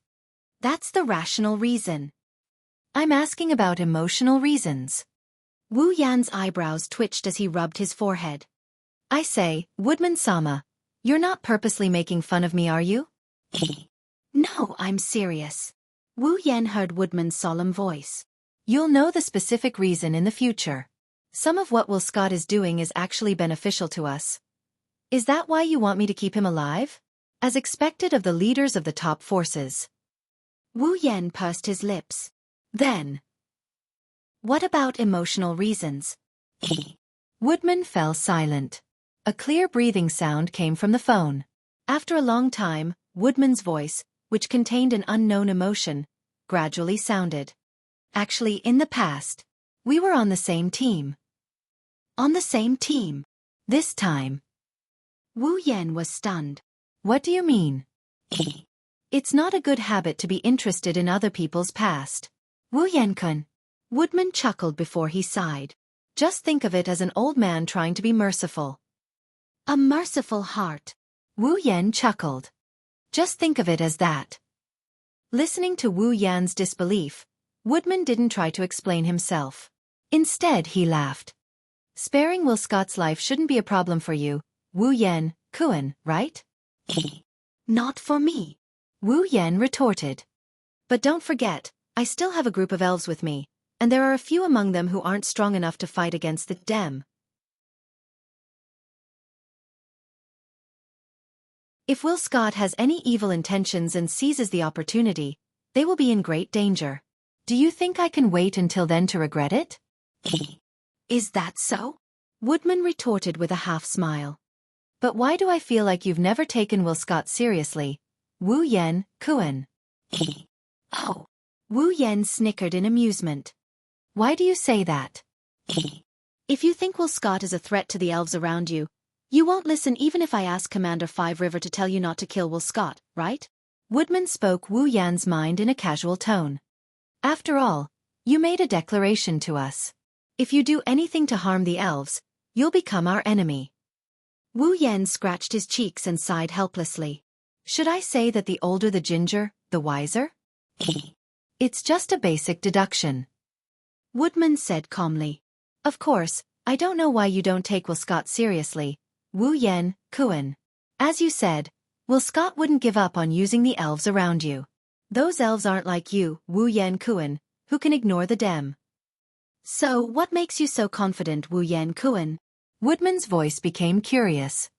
That's the rational reason. I'm asking about emotional reasons. Wu Yan's eyebrows twitched as he rubbed his forehead. I say, Woodman-sama, you're not purposely making fun of me, are you? No, I'm serious. Wu Yan heard Woodman's solemn voice. You'll know the specific reason in the future. Some of what Will Scott is doing is actually beneficial to us. Is that why you want me to keep him alive? As expected of the leaders of the top forces. Wu Yan pursed his lips. Then, what about emotional reasons? Woodman fell silent. A clear breathing sound came from the phone. After a long time, Woodman's voice, which contained an unknown emotion, gradually sounded. Actually, in the past, we were on the same team. On the same team? This time. Wu Yan was stunned. What do you mean? It's not a good habit to be interested in other people's past. Wu Yan-kun. Woodman chuckled before he sighed. Just think of it as an old man trying to be merciful. A merciful heart. Wu Yan chuckled. Just think of it as that. Listening to Wu Yan's disbelief, Woodman didn't try to explain himself. Instead, he laughed. Sparing Will Scott's life shouldn't be a problem for you, Wu Yan, Kuan, right? Not for me. Wu Yan retorted. But don't forget, I still have a group of elves with me, and there are a few among them who aren't strong enough to fight against the Dem. If Will Scott has any evil intentions and seizes the opportunity, they will be in great danger. Do you think I can wait until then to regret it? Is that so? Woodman retorted with a half-smile. But why do I feel like you've never taken Will Scott seriously, Wu Yan, Kuan? Oh. Wu Yan snickered in amusement. Why do you say that? If you think Will Scott is a threat to the elves around you, you won't listen even if I ask Commander Five River to tell you not to kill Will Scott, right? Woodman spoke Wu Yan's mind in a casual tone. After all, you made a declaration to us. If you do anything to harm the elves, you'll become our enemy. Wu Yan scratched his cheeks and sighed helplessly. Should I say that the older the ginger, the wiser? It's just a basic deduction. Woodman said calmly. Of course, I don't know why you don't take Will Scott seriously, Wu Yan, Kuan. As you said, Will Scott wouldn't give up on using the elves around you. Those elves aren't like you, Wu Yan Kuan, who can ignore the Dem. So what makes you so confident, Wu Yan Kuan? Woodman's voice became curious.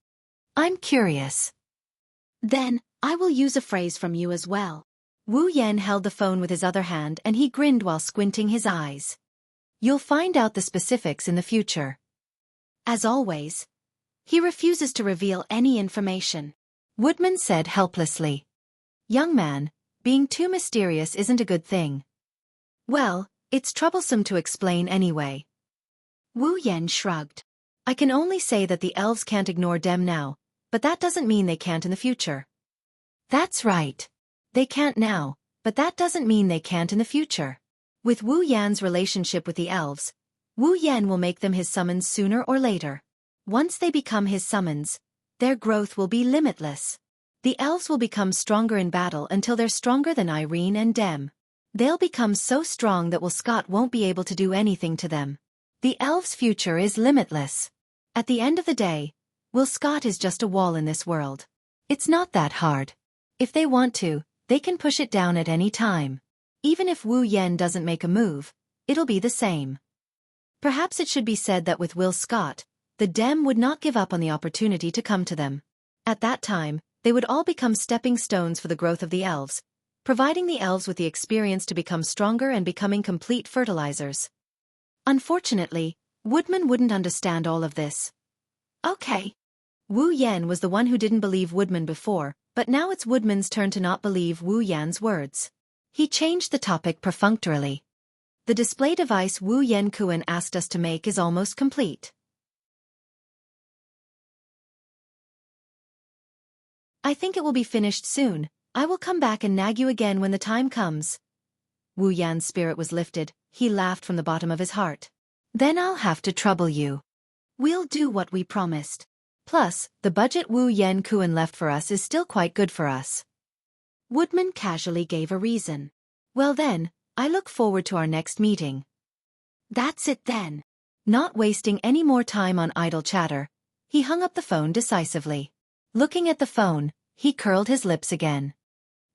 I'm curious. Then, I will use a phrase from you as well. Wu Yan held the phone with his other hand and he grinned while squinting his eyes. You'll find out the specifics in the future. As always, he refuses to reveal any information. Woodman said helplessly. Young man, being too mysterious isn't a good thing. Well, it's troublesome to explain anyway. Wu Yan shrugged. I can only say that the elves can't ignore Dem now, but that doesn't mean they can't in the future. That's right. They can't now, but that doesn't mean they can't in the future. With Wu Yan's relationship with the elves, Wu Yan will make them his summons sooner or later. Once they become his summons, their growth will be limitless. The elves will become stronger in battle until they're stronger than Irene and Dem. They'll become so strong that Scott won't be able to do anything to them. The elves' future is limitless. At the end of the day, Scott is just a wall in this world. It's not that hard. If they want to, they can push it down at any time. Even if Wu Yen doesn't make a move, it'll be the same. Perhaps it should be said that with Scott, the Dem would not give up on the opportunity to come to them. At that time, they would all become stepping stones for the growth of the elves, providing the elves with the experience to become stronger and becoming complete fertilizers. Unfortunately, Woodman wouldn't understand all of this. Okay. Wu Yen was the one who didn't believe Woodman before, but now it's Woodman's turn to not believe Wu Yan's words. He changed the topic perfunctorily. The display device Wu Yen Kuan asked us to make is almost complete. I think it will be finished soon. I will come back and nag you again when the time comes. Wu Yan's spirit was lifted. He laughed from the bottom of his heart. Then I'll have to trouble you. We'll do what we promised. Plus, the budget Wu Yen Kuan left for us is still quite good for us. Woodman casually gave a reason. Well then, I look forward to our next meeting. That's it then. Not wasting any more time on idle chatter, he hung up the phone decisively. Looking at the phone, he curled his lips again.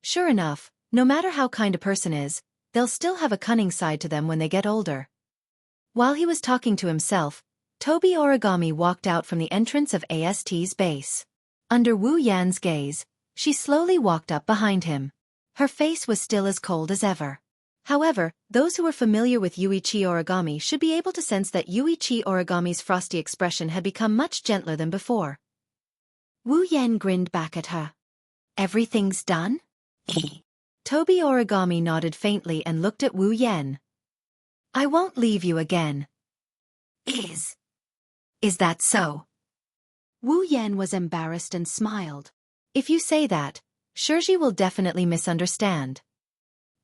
Sure enough, no matter how kind a person is, they'll still have a cunning side to them when they get older. While he was talking to himself, Tobi Origami walked out from the entrance of AST's base. Under Wu Yan's gaze, she slowly walked up behind him. Her face was still as cold as ever. However, those who were familiar with Yuichi Origami should be able to sense that Yuichi Origami's frosty expression had become much gentler than before. Wu Yan grinned back at her. Everything's done? Tobi Origami nodded faintly and looked at Wu Yan. I won't leave you again. Is that so? Wu Yan was embarrassed and smiled. If you say that, Shirji will definitely misunderstand.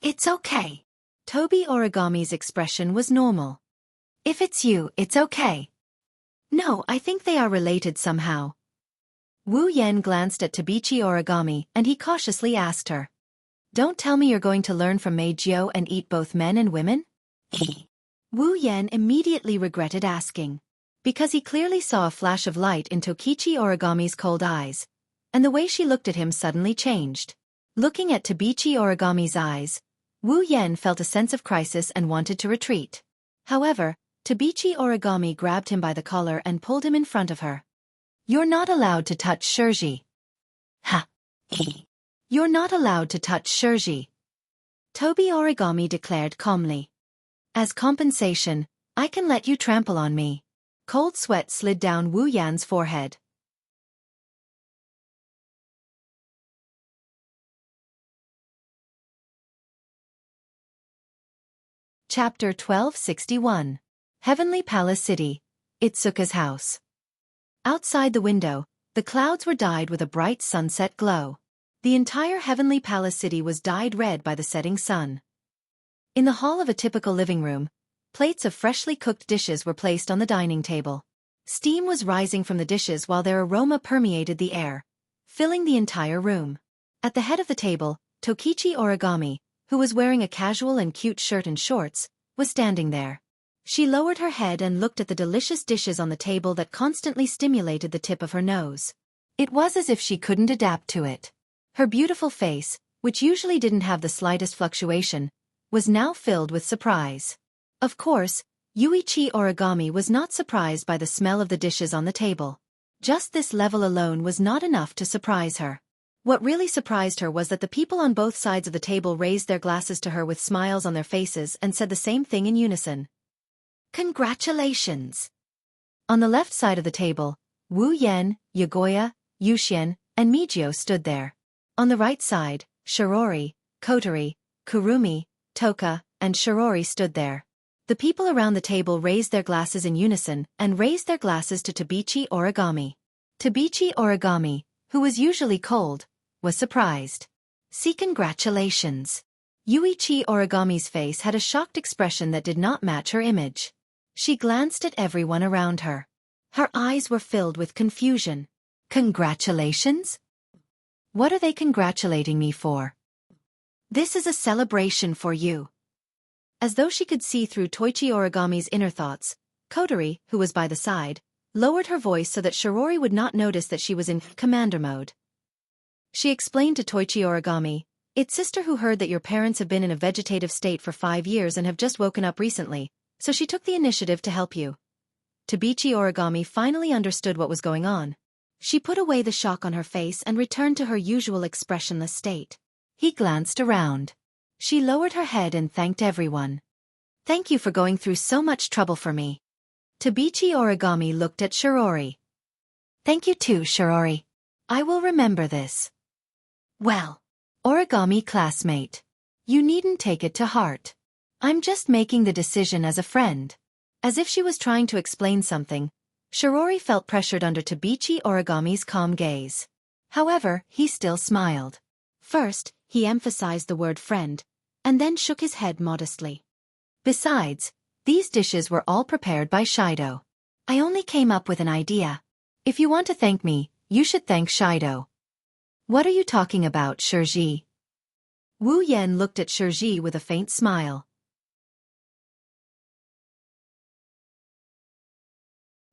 It's okay. Tobi Origami's expression was normal. If it's you, it's okay. No, I think they are related somehow. Wu Yan glanced at Tabichi Origami and he cautiously asked her. Don't tell me you're going to learn from Meijio and eat both men and women? Wu Yan immediately regretted asking. Because he clearly saw a flash of light in Tokichi Origami's cold eyes, and the way she looked at him suddenly changed. Looking at Tabichi Origami's eyes, Wu Yan felt a sense of crisis and wanted to retreat. However, Tabichi Origami grabbed him by the collar and pulled him in front of her. You're not allowed to touch Shirji. Ha! You're not allowed to touch Shirji. Tobi Origami declared calmly. As compensation, I can let you trample on me. Cold sweat slid down Wu Yan's forehead. Chapter 1261. Heavenly Palace City, Itsuka's house. Outside the window, the clouds were dyed with a bright sunset glow. The entire Heavenly Palace City was dyed red by the setting sun. In the hall of a typical living room, plates of freshly cooked dishes were placed on the dining table. Steam was rising from the dishes while their aroma permeated the air, filling the entire room. At the head of the table, Tokichi Origami, who was wearing a casual and cute shirt and shorts, was standing there. She lowered her head and looked at the delicious dishes on the table that constantly stimulated the tip of her nose. It was as if she couldn't adapt to it. Her beautiful face, which usually didn't have the slightest fluctuation, was now filled with surprise. Of course, Yuichi Origami was not surprised by the smell of the dishes on the table. Just this level alone was not enough to surprise her. What really surprised her was that the people on both sides of the table raised their glasses to her with smiles on their faces and said the same thing in unison. Congratulations! On the left side of the table, Wu Yen, Yagoya, Yuxian, and Mijio stood there. On the right side, Shirori, Kotori, Kurumi, Toka, and Shirori stood there. The people around the table raised their glasses in unison and raised their glasses to Tabichi Origami. Tabichi Origami, who was usually cold, was surprised. See, congratulations. Yuichi Origami's face had a shocked expression that did not match her image. She glanced at everyone around her. Her eyes were filled with confusion. Congratulations? What are they congratulating me for? This is a celebration for you. As though she could see through Toichi Origami's inner thoughts, Kotori, who was by the side, lowered her voice so that Shirori would not notice that she was in commander mode. She explained to Toichi Origami, "It's sister who heard that your parents have been in a vegetative state for 5 years and have just woken up recently, so she took the initiative to help you." Tabichi Origami finally understood what was going on. She put away the shock on her face and returned to her usual expressionless state. He glanced around. She lowered her head and thanked everyone. "Thank you for going through so much trouble for me." Tabichi Origami looked at Shirori. "Thank you too, Shirori. I will remember this." "Well, Origami classmate, you needn't take it to heart. I'm just making the decision as a friend." As if she was trying to explain something, Shirori felt pressured under Tabichi Origami's calm gaze. However, he still smiled. First, he emphasized the word friend, and then shook his head modestly. "Besides, these dishes were all prepared by Shido. I only came up with an idea. If you want to thank me, you should thank Shido." "What are you talking about, Shirji?" Wu Yan looked at Shirji with a faint smile.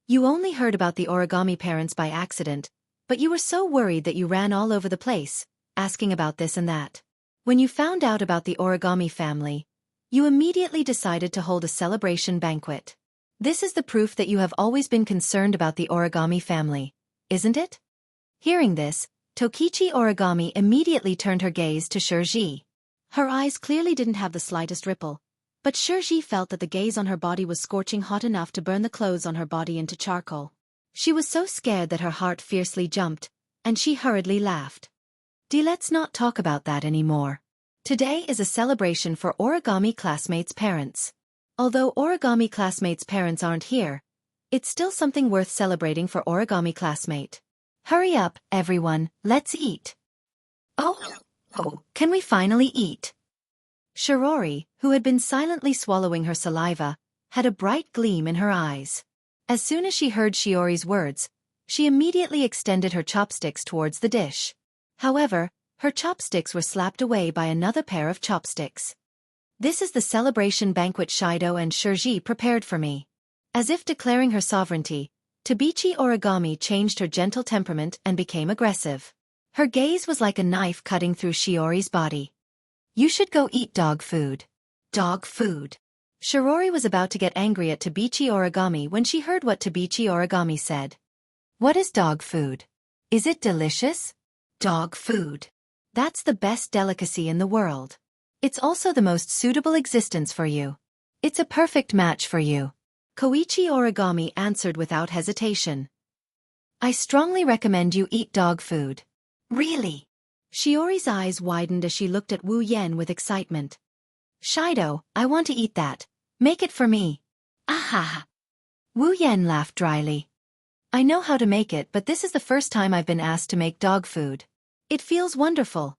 "You only heard about the Origami parents by accident, but you were so worried that you ran all over the place, asking about this and that. When you found out about the Origami family, you immediately decided to hold a celebration banquet. This is the proof that you have always been concerned about the Origami family, isn't it?" Hearing this, Tokichi Origami immediately turned her gaze to Shirji. Her eyes clearly didn't have the slightest ripple, but Shirji felt that the gaze on her body was scorching hot enough to burn the clothes on her body into charcoal. She was so scared that her heart fiercely jumped, and she hurriedly laughed. Let's not talk about that anymore. Today is a celebration for Origami classmates' parents. Although Origami classmates' parents aren't here, it's still something worth celebrating for Origami classmate. Hurry up, everyone, let's eat. Oh, can we finally eat? Shirori, who had been silently swallowing her saliva, had a bright gleam in her eyes. As soon as she heard Shiori's words, she immediately extended her chopsticks towards the dish. However, her chopsticks were slapped away by another pair of chopsticks. "This is the celebration banquet Shido and Shirji prepared for me." As if declaring her sovereignty, Tabichi Origami changed her gentle temperament and became aggressive. Her gaze was like a knife cutting through Shiori's body. "You should go eat dog food." Dog food. Shirori was about to get angry at Tabichi Origami when she heard what Tabichi Origami said. "What is dog food? Is it delicious?" "Dog food. That's the best delicacy in the world. It's also the most suitable existence for you. It's a perfect match for you." Koichi Origami answered without hesitation. "I strongly recommend you eat dog food." "Really?" Shiori's eyes widened as she looked at Wu Yan with excitement. "Shido, I want to eat that. Make it for me." "Ahaha." Wu Yan laughed dryly. "I know how to make it, but this is the first time I've been asked to make dog food. It feels wonderful."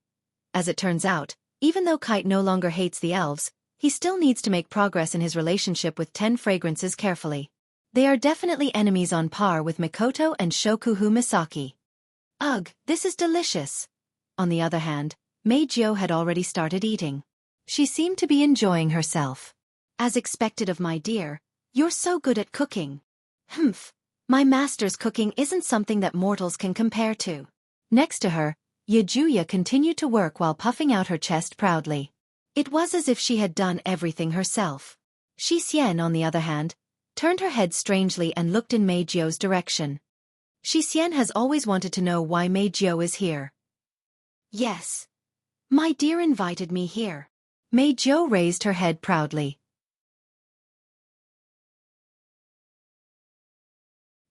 As it turns out, even though Kite no longer hates the elves, he still needs to make progress in his relationship with 10 fragrances carefully. They are definitely enemies on par with Mikoto and Shokuhu Misaki. Ugh, this is delicious. On the other hand, Meijio had already started eating. She seemed to be enjoying herself. "As expected of my dear, you're so good at cooking." "Humph, my master's cooking isn't something that mortals can compare to." Next to her, Yajuya continued to work while puffing out her chest proudly. It was as if she had done everything herself. Xian, on the other hand, turned her head strangely and looked in Meijio's direction. Xian has always wanted to know why Meijio is here. "Yes. My dear invited me here." Meijio raised her head proudly.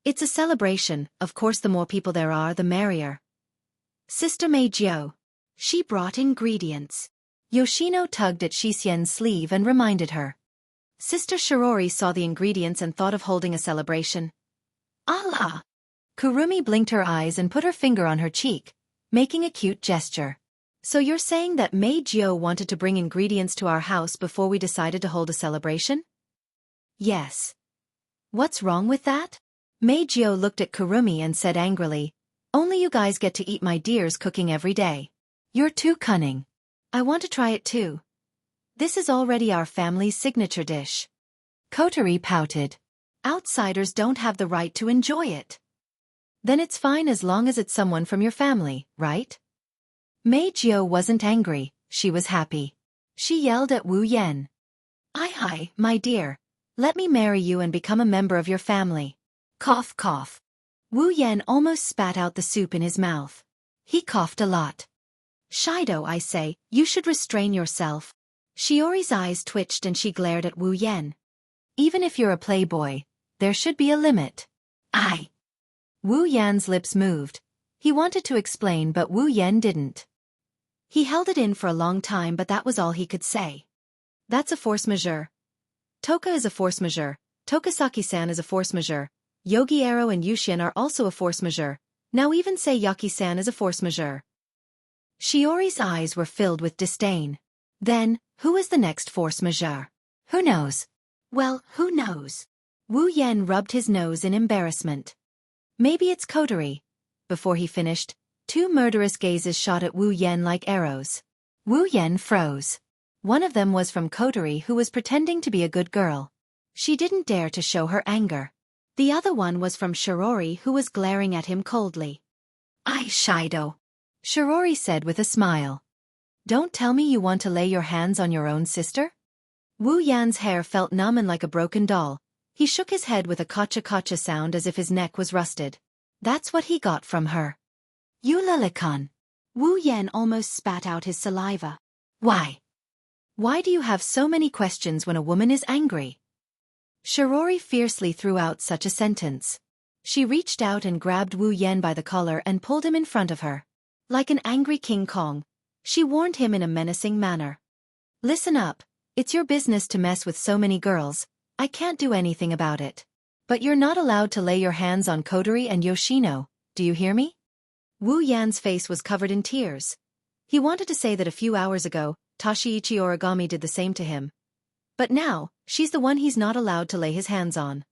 "It's a celebration, of course the more people there are the merrier." "Sister Meijio." "She brought ingredients." Yoshino tugged at Xian's sleeve and reminded her. Sister Shirori saw the ingredients and thought of holding a celebration. "Allah!" Kurumi blinked her eyes and put her finger on her cheek, making a cute gesture. "So you're saying that Meijio wanted to bring ingredients to our house before we decided to hold a celebration?" "Yes." "What's wrong with that?" Meijio looked at Kurumi and said angrily, Only you guys get to eat my dear's cooking every day. You're too cunning. I want to try it too. This is already our family's signature dish. Coterie pouted. Outsiders don't have the right to enjoy it. Then it's fine as long as it's someone from your family, right? Mei Jiao wasn't angry, she was happy. She yelled at Wu Yan. Hi, my dear. Let me marry you and become a member of your family. Cough, cough. Wu Yan almost spat out the soup in his mouth. He coughed a lot. Shido, I say, you should restrain yourself. Shiori's eyes twitched and she glared at Wu Yan. Even if you're a playboy, there should be a limit. Wu Yan's lips moved. He wanted to explain but Wu Yan didn't. He held it in for a long time but that was all he could say. That's a force majeure. Toka is a force majeure. Tokasaki-san is a force majeure. Yogi Aro and Yushin are also a force majeure. Now even say Yaki-san is a force majeure. Shiori's eyes were filled with disdain. Then, who is the next force majeure? Who knows? Well, who knows? Wu Yan rubbed his nose in embarrassment. Maybe it's coterie. Before he finished, 2 murderous gazes shot at Wu Yan like arrows. Wu Yan froze. One of them was from coterie who was pretending to be a good girl. She didn't dare to show her anger. The other one was from Shirori who was glaring at him coldly. Shido. Shirori said with a smile. Don't tell me you want to lay your hands on your own sister? Wu Yan's hair felt numb and like a broken doll. He shook his head with a kacha-kacha sound as if his neck was rusted. That's what he got from her. You lolicon. Wu Yan almost spat out his saliva. Why? Why do you have so many questions when a woman is angry? Shirori fiercely threw out such a sentence. She reached out and grabbed Wu Yan by the collar and pulled him in front of her. Like an angry King Kong, she warned him in a menacing manner. Listen up, it's your business to mess with so many girls, I can't do anything about it. But you're not allowed to lay your hands on Kotori and Yoshino, do you hear me? Wu Yan's face was covered in tears. He wanted to say that a few hours ago, Tashiichi Origami did the same to him. But now, she's the one he's not allowed to lay his hands on.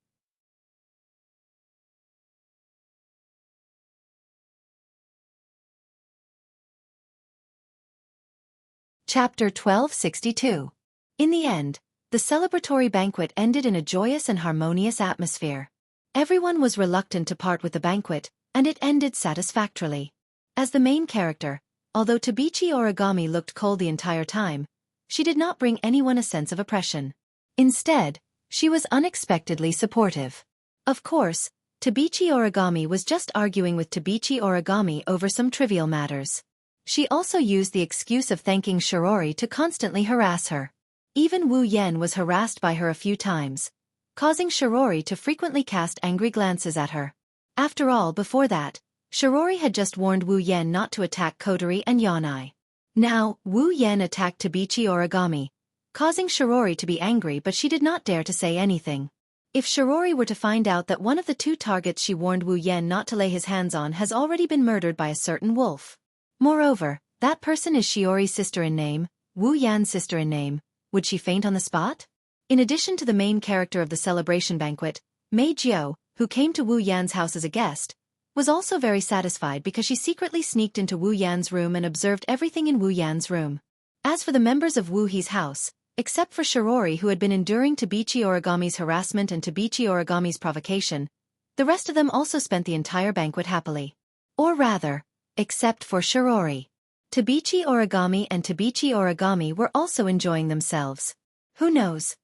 Chapter 1262. In the end, the celebratory banquet ended in a joyous and harmonious atmosphere. Everyone was reluctant to part with the banquet, and it ended satisfactorily. As the main character, although Tabichi Origami looked cold the entire time, she did not bring anyone a sense of oppression. Instead, she was unexpectedly supportive. Of course, Tabichi Origami was just arguing with Tabichi Origami over some trivial matters. She also used the excuse of thanking Shirori to constantly harass her. Even Wu Yan was harassed by her a few times, causing Shirori to frequently cast angry glances at her. After all, before that, Shirori had just warned Wu Yan not to attack Kotori and Yanai. Now, Wu Yan attacked Tabichi Origami, causing Shirori to be angry but she did not dare to say anything. If Shirori were to find out that one of the 2 targets she warned Wu Yan not to lay his hands on has already been murdered by a certain wolf. Moreover, that person is Shiori's sister in name, Wu Yan's sister in name. Would she faint on the spot? In addition to the main character of the celebration banquet, Mei Jiao, who came to Wu Yan's house as a guest, was also very satisfied because she secretly sneaked into Wu Yan's room and observed everything in Wu Yan's room. As for the members of Wu He's house, except for Shirori who had been enduring Tabichi Origami's harassment and Tabichi Origami's provocation, the rest of them also spent the entire banquet happily. Or rather, except for Shirori. Tabichi Origami and Tabichi Origami were also enjoying themselves. Who knows?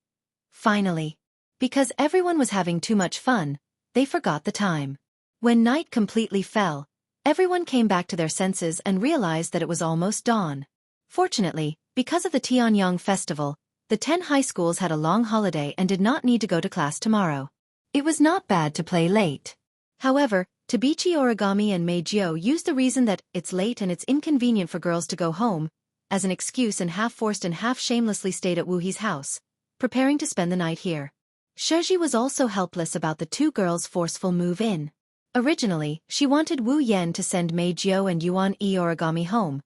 Finally. Because everyone was having too much fun, they forgot the time. When night completely fell, everyone came back to their senses and realized that it was almost dawn. Fortunately, because of the Tianyang festival, the 10 high schools had a long holiday and did not need to go to class tomorrow. It was not bad to play late. However, Tabichi Origami and Mei Jiao used the reason that it's late and it's inconvenient for girls to go home as an excuse and half-forced and half-shamelessly stayed at Wu He's house, preparing to spend the night here. Shiji was also helpless about the 2 girls' forceful move-in. Originally, she wanted Wu Yan to send Mei Jiao and Yuan E Origami home,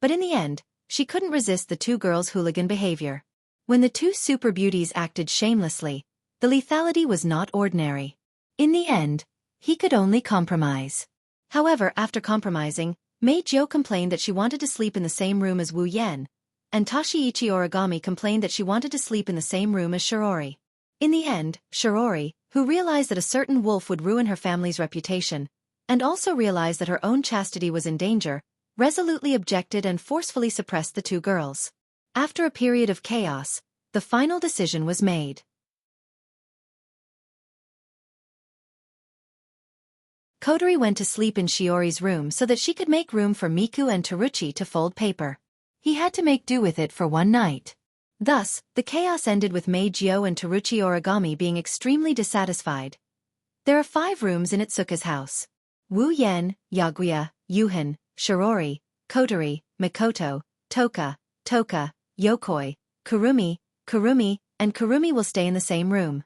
but in the end, she couldn't resist the 2 girls' hooligan behavior. When the 2 super beauties acted shamelessly, the lethality was not ordinary. In the end, he could only compromise. However, after compromising, Mei Jiu complained that she wanted to sleep in the same room as Wu Yan, and Tashiichi Origami complained that she wanted to sleep in the same room as Shirori. In the end, Shirori, who realized that a certain wolf would ruin her family's reputation, and also realized that her own chastity was in danger, resolutely objected and forcefully suppressed the two girls. After a period of chaos, the final decision was made. Kotori went to sleep in Shiori's room so that she could make room for Miku and Teruchi to fold paper. He had to make do with it for one night. Thus, the chaos ended with Mei Jiu and Teruchi Origami being extremely dissatisfied. There are 5 rooms in Itsuka's house. Wu Yan, Yaguya, Yuhan, Shirori, Kotori, Mikoto, Toka, Yokoi, Kurumi, and Kurumi will stay in the same room.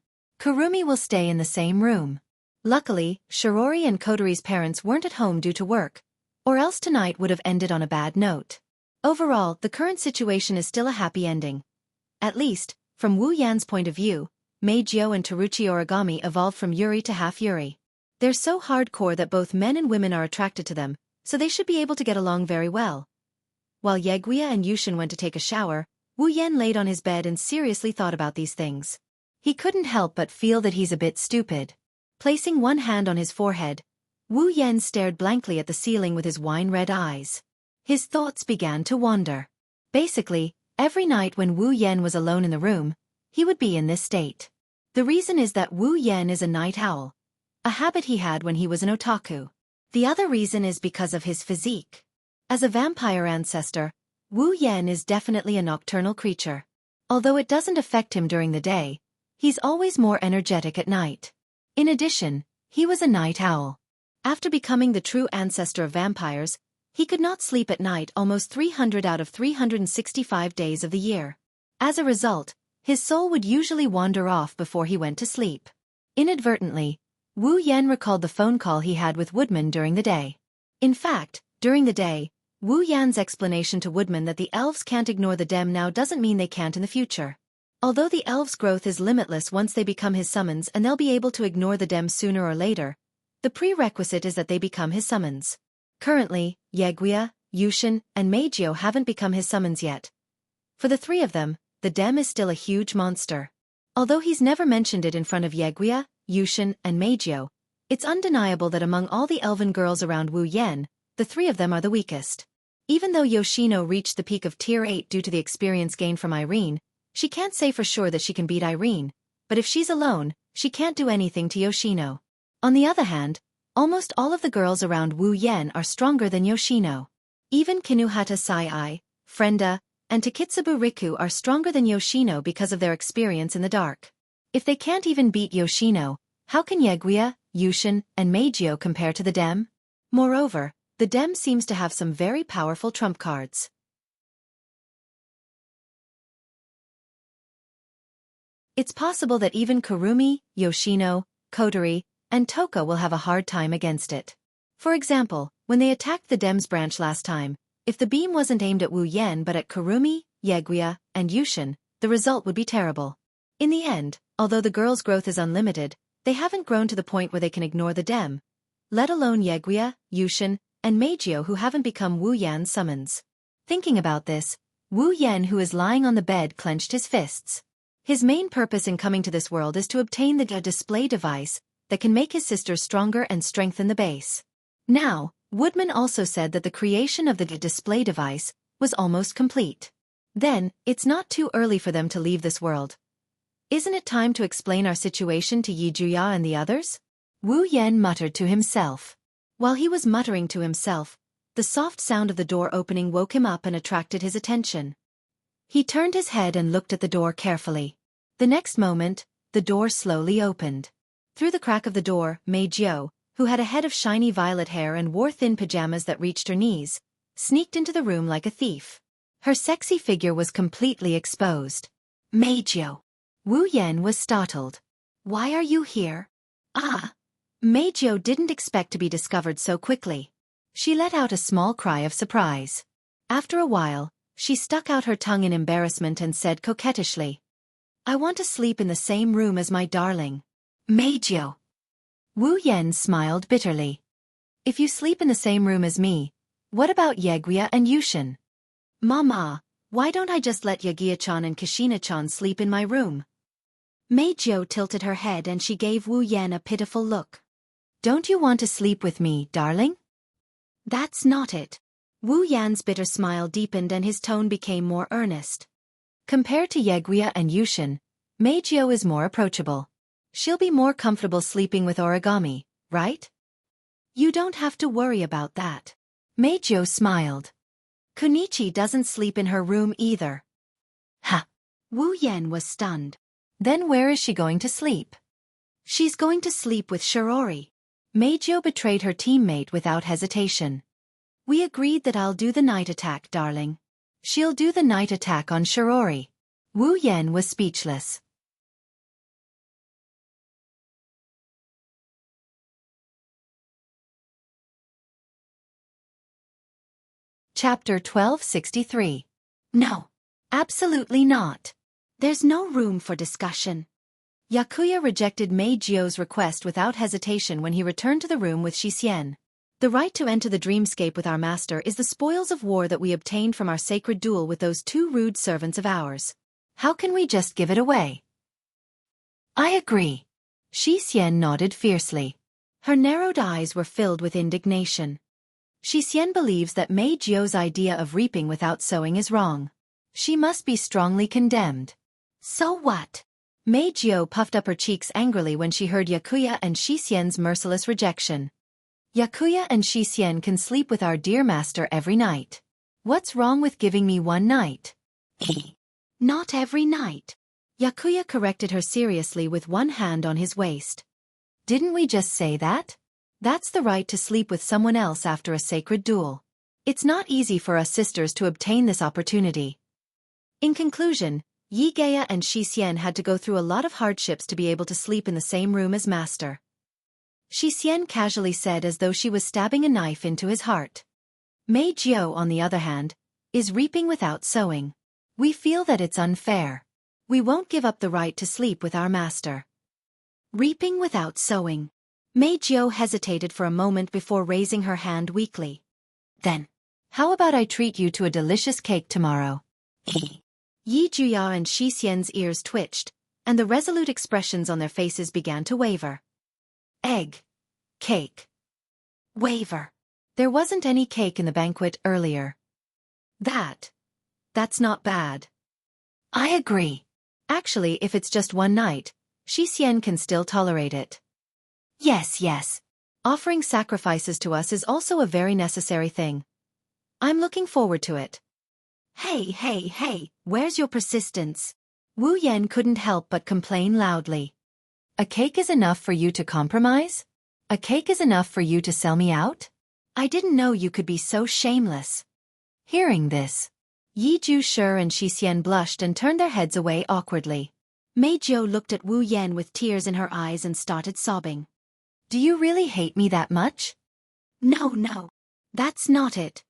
Luckily, Shirori and Kotori's parents weren't at home due to work, or else tonight would have ended on a bad note. Overall, the current situation is still a happy ending. At least, from Wu Yan's point of view, Mei Jiu and Teruchi Origami evolved from Yuri to half Yuri. They're so hardcore that both men and women are attracted to them, so they should be able to get along very well. While Yaguya and Yushin went to take a shower, Wu Yan laid on his bed and seriously thought about these things. He couldn't help but feel that he's a bit stupid. Placing one hand on his forehead, Wu Yan stared blankly at the ceiling with his wine-red eyes. His thoughts began to wander. Basically, every night when Wu Yan was alone in the room, he would be in this state. The reason is that Wu Yan is a night owl, a habit he had when he was an otaku. The other reason is because of his physique. As a vampire ancestor, Wu Yan is definitely a nocturnal creature. Although it doesn't affect him during the day, he's always more energetic at night. In addition, he was a night owl. After becoming the true ancestor of vampires, he could not sleep at night almost 300 out of 365 days of the year. As a result, his soul would usually wander off before he went to sleep. Inadvertently, Wu Yan recalled the phone call he had with Woodman during the day. In fact, during the day, Wu Yan's explanation to Woodman that the elves can't ignore the dem now doesn't mean they can't in the future. Although the elves' growth is limitless once they become his summons and they'll be able to ignore the dem sooner or later, the prerequisite is that they become his summons. Currently, Yaguya, Yushin, and Mei Jiu haven't become his summons yet. For the 3 of them, the dem is still a huge monster. Although he's never mentioned it in front of Yaguya, Yushin, and Mei Jiu, it's undeniable that among all the elven girls around Wu Yan, the 3 of them are the weakest. Even though Yoshino reached the peak of Tier 8 due to the experience gained from Irene, she can't say for sure that she can beat Irene, but if she's alone, she can't do anything to Yoshino. On the other hand, almost all of the girls around Wu Yan are stronger than Yoshino. Even Kinuhata Sai-ai, Frenda, and Takitsubu Riku are stronger than Yoshino because of their experience in the dark. If they can't even beat Yoshino, how can Yaguya, Yushin, and Mei Jiu compare to the dem? Moreover, the dem seems to have some very powerful trump cards. It's possible that even Kurumi, Yoshino, Kotori, and Toka will have a hard time against it. For example, when they attacked the dem's branch last time, if the beam wasn't aimed at Wu Yan but at Kurumi, Yaguya, and Yushin, the result would be terrible. In the end, although the girls' growth is unlimited, they haven't grown to the point where they can ignore the dem, let alone Yaguya, Yushin, and Mei Jiu who haven't become Wu Yan's summons. Thinking about this, Wu Yan who is lying on the bed clenched his fists. His main purpose in coming to this world is to obtain the display device that can make his sisters stronger and strengthen the base. Now, Woodman also said that the creation of the display device was almost complete. Then, it's not too early for them to leave this world. Isn't it time to explain our situation to Yi Juya and the others? Wu Yan muttered to himself. While he was muttering to himself, the soft sound of the door opening woke him up and attracted his attention. He turned his head and looked at the door carefully. The next moment, the door slowly opened. Through the crack of the door, Mei Jiu, who had a head of shiny violet hair and wore thin pajamas that reached her knees, sneaked into the room like a thief. Her sexy figure was completely exposed. Mei Jiu. Wu Yan was startled. Why are you here? Ah! Mei Jiu didn't expect to be discovered so quickly. She let out a small cry of surprise. After a while, she stuck out her tongue in embarrassment and said coquettishly, I want to sleep in the same room as my darling. Mei Jiu. Wu Yan smiled bitterly. If you sleep in the same room as me, what about Yeguia and Yushin? Mama, why don't I just let Yagia-chan and Kashina-chan sleep in my room? Meijio tilted her head and she gave Wu Yan a pitiful look. Don't you want to sleep with me, darling? That's not it. Wu Yan's bitter smile deepened and his tone became more earnest. Compared to Yeguia and Yushin, Meijio is more approachable. She'll be more comfortable sleeping with Origami, right? You don't have to worry about that. Meijio smiled. Kunichi doesn't sleep in her room either. Ha! Wu Yan was stunned. Then where is she going to sleep? She's going to sleep with Shirori. Meijio betrayed her teammate without hesitation. We agreed that I'll do the night attack, darling. She'll do the night attack on Shirori. Wu Yan was speechless. Chapter 1263. No. Absolutely not. There's no room for discussion. Yakuya rejected Meijio's request without hesitation when he returned to the room with Xixian. The right to enter the dreamscape with our master is the spoils of war that we obtained from our sacred duel with those two rude servants of ours. How can we just give it away? I agree. Xixian nodded fiercely. Her narrowed eyes were filled with indignation. Xixian believes that Meijio's idea of reaping without sowing is wrong. She must be strongly condemned. So what? Meijio puffed up her cheeks angrily when she heard Yakuya and Xixian's merciless rejection. Yakuya and Xixian can sleep with our dear master every night. What's wrong with giving me one night? Not every night. Yakuya corrected her seriously with one hand on his waist. Didn't we just say that? That's the right to sleep with someone else after a sacred duel. It's not easy for us sisters to obtain this opportunity. In conclusion, Yigaya and Xixian had to go through a lot of hardships to be able to sleep in the same room as master. Xixian casually said as though she was stabbing a knife into his heart. Meijio, on the other hand, is reaping without sowing. We feel that it's unfair. We won't give up the right to sleep with our master. Reaping without sowing. Meijio hesitated for a moment before raising her hand weakly. Then, how about I treat you to a delicious cake tomorrow? Yi Juya and Xixian's ears twitched, and the resolute expressions on their faces began to waver. Egg. Cake. Waver. There wasn't any cake in the banquet earlier. That's not bad. I agree. Actually, if it's just one night, Xixian can still tolerate it. Yes. Offering sacrifices to us is also a very necessary thing. I'm looking forward to it. Hey, where's your persistence? Wu Yan couldn't help but complain loudly. A cake is enough for you to compromise? A cake is enough for you to sell me out? I didn't know you could be so shameless. Hearing this, Yi Ju-shi and Xixian blushed and turned their heads away awkwardly. Meijio looked at Wu Yan with tears in her eyes and started sobbing. Do you really hate me that much? No. That's not it.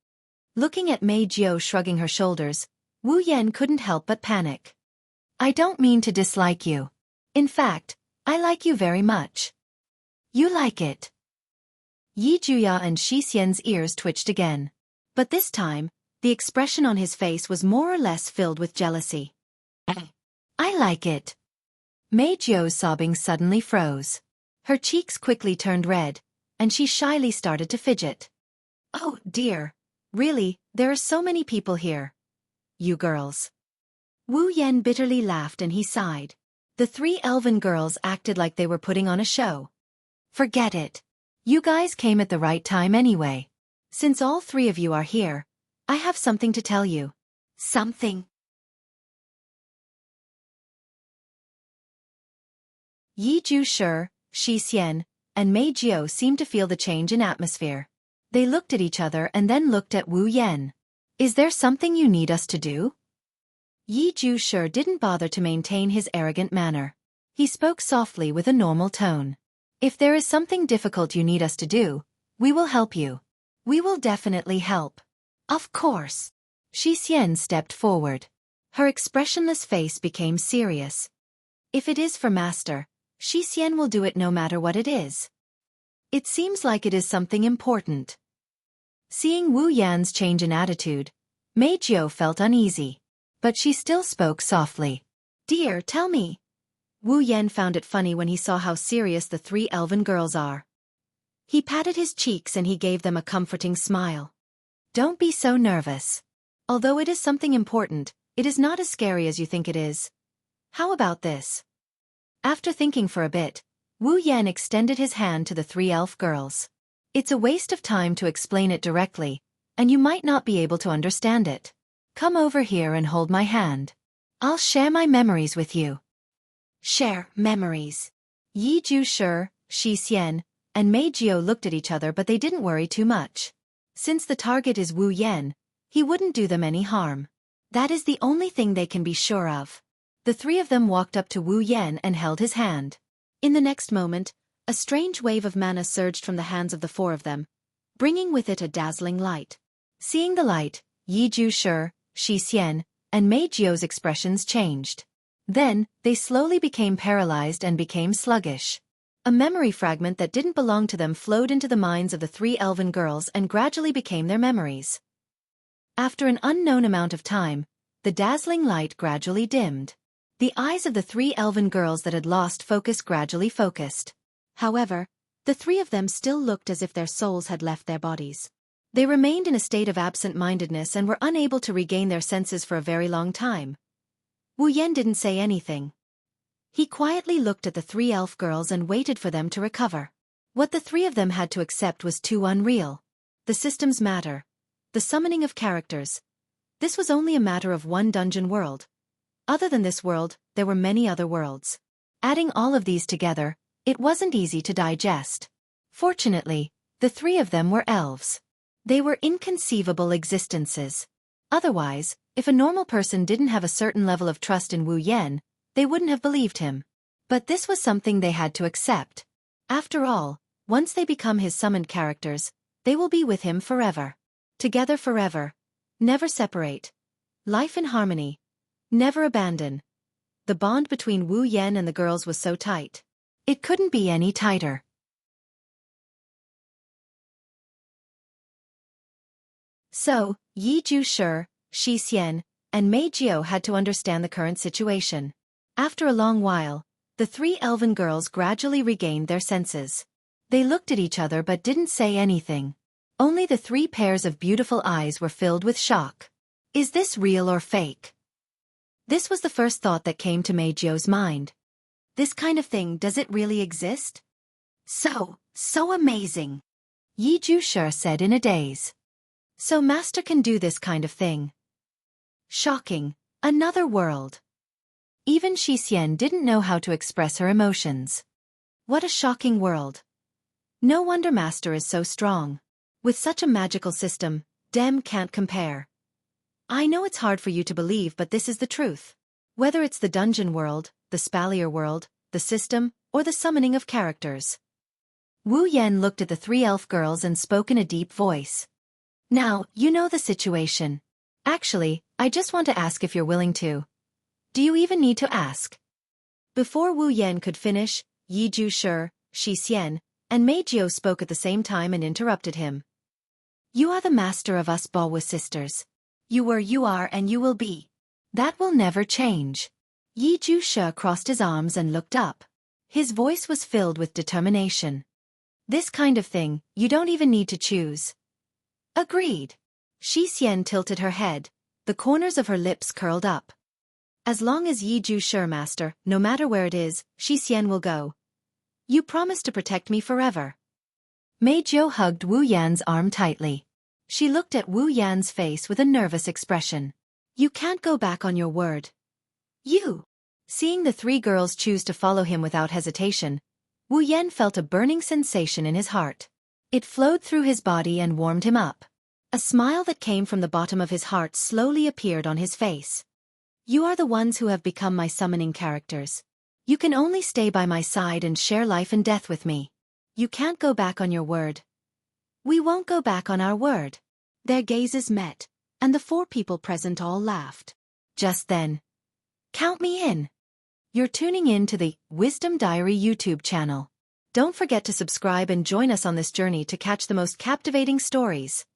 Looking at Meijio shrugging her shoulders, Wu Yan couldn't help but panic. I don't mean to dislike you. In fact, I like you very much. You like it. Yi Juya and Xixian's ears twitched again. But this time, the expression on his face was more or less filled with jealousy. I like it. Meijio's sobbing suddenly froze. Her cheeks quickly turned red, and she shyly started to fidget. Oh dear, really, there are so many people here. You girls. Wu Yan bitterly laughed and he sighed. The three elven girls acted like they were putting on a show. Forget it. You guys came at the right time anyway. Since all three of you are here, I have something to tell you. Something? Yi Ju-shi, Xixian, and Meijio seemed to feel the change in atmosphere. They looked at each other and then looked at Wu Yan. Is there something you need us to do? Yi Ju-shi didn't bother to maintain his arrogant manner. He spoke softly with a normal tone. If there is something difficult you need us to do, we will help you. We will definitely help. Of course. Xixian stepped forward. Her expressionless face became serious. If it is for master, Xixian will do it no matter what it is. It seems like it is something important. Seeing Wu Yan's change in attitude, Mei Jiao felt uneasy. But she still spoke softly. Dear, tell me. Wu Yan found it funny when he saw how serious the three elven girls are. He patted his cheeks and he gave them a comforting smile. Don't be so nervous. Although it is something important, it is not as scary as you think it is. How about this? After thinking for a bit, Wu Yan extended his hand to the three elf girls. It's a waste of time to explain it directly, and you might not be able to understand it. Come over here and hold my hand. I'll share my memories with you. Share memories. Yi Zhushi, Xianxia, and Mei Jiao looked at each other, but they didn't worry too much. Since the target is Wu Yan, he wouldn't do them any harm. That is the only thing they can be sure of. The three of them walked up to Wu Yan and held his hand. In the next moment, a strange wave of mana surged from the hands of the four of them, bringing with it a dazzling light. Seeing the light, Yi Zhushi, Xianxia, and Mei Jiao's expressions changed. Then, they slowly became paralyzed and became sluggish. A memory fragment that didn't belong to them flowed into the minds of the three elven girls and gradually became their memories. After an unknown amount of time, the dazzling light gradually dimmed. The eyes of the three elven girls that had lost focus gradually focused. However, the three of them still looked as if their souls had left their bodies. They remained in a state of absent-mindedness and were unable to regain their senses for a very long time. Wu Yan didn't say anything. He quietly looked at the three elf girls and waited for them to recover. What the three of them had to accept was too unreal. The systems matter. The summoning of characters. This was only a matter of one dungeon world. Other than this world, there were many other worlds. Adding all of these together, it wasn't easy to digest. Fortunately, the three of them were elves. They were inconceivable existences. Otherwise, if a normal person didn't have a certain level of trust in Wu Yan, they wouldn't have believed him. But this was something they had to accept. After all, once they become his summoned characters, they will be with him forever. Together forever. Never separate. Life in harmony. Never abandon. The bond between Wu Yan and the girls was so tight. It couldn't be any tighter. So, Yi Zhushi, Xianxia, and Mei Jiao had to understand the current situation. After a long while, the three elven girls gradually regained their senses. They looked at each other but didn't say anything. Only the three pairs of beautiful eyes were filled with shock. Is this real or fake? This was the first thought that came to Mei Jiao's mind. This kind of thing, does it really exist? So amazing. Yi Zhushi said in a daze. So Master can do this kind of thing. Shocking. Another world. Even Xianxia didn't know how to express her emotions. What a shocking world. No wonder Master is so strong. With such a magical system, Dem can't compare. I know it's hard for you to believe, but this is the truth. Whether it's the dungeon world, the spalier world, the system, or the summoning of characters. Wu Yan looked at the three elf girls and spoke in a deep voice. Now, you know the situation. Actually, I just want to ask if you're willing to. Do you even need to ask? Before Wu Yan could finish, Yi Zhushi, Xianxia, and Mei Jiao spoke at the same time and interrupted him. You are the master of us Baowu sisters. You were, you are, and you will be. That will never change. Yi Zhushi crossed his arms and looked up. His voice was filled with determination. This kind of thing, you don't even need to choose. Agreed. Xianxia tilted her head, the corners of her lips curled up. As long as Yi Zhushi master, no matter where it is, Xianxia will go. You promise to protect me forever. Mei Jiao hugged Wu Yan's arm tightly. She looked at Wu Yan's face with a nervous expression. You can't go back on your word. You. Seeing the three girls choose to follow him without hesitation, Wu Yan felt a burning sensation in his heart. It flowed through his body and warmed him up. A smile that came from the bottom of his heart slowly appeared on his face. You are the ones who have become my summoning characters. You can only stay by my side and share life and death with me. You can't go back on your word. We won't go back on our word. Their gazes met, and the four people present all laughed. Just then. Count me in. You're tuning in to the Wisdom Diary YouTube channel. Don't forget to subscribe and join us on this journey to catch the most captivating stories.